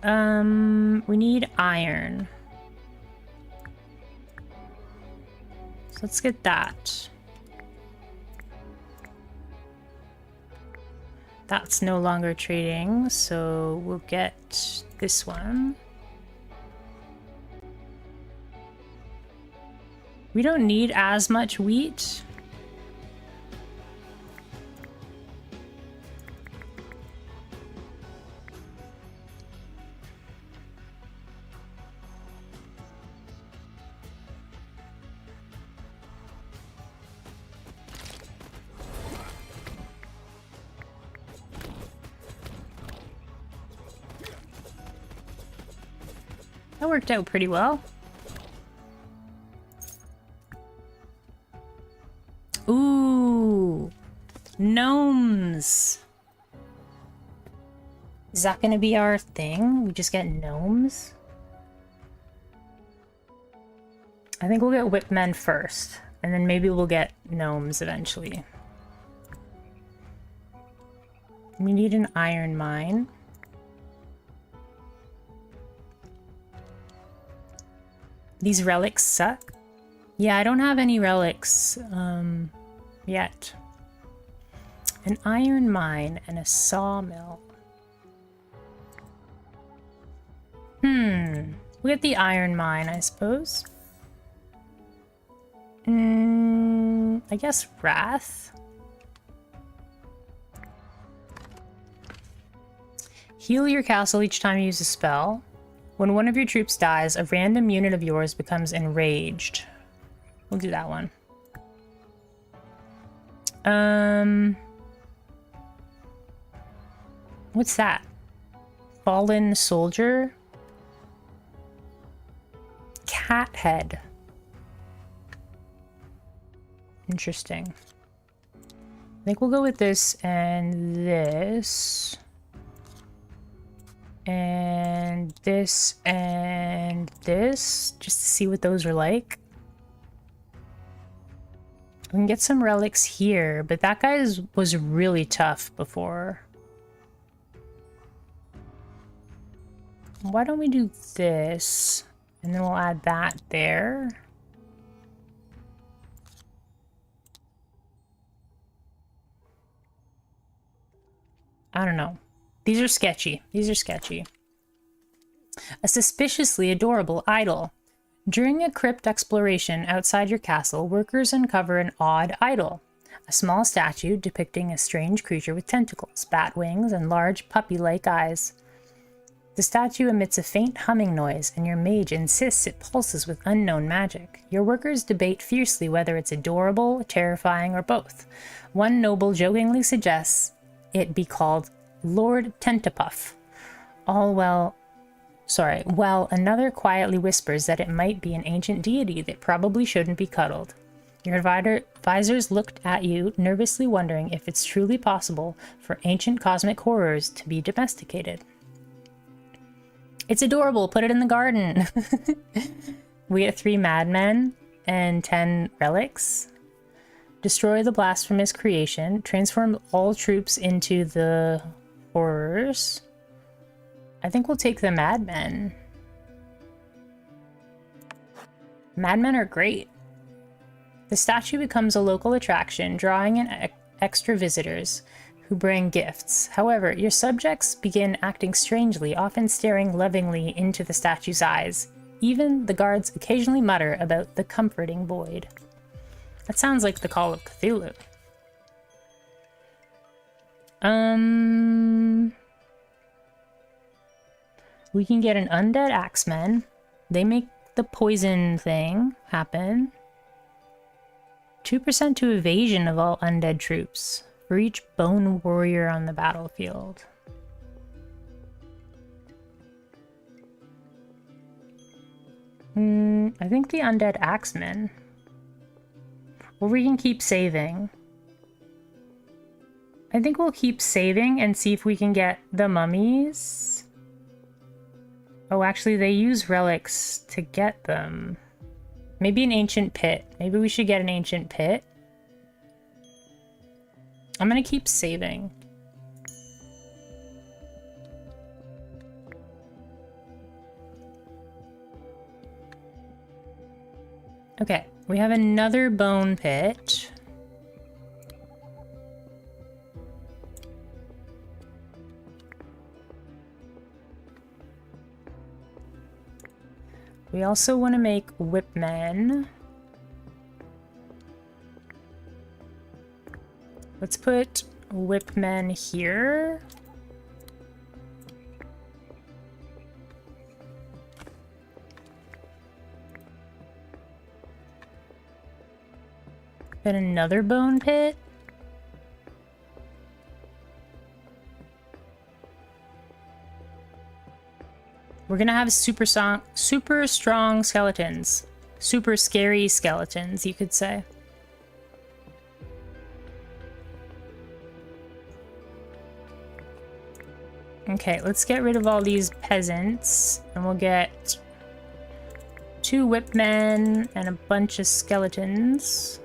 We need iron. So let's get that. That's no longer trading, so we'll get this one. We don't need as much wheat. That worked out pretty well. Ooh, gnomes. Is that gonna be our thing? We just get gnomes? I think we'll get whipmen first, and then maybe we'll get gnomes eventually. We need an iron mine. These relics suck. Yeah, I don't have any relics yet. An iron mine and a sawmill. We'll get the iron mine, I suppose. I guess Wrath. Heal your castle each time you use a spell. When one of your troops dies, a random unit of yours becomes enraged. We'll do that one. What's that? Fallen soldier? Cat head. Interesting. I think we'll go with this and this. And this and this, just to see what those are like. We can get some relics here, but that guy was really tough before. Why don't we do this? And then we'll add that there. I don't know. These are sketchy. These are sketchy. A suspiciously adorable idol. During a crypt exploration outside your castle, workers uncover an odd idol. A small statue depicting a strange creature with tentacles, bat wings, and large puppy-like eyes. The statue emits a faint humming noise, and your mage insists it pulses with unknown magic. Your workers debate fiercely whether it's adorable, terrifying, or both. One noble jokingly suggests it be called Lord Tentapuff. While another quietly whispers that it might be an ancient deity that probably shouldn't be cuddled. Your advisors looked at you, nervously wondering if it's truly possible for ancient cosmic horrors to be domesticated. It's adorable, put it in the garden. We get 3 madmen and 10 relics. Destroy the blasphemous creation. Transform all troops into the horrors. I think we'll take the madmen. Madmen are great. The statue becomes a local attraction, drawing in extra visitors who bring gifts. However, your subjects begin acting strangely, often staring lovingly into the statue's eyes. Even the guards occasionally mutter about the comforting void. That sounds like the Call of Cthulhu. We can get an undead axeman. They make the poison thing happen. 2% to evasion of all undead troops for each bone warrior on the battlefield. I think the undead axeman. Or we can keep saving. I think we'll keep saving and see if we can get the mummies. Oh, actually, they use relics to get them. Maybe an ancient pit. Maybe we should get an ancient pit. I'm gonna keep saving. Okay, we have another bone pit. We also want to make whipmen. Let's put whipmen here. Then another bone pit. We're gonna have super strong skeletons. Super scary skeletons, you could say. Okay, let's get rid of all these peasants, and we'll get 2 whipmen and a bunch of skeletons.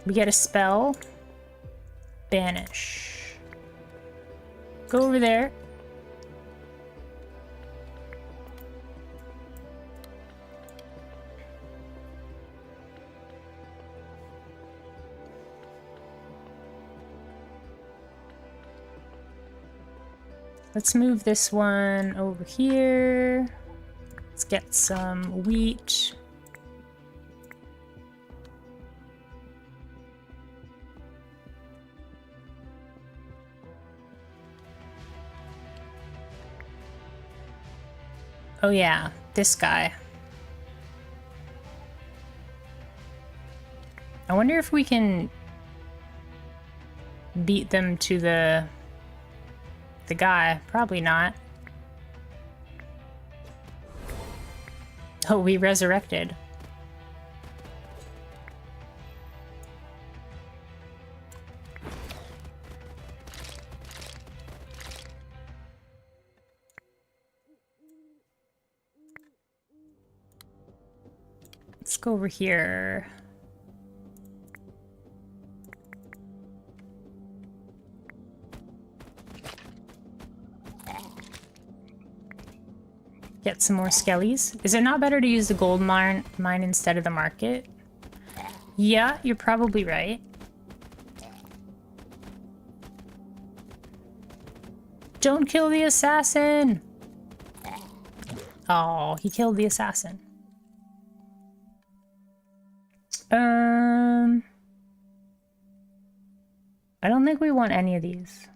We get a spell. Banish. Go over there. Let's move this one over here. Let's get some wheat. Oh yeah, this guy. I wonder if we can beat them to the guy. Probably not. Oh, we resurrected. Let's go over here. Get some more skellies. Is it not better to use the gold mine instead of the market? Yeah, you're probably right. Don't kill the assassin! Oh, he killed the assassin. I don't think we want any of these.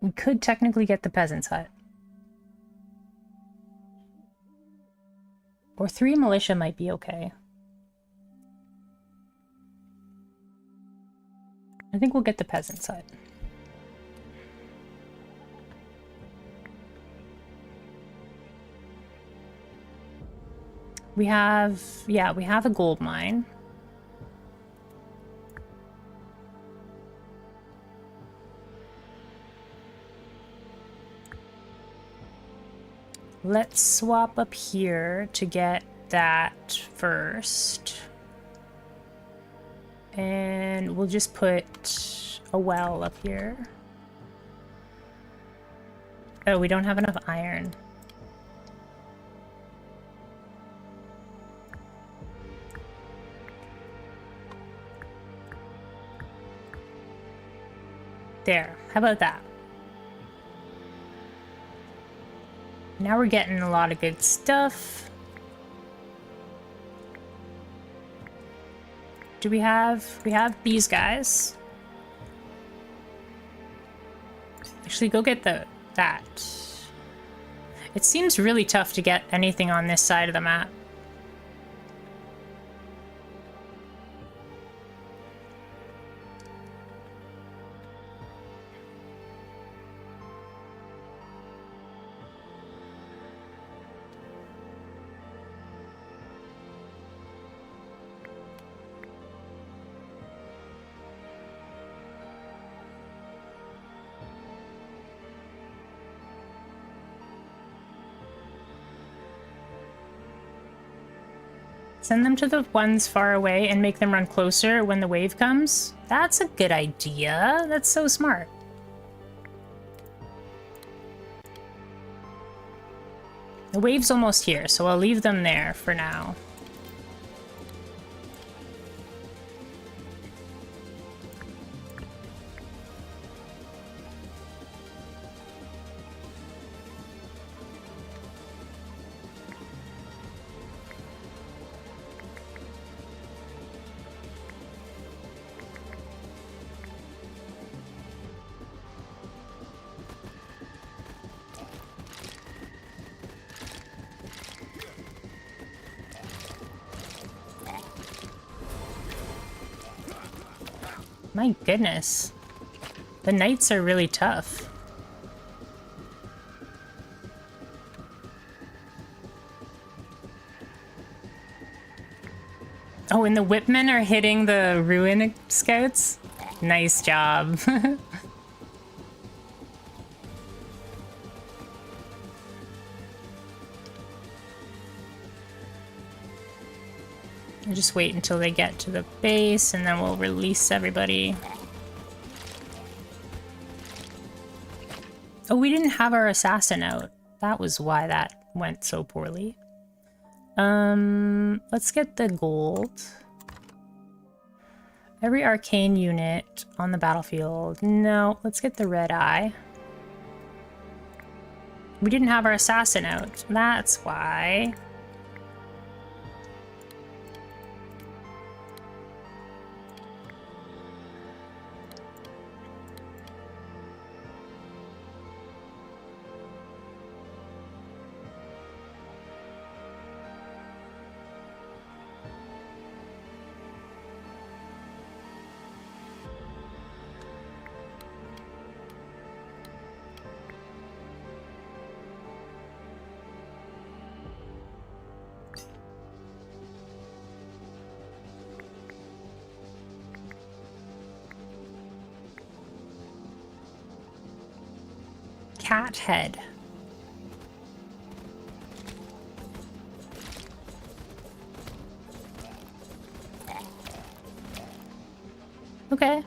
We could technically get the peasant's hut. Or 3 militia might be okay. I think we'll get the peasant's hut. We have, yeah, we have a gold mine. Let's swap up here to get that first. And we'll just put a well up here. Oh, we don't have enough iron. There, how about that? Now we're getting a lot of good stuff. do we have? We have these guys. Actually, go get that. It seems really tough to get anything on this side of the map. Send them to the ones far away and make them run closer when the wave comes. That's a good idea. That's so smart. The wave's almost here, so I'll leave them there for now. My goodness. The knights are really tough. Oh, and the whipmen are hitting the ruin scouts? Nice job. I'll just wait until they get to the base and then we'll release everybody. Oh, we didn't have our assassin out. That was why that went so poorly. Let's get the gold. Every arcane unit on the battlefield. No, let's get the red eye. We didn't have our assassin out. That's why. Cat head. Okay.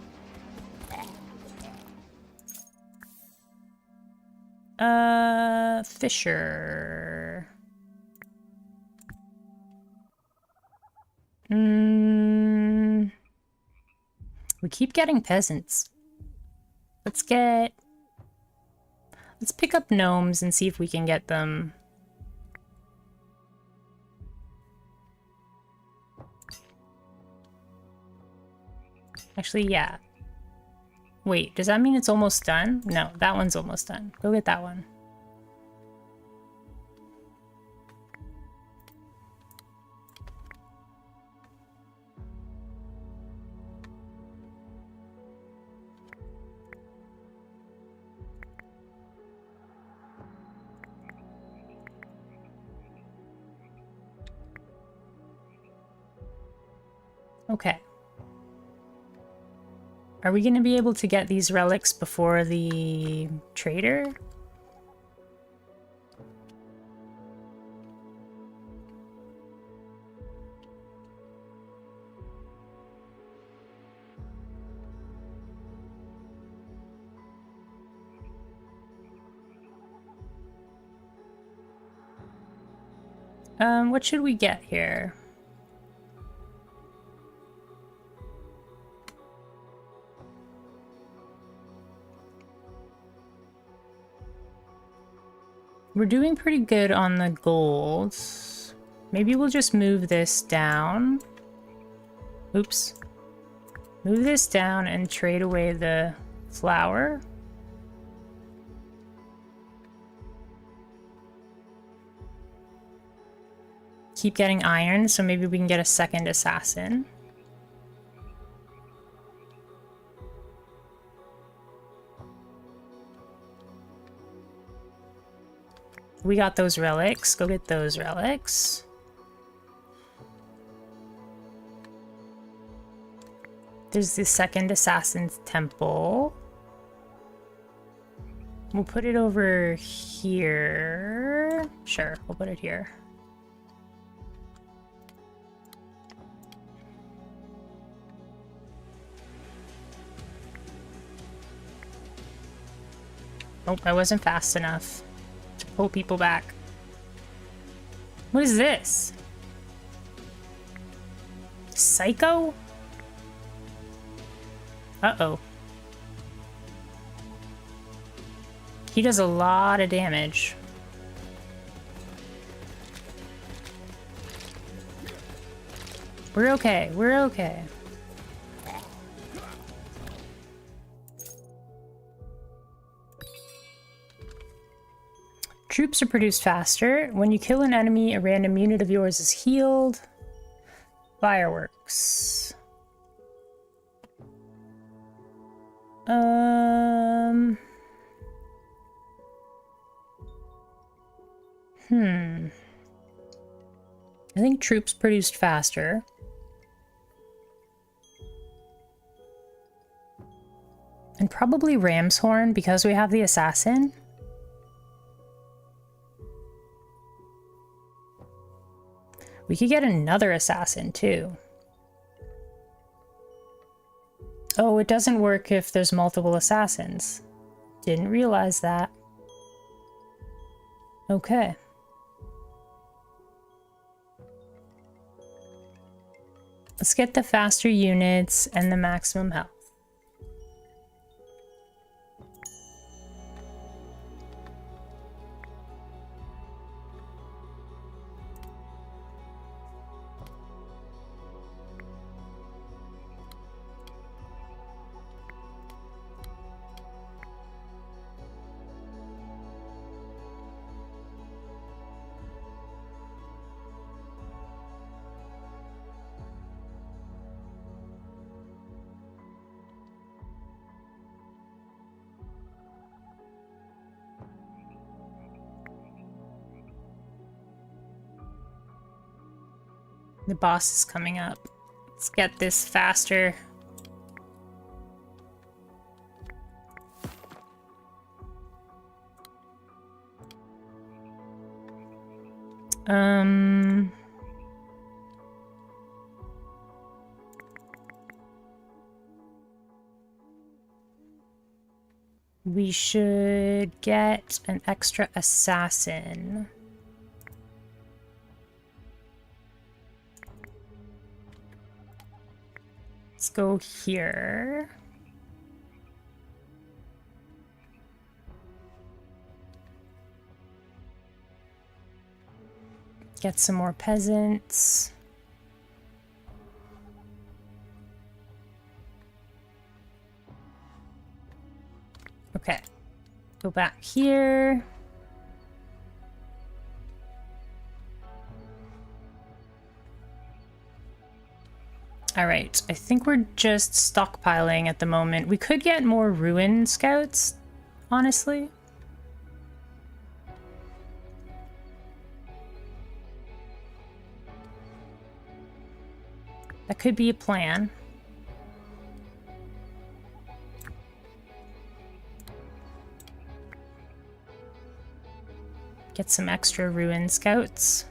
Fisher. We keep getting peasants. Let's pick up gnomes and see if we can get them. Actually, yeah. Wait, does that mean it's almost done? No, that one's almost done. Go get that one. Okay. Are we going to be able to get these relics before the trader? What should we get here? We're doing pretty good on the gold. Maybe we'll just move this down. Oops. Move this down and trade away the flower. Keep getting iron, so maybe we can get a second assassin. We got those relics. Go get those relics. There's the second assassin's temple. We'll put it over here. Sure, we'll put it here. Oh, I wasn't fast enough to pull people back. What is this? Psycho? Uh-oh. He does a lot of damage. We're okay. We're okay. Troops are produced faster. When you kill an enemy, a random unit of yours is healed. Fireworks. I think troops produced faster. And probably Ram's Horn because we have the assassin. We could get another assassin too. Oh, it doesn't work if there's multiple assassins. Didn't realize that. Okay. Let's get the faster units and the maximum health. The boss is coming up. Let's get this faster. We should get an extra assassin. Let's go here. Get some more peasants. Okay. Go back here. All right, I think we're just stockpiling at the moment. We could get more ruin scouts, honestly. That could be a plan. Get some extra ruin scouts.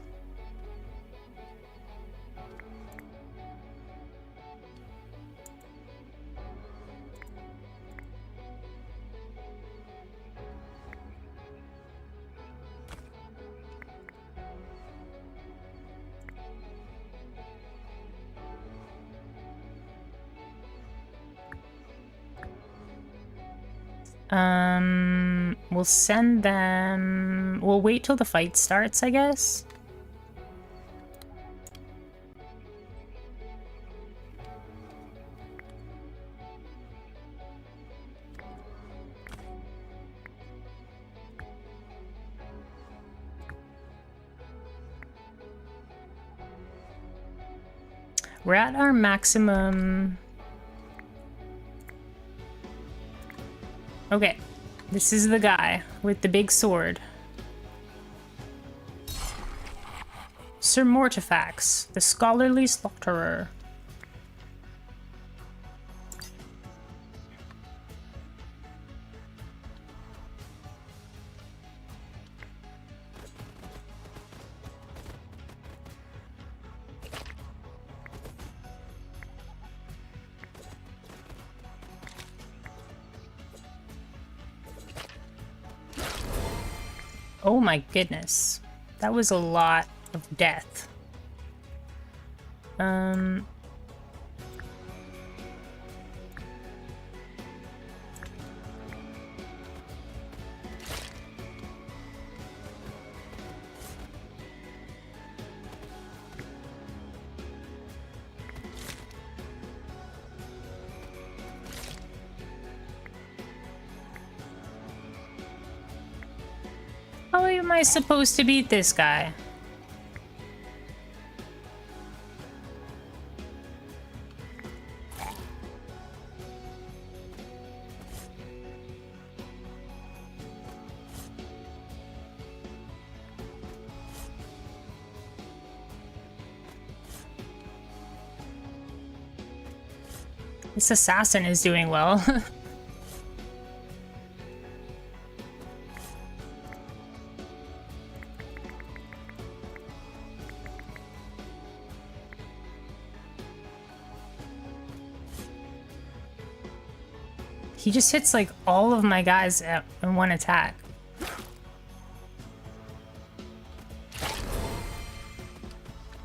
We'll send them... We'll wait till the fight starts, I guess. We're at our maximum. Okay, this is the guy with the big sword. Sir Mortifax, the scholarly slaughterer. Oh my goodness. That was a lot of death. How am I supposed to beat this guy? This assassin is doing well. He just hits like all of my guys in one attack.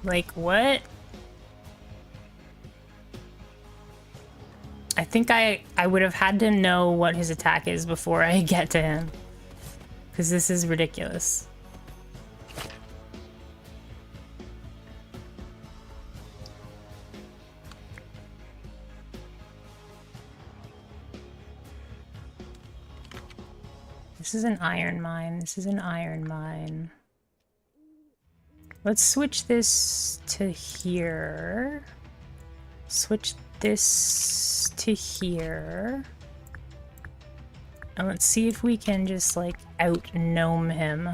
Like, what? I think I would have had to know what his attack is before I get to him. Because this is ridiculous. This is an iron mine. This is an iron mine. Let's switch this to here. Switch this to here. And let's see if we can just like out-gnome him.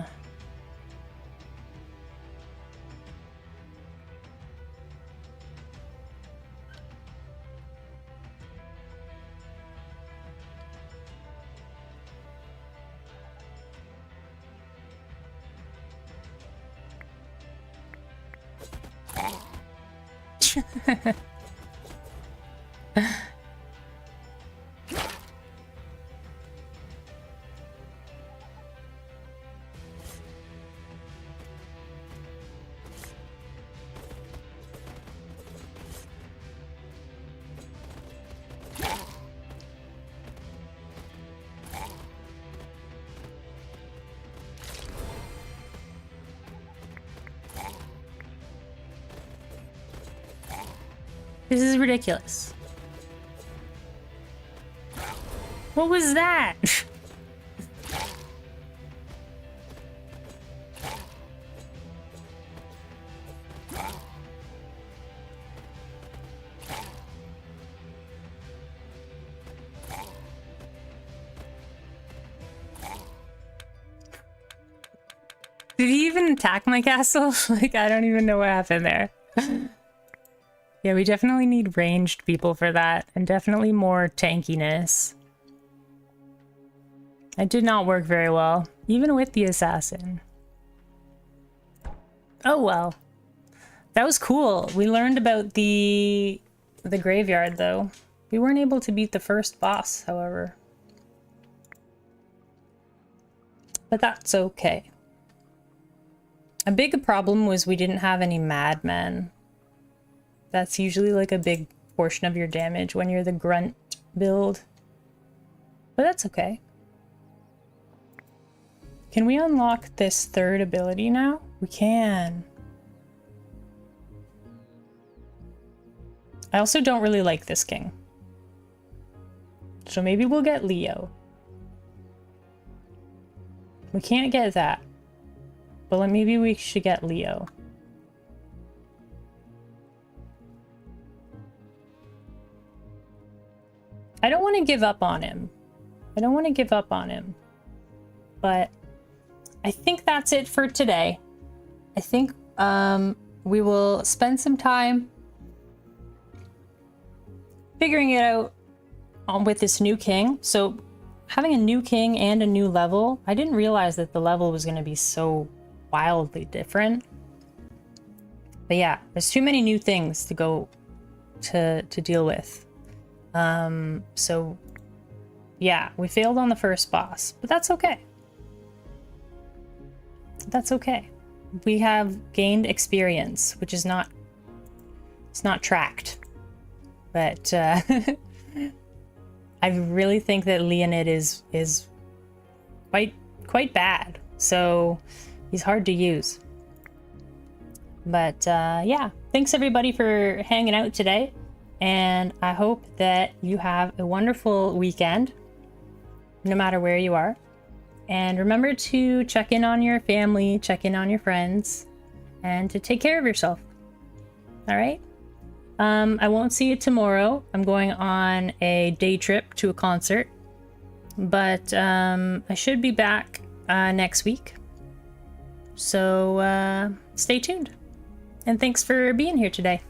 This is ridiculous. What was that? Did he even attack my castle? Like, I don't even know what happened there. Yeah, we definitely need ranged people for that, and definitely more tankiness. It did not work very well, even with the assassin. Oh well. That was cool. We learned about the graveyard, though. We weren't able to beat the first boss, however. But that's okay. A big problem was we didn't have any madmen. That's usually like a big portion of your damage when you're the grunt build. But that's okay. Can we unlock this third ability now? We can. I also don't really like this king. So maybe we'll get Leo. We can't get that. But maybe we should get Leo. I don't want to give up on him. I don't want to give up on him. But I think that's it for today. I think we will spend some time figuring it out with this new king. So having a new king and a new level, I didn't realize that the level was going to be so wildly different. But yeah, there's too many new things to go to deal with. So yeah, we failed on the first boss, but that's okay. That's okay. We have gained experience, which is not, it's not tracked. But I really think that Leonid is quite bad. So he's hard to use. But yeah, thanks everybody for hanging out today. And I hope that you have a wonderful weekend, no matter where you are. And remember to check in on your family, check in on your friends, and to take care of yourself. All right? I won't see you tomorrow. I'm going on a day trip to a concert. But I should be back next week. So stay tuned. And thanks for being here today.